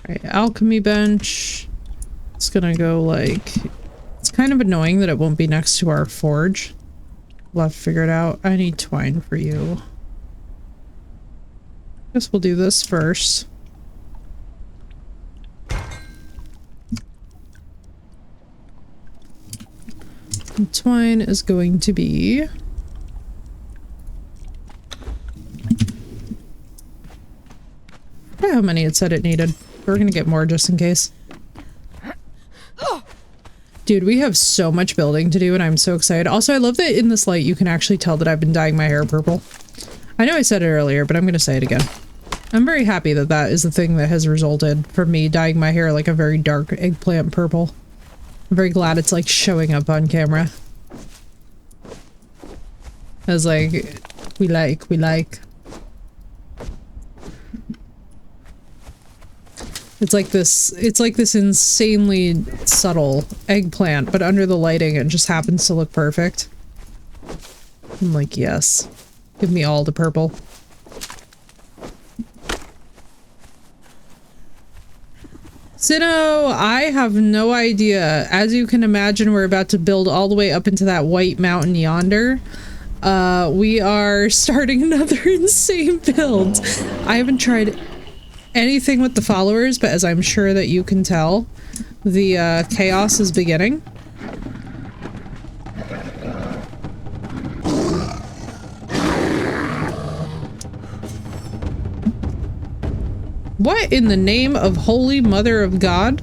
Alright, alchemy bench. It's gonna go like... It's kind of annoying that it won't be next to our forge. We'll have to figure it out. I need twine for you. Guess we'll do this first. And twine is going to be... how many it said it needed. We're gonna get more just in case. Dude, we have so much building to do and I'm so excited. Also, I love that in this light you can actually tell that I've been dyeing my hair purple. I know I said it earlier, but I'm gonna say it again. I'm very happy that that is the thing that has resulted from me dyeing my hair like a very dark eggplant purple. I'm very glad it's like showing up on camera. I was like, we like. It's like this insanely subtle eggplant, but under the lighting it just happens to look perfect. I'm like, yes. Give me all the purple. Sinnoh, I have no idea. As you can imagine, we're about to build all the way up into that white mountain yonder. We are starting another insane build. I haven't tried anything with the followers, but as I'm sure that you can tell, the chaos is beginning. What in the name of Holy Mother of God?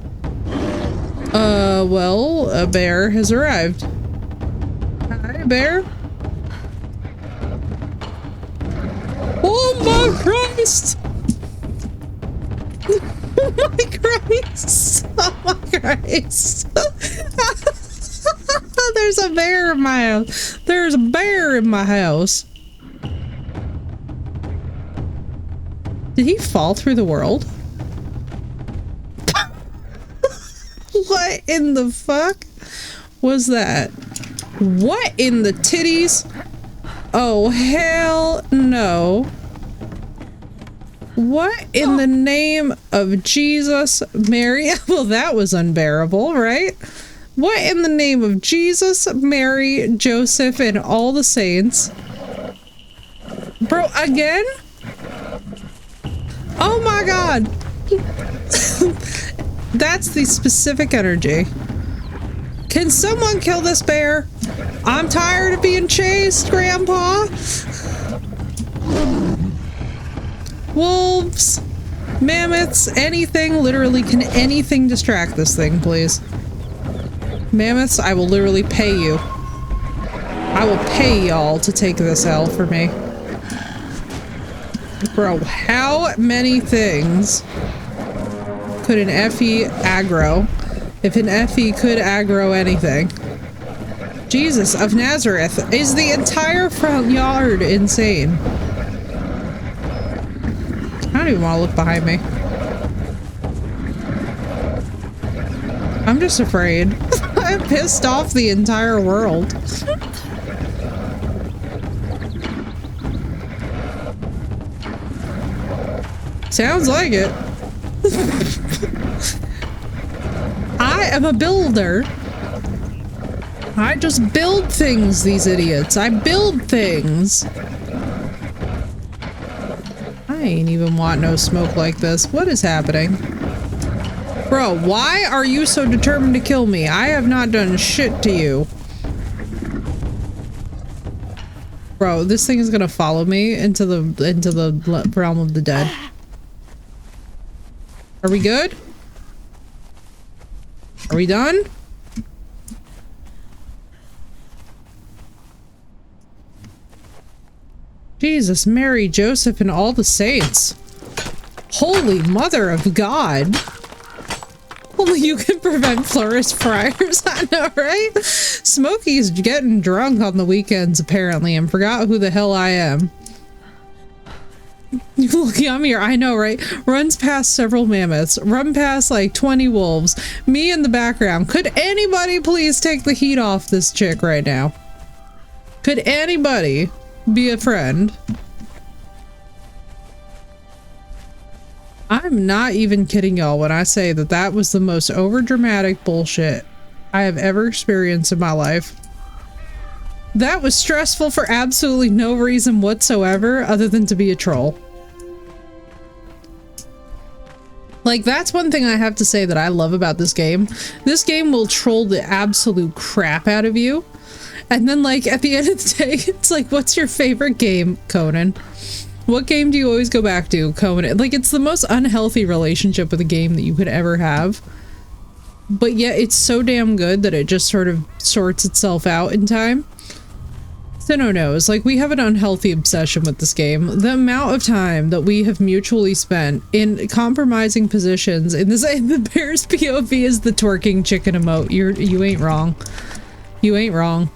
Well, a bear has arrived. Hi, bear. Oh my Christ! Oh my Christ! Oh my Christ! There's a bear in my house. There's a bear in my house. Did he fall through the world? What in the fuck was that? What in the titties? Oh, hell no. What in the name of Jesus, Mary? Well, that was unbearable, right? What in the name of Jesus, Mary, Joseph, and all the saints? Bro, again? Oh my god! That's the specific energy. Can someone kill this bear? I'm tired of being chased, Grandpa! Wolves, mammoths, anything, literally, can anything distract this thing, please? Mammoths, I will literally pay you. I will pay y'all to take this L for me. Bro, how many things could an Effie aggro if an Effie could aggro anything? Jesus of Nazareth, is the entire front yard insane? I don't even want to look behind me. I'm just afraid. I pissed off the entire world. Sounds like it. I am a builder. I just build things, these idiots. I build things. I ain't even want no smoke like this. What is happening? Bro, why are you so determined to kill me? I have not done shit to you. Bro, this thing is gonna follow me into the realm of the dead. Are we good? Are we done? Jesus, Mary, Joseph, and all the saints. Holy Mother of God. Only you can prevent florist friars. I know, right? Smokey's getting drunk on the weekends, apparently, and forgot who the hell I am. You look yummier, I know, right? Runs past several mammoths, run past like 20 wolves, me in the background. Could anybody please take the heat off this chick right now? Could anybody be a friend? I'm not even kidding y'all when I say that that was the most overdramatic bullshit I have ever experienced in my life. That was stressful for absolutely no reason whatsoever other than to be a troll. Like, that's one thing I have to say that I love about this game. This game will troll the absolute crap out of you. And then, like, at the end of the day, it's like, what's your favorite game, Conan? What game do you always go back to, Conan? Like, it's the most unhealthy relationship with a game that you could ever have. But yet, it's so damn good that it just sort of sorts itself out in time. Sinnoh knows, like, we have an unhealthy obsession with this game. The amount of time that we have mutually spent in compromising positions in this, the bear's POV is the twerking chicken emote. You ain't wrong. You ain't wrong.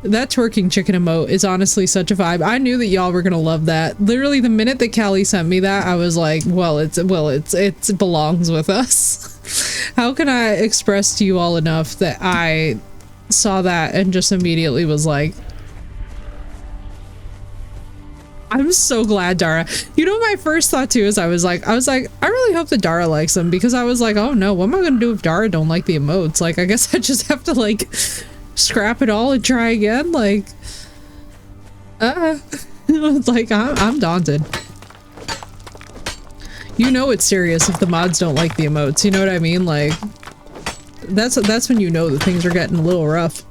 That twerking chicken emote is honestly such a vibe. I knew that y'all were gonna love that. Literally the minute that Callie sent me that, I was like, it belongs with us. How can I express to you all enough that I saw that and just immediately was like, I'm so glad Dara. You know, my first thought too is I was like, I really hope that Dara likes them, because I was like, oh no, what am I gonna do if Dara don't like the emotes? Like, I guess I just have to like scrap it all and try again. Like, it's like I'm daunted. You know it's serious if the mods don't like the emotes. You know what I mean? Like, that's when you know that things are getting a little rough.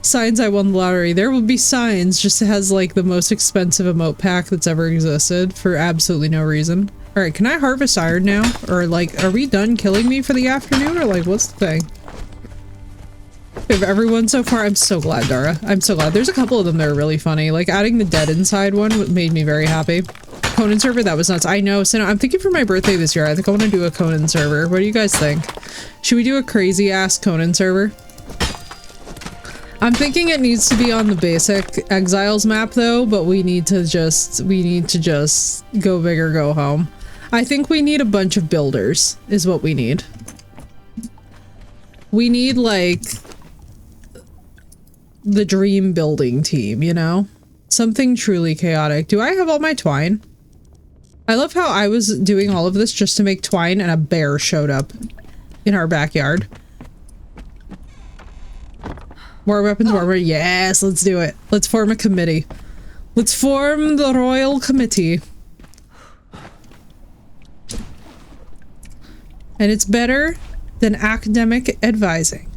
Signs I won the lottery. There will be signs, just has like the most expensive emote pack that's ever existed for absolutely no reason. Alright, can I harvest iron now? Or like, are we done killing me for the afternoon? Or like, what's the thing? If everyone so far, I'm so glad, Dara. I'm so glad. There's a couple of them that are really funny. Like, adding the dead inside one made me very happy. Conan server, that was nuts. I know, so I'm thinking for my birthday this year, I think I want to do a Conan server. What do you guys think? Should we do a crazy ass Conan server? I'm thinking it needs to be on the basic Exiles map though, but we need to just go big or go home. I think we need a bunch of builders is what we need. We need like the dream building team, you know? Something truly chaotic. Do I have all my twine? I love how I was doing all of this just to make twine and a bear showed up in our backyard. More weapons, more. Yes, let's do it. Let's form a committee. Let's form the royal committee. And it's better than academic advising.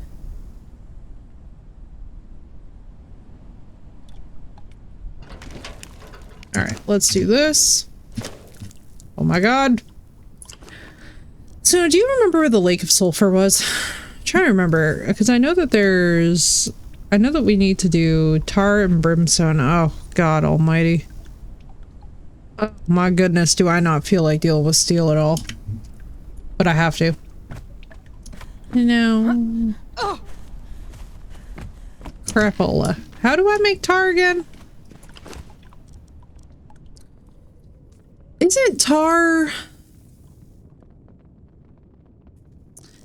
Alright, let's do this. Oh my god. So, do you remember where the Lake of Sulphur was? I'm trying to remember, because I know that I know that we need to do tar and brimstone. Oh, God almighty. Oh my goodness, do I not feel like dealing with steel at all. But I have to. No. Crapola. How do I make tar again? Isn't tar...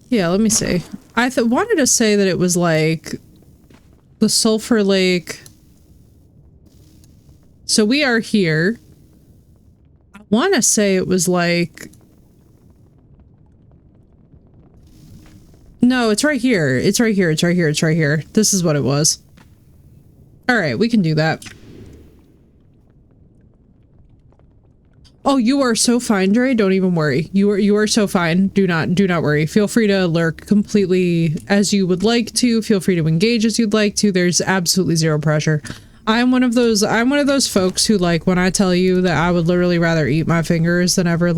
Yeah, let me see. I wanted to say that it was like the Sulphur Lake. So we are here. I want to say it was like... No, it's right here. It's right here. It's right here. It's right here. This is what it was. All right, we can do that. Oh, you are so fine, Dre. Don't even worry. You are so fine. Do not worry. Feel free to lurk completely as you would like to. Feel free to engage as you'd like to. There's absolutely zero pressure. I'm one of those folks who, like, when I tell you that I would literally rather eat my fingers than ever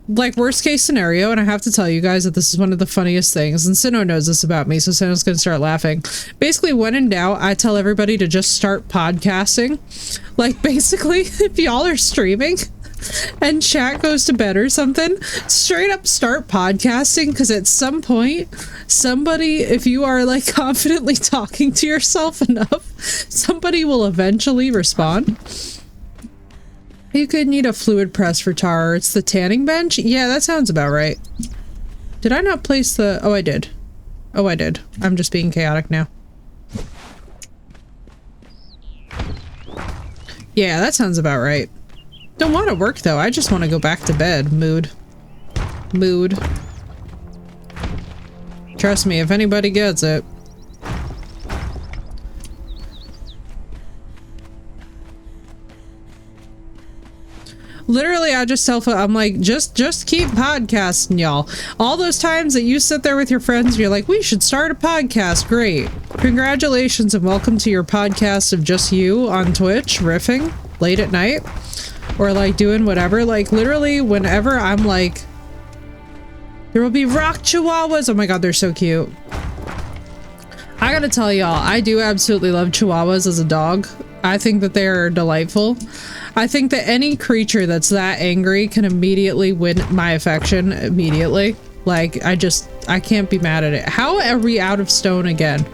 like, worst case scenario, and I have to tell you guys that this is one of the funniest things, and Sinnoh knows this about me, so Sinnoh's gonna start laughing. Basically, when in doubt, I tell everybody to just start podcasting. Like, basically, if y'all are streaming and chat goes to bed or something, straight up start podcasting, because at some point, somebody, if you are, like, confidently talking to yourself enough, somebody will eventually respond. You could need a fluid press for tar. It's the tanning bench? Yeah, that sounds about right. Did I not place the... Oh, I did. Oh, I did. I'm just being chaotic now. Yeah, that sounds about right. Don't want to work, though. I just want to go back to bed. Mood. Mood. Trust me, if anybody gets it. Literally, I just I'm like, just keep podcasting, y'all. All those times that you sit there with your friends and you're like, we should start a podcast. Great. Congratulations and welcome to your podcast of just you on Twitch, riffing late at night. Or like doing whatever. Like literally whenever I'm like, there will be rock chihuahuas. Oh my god, they're so cute. I gotta tell y'all, I do absolutely love chihuahuas as a dog. I think that they are delightful. I think that any creature that's that angry can immediately win my affection immediately. Like, I can't be mad at it. How are we out of stone again?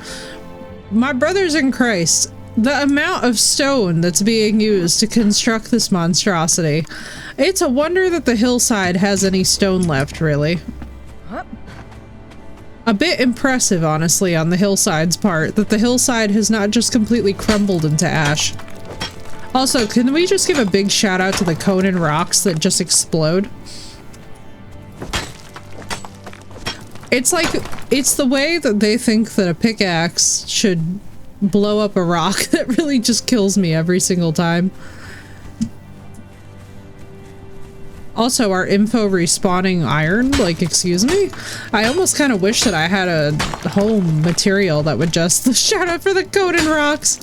My brothers in Christ, the amount of stone that's being used to construct this monstrosity. It's a wonder that the hillside has any stone left, really. A bit impressive, honestly, on the hillside's part, that the hillside has not just completely crumbled into ash. Also, can we just give a big shout out to the Conan rocks that just explode? It's like, it's the way that they think that a pickaxe should blow up a rock that really just kills me every single time. Also, our info respawning iron, like, excuse me? I almost kind of wish that I had a home material that would just shout out for the Conan rocks.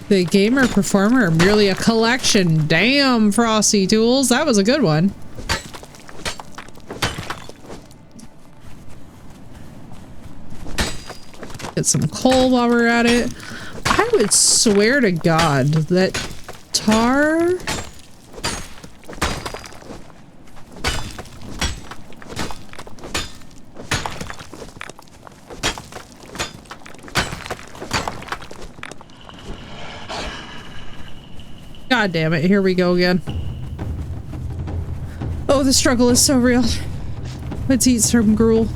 The gamer performer, merely a collection. Damn, Frosty Tools, that was a good one. Get some coal while we're at it. I would swear to God that tar... God damn it, here we go again. Oh, the struggle is so real. Let's eat some gruel.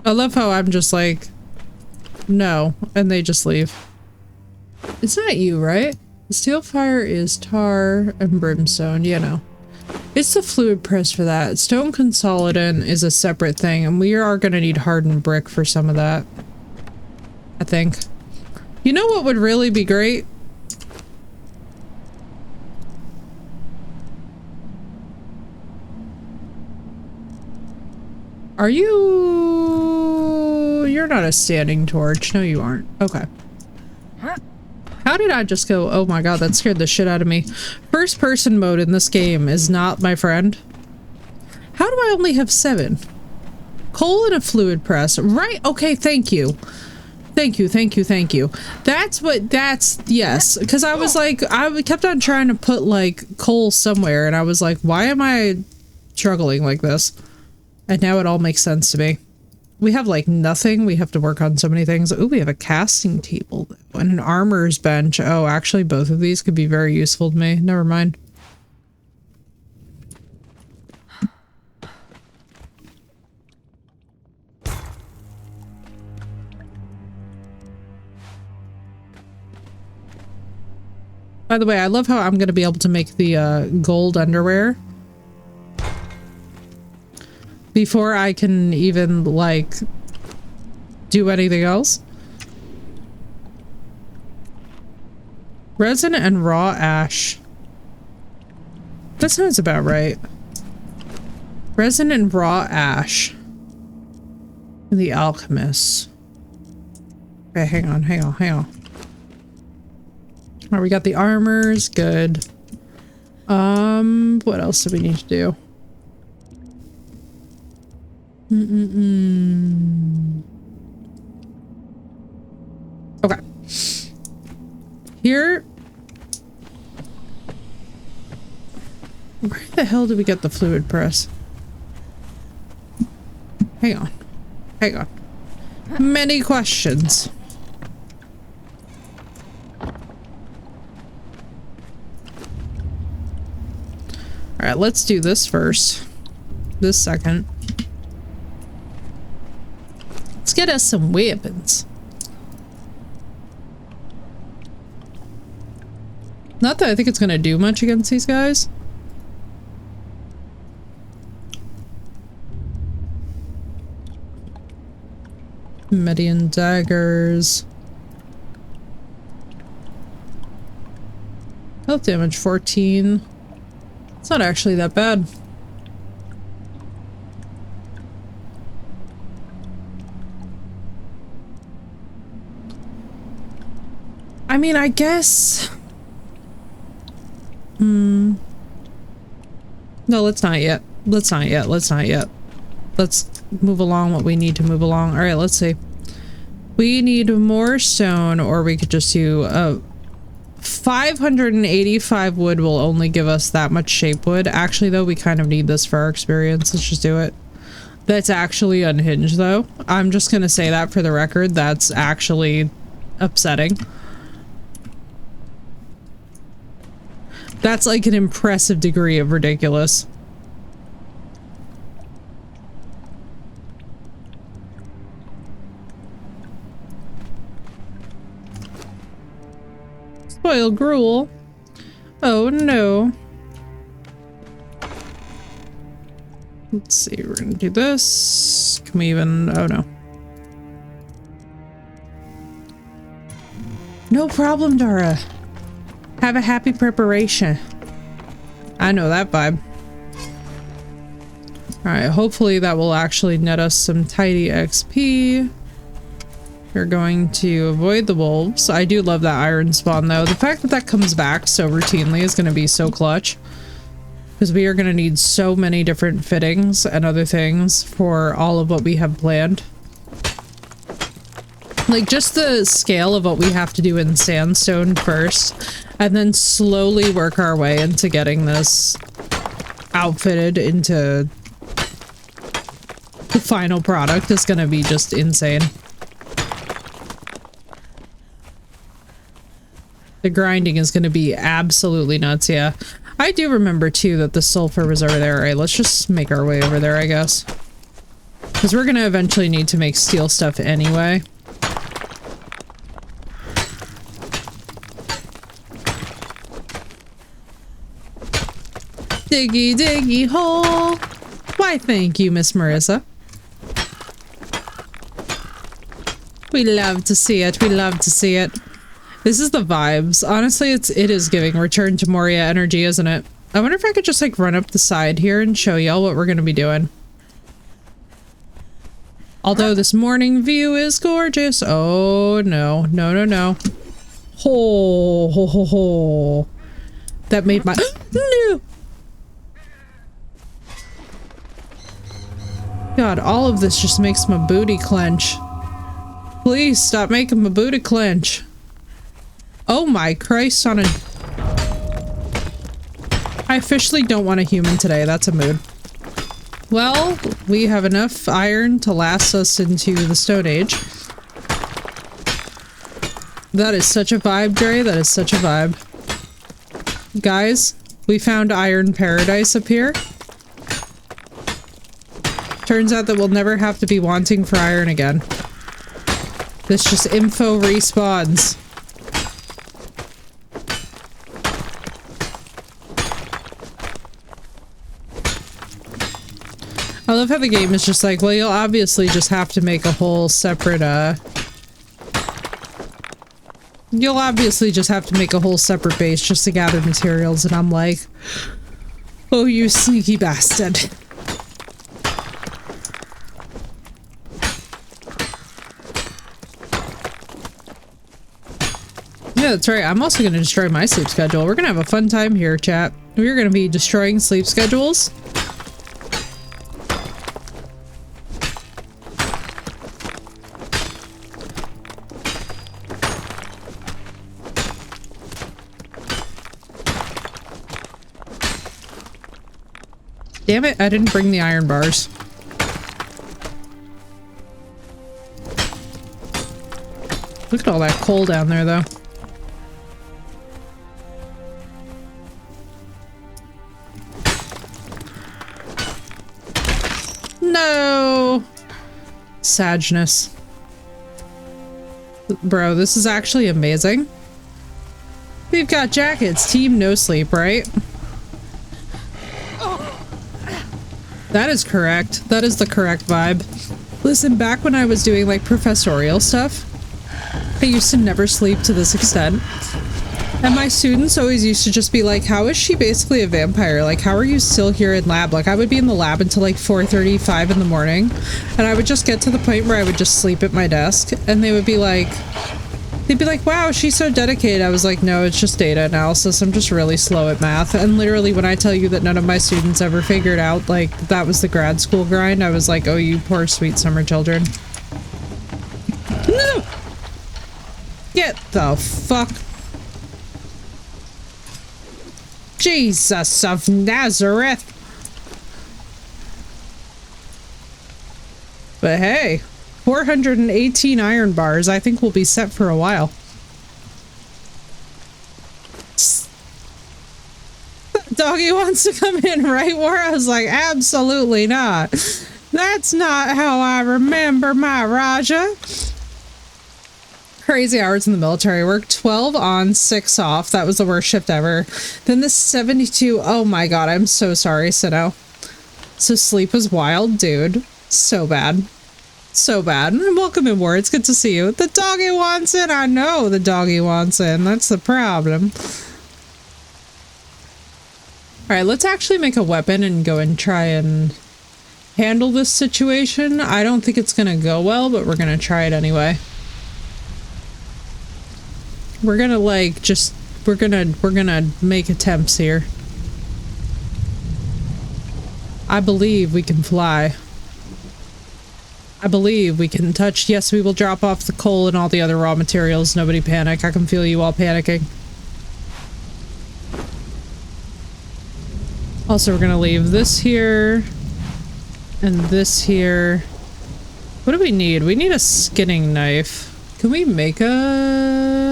I love how I'm just like, no, and they just leave. It's not you, right? The steel fire is tar and brimstone, you know. It's the fluid press for that. Stone consolidant is a separate thing, and we are going to need hardened brick for some of that. I think. You know what would really be great? Are you... You're not a standing torch. No, you aren't. Okay. How did I just go? Oh my god, that scared the shit out of me. First person mode in this game is not my friend. How do I only have 7? Coal and a fluid press. Right, okay, thank you. Thank you, thank you, thank you. That's what, yes. Because I was like, I kept on trying to put like coal somewhere and I was like, why am I struggling like this? And now it all makes sense to me. We have like nothing. We have to work on so many things. Oh, we have a casting table and an armorer's bench. Oh, actually both of these could be very useful to me. Never mind. By the way, I love how I'm going to be able to make the gold underwear before I can even, like, do anything else. Resin and raw ash. That sounds about right. Resin and raw ash. The alchemist. Okay, hang on. Alright, we got the armors. Good. What else do we need to do? Okay. Here. Where the hell did we get the fluid press? Hang on. Many questions. Alright, let's do this first. This second. Let's get us some weapons. Not that I think it's gonna do much against these guys. Median daggers. Health damage 14. It's not actually that bad. I mean, I guess... No, let's not yet. Let's not yet. Let's move along what we need to move along. Alright, let's see. We need more stone, or we could just do 585 wood will only give us that much shape wood. Actually, though, we kind of need this for our experience. Let's just do it. That's actually unhinged, though. I'm just gonna say that for the record. That's actually upsetting. That's like an impressive degree of ridiculous. Spoiled gruel. Oh no. Let's see, we're gonna do this. Can we even... oh no. No problem, Dara. Have a happy preparation. I know that vibe. Alright, hopefully that will actually net us some tidy XP. We're going to avoid the wolves. I do love that iron spawn though. The fact that that comes back so routinely is going to be so clutch. Because we are going to need so many different fittings and other things for all of what we have planned. Like, just the scale of what we have to do in sandstone first, and then slowly work our way into getting this outfitted into the final product is gonna be just insane. The grinding is gonna be absolutely nuts, yeah. I do remember, too, that the sulfur was over there. Alright, let's just make our way over there, I guess. Because we're gonna eventually need to make steel stuff anyway. Diggy diggy hole. Why, thank you, Miss Marissa. We love to see it. We love to see it. This is the vibes. Honestly, it is giving Return to Moria energy, isn't it? I wonder if I could just like run up the side here and show y'all what we're gonna be doing. Although this morning view is gorgeous. Oh no, no, no, no. Ho ho ho ho. That made my no. God, all of this just makes my booty clench. Please stop making my booty clench. Oh my Christ on a... I officially don't want a human today. That's a mood. Well, we have enough iron to last us into the Stone Age. That is such a vibe, Dre. That is such a vibe. Guys, we found Iron Paradise up here. Turns out that we'll never have to be wanting for iron again. This just info respawns. I love how the game is just like, well, you'll obviously just have to make a whole separate, you'll obviously just have to make a whole separate base just to gather materials, and I'm like, oh, you sneaky bastard. Yeah, that's right. I'm also going to destroy my sleep schedule. We're going to have a fun time here, chat. We're going to be destroying sleep schedules. Damn it, I didn't bring the iron bars. Look at all that coal down there, though. No! Sadness. Bro, this is actually amazing. We've got jackets. Team no sleep, right? That is correct. That is the correct vibe. Listen, back when I was doing like professorial stuff, I used to never sleep to this extent. And my students always used to just be like, how is she basically a vampire? Like, how are you still here in lab? Like, I would be in the lab until like 4:35 in the morning. And I would just get to the point where I would just sleep at my desk. And they would be like, they'd be like, wow, she's so dedicated. I was like, no, it's just data analysis. I'm just really slow at math. And literally when I tell you that none of my students ever figured out, like, that was the grad school grind, I was like, oh, you poor sweet summer children. No! Get the fuck. Jesus of Nazareth. But hey, 418 iron bars. I think we'll be set for a while. Doggy wants to come in, right? Where I was like, absolutely not. That's not how I remember my Raja. Crazy hours in the military. Worked 12 on, 6 off. That was the worst shift ever. Then the 72. Oh my god, I'm so sorry, Sino. So sleep was wild, dude. So bad. So bad. Welcome in, War. It's good to see you. The doggy wants in. I know the doggy wants in. That's the problem. Alright, let's actually make a weapon and go and try and handle this situation. I don't think it's gonna go well, but we're gonna try it anyway. We're gonna like just we're gonna make attempts here. I believe we can fly. I believe we can touch. Yes, we will drop off the coal and all the other raw materials. Nobody panic. I can feel you all panicking. Also, we're gonna leave this here and this here. What do we need? We need a skinning knife. Can we make a...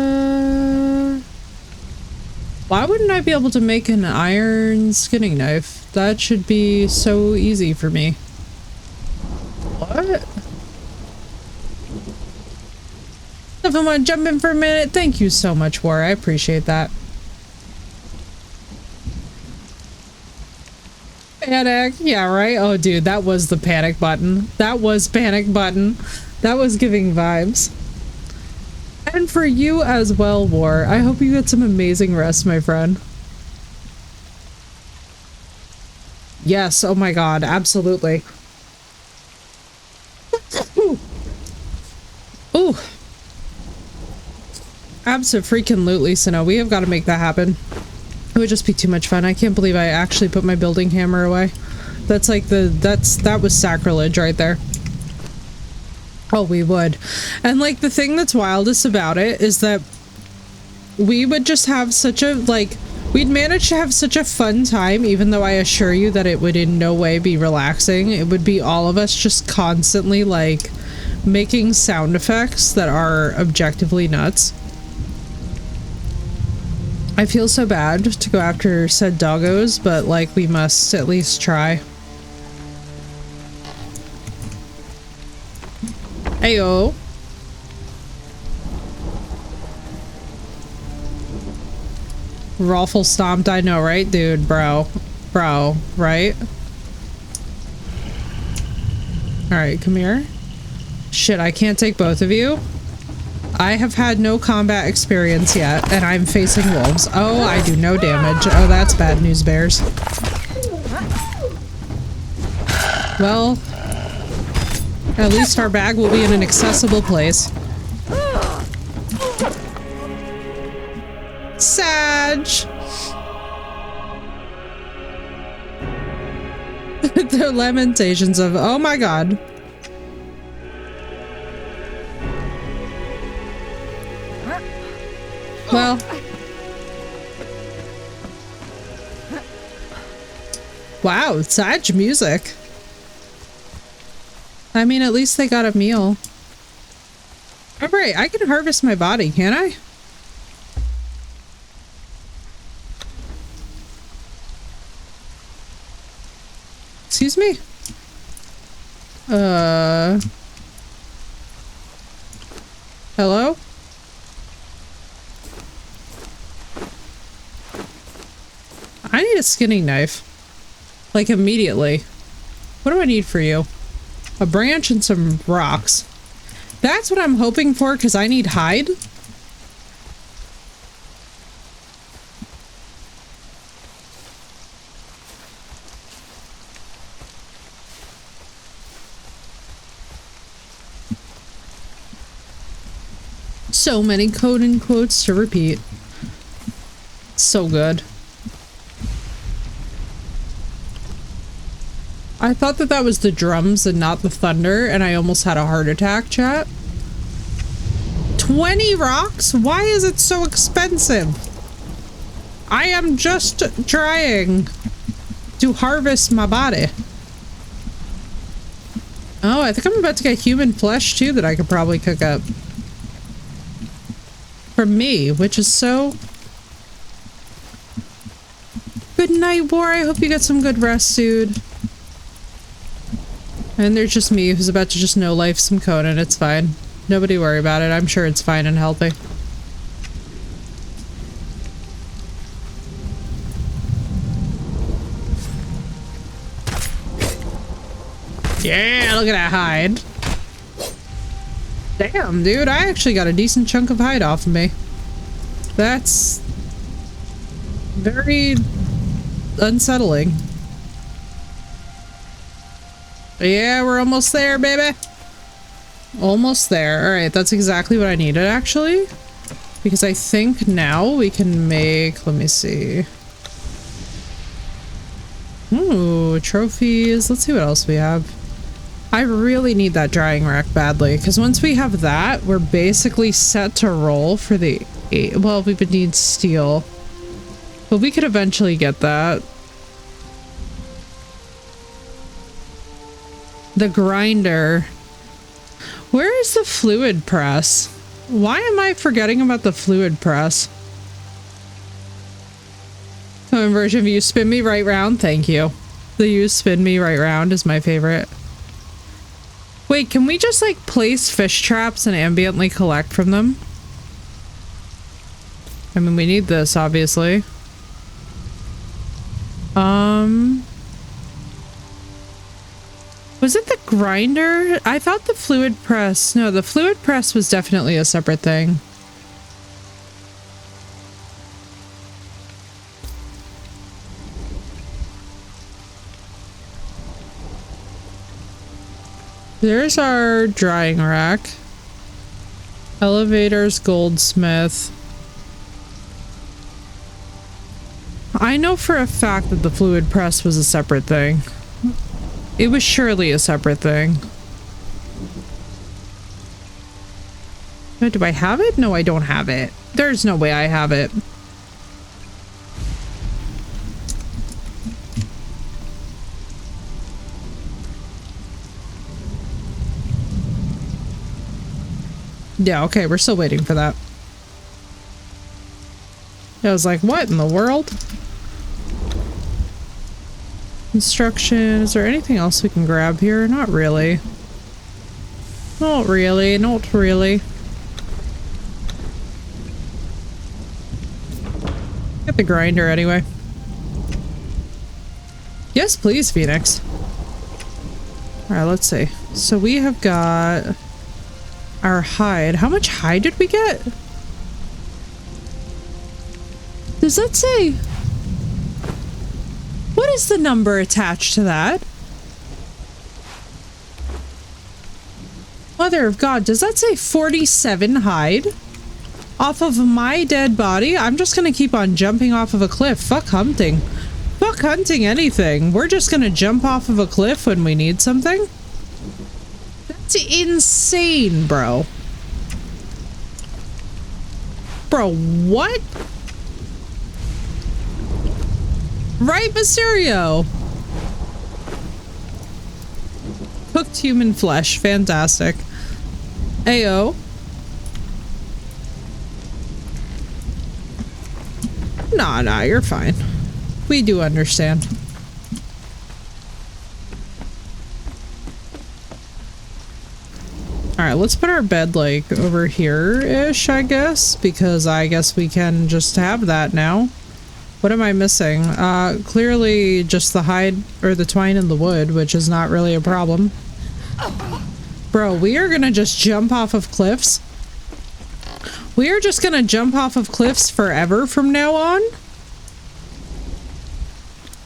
Why wouldn't I be able to make an iron skinning knife? That should be so easy for me. What? If I want to jump in for a minute, thank you so much, War. I appreciate that. Panic. Yeah, right? Oh, dude, that was the panic button. That was panic button. That was giving vibes. And for you as well, War. I hope you get some amazing rest, my friend. Yes, oh my god, absolutely. Ooh. Ooh. Abso-freaking-lutely, so no, we have got to make that happen. It would just be too much fun. I can't believe I actually put my building hammer away. That's like that was sacrilege right there. Oh, we would. And like the thing that's wildest about it is that we would just have such a, like, we'd manage to have such a fun time, even though I assure you that it would in no way be relaxing. It would be all of us just constantly like making sound effects that are objectively nuts. I feel so bad to go after said doggos, but like we must at least try. Ayo. Rawful stomped, I know, right? Dude, bro, right? Alright, come here. Shit, I can't take both of you. I have had no combat experience yet, and I'm facing wolves. Oh, I do no damage. Oh, that's bad news, bears. Well, at least our bag will be in an accessible place. Sag. The lamentations of, oh my god. Well. Wow, Sag music. I mean, at least they got a meal. Alright, I can harvest my body, can't I? Excuse me? Hello? I need a skinning knife. Like, immediately. What do I need for you? A branch and some rocks. That's what I'm hoping for, because I need hide. So many Conan quotes to repeat. So good. I thought that that was the drums and not the thunder, and I almost had a heart attack, chat. 20 rocks? Why is it so expensive? I am just trying to harvest my body. Oh, I think I'm about to get human flesh too that I could probably cook up. For me, which is so... Good night, War. I hope you get some good rest, dude. And there's just me who's about to just no-life some Conan. It's fine. Nobody worry about it. I'm sure it's fine and healthy. Yeah, look at that hide. Damn, dude, I actually got a decent chunk of hide off of me. That's very unsettling. Yeah, we're almost there, baby. Almost there. All right, that's exactly what I needed, actually. Because I think now we can make... Let me see. Ooh, trophies. Let's see what else we have. I really need that drying rack badly, because once we have that, we're basically set to roll for the... Well, we would need steel. But we could eventually get that. The grinder. Where is the fluid press? Why am I forgetting about the fluid press? Common version of you spin me right round. Thank you. The you spin me right round is my favorite. Wait, can we just like place fish traps and ambiently collect from them? I mean, we need this, obviously. Was it the grinder? I thought the fluid press... No, the fluid press was definitely a separate thing. There's our drying rack. Elevators, goldsmith. I know for a fact that the fluid press was a separate thing. It was surely a separate thing. Do I have it? No, I don't have it. There's no way I have it. Yeah, okay, we're still waiting for that. I was like, what in the world? Instruction. Is there anything else we can grab here? Not really. Not really. Not really. Get the grinder anyway. Yes, please, Phoenix. Alright, let's see. So we have got our hide. How much hide did we get? Does that say... What is the number attached to that? Mother of God, does that say 47 hide? Off of my dead body? I'm just gonna keep on jumping off of a cliff. Fuck hunting. Fuck hunting anything. We're just gonna jump off of a cliff when we need something? That's insane, bro. Bro, what? Right, Mysterio? Cooked human flesh. Fantastic. Ayo. Nah, you're fine. We do understand. Alright, let's put our bed, like, over here-ish, I guess, because I guess we can just have that now. What am I missing? Clearly just the hide, or the twine in the wood, which is not really a problem. Bro, we are gonna just jump off of cliffs. We are just gonna jump off of cliffs forever from now on.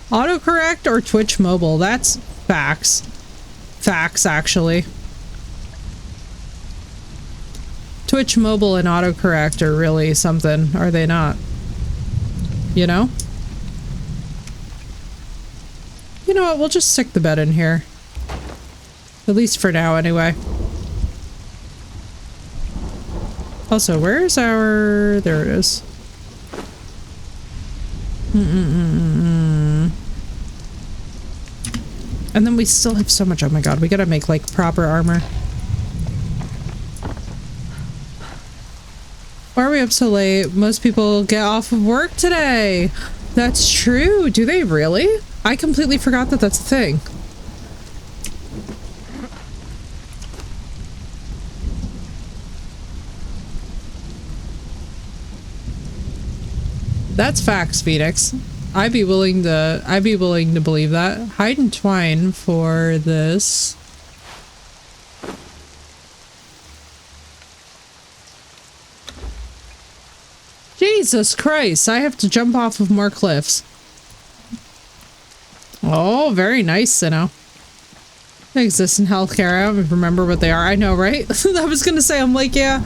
Autocorrect or Twitch mobile? That's facts. Facts, actually. Twitch mobile and autocorrect are really something, are they not? You know? You know what, we'll just stick the bed in here. At least for now, anyway. Also, where's our... There it is. And then we still have so much... Oh my god, we gotta make, like, proper armor. Why are we up so late? Most people get off of work today. That's true. Do they really? I completely forgot that that's a thing. That's facts, Phoenix. I'd be willing to believe that. Hide and twine for this. Jesus Christ, I have to jump off of more cliffs. Oh, very nice, Sinnoh. They exist in healthcare. I don't remember what they are. I know, right? I was gonna say, I'm like, yeah.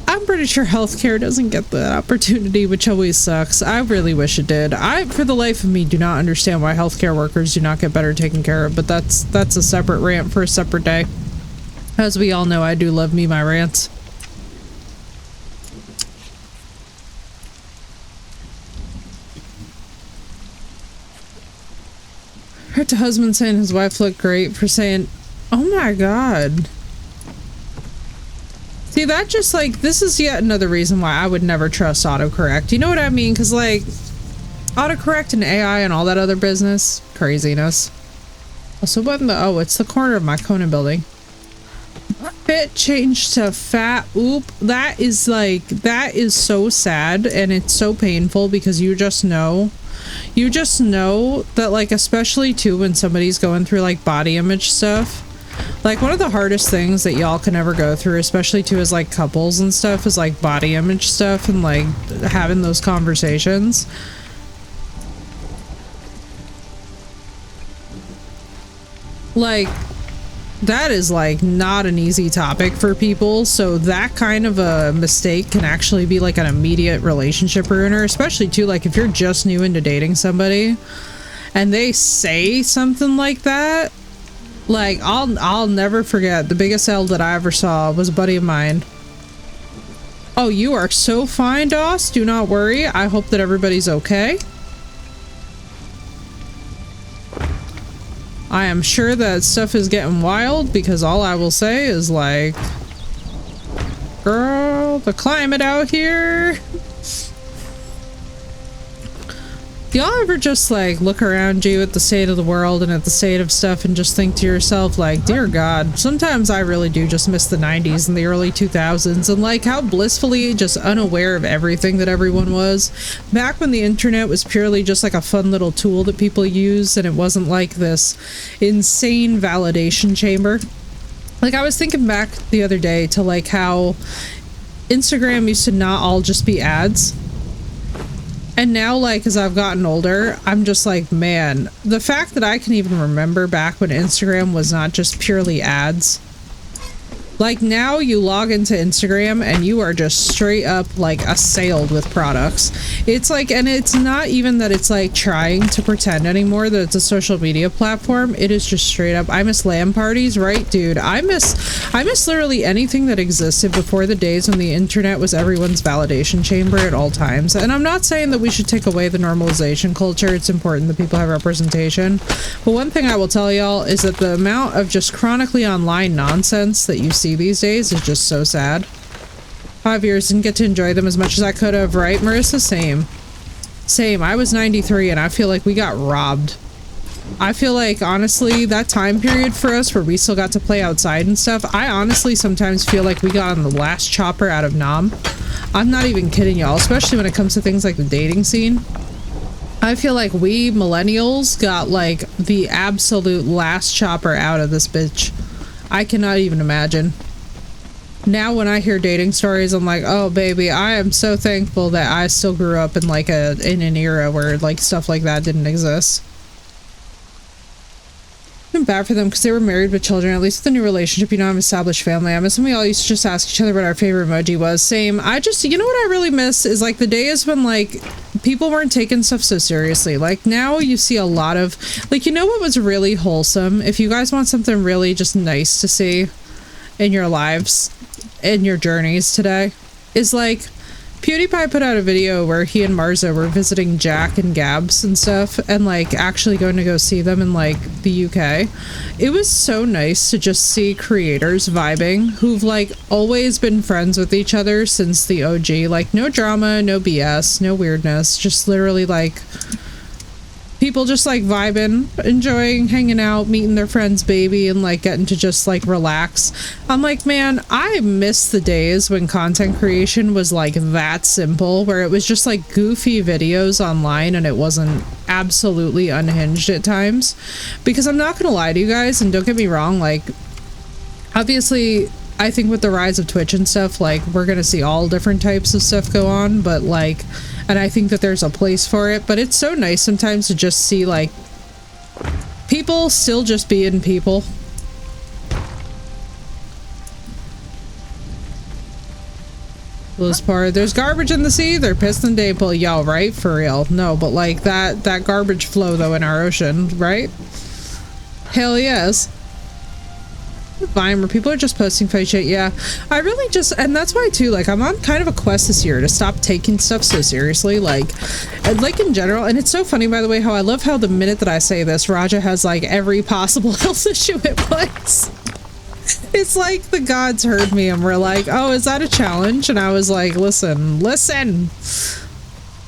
I'm pretty sure healthcare doesn't get the opportunity, which always sucks. I really wish it did. I, for the life of me, do not understand why healthcare workers do not get better taken care of, but that's a separate rant for a separate day. As we all know, I do love me my rants. Heard the husband saying his wife looked great for saying, oh my god. See, that just, like, this is yet another reason why I would never trust autocorrect. You know what I mean? Because, like, autocorrect and AI and all that other business, craziness. Also, what in the, oh, it's the corner of my Conan building. Fit changed to fat. Oop. That is, like, that is so sad and it's so painful because you just know that, like, especially too when somebody's going through, like, body image stuff. Like, one of the hardest things that y'all can ever go through, especially too as, like, couples and stuff, is, like, body image stuff and, like, having those conversations. Like, that is, like, not an easy topic for people, so that kind of a mistake can actually be, like, an immediate relationship ruiner, especially, too, like, if you're just new into dating somebody and they say something like that. Like, I'll never forget, the biggest L that I ever saw was a buddy of mine. Oh, you are so fine, Doss. Do not worry. I hope that everybody's okay. I am sure that stuff is getting wild because all I will say is, like, girl, the climate out here. Do y'all ever just, like, look around you at the state of the world and at the state of stuff and just think to yourself, like, dear God, sometimes I really do just miss the 90s and the early 2000s and, like, how blissfully just unaware of everything that everyone was. Back when the internet was purely just, like, a fun little tool that people used and it wasn't, like, this insane validation chamber. Like, I was thinking back the other day to, like, how Instagram used to not all just be ads. And now, like, as I've gotten older, I'm just like, man, the fact that I can even remember back when Instagram was not just purely ads. Like now you log into Instagram and you are just straight up like assailed with products. It's like, and it's not even that it's like trying to pretend anymore that it's a social media platform. It is just straight up. I miss LAN parties, right, dude? I miss literally anything that existed before the days when the internet was everyone's validation chamber at all times. And I'm not saying that we should take away the normalization culture. It's important that people have representation. But one thing I will tell y'all is that the amount of just chronically online nonsense that you see these days is just so sad. 5 years, didn't get to enjoy them as much as I could have, right, Marissa? Same. I was 93 and I feel like we got robbed. I feel like, honestly, that time period for us where we still got to play outside and stuff, I honestly sometimes feel like we got on the last chopper out of Nam. I'm not even kidding y'all, especially when it comes to things like the dating scene. I feel like we millennials got like the absolute last chopper out of this bitch. I cannot even imagine. Now when I hear dating stories, I'm like, oh baby, I am so thankful that I still grew up in like in an era where like stuff like that didn't exist. I'm bad for them because they were married with children. At least with the new relationship, you know, I'm an established family. I miss when we all used to just ask each other what our favorite emoji was. Same. You know what I really miss is like the days when like people weren't taking stuff so seriously. Like now you see a lot of like, you know what was really wholesome? If you guys want something really just nice to see in your lives, in your journeys today, is like PewDiePie put out a video where he and Marza were visiting Jack and Gabs and stuff and like actually going to go see them in like the UK. It was so nice to just see creators vibing who've like always been friends with each other since the OG. Like no drama, no BS, no weirdness, just literally like people just like vibing, enjoying, hanging out, meeting their friend's baby and like getting to just like relax. I'm like, man, I miss the days when content creation was like that simple, where it was just like goofy videos online and it wasn't absolutely unhinged at times. Because I'm not gonna lie to you guys, and don't get me wrong, like obviously I think with the rise of Twitch and stuff, like we're gonna see all different types of stuff go on, but like, and I think that there's a place for it, but it's so nice sometimes to just see like people still just being people. Those part, there's garbage in the sea, they're pissed and Daypool, yo, right? For real. No, but like that garbage flow though in our ocean, right? Hell yes. Vine where people are just posting fight shit. Yeah, I really just, and that's why too, like I'm on kind of a quest this year to stop taking stuff so seriously, like in general. And it's so funny, by the way, how I love how the minute that I say this, Raja has like every possible health issue at once. It's like the gods heard me and were like, oh, is that a challenge? And I was like, listen.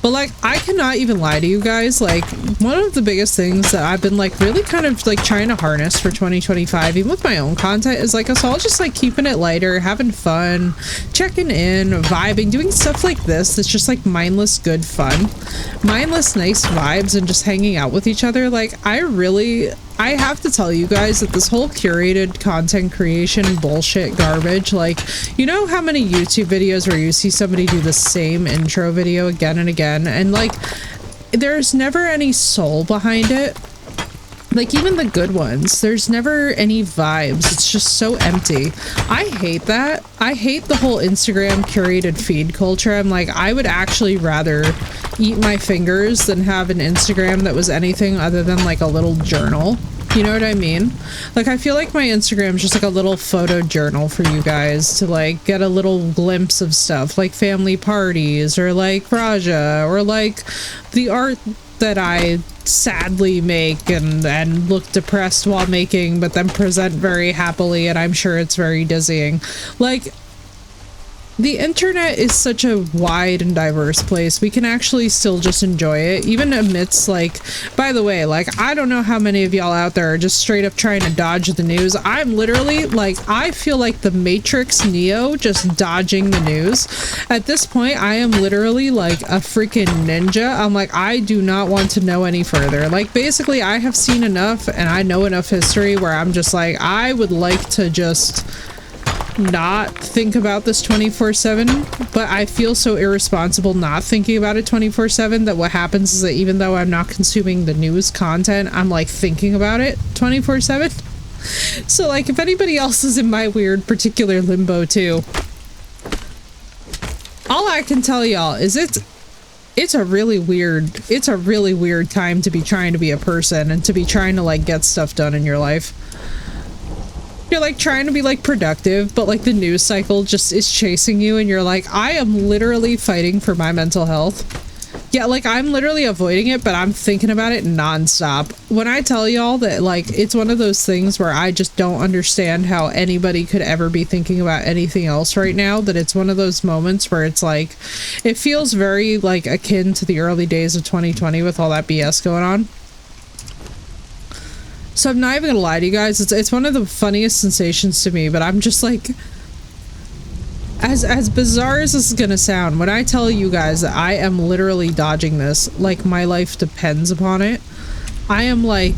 But like, I cannot even lie to you guys, like one of the biggest things that I've been like really kind of like trying to harness for 2025, even with my own content, is like us all just like keeping it lighter, having fun, checking in, vibing, doing stuff like this that's just like mindless good fun, mindless nice vibes, and just hanging out with each other. Like I have to tell you guys that this whole curated content creation bullshit garbage, like, you know how many YouTube videos where you see somebody do the same intro video again and again, and like there's never any soul behind it. Like even the good ones, there's never any vibes. It's just so empty. I hate that. I hate the whole Instagram curated feed culture. I'm like, I would actually rather eat my fingers than have an Instagram that was anything other than like a little journal. You know what I mean? Like, I feel like my Instagram is just like a little photo journal for you guys to like get a little glimpse of stuff like family parties or like Raja or like the art that I sadly make and look depressed while making, but then present very happily, and I'm sure it's very dizzying. Like, the internet is such a wide and diverse place. We can actually still just enjoy it, even amidst like, by the way, like I don't know how many of y'all out there are just straight up trying to dodge the news. I'm literally like, I feel like the Matrix Neo just dodging the news. At this point, I am literally like a freaking ninja. I'm like, I do not want to know any further. Like basically I have seen enough and I know enough history where I'm just like, I would like to just not think about this 24/7, but I feel so irresponsible not thinking about it 24/7 that what happens is that even though I'm not consuming the news content, I'm like thinking about it 24/7. So like if anybody else is in my weird particular limbo too, all I can tell y'all is it's a really weird time to be trying to be a person and to be trying to like get stuff done in your life. You're like trying to be like productive, but like the news cycle just is chasing you and you're like, I am literally fighting for my mental health. Yeah, like I'm literally avoiding it, but I'm thinking about it nonstop. When I tell y'all that like it's one of those things where I just don't understand how anybody could ever be thinking about anything else right now, that it's one of those moments where it's like, it feels very like akin to the early days of 2020 with all that BS going on. So I'm not even gonna lie to you guys, it's one of the funniest sensations to me, but I'm just like, as bizarre as this is gonna sound, when I tell you guys that I am literally dodging this, like my life depends upon it, I am like,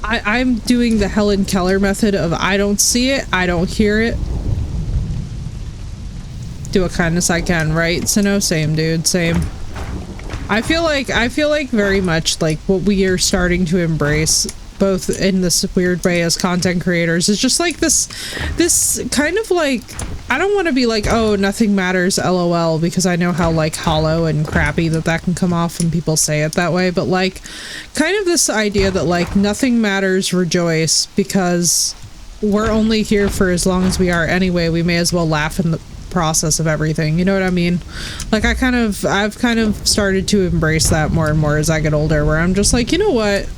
I'm doing the Helen Keller method of I don't see it, I don't hear it, do what kindness I can, right? So no, same dude, same. I feel like very much like what we are starting to embrace, both in this weird way as content creators, is just like this kind of like, I don't want to be like, oh, nothing matters, LOL, because I know how like hollow and crappy that can come off when people say it that way, but like kind of this idea that like nothing matters, rejoice, because we're only here for as long as we are anyway, we may as well laugh in the process of everything, you know what I mean? Like I've kind of started to embrace that more and more as I get older, where I'm just like, you know what,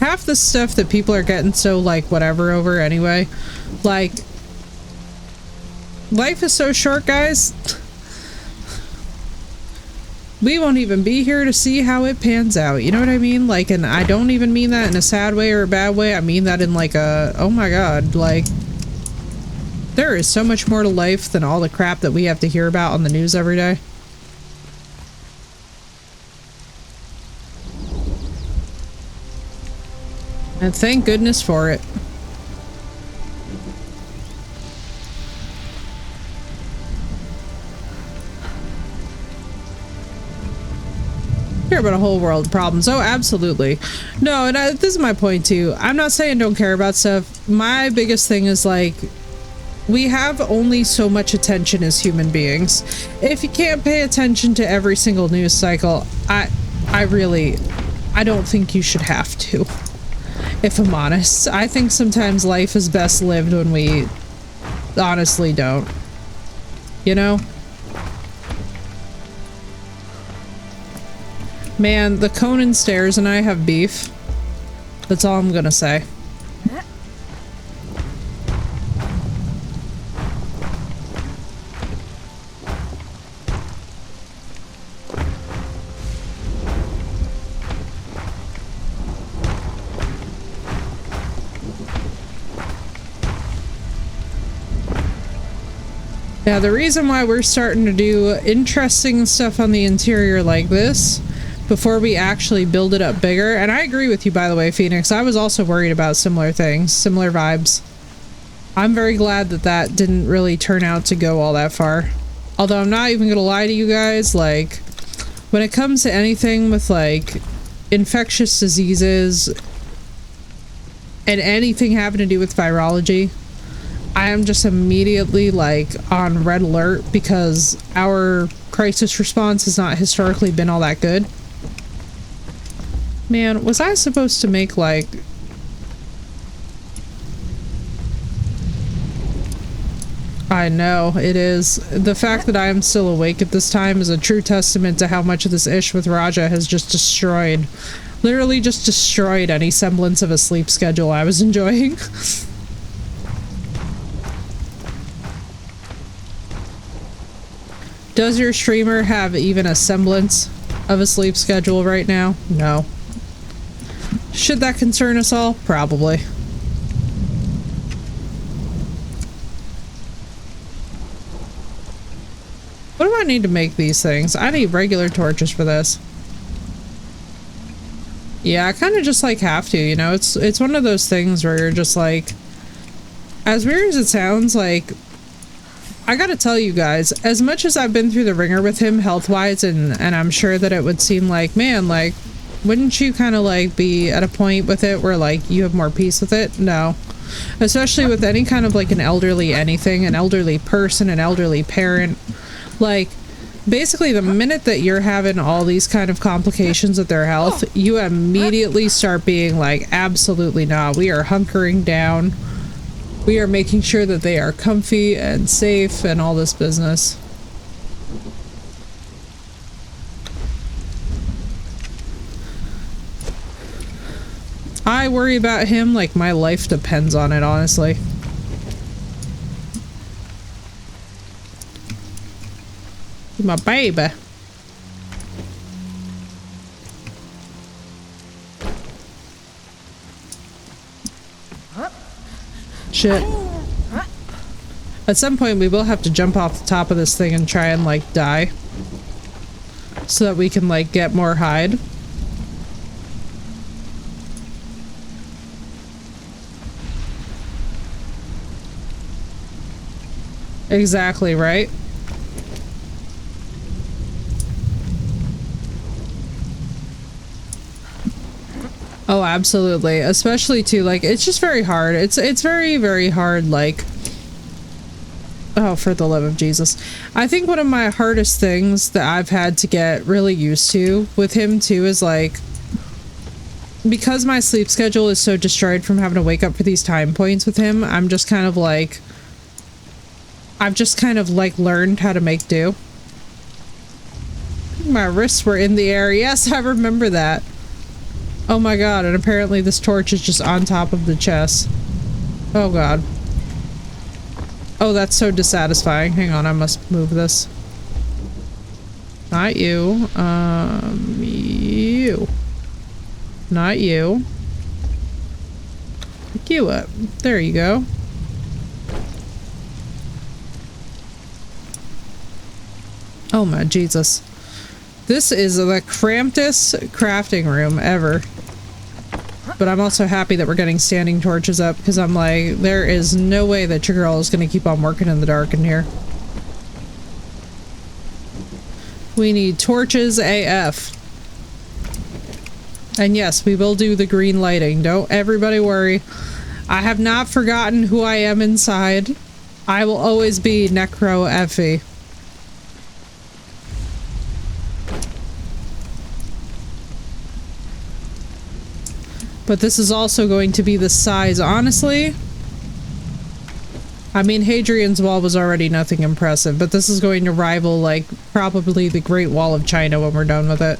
half the stuff that people are getting so like whatever over anyway, like life is so short, guys. We won't even be here to see how it pans out, you know what I mean? Like, and I don't even mean that in a sad way or a bad way, I mean that in like a, oh my god, like there is so much more to life than all the crap that we have to hear about on the news every day. And thank goodness for it. Hear about a whole world of problems. Oh, absolutely. No, and this is my point too. I'm not saying don't care about stuff. My biggest thing is like, we have only so much attention as human beings. If you can't pay attention to every single news cycle, I don't think you should have to. If I'm honest, I think sometimes life is best lived when we honestly don't. You know? Man, the Conan stairs and I have beef. That's all I'm gonna say. Now, the reason why we're starting to do interesting stuff on the interior like this before we actually build it up bigger, and I agree with you, by the way, Phoenix, I was also worried about similar things, similar vibes. I'm very glad that that didn't really turn out to go all that far. Although I'm not even gonna lie to you guys, like, when it comes to anything with, like, infectious diseases and anything having to do with virology, I am just immediately like on red alert because our crisis response has not historically been all that good. Man, was I supposed to make like... I know, it is. The fact that I am still awake at this time is a true testament to how much of this ish with Raja has just destroyed, literally just destroyed any semblance of a sleep schedule I was enjoying. Does your streamer have even a semblance of a sleep schedule right now? No. Should that concern us all? Probably. What do I need to make these things? I need regular torches for this. Yeah, I kind of just like have to, you know? It's one of those things where you're just like, as weird as it sounds, like, I gotta tell you guys, as much as I've been through the ringer with him health-wise, and I'm sure that it would seem like, man, like, Wouldn't you kind of like be at a point with it where like you have more peace with it? No. Especially with any kind of like an elderly anything, an elderly person, an elderly parent. Like, basically the minute that you're having all these kind of complications with their health, you immediately start being like, absolutely not. We are hunkering down. We are making sure that they are comfy and safe and all this business. I worry about him like my life depends on it, honestly. My baby. Shit. At some point we will have to jump off the top of this thing and try and like die. So that we can like get more hide. Exactly, right? Oh, absolutely. Especially too, like, it's just very hard. It's very, very hard, like... Oh, for the love of Jesus. I think one of my hardest things that I've had to get really used to with him too is like... Because my sleep schedule is so destroyed from having to wake up for these time points with him, I'm just kind of like... I've just kind of like learned how to make do. My wrists were in the air. Yes, I remember that. Oh my god, and apparently this torch is just on top of the chest. Oh god. Oh, that's so dissatisfying. Hang on, I must move this. Not you. You. Not you. Pick you up. There you go. Oh my Jesus. This is the crampedest crafting room ever. But I'm also happy that we're getting standing torches up because I'm like, there is no way that your girl is going to keep on working in the dark in here. We need torches AF. And yes, we will do the green lighting. Don't everybody worry. I have not forgotten who I am inside. I will always be Necro Effie. But this is also going to be the size, honestly. I mean, Hadrian's Wall was already nothing impressive, but this is going to rival, like, probably the Great Wall of China when we're done with it.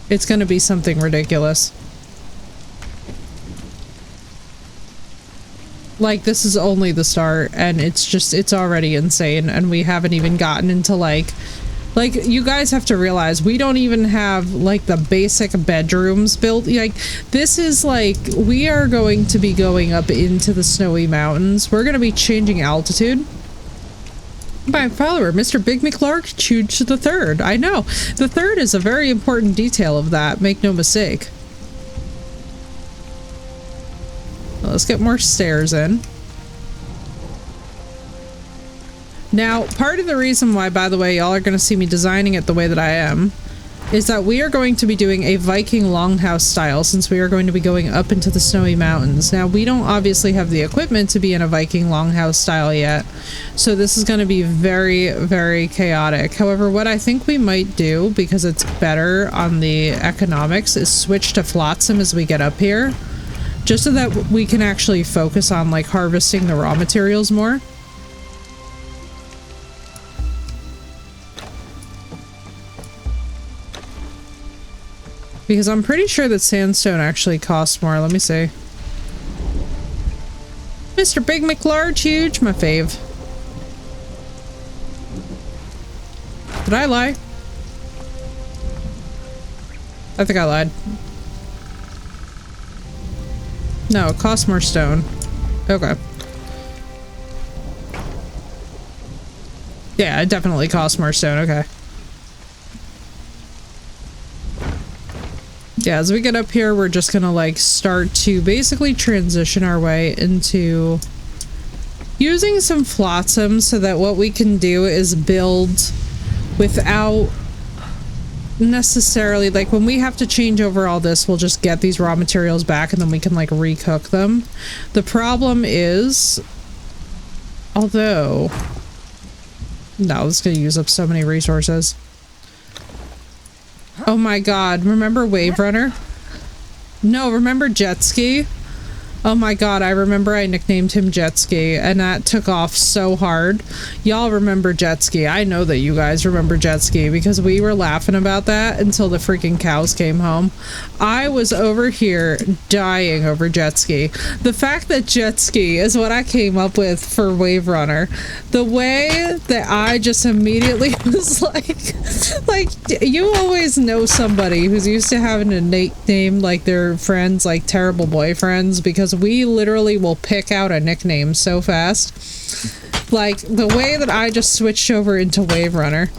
It's going to be something ridiculous. Like, this is only the start, and it's just, it's already insane, and we haven't even gotten into, like, you guys have to realize, we don't even have, like, the basic bedrooms built. Like, this is, like, we are going to be going up into the snowy mountains. We're going to be changing altitude. My follower, Mr. Big McClark, choose the third. I know. The third is a very important detail of that. Make no mistake. Well, let's get more stairs in. Now, part of the reason why, by the way, y'all are going to see me designing it the way that I am, is that we are going to be doing a Viking longhouse style since we are going to be going up into the snowy mountains. Now, we don't obviously have the equipment to be in a Viking longhouse style yet, so this is going to be very, very chaotic. However, what I think we might do, because it's better on the economics, is switch to flotsam as we get up here, just so that we can actually focus on, like, harvesting the raw materials more. Because I'm pretty sure that sandstone actually costs more. Let me see. Mr. Big McLarge Huge, my fave. Did I lie? I think I lied. No, it costs more stone. Okay. Yeah, it definitely costs more stone. Okay. Yeah, as we get up here, we're just gonna like start to basically transition our way into using some flotsam so that what we can do is build without necessarily, like, when we have to change over all this, we'll just get these raw materials back and then we can, like, recook them. The problem is, although, no, it's gonna use up so many resources. Oh my god, remember Wave Runner? No, remember Jet Ski? Oh my god, I remember I nicknamed him Jet Ski, and that took off so hard. Y'all remember Jet Ski. I know that you guys remember Jet Ski because we were laughing about that until the freaking cows came home. I was over here dying over Jet Ski. The fact that Jet Ski is what I came up with for Wave Runner. The way that I just immediately was like, you always know somebody who's used to having a nickname like their friends, like terrible boyfriends, because we literally will pick out a nickname so fast. Like, the way that I just switched over into Wave Runner.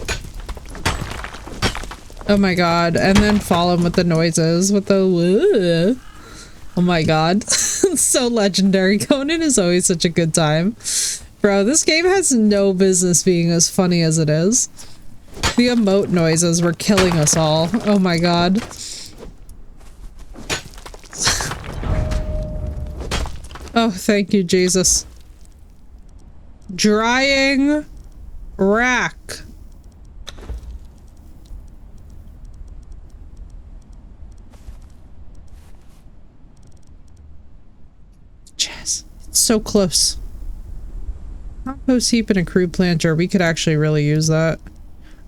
Oh my god. And then follow him with the noises, with the oh my god. So legendary. Conan is always such a good time. Bro, this game has no business being as funny as it is. The emote noises were killing us all. Oh my god. Oh, thank you, Jesus. Drying rack. Jazz. It's so close. Compost heap and a crude planter. We could actually really use that.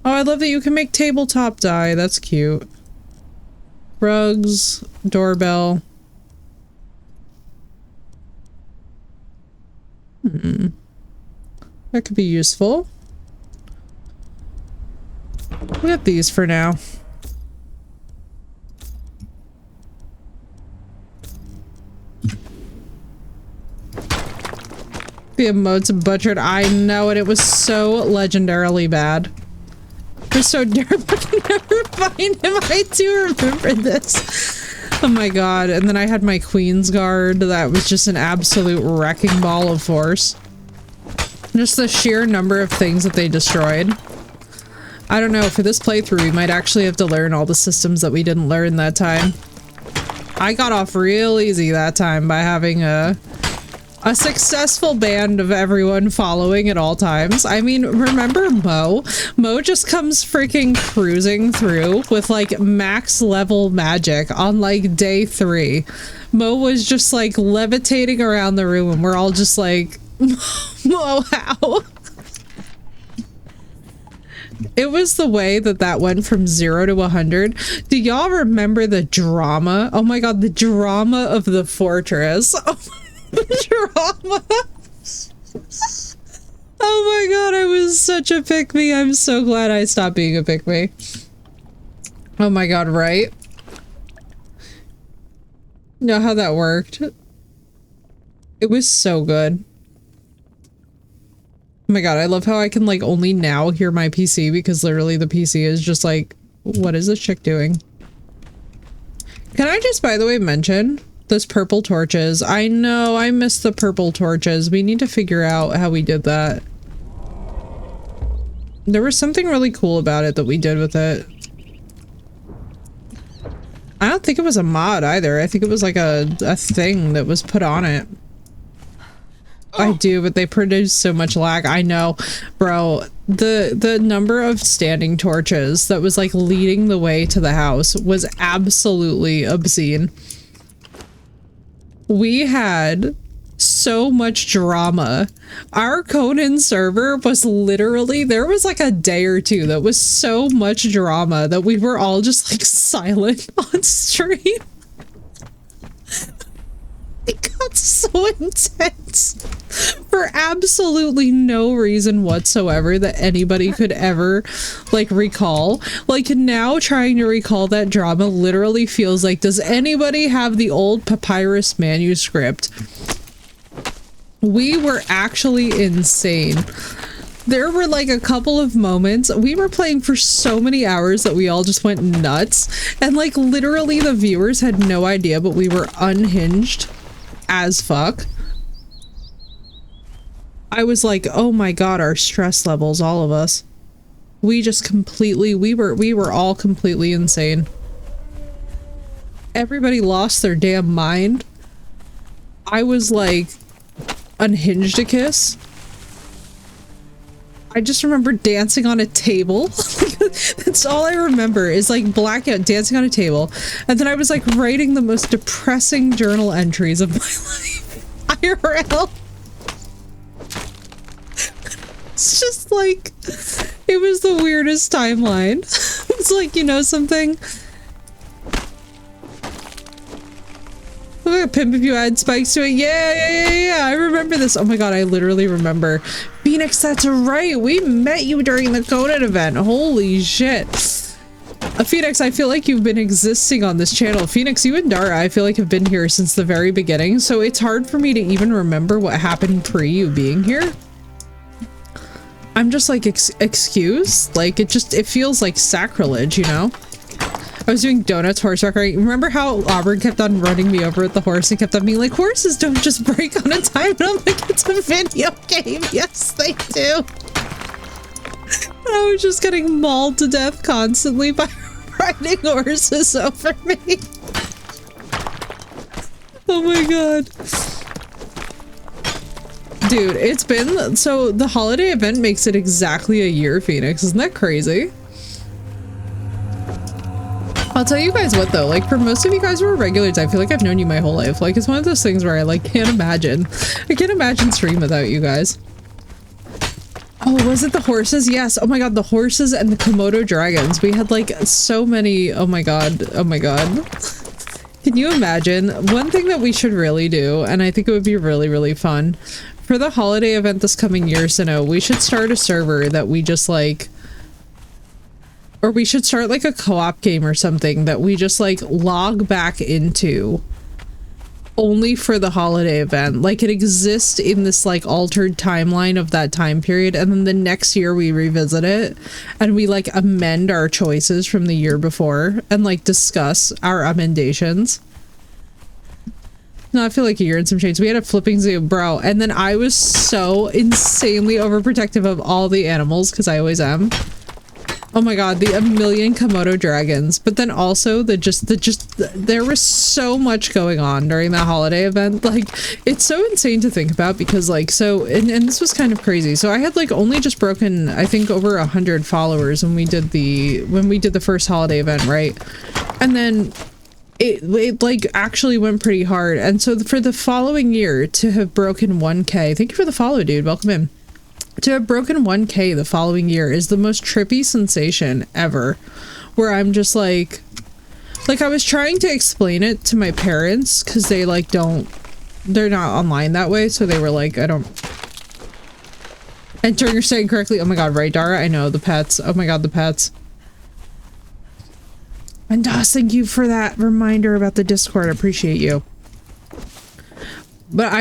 Oh, I love that you can make tabletop dye. That's cute. Rugs, doorbell. That could be useful. We have these for now. The emotes butchered. I know it. It was so legendarily bad. It was so terrible. I can never find him. I do remember this. Oh my god. And then I had my Queen's Guard. That was just an absolute wrecking ball of force. Just the sheer number of things that they destroyed. I don't know. For this playthrough, we might actually have to learn all the systems that we didn't learn that time. I got off real easy that time by having a successful band of everyone following at all times. I mean, remember Mo? Mo just comes freaking cruising through with like max level magic on like day 3. Mo was just like levitating around the room and we're all just like, Mo, how? It was the way that that went from 0 to 100. Do y'all remember the drama? Oh my god, the drama of the fortress. Drama. Oh my god, I was such a pick-me. I'm so glad I stopped being a pick-me. Oh my god, right? Know how that worked? It was so good. Oh my god, I love how I can like only now hear my PC because literally the PC is just like, what is this chick doing? Can I just, by the way, mention those purple torches? I know, I missed the purple torches. We need to figure out how we did that. There was something really cool about it that we did with it. I don't think it was a mod either. I think it was like a thing that was put on it. I do, but they produce so much lag. I know, bro. The number of standing torches that was like leading the way to the house was absolutely obscene. We had so much drama. Our Conan server was literally, there was like a day or two that was so much drama that we were all just like silent on stream. It got so intense for absolutely no reason whatsoever that anybody could ever like recall. Like now trying to recall that drama literally feels like, does anybody have the old papyrus manuscript? We were actually insane. There were like a couple of moments, we were playing for so many hours that we all just went nuts, and like literally the viewers had no idea, but we were unhinged as fuck. I was like, oh my god, our stress levels, all of us. We just completely, we were all completely insane. Everybody lost their damn mind. I was like unhinged a kiss. I just remember dancing on a table. That's all I remember is like blackout dancing on a table. And then I was like writing the most depressing journal entries of my life. IRL. It's just like, it was the weirdest timeline. It's like, you know something? Look at Pimp if you add spikes to it. Yeah. I remember this. Oh my god, I literally remember. Phoenix, that's right. We met you during the Conan event. Holy shit. Phoenix, I feel like you've been existing on this channel. Phoenix, you and Dara, I feel like have been here since the very beginning. So it's hard for me to even remember what happened pre you being here. I'm just like, excuse? Like, it feels like sacrilege, you know? I was doing donuts horseback riding. Remember how Auburn kept on running me over with the horse and kept on being like, horses don't just break on a time. And I'm like, it's a video game. Yes, they do. I was just getting mauled to death constantly by riding horses over me. Oh my god. Dude, it's been, so the holiday event makes it exactly a year, Phoenix. Isn't that crazy? I'll tell you guys what though, like for most of you guys who are regulars, I feel like I've known you my whole life. Like it's one of those things where I like can't imagine stream without you guys. Oh, was it the horses? Yes. Oh my god, the horses and the Komodo dragons. We had like so many. Oh my god. Can you imagine? One thing that we should really do, and I think it would be really, really fun, for the holiday event this coming year, Sino, we should start a server that we just like, or we should start like a co-op game or something that we just like log back into only for the holiday event. Like it exists in this like altered timeline of that time period, and then the next year we revisit it and we like amend our choices from the year before and like discuss our emendations. No, I feel like a year and some change. We had a flipping zoo, bro, and then I was so insanely overprotective of all the animals because I always am. Oh my god, the a million Komodo dragons, but then also there was so much going on during that holiday event. Like it's so insane to think about because like, so, and this was kind of crazy. So I had like only just broken, I think, over 100 followers when we did the first holiday event, right? And then it like actually went pretty hard. And so for the following year to have broken 1K, thank you for the follow, dude. Welcome in. To have broken 1K the following year is the most trippy sensation ever, where I'm just like I was trying to explain it to my parents because they like they're not online that way, so they were like, I don't entering your saying correctly. Oh my god, right, Dara? I know, the pets. Oh my god, the pets. And Doss, thank you for that reminder about the Discord. I appreciate you. But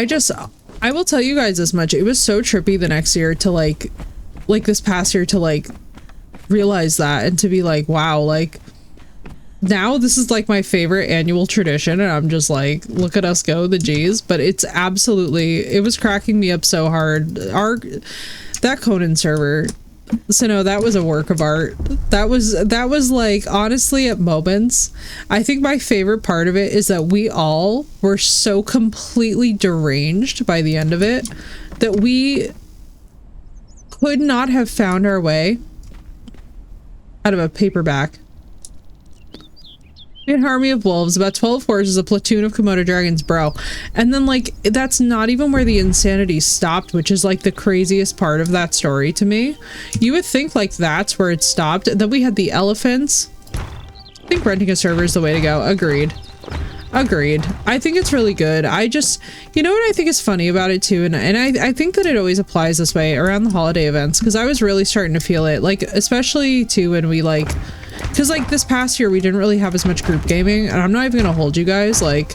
I will tell you guys this much. It was so trippy the next year to like this past year to like realize that and to be like, wow, like now this is like my favorite annual tradition and I'm just like, look at us go, the G's. But it's absolutely, it was cracking me up so hard. That Conan server, so no, that was a work of art. That was like, honestly, at moments, I think my favorite part of it is that we all were so completely deranged by the end of it that we could not have found our way out of a paperback. We had an army of wolves, about 12 horses, a platoon of Komodo dragons, bro. And then like, that's not even where the insanity stopped, which is like the craziest part of that story to me. You would think like that's where it stopped. Then we had the elephants. I think renting a server is the way to go. Agreed. I think it's really good. I just, you know what I think is funny about it too, and I think that it always applies this way around the holiday events, because I was really starting to feel it, like especially too when we like, because like this past year we didn't really have as much group gaming, and I'm not even gonna hold you guys, like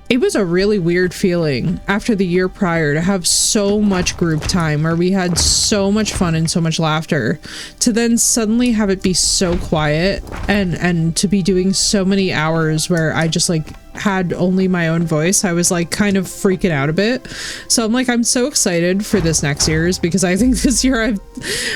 it was a really weird feeling after the year prior to have so much group time where we had so much fun and so much laughter, to then suddenly have it be so quiet and to be doing so many hours where I just like had only my own voice, I was like kind of freaking out a bit. So I'm like, I'm so excited for this next year's, because I think this year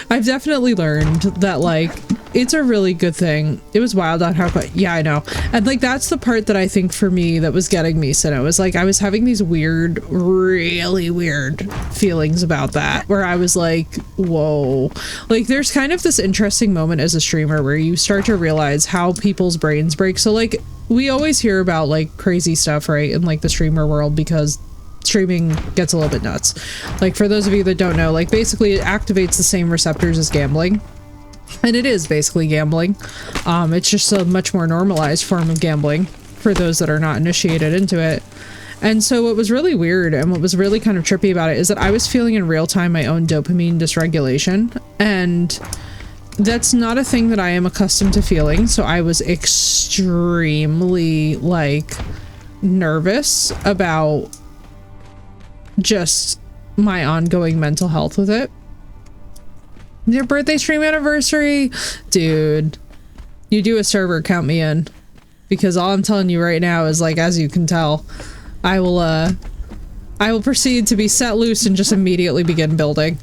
I've definitely learned that like it's a really good thing. It was wild on how quick. Yeah, I know. And like that's the part that I think for me that was getting me. So it was like I was having these weird, really weird feelings about that, where I was like, whoa. Like there's kind of this interesting moment as a streamer where you start to realize how people's brains break. So like we always hear about like crazy stuff, right, in like the streamer world, because streaming gets a little bit nuts. Like for those of you that don't know, like basically it activates the same receptors as gambling. And it is basically gambling. It's just a much more normalized form of gambling for those that are not initiated into it. And so what was really weird and what was really kind of trippy about it is that I was feeling in real time my own dopamine dysregulation. And that's not a thing that I am accustomed to feeling. So I was extremely like nervous about just my ongoing mental health with it. Your birthday stream anniversary, dude, you do a server, count me in, because all I'm telling you right now is like, as you can tell, I will proceed to be set loose and just immediately begin building.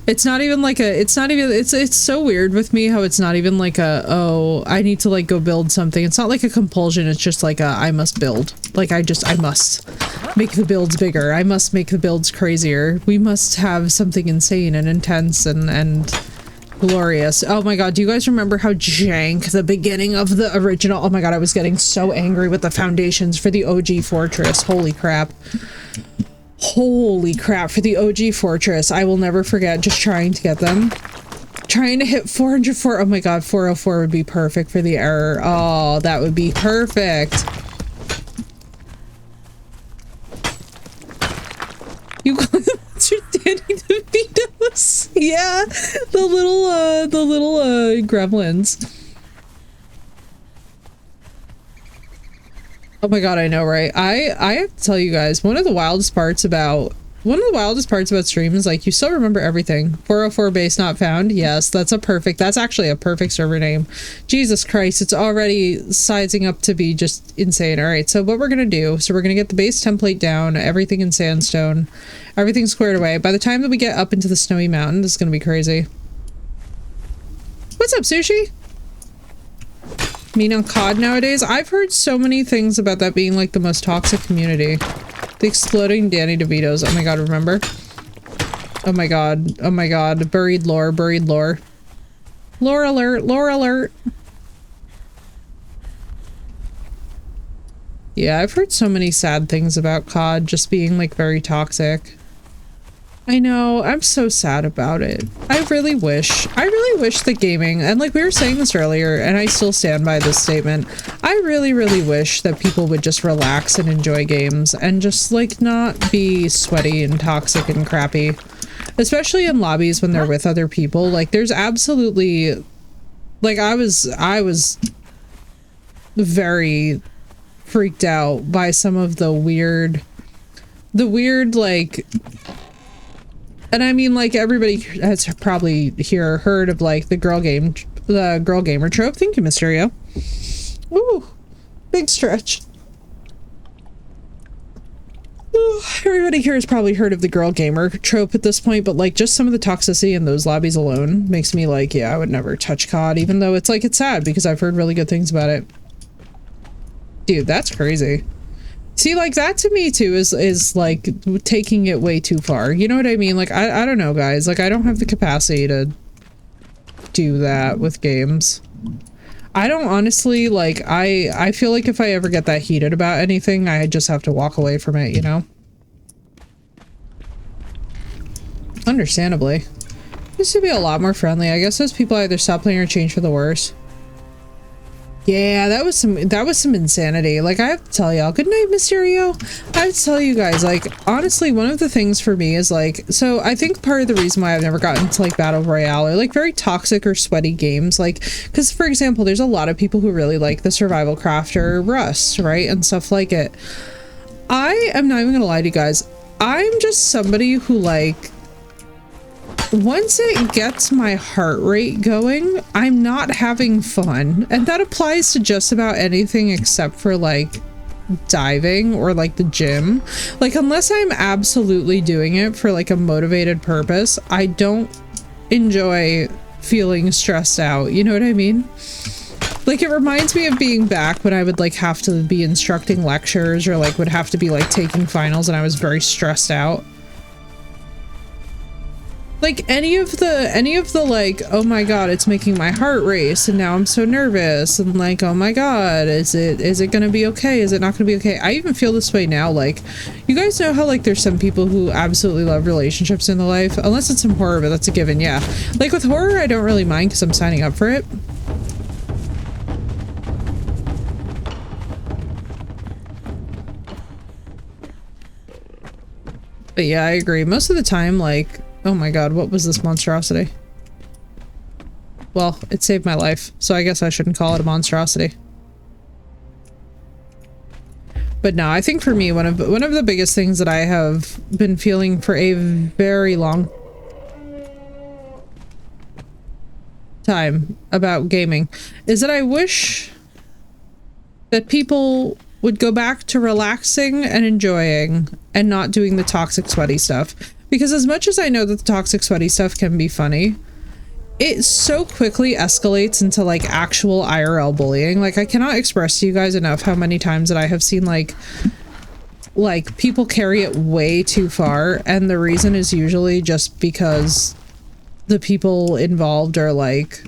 It's not even like a, it's so weird with me how it's not even like a, oh, I need to like go build something. It's not like a compulsion. It's just like a, I must build. Like I must make the builds bigger. I must make the builds crazier. We must have something insane and intense and glorious. Oh my god, do you guys remember how jank the beginning of the original? Oh my god, I was getting so angry with the foundations for the OG fortress. Holy crap. Holy crap, for the OG fortress. I will never forget just trying to get them. Trying to hit 404. Oh my god, 404 would be perfect for the error. Oh, that would be perfect. You got Monster Danny DeVito's. Yeah, the little gremlins. Oh my god, I know, right? I have to tell you guys, one of the wildest parts about stream is like you still remember everything. 404 base not found. Yes, that's actually a perfect server name. Jesus Christ, it's already sizing up to be just insane. All right, so what we're gonna do, so we're gonna get the base template down, everything in sandstone, everything squared away. By the time that we get up into the snowy mountain, this is gonna be crazy. What's up, Sushi? Mean on COD nowadays? I've heard so many things about that being like the most toxic community. The exploding Danny DeVito's. Oh my god, remember? Oh my god. Oh my god. Buried lore, buried lore. Lore alert, lore alert. Yeah, I've heard so many sad things about COD just being like very toxic. I know, I'm so sad about it. I really wish that gaming, and like we were saying this earlier, and I still stand by this statement, I really wish that people would just relax and enjoy games and just like not be sweaty and toxic and crappy. Especially in lobbies when they're with other people. Like there's absolutely, like I was very freaked out by some of the weird like, and I mean, like, everybody has probably heard of, like, the girl gamer trope. Thank you, Mysterio. Ooh, big stretch. Ooh, everybody here has probably heard of the girl gamer trope at this point, but, like, just some of the toxicity in those lobbies alone makes me like, yeah, I would never touch COD, even though it's, like, it's sad because I've heard really good things about it. Dude, that's crazy. See, like, that to me, too, is like, taking it way too far. You know what I mean? Like, I don't know, guys. Like, I don't have the capacity to do that with games. I don't honestly, like, I feel like if I ever get that heated about anything, I just have to walk away from it, you know? Understandably. Used to be a lot more friendly. I guess those people either stop playing or change for the worse. Yeah, that was some insanity. Like, I have to tell y'all, good night, Mysterio. I have to tell you guys, like, honestly, one of the things for me is like, so I think part of the reason why I've never gotten to like Battle Royale or like very toxic or sweaty games, like, because for example, there's a lot of people who really like the survival craft or Rust, right? And stuff like it. I am not even gonna lie to you guys. I'm just somebody who like, once it gets my heart rate going, I'm not having fun. And that applies to just about anything except for like diving or like the gym, like unless I'm absolutely doing it for like a motivated purpose, I don't enjoy feeling stressed out. You know what I mean? Like it reminds me of being back when I would like have to be instructing lectures or like would have to be like taking finals and I was very stressed out. Like any of the like, oh my god, it's making my heart race and now I'm so nervous and like, oh my god, is it gonna be okay? Is it not gonna be okay? I even feel this way now. Like, you guys know how like there's some people who absolutely love relationships in their life, unless it's some horror, but that's a given. Yeah, like with horror I don't really mind because I'm signing up for it. But yeah, I agree. Most of the time, like, oh my god, what was this monstrosity? Well, it saved my life, so I guess I shouldn't call it a monstrosity. But no, I think for me, one of the biggest things that I have been feeling for a very long time about gaming is that I wish that people would go back to relaxing and enjoying and not doing the toxic sweaty stuff. Because as much as I know that the toxic sweaty stuff can be funny, it so quickly escalates into like actual IRL bullying. Like I cannot express to you guys enough how many times that I have seen like people carry it way too far, and the reason is usually just because the people involved are like,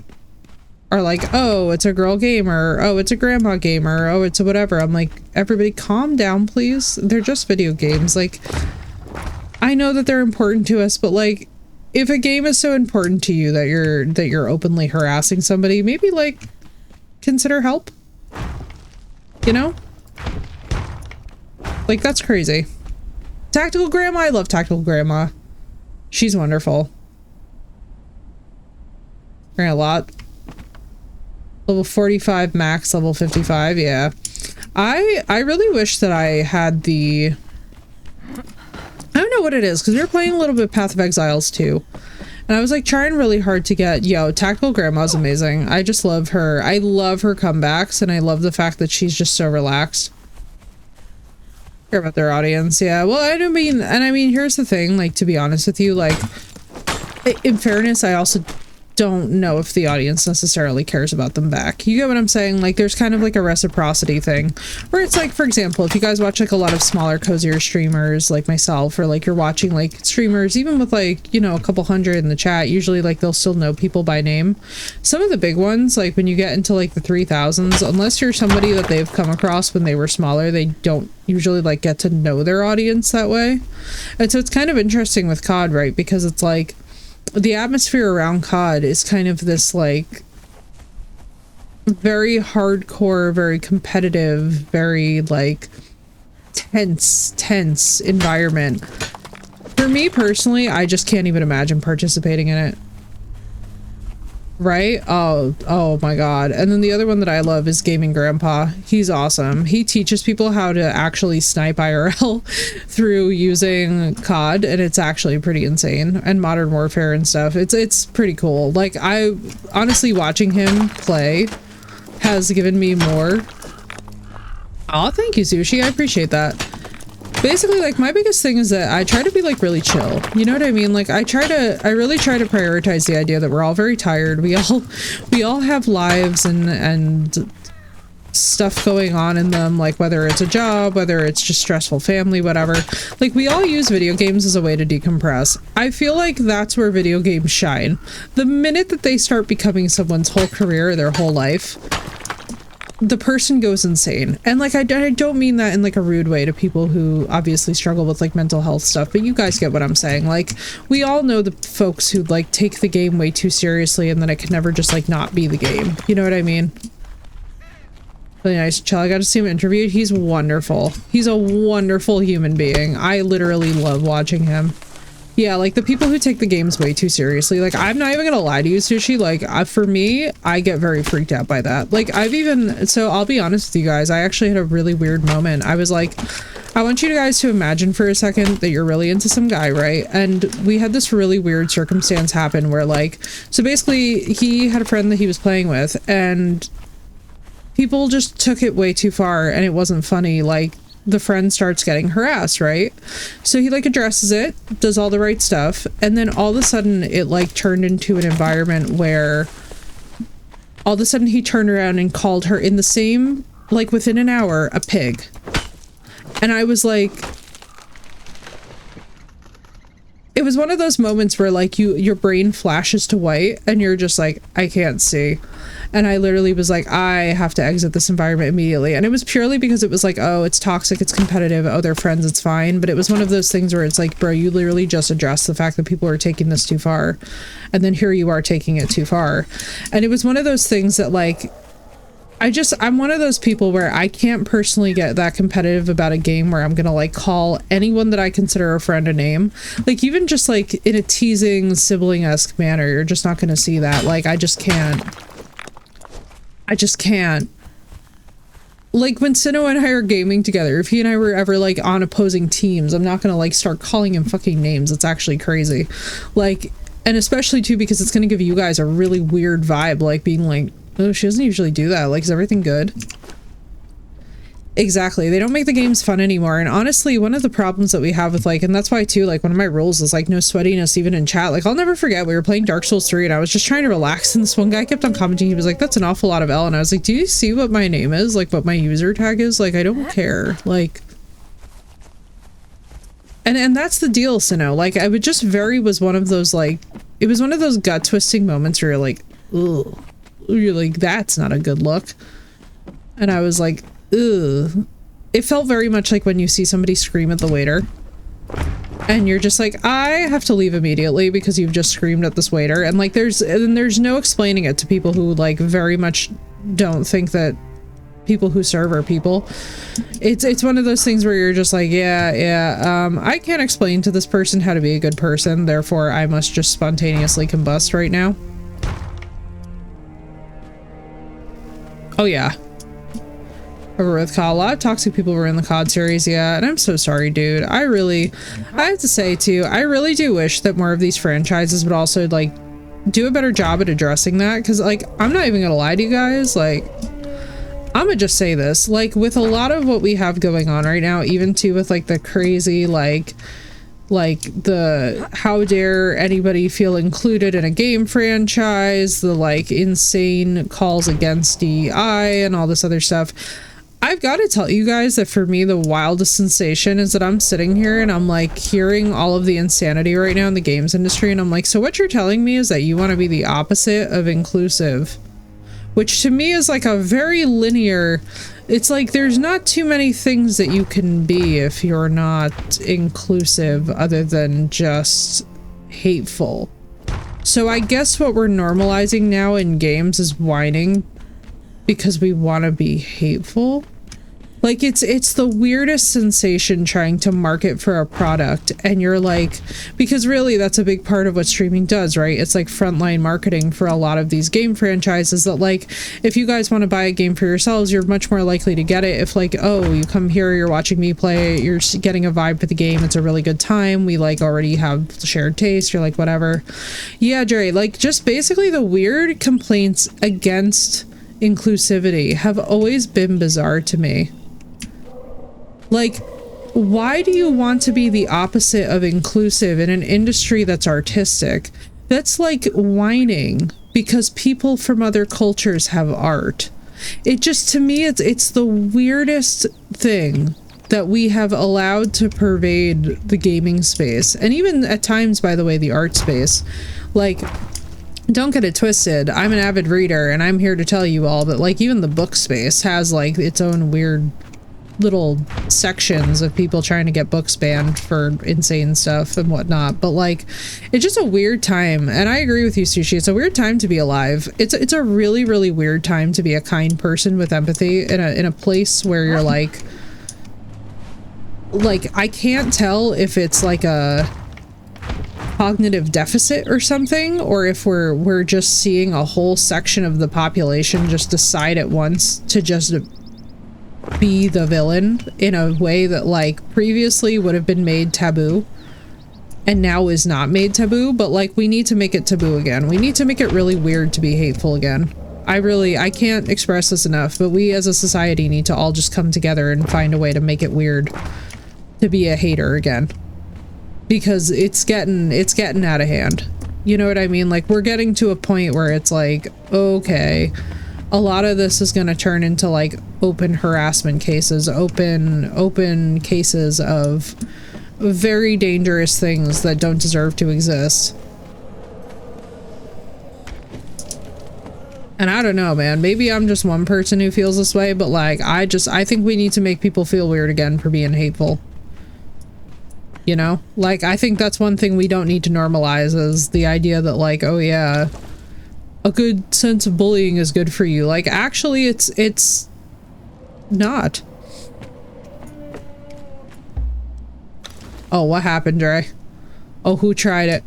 oh, it's a girl gamer, oh, it's a grandma gamer, oh, it's a whatever. I'm like, everybody calm down, please. They're just video games. Like, I know that they're important to us, but like, if a game is so important to you that you're openly harassing somebody, maybe like consider help. You know? Like, that's crazy. Tactical Grandma, I love Tactical Grandma. She's wonderful. A lot. Level 45 max, level 55, yeah. I really wish that I had the... I don't know what it is, because we were playing a little bit Path of Exiles too. And I was like trying really hard to get... Yo, Tactical Grandma's amazing. I just love her. I love her comebacks, and I love the fact that she's just so relaxed. Care about their audience, yeah. Well, I don't mean... And I mean, here's the thing, like, to be honest with you, like... In fairness, I also don't know if the audience necessarily cares about them back. You get what I'm saying? Like, there's kind of like a reciprocity thing where it's like, for example, if you guys watch like a lot of smaller, cozier streamers like myself, or like you're watching like streamers even with like, you know, a couple hundred in the chat, usually like they'll still know people by name. Some of the big ones, like when you get into like the 3000s, unless you're somebody that they've come across when they were smaller, they don't usually like get to know their audience that way. And so it's kind of interesting with COD, right? Because it's like the atmosphere around COD is kind of this like very hardcore, very competitive, very like tense environment. For me personally, I just can't even imagine participating in it. Right? Oh my god. And then the other one that I love is Gaming Grandpa. He's awesome. He teaches people how to actually snipe IRL through using COD, and it's actually pretty insane. And Modern Warfare and stuff. It's pretty cool. Like, I honestly, watching him play has given me more. Oh, thank you, Sushi. I appreciate that. Basically, like, my biggest thing is that I try to be like really chill. You know what I mean? Like, I really try to prioritize the idea that we're all very tired. We all have lives and stuff going on in them, like whether it's a job, whether it's just stressful family, whatever. Like, we all use video games as a way to decompress. I feel like that's where video games shine. The minute that they start becoming someone's whole career, their whole life, the person goes insane. And like, I don't mean that in like a rude way to people who obviously struggle with like mental health stuff, but you guys get what I'm saying. Like, we all know the folks who like take the game way too seriously and then it can never just like not be the game. You know what I mean? Really nice. Chill. I got to see him interviewed. He's wonderful. He's a wonderful human being. I literally love watching him. Yeah, like the people who take the games way too seriously, like, I'm not even gonna lie to you, Sushi, like, for me, I get very freaked out by that. Like, so I'll be honest with you guys, I actually had a really weird moment. I was like, I want you guys to imagine for a second that you're really into some guy, right? And we had this really weird circumstance happen where, like, so basically, he had a friend that he was playing with, and people just took it way too far and it wasn't funny. Like, the friend starts getting harassed, right? So he like addresses it, does all the right stuff, and then all of a sudden it like turned into an environment where all of a sudden he turned around and called her in the same, like within an hour, a pig. And I was like, it was one of those moments where like your brain flashes to white and you're just like, I can't see. And I literally was like, I have to exit this environment immediately. And it was purely because it was like, oh, it's toxic, it's competitive, oh, they're friends, it's fine. But it was one of those things where it's like, bro, you literally just addressed the fact that people are taking this too far. And then here you are taking it too far. And it was one of those things that like, I'm one of those people where I can't personally get that competitive about a game where I'm gonna like call anyone that I consider a friend a name. Like even just like in a teasing sibling-esque manner, you're just not gonna see that. Like I just can't. Like when Sino and I are gaming together, if he and I were ever like on opposing teams, I'm not gonna like start calling him fucking names. It's actually crazy. Like, and especially too because it's gonna give you guys a really weird vibe, like being like, oh, she doesn't usually do that. Like, is everything good? Exactly. They don't make the games fun anymore. And honestly, one of the problems that we have with like, and that's why too, like one of my rules is like no sweatiness even in chat. Like I'll never forget we were playing Dark Souls 3 and I was just trying to relax and this one guy kept on commenting. He was like, that's an awful lot of L. And I was like, do you see what my name is? Like what my user tag is? Like, I don't care. Like, and that's the deal, Sino. Like I would just was one of those like, it was one of those gut twisting moments where you're like, ugh. You're like, that's not a good look. And I was like, ugh. It felt very much like when you see somebody scream at the waiter and you're just like, I have to leave immediately because you've just screamed at this waiter. And like there's no explaining it to people who like very much don't think that people who serve are people. It's one of those things where you're just like, I can't explain to this person how to be a good person, therefore I must just spontaneously combust right now. Oh yeah. Over with COD. A lot of toxic people were in the COD series, yeah, and I'm so sorry, dude. I have to say too, I really do wish that more of these franchises would also like do a better job at addressing that, because like I'm not even gonna lie to you guys, like I'm gonna just say this, like with a lot of what we have going on right now, even too with like the crazy like the how dare anybody feel included in a game franchise, the like insane calls against DEI and all this other stuff. I've got to tell you guys that for me the wildest sensation is that I'm sitting here and I'm like hearing all of the insanity right now in the games industry and I'm like, so what you're telling me is that you want to be the opposite of inclusive, which to me is like a very linear. It's like there's not too many things that you can be if you're not inclusive other than just hateful. So I guess what we're normalizing now in games is whining because we want to be hateful. Like it's the weirdest sensation trying to market for a product and you're like, because really that's a big part of what streaming does, right? It's like frontline marketing for a lot of these game franchises that like, if you guys want to buy a game for yourselves, you're much more likely to get it if like, oh, you come here, you're watching me play, you're getting a vibe for the game, it's a really good time, we like already have shared taste, you're like, whatever. Yeah, Jerry, like just basically the weird complaints against inclusivity have always been bizarre to me. Like, why do you want to be the opposite of inclusive in an industry that's artistic? That's like whining because people from other cultures have art. It just, to me, it's the weirdest thing that we have allowed to pervade the gaming space. And even at times, by the way, the art space. Like, don't get it twisted. I'm an avid reader and I'm here to tell you all that like even the book space has like its own weird little sections of people trying to get books banned for insane stuff and whatnot, but like it's just a weird time. And I agree with you, Sushi, it's a weird time to be alive. It's a really, really weird time to be a kind person with empathy in a place where you're like I can't tell if it's like a cognitive deficit or something, or if we're just seeing a whole section of the population just decide at once to just be the villain in a way that like previously would have been made taboo and now is not made taboo, but like we need to make it taboo again. We need to make it really weird to be hateful again. I can't express this enough, but we as a society need to all just come together and find a way to make it weird to be a hater again. Because it's getting out of hand. You know what I mean? Like, we're getting to a point where it's like, okay, a lot of this is going to turn into like open harassment cases, open cases of very dangerous things that don't deserve to exist. And I don't know, man, maybe I'm just one person who feels this way, but like, I think we need to make people feel weird again for being hateful. You know? Like, I think that's one thing we don't need to normalize, is the idea that like, oh yeah, a good sense of bullying is good for you. Like, actually, it's not. Oh, what happened, Dre? Oh, who tried it?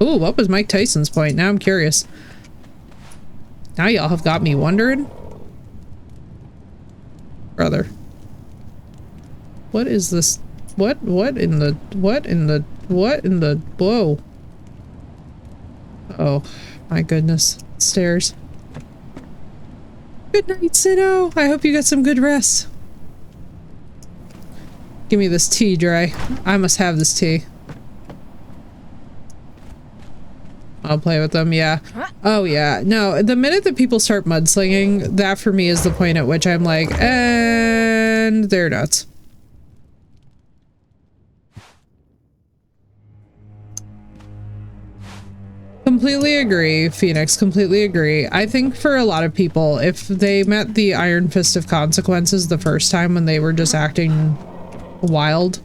Ooh, what was Mike Tyson's point? Now I'm curious. Now y'all have got me wondering. Brother. What is this? What in the, whoa. Oh, my goodness. Stairs. Good night, Sino. I hope you got some good rest. Give me this tea, Dre. I must have this tea. I'll play with them, yeah. Oh yeah, no, the minute that people start mudslinging, that for me is the point at which I'm like, and they're nuts. Completely agree, Phoenix, completely agree. I think for a lot of people, if they met the iron fist of consequences the first time when they were just acting wild,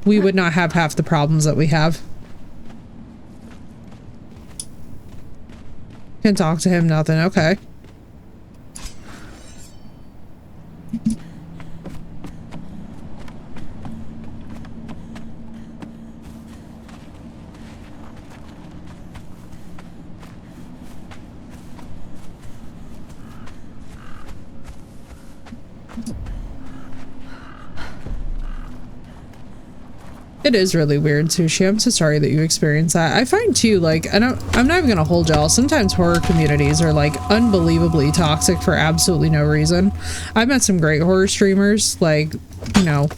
we would not have half the problems that we have. Can talk to him, nothing. Okay. It is really weird, Sushi. I'm so sorry that you experienced that. I find too, like, I'm not even gonna hold y'all. Sometimes horror communities are like unbelievably toxic for absolutely no reason. I've met some great horror streamers, like, you know,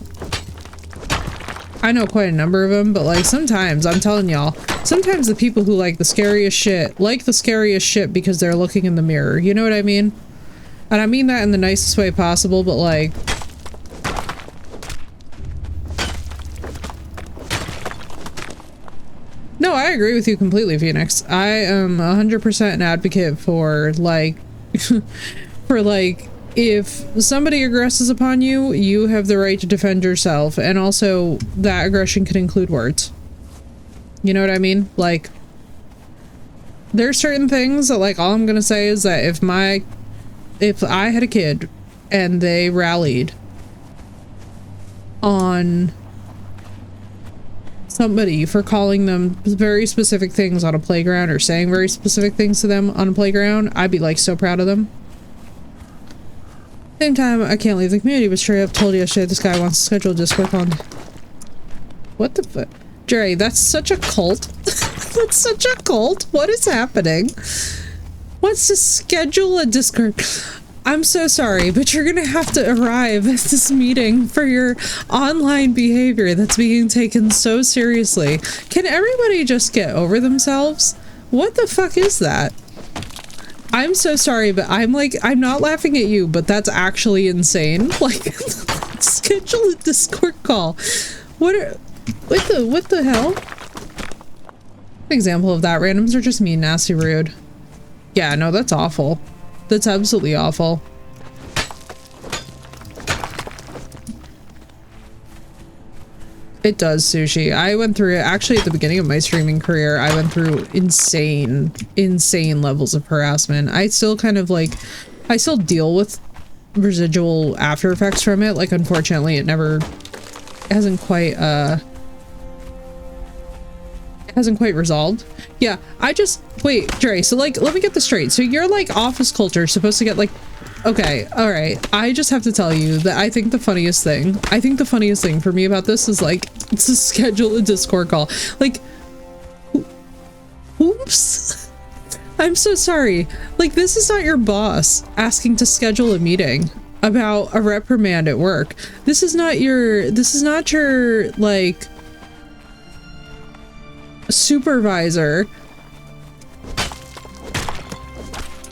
I know quite a number of them, but like sometimes, I'm telling y'all, sometimes the people who like the scariest shit because they're looking in the mirror. You know what I mean? And I mean that in the nicest way possible, but like, no, I agree with you completely, Phoenix. I am 100% an advocate for, like, for, like, if somebody aggresses upon you, you have the right to defend yourself. And also, that aggression can include words. You know what I mean? Like, there's certain things that, like, all I'm gonna say is that if I had a kid and they rallied on somebody for calling them very specific things on a playground or saying very specific things to them on a playground, I'd be like so proud of them. Same time, I can't leave the community, but straight up told yesterday this guy wants to schedule a Discord on. What the fuck? Dre, that's such a cult. That's such a cult. What is happening? Wants to schedule a Discord. I'm so sorry, but you're gonna have to arrive at this meeting for your online behavior that's being taken so seriously. Can everybody just get over themselves? What the fuck is that? I'm so sorry, but I'm not laughing at you, but that's actually insane. Like, schedule a Discord call. What the hell? Example of that, randoms are just mean, nasty, rude. Yeah, no, that's awful. That's absolutely awful. It does, Sushi. I went through it actually at the beginning of my streaming career. I went through insane levels of harassment. I still kind of like, I still deal with residual after effects from it. Like, unfortunately, it hasn't quite resolved. Yeah, wait, Dre, so like, let me get this straight. So you're like office culture supposed to get like okay, all right. I just have to tell you that I think the funniest thing for me about this is like, it's to schedule a Discord call. Like, oops. I'm so sorry. Like, this is not your boss asking to schedule a meeting about a reprimand at work. This is not your, like, supervisor.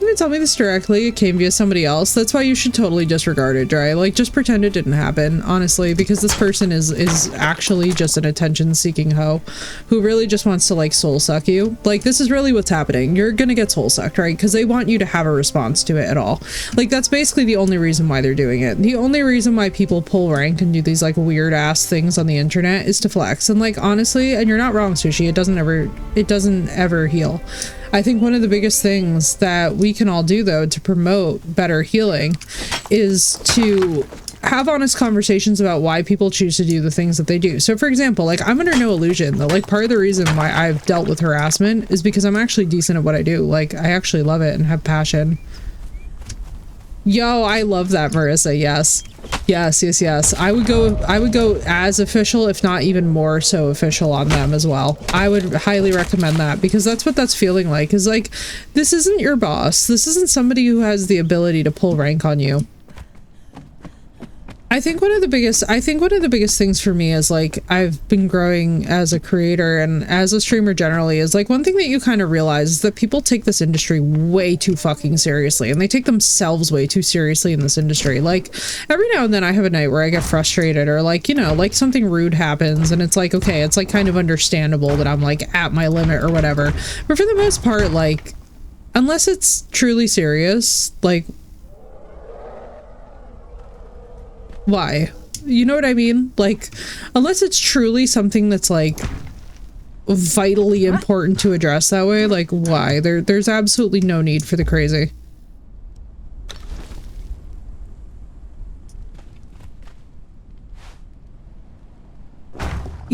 You didn't tell me this directly. It came via somebody else. That's why you should totally disregard it, Dry. Like, just pretend it didn't happen, honestly, because this person is actually just an attention-seeking hoe who really just wants to, like, soul suck you. Like, this is really what's happening. You're gonna get soul sucked, right? Because they want you to have a response to it at all. Like, that's basically the only reason why they're doing it. The only reason why people pull rank and do these, like, weird-ass things on the internet is to flex. And, like, honestly, and you're not wrong, Sushi, it doesn't ever heal. I think one of the biggest things that we can all do, though, to promote better healing is to have honest conversations about why people choose to do the things that they do. So, for example, like, I'm under no illusion that, like, part of the reason why I've dealt with harassment is because I'm actually decent at what I do. Like, I actually love it and have passion. Yo, I love that, Marissa. Yes. Yes. I would go as official, if not even more so official on them as well. I would highly recommend that, because that's what that's feeling like, is like, this isn't your boss. This isn't somebody who has the ability to pull rank on you. I think one of the biggest things for me is, like, I've been growing as a creator and as a streamer generally, is like, one thing that you kind of realize is that people take this industry way too fucking seriously, and they take themselves way too seriously in this industry. Like, every now and then I have a night where I get frustrated, or, like, you know, like, something rude happens and it's like, okay, it's like kind of understandable that I'm like at my limit or whatever. But for the most part, like, unless it's truly serious, like, why? You know what I mean? Like, unless it's truly something that's, like, vitally important to address that way, like, why? There's absolutely no need for the crazy.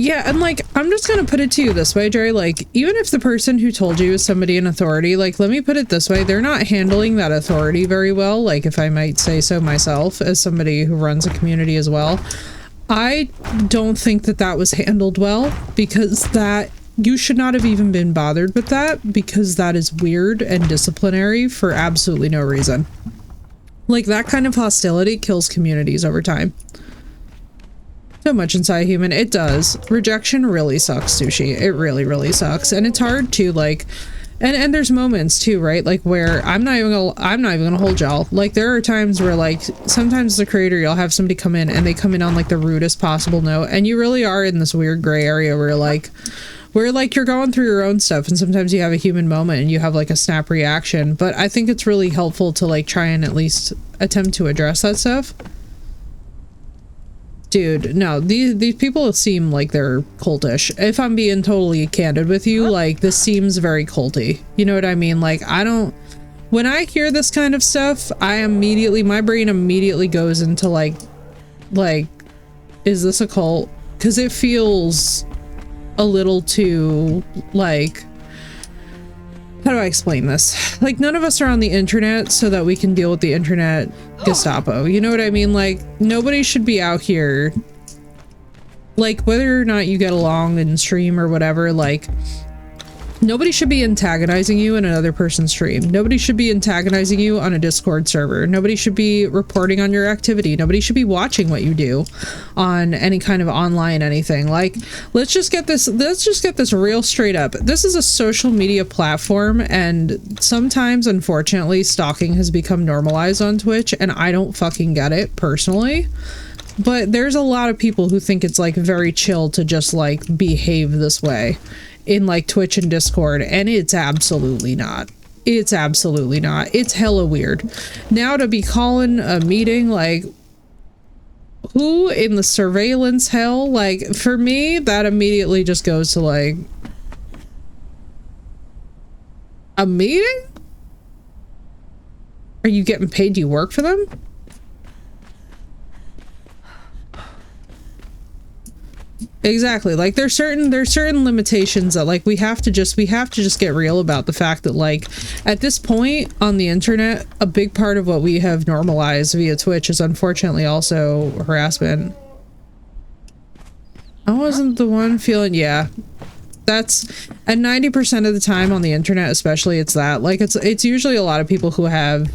Yeah, and, like, I'm just gonna put it to you this way, Jerry, like, even if the person who told you is somebody in authority, like, let me put it this way, they're not handling that authority very well, like, if I might say so myself, as somebody who runs a community as well. I don't think that that was handled well, because that, you should not have even been bothered with that, because that is weird and disciplinary for absolutely no reason. Like, that kind of hostility kills communities over time. So much inside human, it does. Rejection really sucks, Sushi. It really, really sucks. And it's hard to, like, and there's moments too, right? Like, where I'm not even gonna hold y'all. Like, there are times where, like, sometimes as a creator, you'll have somebody come in and they come in on, like, the rudest possible note, and you really are in this weird gray area where, like, you're going through your own stuff, and sometimes you have a human moment and you have, like, a snap reaction. But I think it's really helpful to, like, try and at least attempt to address that stuff. Dude, no, these people seem like they're cultish. If I'm being totally candid with you, like, this seems very culty. You know what I mean? Like, when I hear this kind of stuff, my brain immediately goes into, like, is this a cult? Because it feels a little too, like, how do I explain this? Like, none of us are on the internet so that we can deal with the internet Gestapo. You know what I mean? Like, nobody should be out here, like, whether or not you get along in stream or whatever, like, nobody should be antagonizing you in another person's stream. Nobody should be antagonizing you on a Discord server. Nobody should be reporting on your activity. Nobody should be watching what you do on any kind of online anything. Like, let's just get this real straight up. This is a social media platform, and sometimes, unfortunately, stalking has become normalized on Twitch, and I don't fucking get it personally. But there's a lot of people who think it's, like, very chill to just, like, behave this way in, like, Twitch and Discord, and it's absolutely not. It's absolutely not. It's hella weird. Now, to be calling a meeting, like, who in the surveillance hell? Like, for me, that immediately just goes to, like, a meeting? Are you getting paid? Do you work for them? Exactly. Like there's certain limitations that like we have to just get real about the fact that like at this point on the internet, a big part of what we have normalized via Twitch is unfortunately also harassment. I wasn't the one feeling, yeah. That's at 90% of the time on the internet, especially it's that. Like it's usually a lot of people who have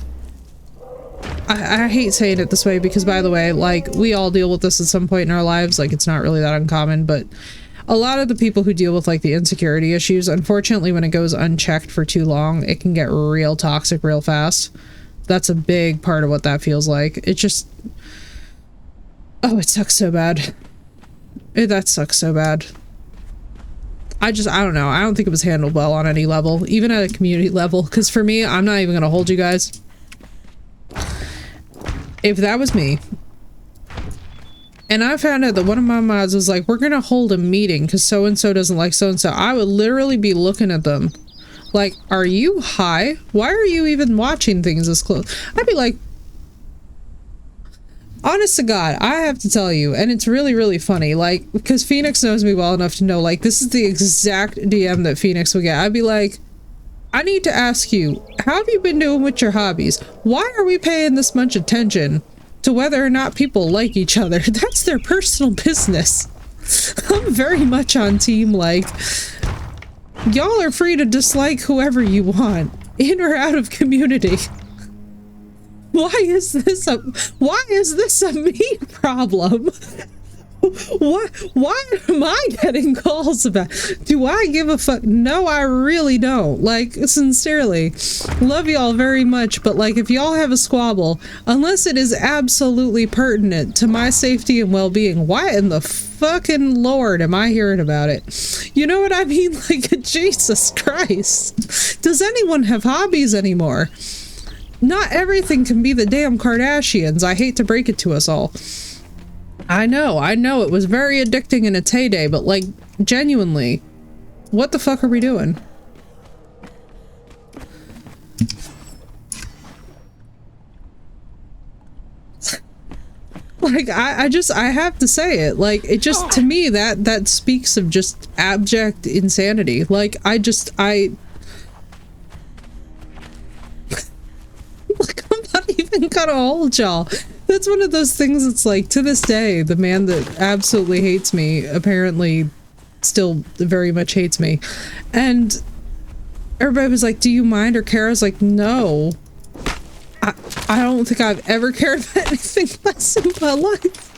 I hate saying it this way because, by the way, like, we all deal with this at some point in our lives. Like, it's not really that uncommon, but a lot of the people who deal with, like, the insecurity issues, unfortunately, when it goes unchecked for too long, it can get real toxic real fast. That's a big part of what that feels like. It just... Oh, it sucks so bad. That sucks so bad. I don't know. I don't think it was handled well on any level, even at a community level, because for me, I'm not even gonna hold you guys. If that was me, and I found out that one of my mods was like, we're gonna hold a meeting because so-and-so doesn't like so-and-so, I would literally be looking at them like, are you high? Why are you even watching things this close? I'd be like, honest to God, I have to tell you, and it's really, really funny, like, because Phoenix knows me well enough to know, like, this is the exact DM that Phoenix would get. I'd be like, I need to ask you, how have you been doing with your hobbies? Why are we paying this much attention to whether or not people like each other? That's their personal business. I'm very much on team, like, y'all are free to dislike whoever you want, in or out of community. Why is this a me problem? Why am I getting calls about? Do I give a fuck? No, I really don't. Like, sincerely, love y'all very much, but like, if y'all have a squabble, unless it is absolutely pertinent to my safety and well-being, why in the fucking Lord am I hearing about it? You know what I mean? Like, Jesus Christ. Does anyone have hobbies anymore? Not everything can be the damn Kardashians. I hate to break it to us all. I know, it was very addicting in its heyday, but like, genuinely, what the fuck are we doing? Like, I have to say it, like, it just, to me, that speaks of just abject insanity. Like, like, I'm not even gonna hold y'all. That's one of those things that's like, to this day, the man that absolutely hates me apparently still very much hates me. And everybody was like, do you mind? Or Kara's like, no. I don't think I've ever cared about anything less in my life.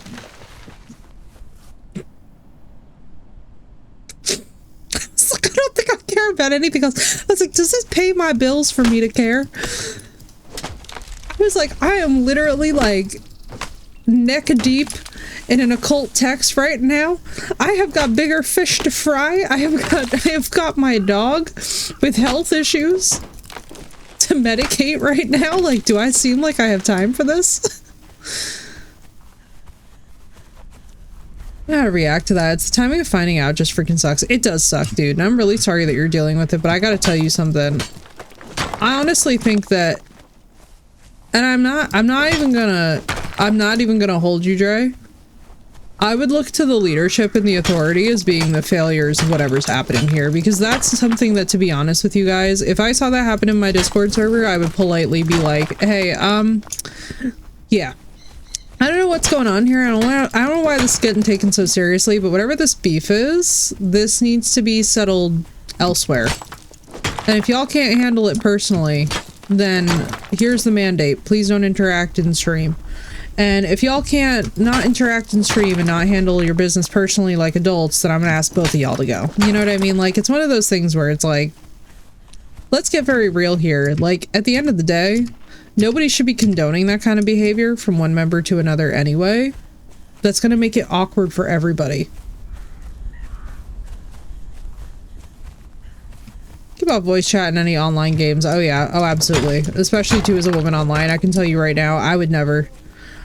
I was like, I don't think I care about anything else. I was like, does this pay my bills for me to care? I was like, I am literally like neck deep in an occult text right now. I have got bigger fish to fry. I have got my dog with health issues to medicate right now. Like, do I seem like I have time for this? I gotta react to that. It's the timing of finding out just freaking sucks. It does suck, dude. And I'm really sorry that you're dealing with it, but I gotta tell you something. I honestly think that, and I'm not even gonna hold you, Dre. I would look to the leadership and the authority as being the failures of whatever's happening here, because that's something that, to be honest with you guys, if I saw that happen in my Discord server, I would politely be like, hey, yeah. I don't know what's going on here. I don't know why this is getting taken so seriously, but whatever this beef is, this needs to be settled elsewhere. And if y'all can't handle it personally, then here's the mandate. Please don't interact in stream. And if y'all can't not interact in stream and not handle your business personally like adults, then I'm gonna ask both of y'all to go. You know what I mean? Like, it's one of those things where it's like, let's get very real here. Like, at the end of the day, nobody should be condoning that kind of behavior from one member to another anyway. That's gonna make it awkward for everybody. About voice chat in any online games. Oh yeah, oh absolutely. Especially too as a woman online. I can tell you right now, I would never,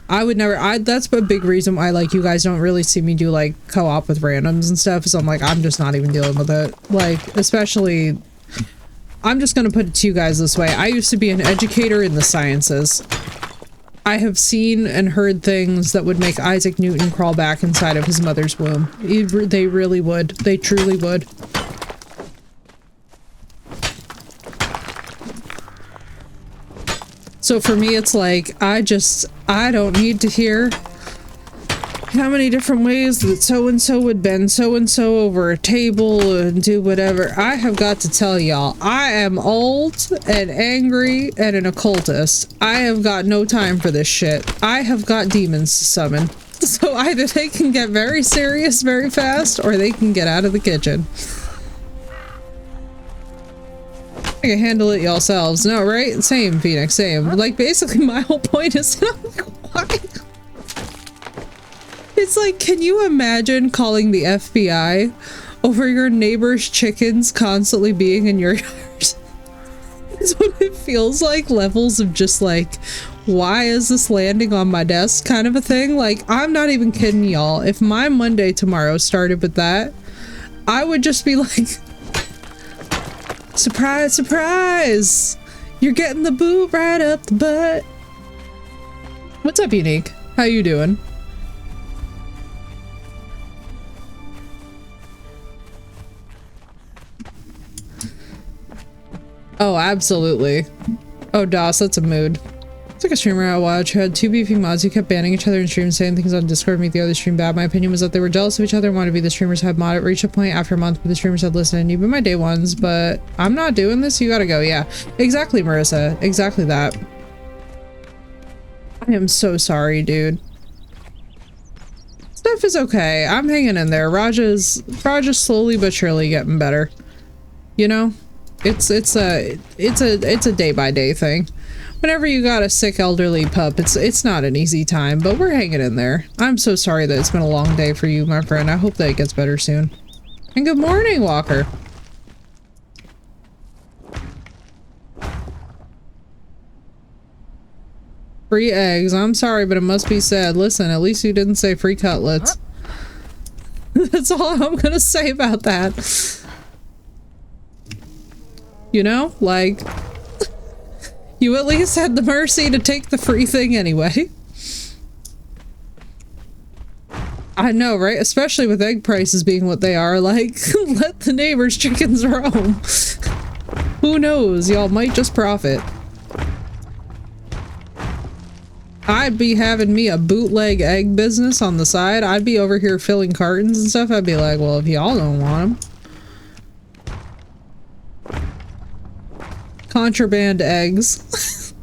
that's a big reason why, like, you guys don't really see me do like co-op with randoms and stuff, is I'm like, I'm just not even dealing with it. Like, especially, I'm just gonna put it to you guys this way. I used to be an educator in the sciences. I have seen and heard things that would make Isaac Newton crawl back inside of his mother's womb. They really would. They truly would. So for me, it's like, I don't need to hear how many different ways that so-and-so would bend so-and-so over a table and do whatever. I have got to tell y'all, I am old and angry and an occultist. I have got no time for this shit. I have got demons to summon. So either they can get very serious very fast, or they can get out of the kitchen. I can handle it yourselves. No, right? Same, Phoenix, same. Like, basically my whole point is, why? It's like, can you imagine calling the FBI over your neighbor's chickens constantly being in your yard? That's what it feels like. Levels of just like, why is this landing on my desk kind of a thing. Like, I'm not even kidding y'all. If my Monday tomorrow started with that, I would just be like, surprise, surprise! You're getting the boot right up the butt. What's up, Unique? How you doing? Oh, absolutely. Oh, DOS, that's a mood. It's like a streamer I watch who had two beefing mods who kept banning each other in streams, saying things on Discord make the other stream bad. My opinion was that they were jealous of each other and wanted to be the streamers had mod. It reached a point after a month where the streamers had listened. You've been my day ones, but I'm not doing this. You gotta go. Yeah, exactly, Marissa. Exactly that. I am so sorry, dude. Stuff is okay. I'm hanging in there. Raja's slowly but surely getting better. You know? It's a day by day thing. Whenever you got a sick elderly pup, it's not an easy time, but we're hanging in there. I'm so sorry that it's been a long day for you, my friend. I hope that it gets better soon. And good morning, Walker. Free eggs. I'm sorry, but it must be said. Listen, at least you didn't say free cutlets. That's all I'm gonna say about that. You know, like, you at least had the mercy to take the free thing anyway. I know, right? Especially with egg prices being what they are, like, let the neighbors' chickens roam. Who knows? Y'all might just profit. I'd be having me a bootleg egg business on the side. I'd be over here filling cartons and stuff. I'd be like, well, if y'all don't want them. Contraband eggs.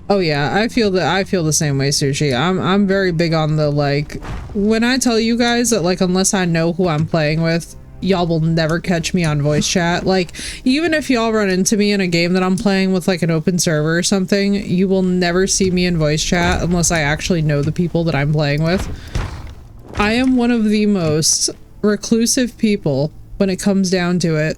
Oh yeah, I feel the same way, Sushi. I'm very big on the, like, when I tell you guys that, like, unless I know who I'm playing with, y'all will never catch me on voice chat. Like, even if y'all run into me in a game that I'm playing with, like, an open server or something, you will never see me in voice chat unless I actually know the people that I'm playing with. I am one of the most reclusive people when it comes down to it.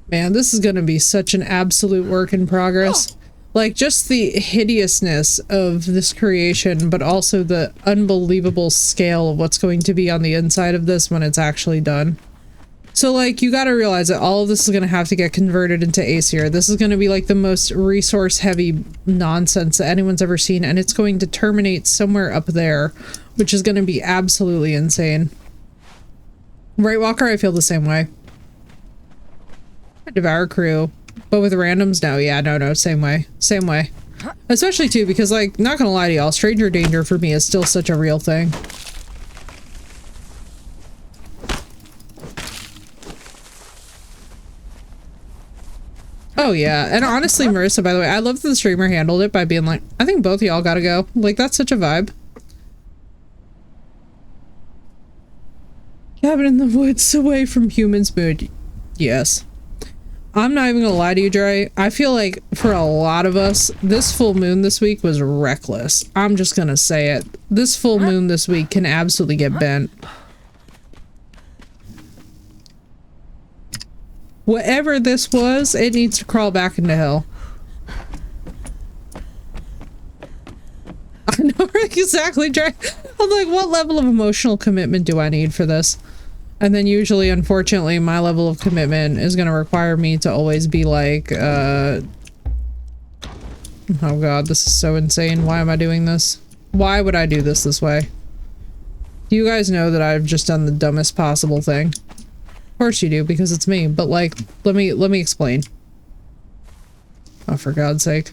Man, this is gonna be such an absolute work in progress. Like, just the hideousness of this creation, but also the unbelievable scale of what's going to be on the inside of this when it's actually done. So, like, you gotta realize that all of this is gonna have to get converted into Aesir. This is gonna be, like, the most resource-heavy nonsense that anyone's ever seen, and it's going to terminate somewhere up there, which is gonna be absolutely insane. Right, Walker? I feel the same way. Devour crew. But with randoms, no, yeah, no, same way. Same way. Especially, too, because, like, not gonna lie to y'all, stranger danger for me is still such a real thing. Oh, yeah. And honestly, Marissa, by the way, I love that the streamer handled it by being like, I think both of y'all gotta go. Like, that's such a vibe. Cabin in the woods, away from humans mood. Yes. I'm not even gonna lie to you, Dre. I feel like for a lot of us, this full moon this week was reckless. I'm just gonna say it. This full moon this week can absolutely get bent. Whatever this was, it needs to crawl back into hell. exactly, Dre. I'm like, what level of emotional commitment do I need for this? And then usually, unfortunately, my level of commitment is going to require me to always be like, oh god, this is so insane. Why am I doing this? Why would I do this way? Do you guys know that I've just done the dumbest possible thing? Of course you do, because it's me, but like, let me explain. Oh, for God's sake.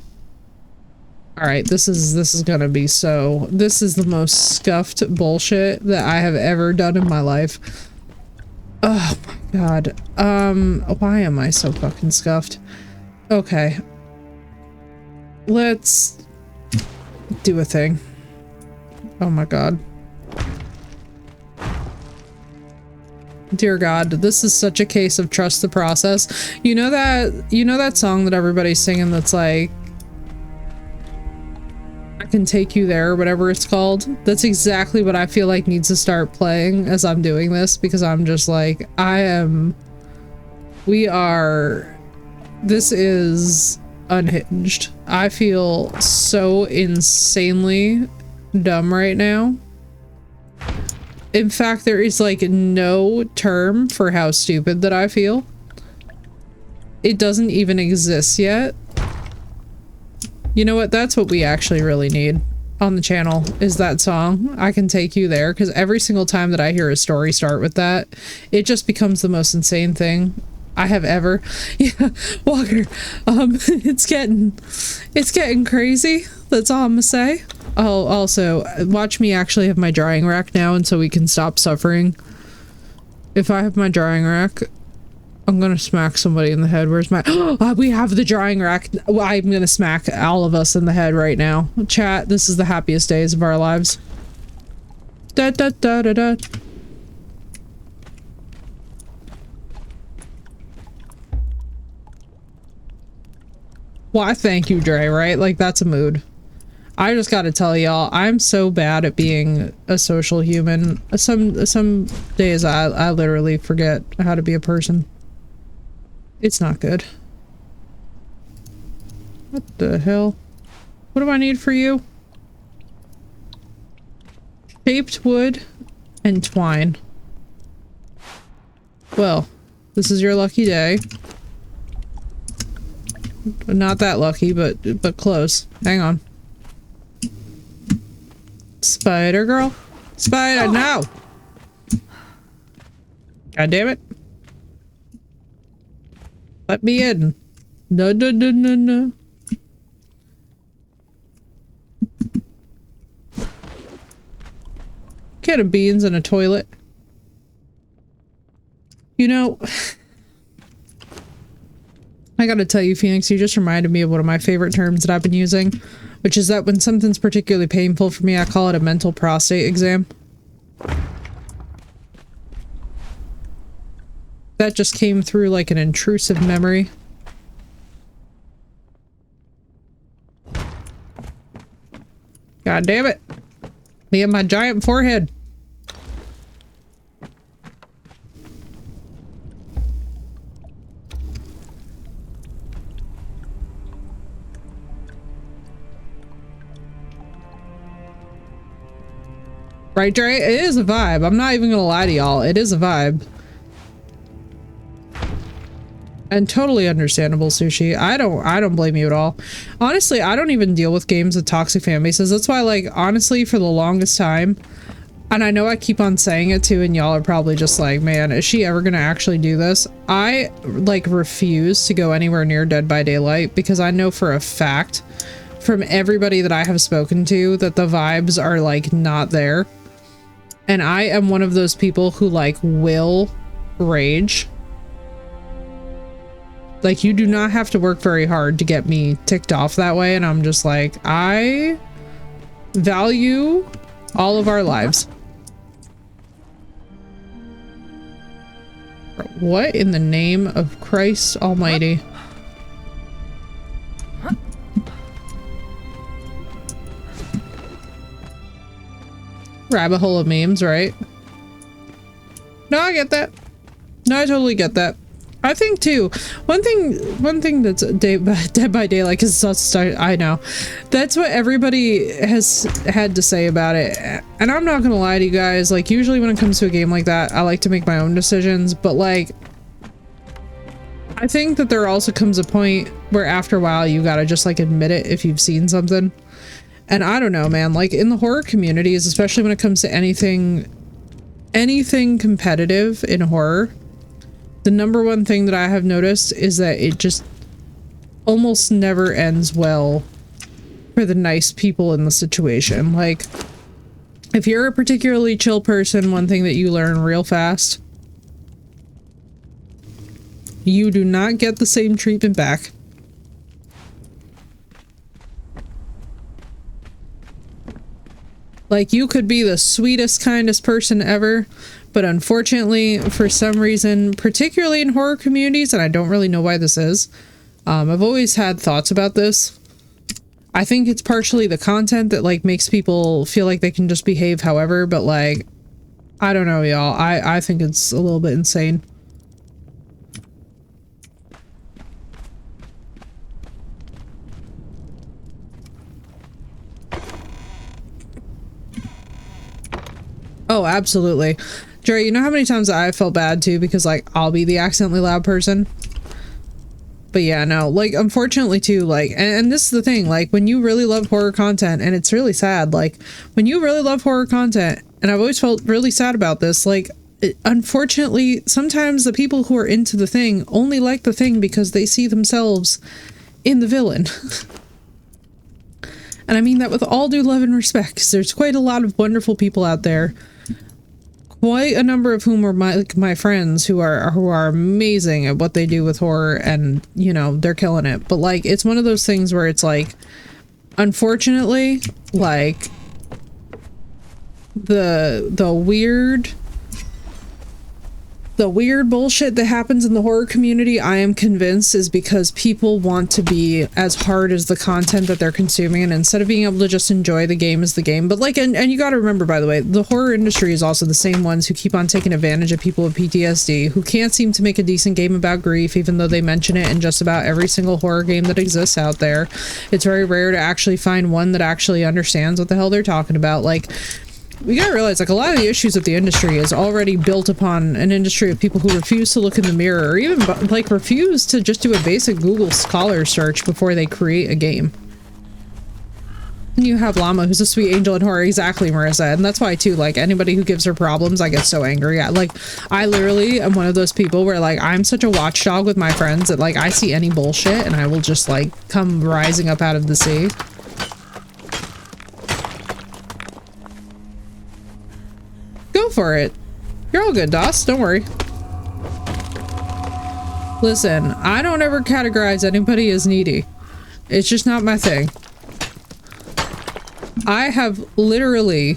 Alright, this is gonna be so... This is the most scuffed bullshit that I have ever done in my life. Oh my god. Why am I so fucking scuffed? Okay. Let's do a thing. Oh my god. Dear God, this is such a case of trust the process. You know that song that everybody's singing that's like, I can take you there, or whatever it's called? That's exactly what I feel like needs to start playing as I'm doing this, because I'm just like, this is unhinged. I feel so insanely dumb right now. In fact, there is like no term for how stupid that I feel. It doesn't even exist yet. You know what? That's what we actually really need on the channel, is that song, I Can Take You There, because every single time that I hear a story start with that, it just becomes the most insane thing I have ever. Yeah, Walker, it's getting crazy. That's all I'm gonna say. Oh, also, watch me actually have my drying rack now, and so we can stop suffering. If I have my drying rack, I'm gonna smack somebody in the head. Where's my... we have the drying rack. I'm gonna smack all of us in the head right now. Chat, this is the happiest days of our lives. Da da da da da. Why, thank you, Dre, right? Like, that's a mood. I just gotta tell y'all, I'm so bad at being a social human. Some days I literally forget how to be a person. It's not good. What the hell? What do I need for you? Shaped wood and twine. Well, this is your lucky day. Not that lucky, but close. Hang on. Spider girl? Spider, no! God damn it. Let me in. No, no, no, no, no. Can of beans in a toilet. You know, I gotta tell you, Phoenix, you just reminded me of one of my favorite terms that I've been using, which is that when something's particularly painful for me, I call it a mental prostate exam. That just came through like an intrusive memory. God damn it. Me and my giant forehead. Right, Dre? It is a vibe. I'm not even gonna lie to y'all. It is a vibe. And totally understandable, Sushi. I don't blame you at all. Honestly, I don't even deal with games with toxic fan bases. That's why, like, honestly, for the longest time, and I know I keep on saying it too, and y'all are probably just like, man, is she ever gonna actually do this? I, like, refuse to go anywhere near Dead by Daylight because I know for a fact from everybody that I have spoken to that the vibes are, like, not there. And I am one of those people who, like, will rage. Like, you do not have to work very hard to get me ticked off that way, and I'm just like, I value all of our lives. What in the name of Christ Almighty? Rabbit hole of memes, right? No, I get that. No, I totally get that. I think too. One thing that's Dead by Daylight, because I know that's what everybody has had to say about it. And I'm not gonna lie to you guys. Like, usually when it comes to a game like that, I like to make my own decisions. But like, I think that there also comes a point where after a while you gotta just like admit it if you've seen something. And I don't know, man. Like in the horror communities, especially when it comes to anything competitive in horror. The number one thing that I have noticed is that it just almost never ends well for the nice people in the situation. Like, if you're a particularly chill person, one thing that you learn real fast, you do not get the same treatment back. Like, you could be the sweetest, kindest person ever, but unfortunately, for some reason, particularly in horror communities, and I don't really know why this is, I've always had thoughts about this. I think it's partially the content that, like, makes people feel like they can just behave however, but, like, I don't know, y'all. I think it's a little bit insane. Oh, absolutely. Jerry, you know how many times I felt bad too because like I'll be the accidentally loud person? But yeah, no, like unfortunately too, like, and this is the thing, like when you really love horror content, and it's really sad, like when you really love horror content, and I've always felt really sad about this, like unfortunately, sometimes the people who are into the thing only like the thing because they see themselves in the villain. And I mean that with all due love and respect, because there's quite a lot of wonderful people out there. Quite a number of whom are my friends who are amazing at what they do with horror, and you know they're killing it. But like it's one of those things where it's like, unfortunately, like the weird bullshit that happens in the horror community, I am convinced is because people want to be as hard as the content that they're consuming, and instead of being able to just enjoy the game as the game. But like, and you got to remember, by the way, the horror industry is also the same ones who keep on taking advantage of people with PTSD, who can't seem to make a decent game about grief, even though they mention it in just about every single horror game that exists out there. It's very rare to actually find one that actually understands what the hell they're talking about. Like, we gotta realize, like, a lot of the issues of the industry is already built upon an industry of people who refuse to look in the mirror, or even, like, refuse to just do a basic Google Scholar search before they create a game. And you have Llama, who's a sweet angel in horror. Exactly, Marissa. And that's why, too, like, anybody who gives her problems, I get so angry at. Like, I literally am one of those people where, like, I'm such a watchdog with my friends that, like, I see any bullshit and I will just, like, come rising up out of the sea. Go for it. You're all good, Doss. Don't worry. Listen, I don't ever categorize anybody as needy. It's just not my thing. I have literally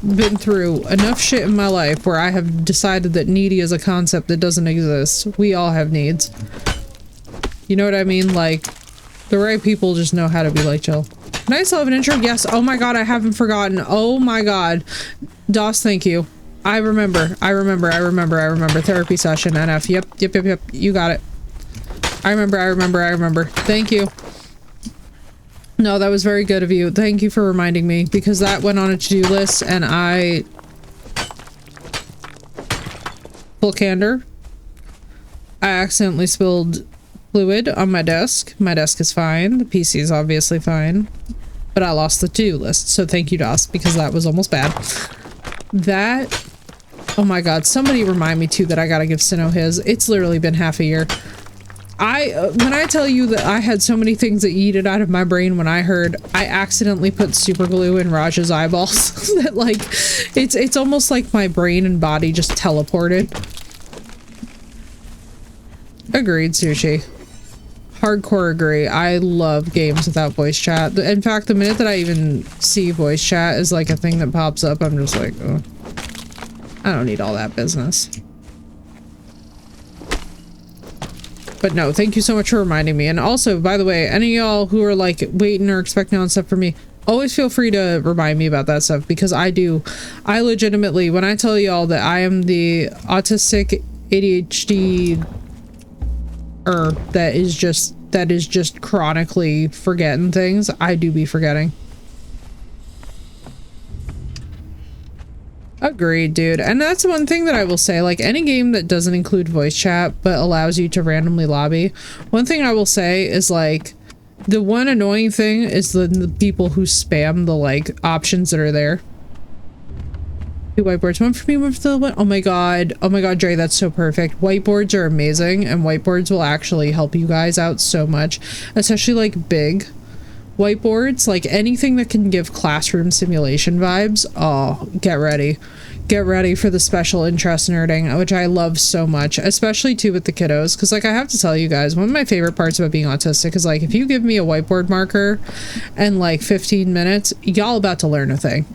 been through enough shit in my life where I have decided that needy is a concept that doesn't exist. We all have needs. You know what I mean? Like, the right people just know how to be like chill. Can I still have an intro? Yes. Oh my god, I haven't forgotten. Oh my god. Doss, thank you. I remember. Therapy session, NF. Yep. You got it. I remember. Thank you. No, that was very good of you. Thank you for reminding me, because that went on a to-do list, and I... Full candor. I accidentally spilled fluid on my desk. My desk is fine. The PC is obviously fine. But I lost the to-do list, so thank you, Doss, because that was almost bad. That... Oh my god, somebody remind me too that I gotta give Sinnoh his. It's literally been half a year. When I tell you that I had so many things that yeeted out of my brain when I heard I accidentally put super glue in Raj's eyeballs, that like, it's almost like my brain and body just teleported. Agreed, Sushi. Hardcore agree. I love games without voice chat. In fact, the minute that I even see voice chat is like a thing that pops up, I'm just like, oh, I don't need all that business. But no, thank you so much for reminding me. And also, by the way, any of y'all who are like waiting or expecting on stuff from me, Always feel free to remind me about that stuff, because I legitimately, when I tell y'all that I am the autistic ADHD that is just chronically forgetting things, I do be forgetting. Agreed, dude. And that's one thing that I will say, like, any game that doesn't include voice chat but allows you to randomly lobby, one thing I will say is, like, the one annoying thing is the people who spam the, like, options that are there. 2 whiteboards, one for me, one for the one. Oh my god, Dre, that's so perfect. Whiteboards are amazing, and whiteboards will actually help you guys out so much, especially like big whiteboards, like anything that can give classroom simulation vibes. Oh, get ready for the special interest nerding, which I love so much, especially too with the kiddos, because like I have to tell you guys, one of my favorite parts about being autistic is, like, if you give me a whiteboard marker and like 15 minutes, y'all about to learn a thing.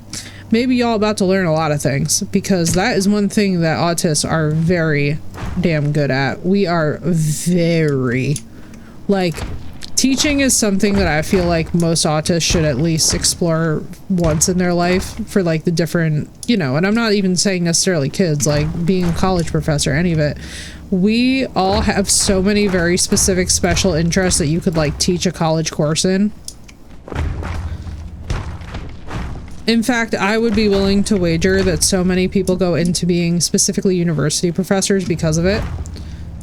Maybe y'all about to learn a lot of things, because that is one thing that autists are very damn good at. We are very, like, teaching is something that I feel like most autists should at least explore once in their life, for like the different, you know, and I'm not even saying necessarily kids, like being a college professor, any of it. We all have so many very specific special interests that you could like teach a college course in. In fact, I would be willing to wager that so many people go into being specifically university professors because of it.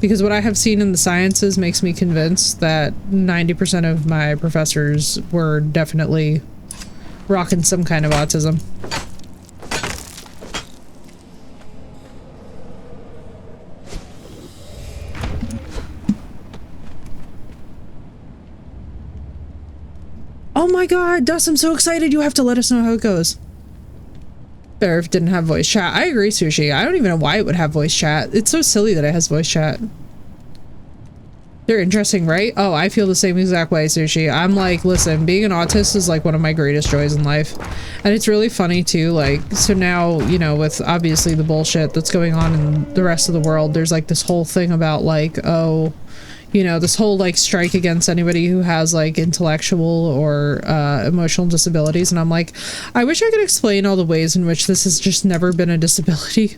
Because what I have seen in the sciences makes me convinced that 90% of my professors were definitely rocking some kind of autism. Oh my god, Dust, I'm so excited. You have to let us know how it goes. Better if it didn't have voice chat. I agree, Sushi. I don't even know why it would have voice chat. It's so silly that it has voice chat. They're interesting, right? Oh, I feel the same exact way, Sushi. I'm like, listen, being an autist is like one of my greatest joys in life. And it's really funny too, like, so now, you know, with obviously the bullshit that's going on in the rest of the world, there's like this whole thing about like, oh, you know, this whole like strike against anybody who has like intellectual or emotional disabilities. And I'm like, I wish I could explain all the ways in which this has just never been a disability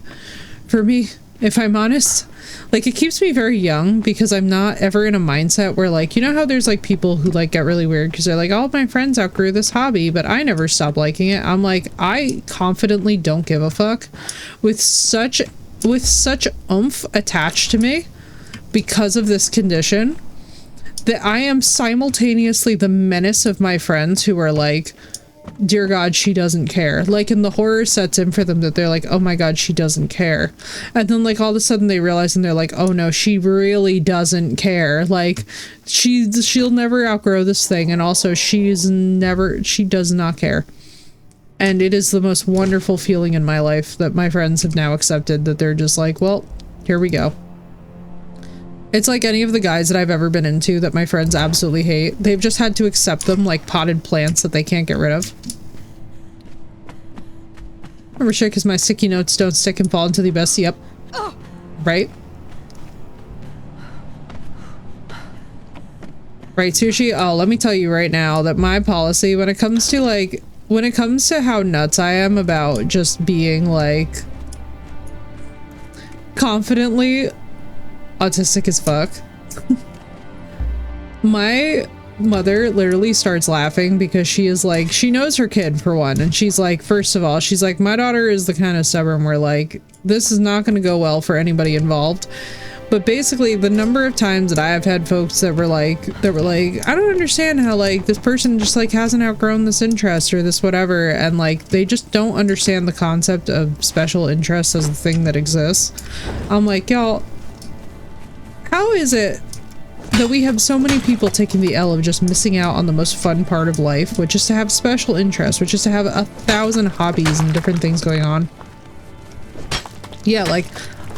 for me, if I'm honest. Like, it keeps me very young, because I'm not ever in a mindset where, like, you know how there's like people who like get really weird because they're like, all of my friends outgrew this hobby, but I never stopped liking it. I'm like, I confidently don't give a fuck with such oomph attached to me because of this condition, that I am simultaneously the menace of my friends who are like, dear God, she doesn't care. Like, and the horror sets in for them that they're like, oh my God, she doesn't care. And then like all of a sudden they realize and they're like, oh no, she really doesn't care. Like, she'll never outgrow this thing. And also she does not care. And it is the most wonderful feeling in my life that my friends have now accepted that they're just like, well, here we go. It's like any of the guys that I've ever been into that my friends absolutely hate. They've just had to accept them like potted plants that they can't get rid of. Remember shit, because my sticky notes don't stick and fall into the abyss. Yep. Right? Right, Sushi? Oh, let me tell you right now that my policy when it comes to how nuts I am about just being like confidently autistic as fuck. My mother literally starts laughing because she is like, she knows her kid for one, and she's like, first of all, she's like, my daughter is the kind of stubborn where like, this is not going to go well for anybody involved. But basically the number of times that I have had folks that were like, I don't understand how like this person just like hasn't outgrown this interest or this whatever, and like they just don't understand the concept of special interest as a thing that exists. I'm like, y'all, how is it that we have so many people taking the L of just missing out on the most fun part of life, which is to have special interests, which is to have 1,000 hobbies and different things going on? Yeah, like,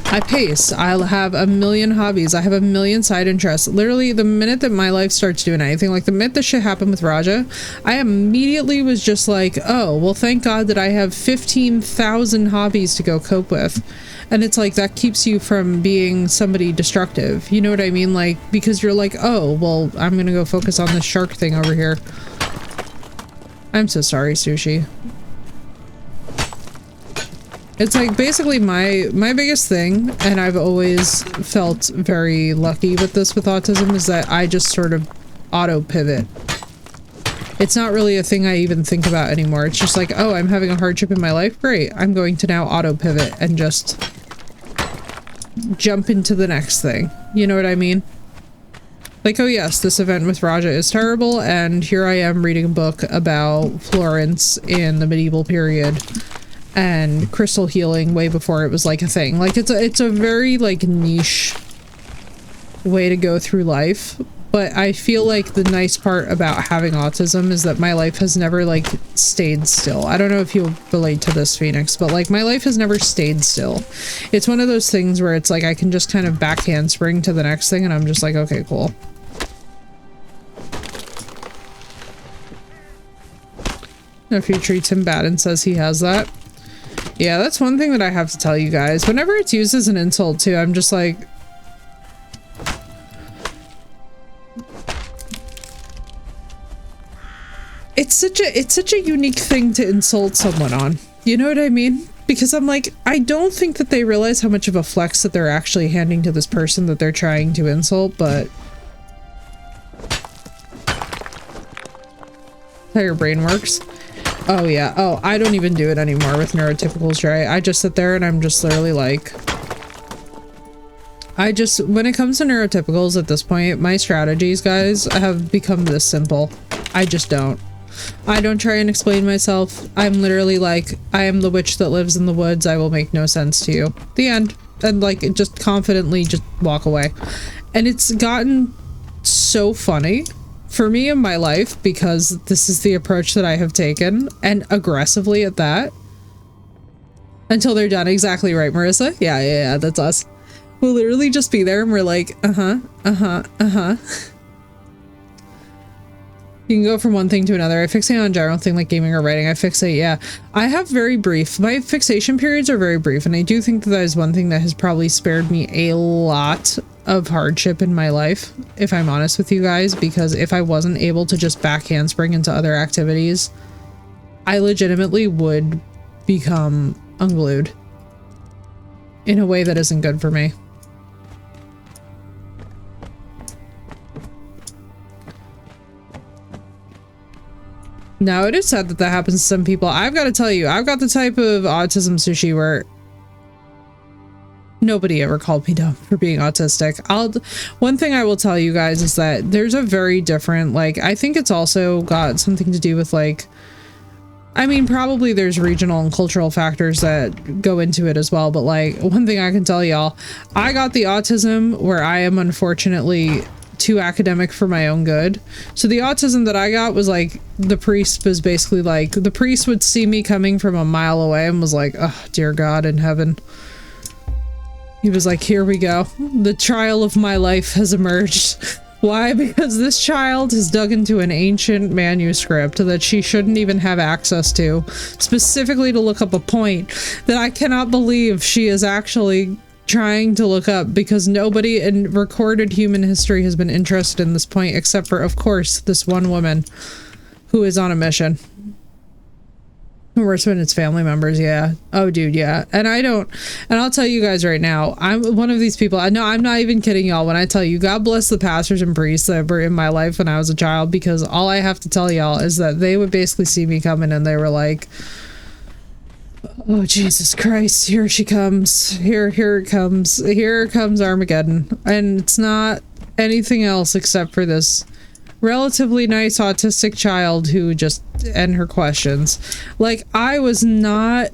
I pace. I'll have 1,000,000 hobbies. I have 1,000,000 side interests. Literally, the minute that my life starts doing anything, like the minute this shit happened with Raja, I immediately was just like, oh, well, thank God that I have 15,000 hobbies to go cope with. And it's like, that keeps you from being somebody destructive. You know what I mean? Like, because you're like, oh, well, I'm gonna go focus on this shark thing over here. I'm so sorry, Sushi. It's like basically my biggest thing, and I've always felt very lucky with this with autism, is that I just sort of auto pivot. It's not really a thing I even think about anymore. It's just like, oh, I'm having a hardship in my life. Great. I'm going to now auto pivot and just jump into the next thing. You know what I mean? Like, oh yes, this event with Raja is terrible, and here I am reading a book about Florence in the medieval period. And crystal healing way before it was like a thing. Like it's a very like niche way to go through life, but I feel like the nice part about having autism is that my life has never like stayed still. I don't know if you relate to this, Phoenix, but like my life has never stayed still. It's one of those things where it's like I can just kind of backhand spring to the next thing and I'm just like, okay, cool. Nephew treats him bad and says he has that. Yeah, that's one thing that I have to tell you guys. Whenever it's used as an insult too, I'm just like... It's such a unique thing to insult someone on. You know what I mean? Because I'm like, I don't think that they realize how much of a flex that they're actually handing to this person that they're trying to insult, but... How your brain works. Oh yeah. Oh, I don't even do it anymore with neurotypicals, right? I just sit there and I'm just literally like... when it comes to neurotypicals at this point, my strategies, guys, have become this simple. I just don't. I don't try and explain myself. I'm literally like, I am the witch that lives in the woods. I will make no sense to you. The end. And like, just confidently just walk away. And it's gotten so funny for me in my life because this is the approach that I have taken, and aggressively at that. Until they're done. Exactly right, Marissa. Yeah, that's us. We'll literally just be there and we're like, You can go from one thing to another. I fixate on general thing like gaming or writing. I fixate, yeah. I have very brief. My fixation periods are very brief, and I do think that that is one thing that has probably spared me a lot of hardship in my life, if I'm honest with you guys, because if I wasn't able to just backhand spring into other activities, I legitimately would become unglued in a way that isn't good for me. Now, it is sad that that happens to some people. I've got to tell you, I've got the type of autism, Sushi, where nobody ever called me dumb for being autistic. One thing I will tell you guys is that there's a very different, like, I think it's also got something to do with, like, I mean, probably there's regional and cultural factors that go into it as well, but, like, one thing I can tell y'all, I got the autism where I am unfortunately too academic for my own good. So the autism that I got was like, the priest was basically like, the priest would see me coming from a mile away and was like, oh, dear God in heaven. He was like, here we go. The trial of my life has emerged. Why? Because this child has dug into an ancient manuscript that she shouldn't even have access to, specifically to look up a point that I cannot believe she is actually trying to look up, because nobody in recorded human history has been interested in this point except for, of course, this one woman who is on a mission. Worse when it's family members, yeah. Oh, dude, yeah. And I'll tell you guys right now, I'm one of these people. I know, I'm not even kidding y'all when I tell you, God bless the pastors and priests that were in my life when I was a child, because all I have to tell y'all is that they would basically see me coming and they were like, oh, Jesus Christ, here she comes. Here it comes. Here comes Armageddon. And it's not anything else except for this relatively nice autistic child who just, and her questions. Like, I was not,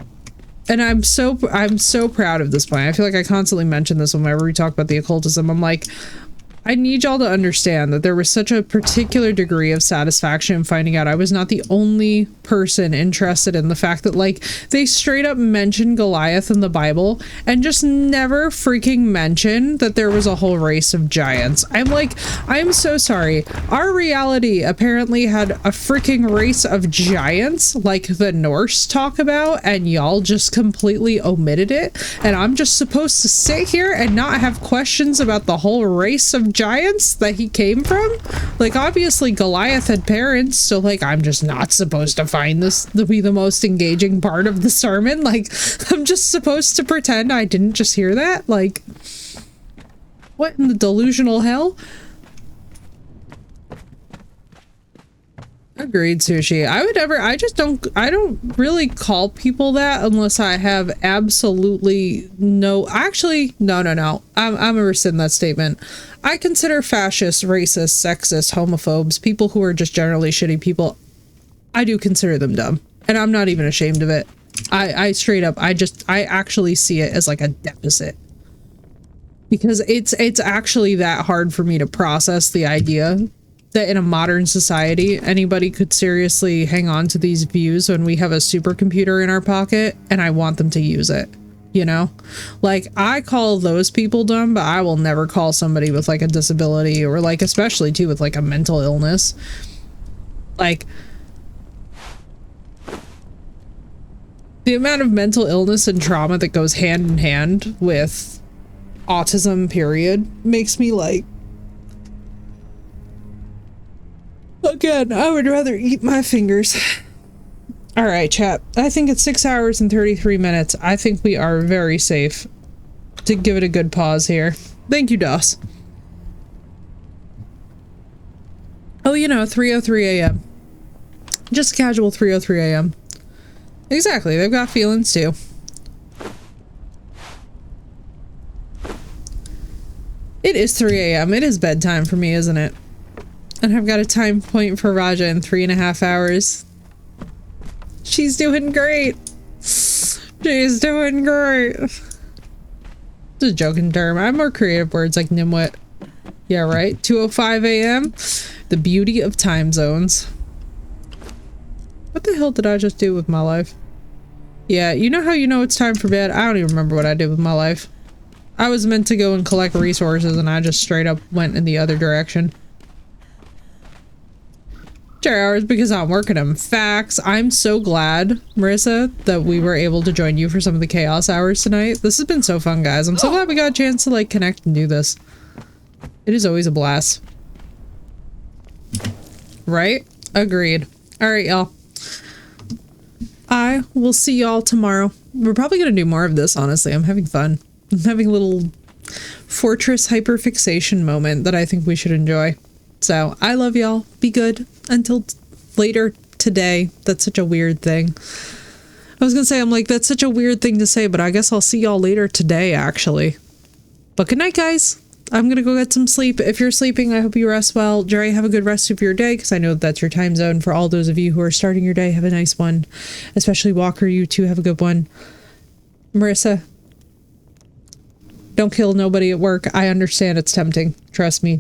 and I'm so proud of this point. I feel like I constantly mention this whenever we talk about the occultism. I'm like, I need y'all to understand that there was such a particular degree of satisfaction in finding out I was not the only person interested in the fact that, like, they straight up mention Goliath in the Bible and just never freaking mention that there was a whole race of giants. I'm like, I'm so sorry. Our reality apparently had a freaking race of giants like the Norse talk about, and y'all just completely omitted it. And I'm just supposed to sit here and not have questions about the whole race of giants that he came from? Like, obviously Goliath had parents, so like I'm just not supposed to find this to be the most engaging part of the sermon. Like, I'm just supposed to pretend I didn't just hear that? Like, what in the delusional hell? Agreed, Sushi. I don't really call people that unless I have absolutely no, actually, no. I'm gonna rescind that statement. I consider fascists, racists, sexist, homophobes, people who are just generally shitty people, I do consider them dumb. And I'm not even ashamed of it. I straight up, I actually see it as like a deficit. Because it's actually that hard for me to process the idea that in a modern society, anybody could seriously hang on to these views when we have a supercomputer in our pocket and I want them to use it, you know? Like, I call those people dumb, but I will never call somebody with like a disability or like, especially too with like a mental illness. Like, the amount of mental illness and trauma that goes hand in hand with autism, period, makes me like, again, I would rather eat my fingers. All right, chat. I think it's 6 hours and 33 minutes. I think we are very safe to give it a good pause here. Thank you, DOS. Oh, you know, 3:03 a.m. Just casual 3:03 a.m. Exactly. They've got feelings too. It is 3 a.m. It is bedtime for me, isn't it? And I've got a time point for Raja in 3.5 hours. She's doing great. She's doing great. It's a joking term. I have more creative words like nimwit. Yeah, right? 2:05 a.m. The beauty of time zones. What the hell did I just do with my life? Yeah, you know how you know it's time for bed? I don't even remember what I did with my life. I was meant to go and collect resources and I just straight up went in the other direction. Hours because I'm working them. Facts. I'm so glad, Marissa, that we were able to join you for some of the chaos hours tonight. This has been so fun, guys. I'm so glad we got a chance to like connect and do this. It is always a blast. Right? Agreed. All right, y'all. I will see y'all tomorrow. We're probably gonna do more of this, honestly. I'm having fun. I'm having a little fortress hyperfixation moment that I think we should enjoy. So, I love y'all. Be good. Until later today. That's such a weird thing. I was gonna say, I'm like, that's such a weird thing to say, but I guess I'll see y'all later today, actually. But good night, guys. I'm gonna go get some sleep. If you're sleeping, I hope you rest well. Jerry, have a good rest of your day, because I know that's your time zone. For all those of you who are starting your day, have a nice one. Especially Walker, you too, have a good one. Marissa, don't kill nobody at work. I understand it's tempting. Trust me.